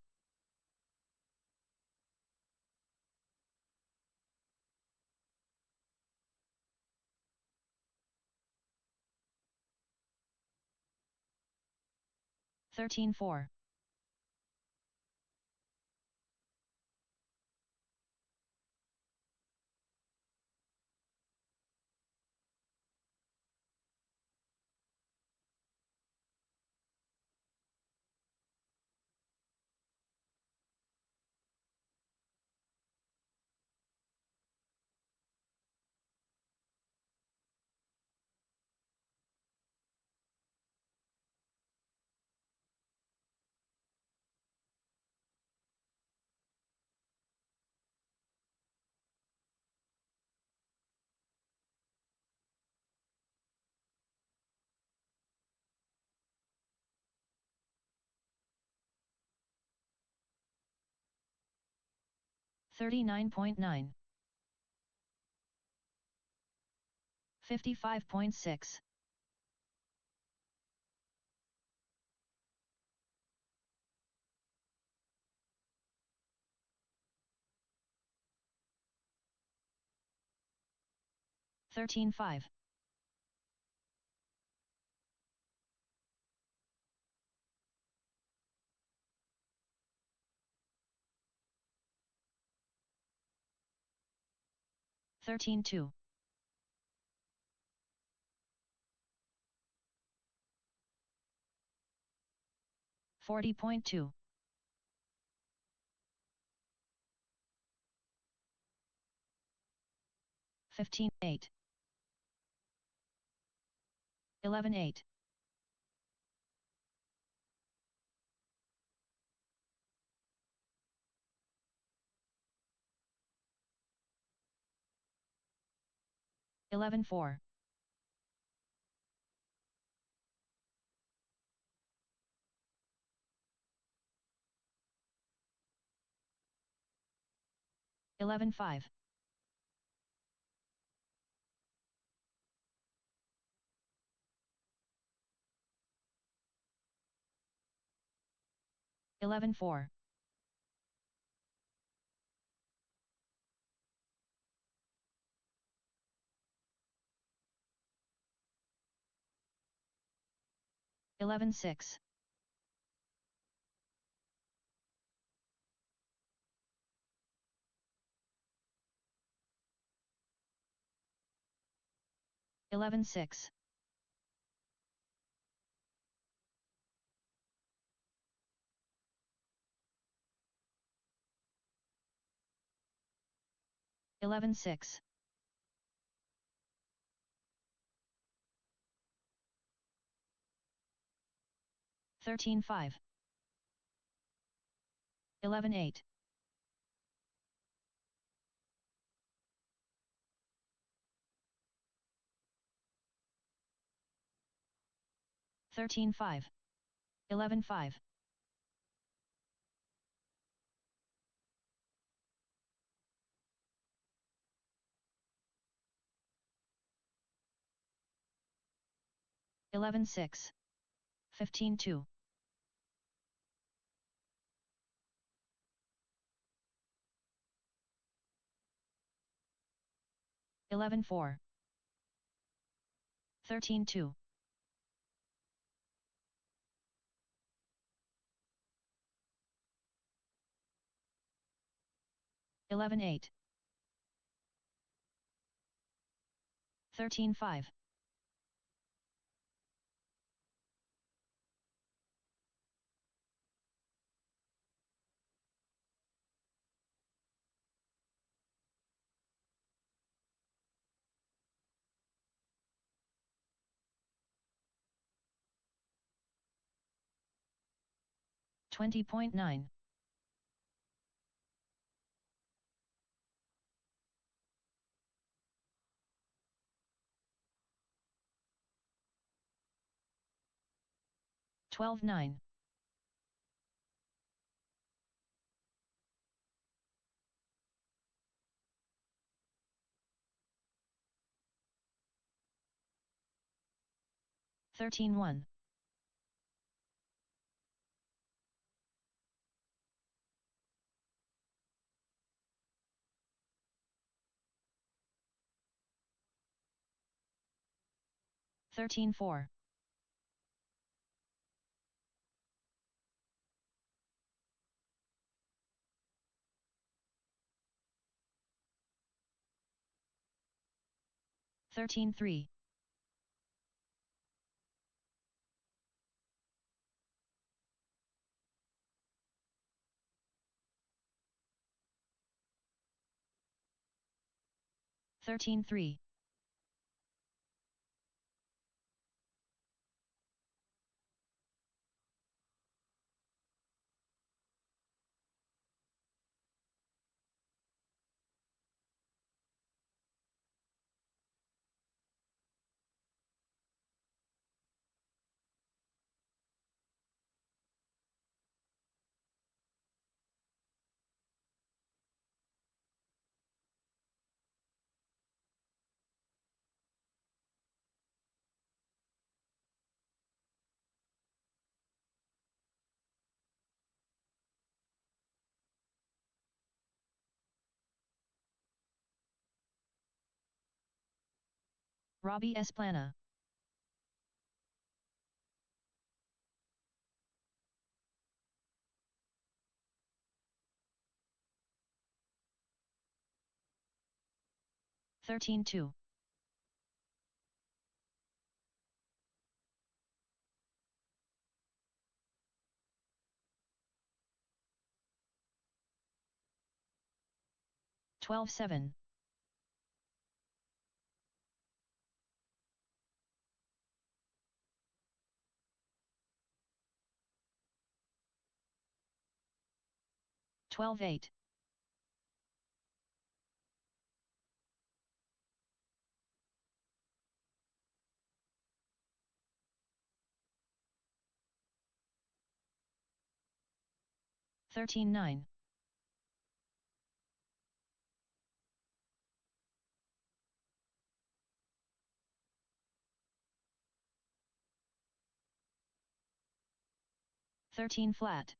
13.4. 39.9. 55.6. 13.5. 13.2. 40.2. 15.8. 11-8. 11-4. 11-5. 11-4. 11-6. 11-6. 11-6. 13-5. 11-8. 13-5. 11-5. 11-6. 15-2. 11-4. 13-2. 11-8. 13-5. 20.9. 12-9. 13-1. 13-4. 13-3. 13-3. Robbie Esplana. 13-2. 12-7. 12-8. 13-9. 13 flat.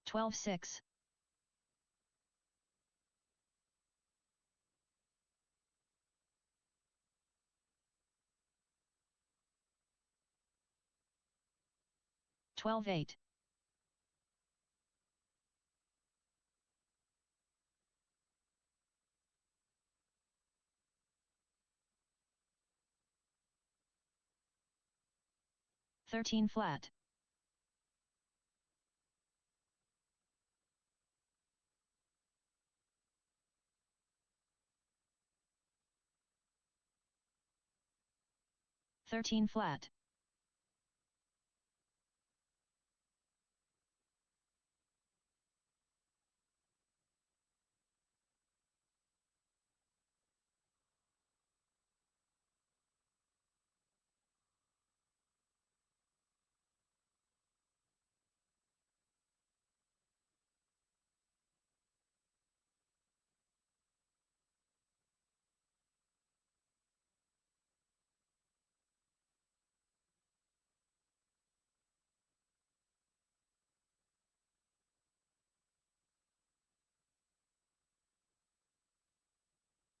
12-6. 12-8. 13 flat. 13 flat.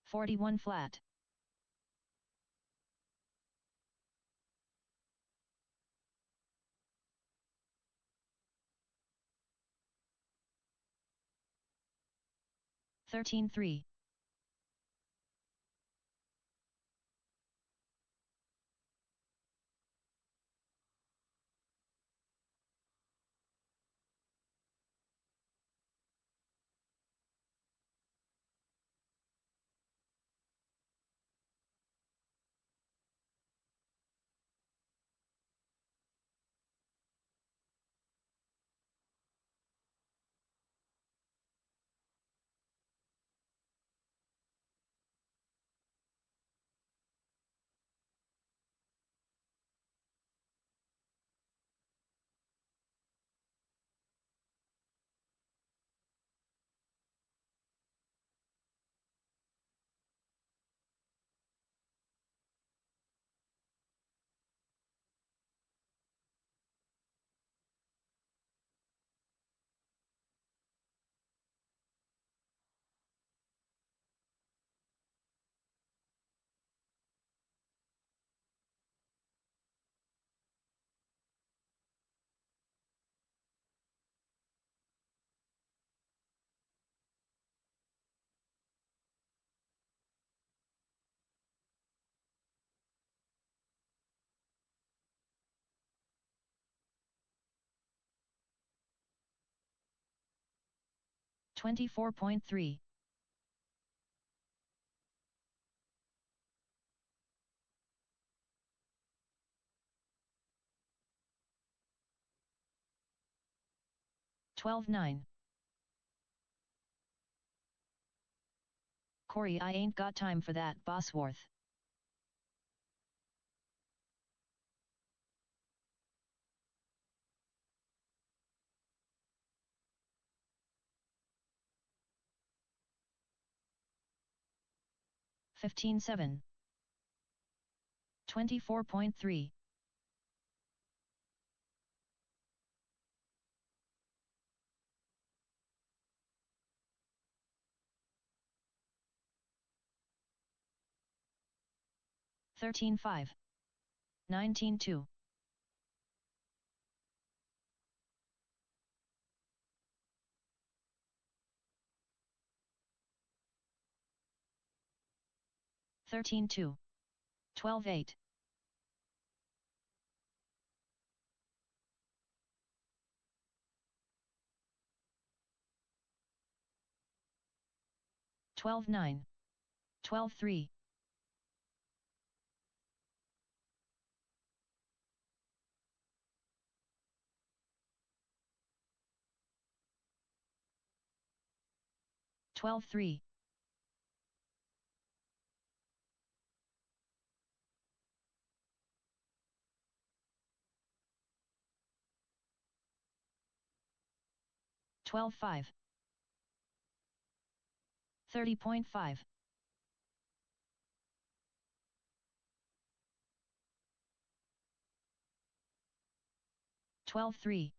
41 flat. 13-3. 24.3. 12-9. Corey, I ain't got time for that, Bosworth. Fifteen 7. 24.3. 13-5. 19-2. 13-2. 12-8. 12-9. 12-3. 12-3. 12-5. 30.5. 12-3.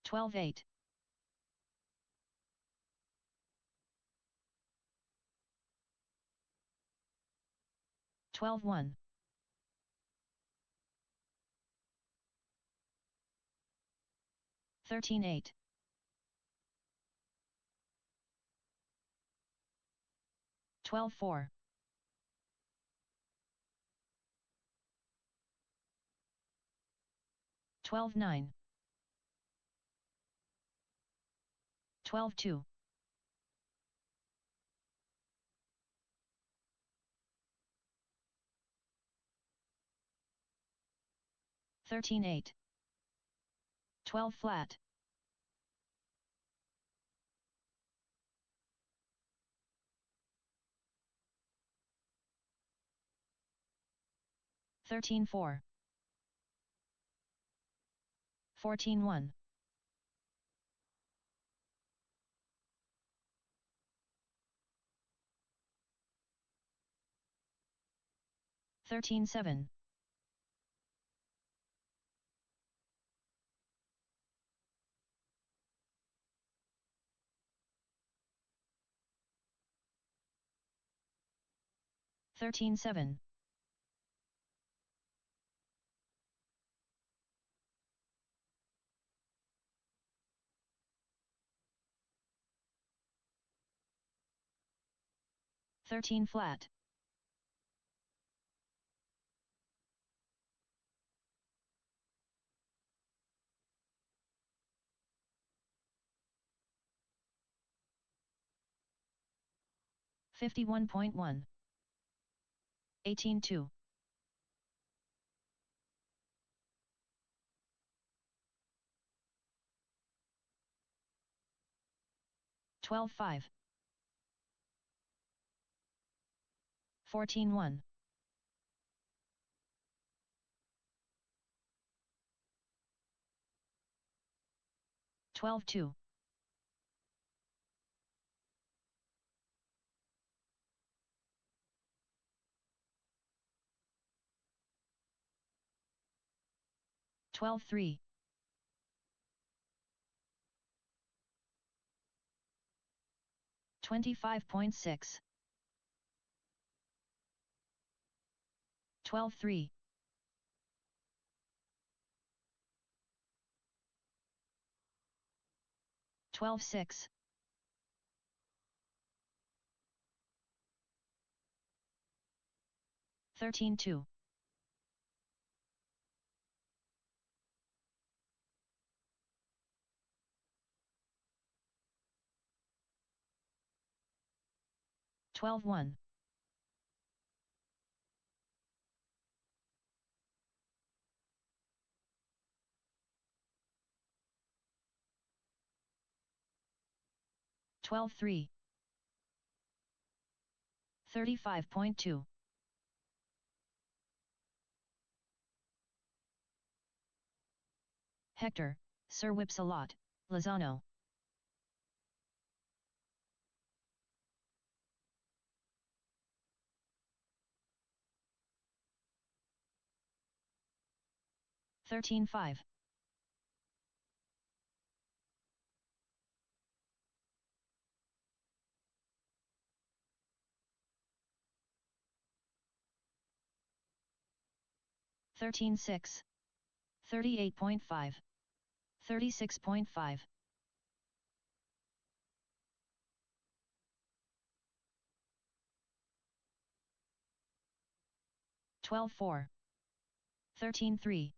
12-8. 12-1. 13-8. 12-4. 12-9. 12-2. 13-8. 12 flat. 13-4. 14-1. 13-7. 13-7. 13 flat. 51.1. 18-2. 12-5. 14-1. 12-2. 12-3. 25.6. 12-3. 12-6. 13-2. 12-1. 12-3. 35.2. Hector, Sir whips a lot, Lozano. 13-5. 13-6. 38.5. 36.5. 12-4. 13-3.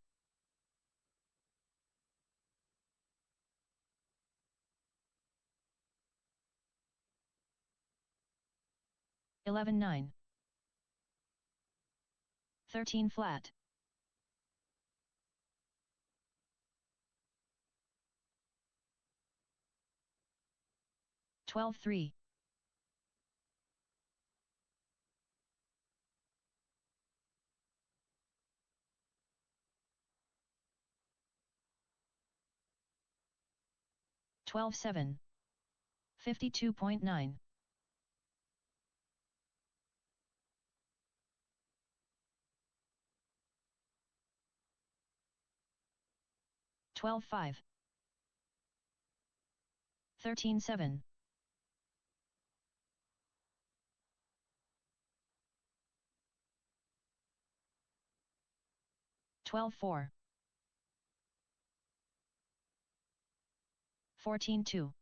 11-9. 13 flat. 12-3. 12-7. 52.9. 12-5. 13-7. 12-4. 14-2.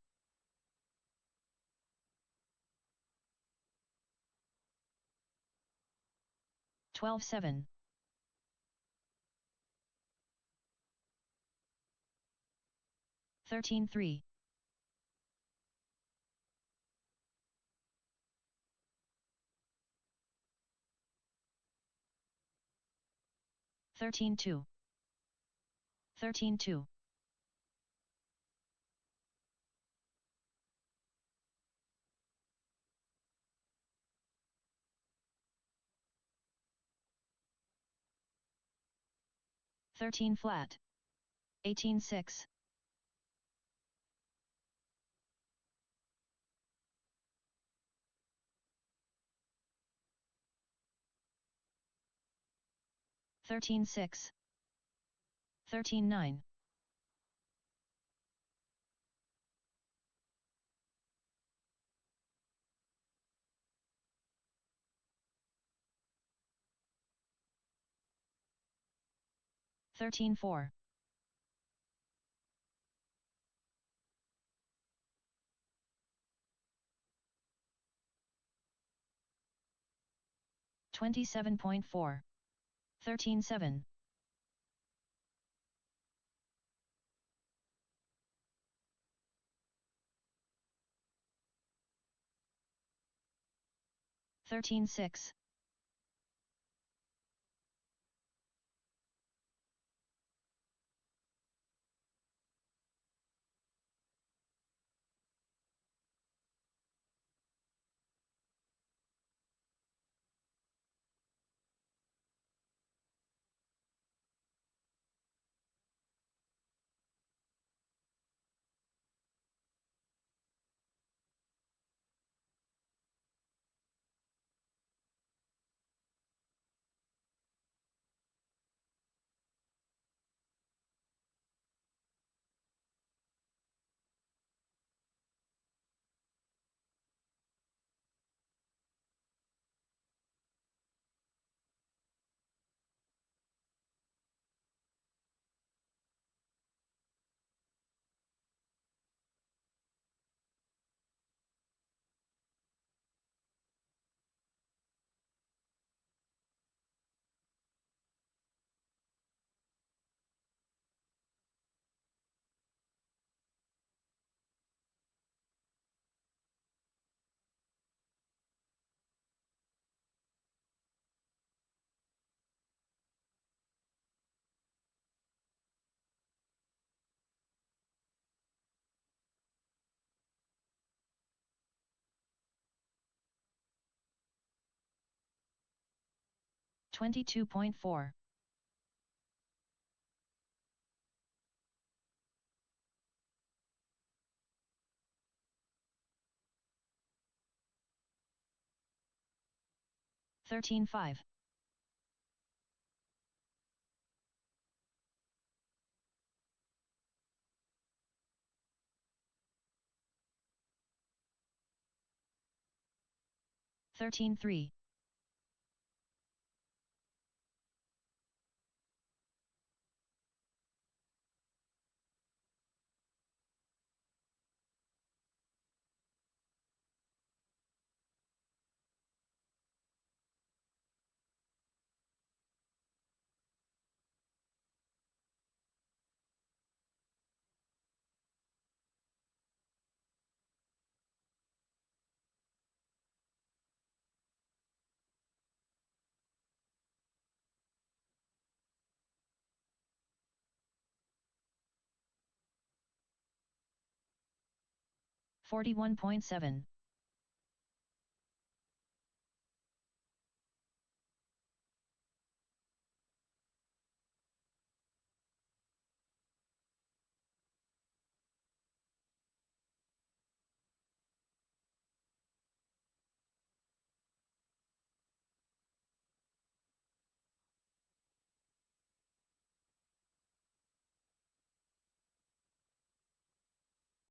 12-7. 13-3. 13-2. 13-2. 13 flat. 18-6. 13-6. 13-9. 13-4. 27.4. 13-7. 13-6. 22.4. 13-5. 13-3. 41.7.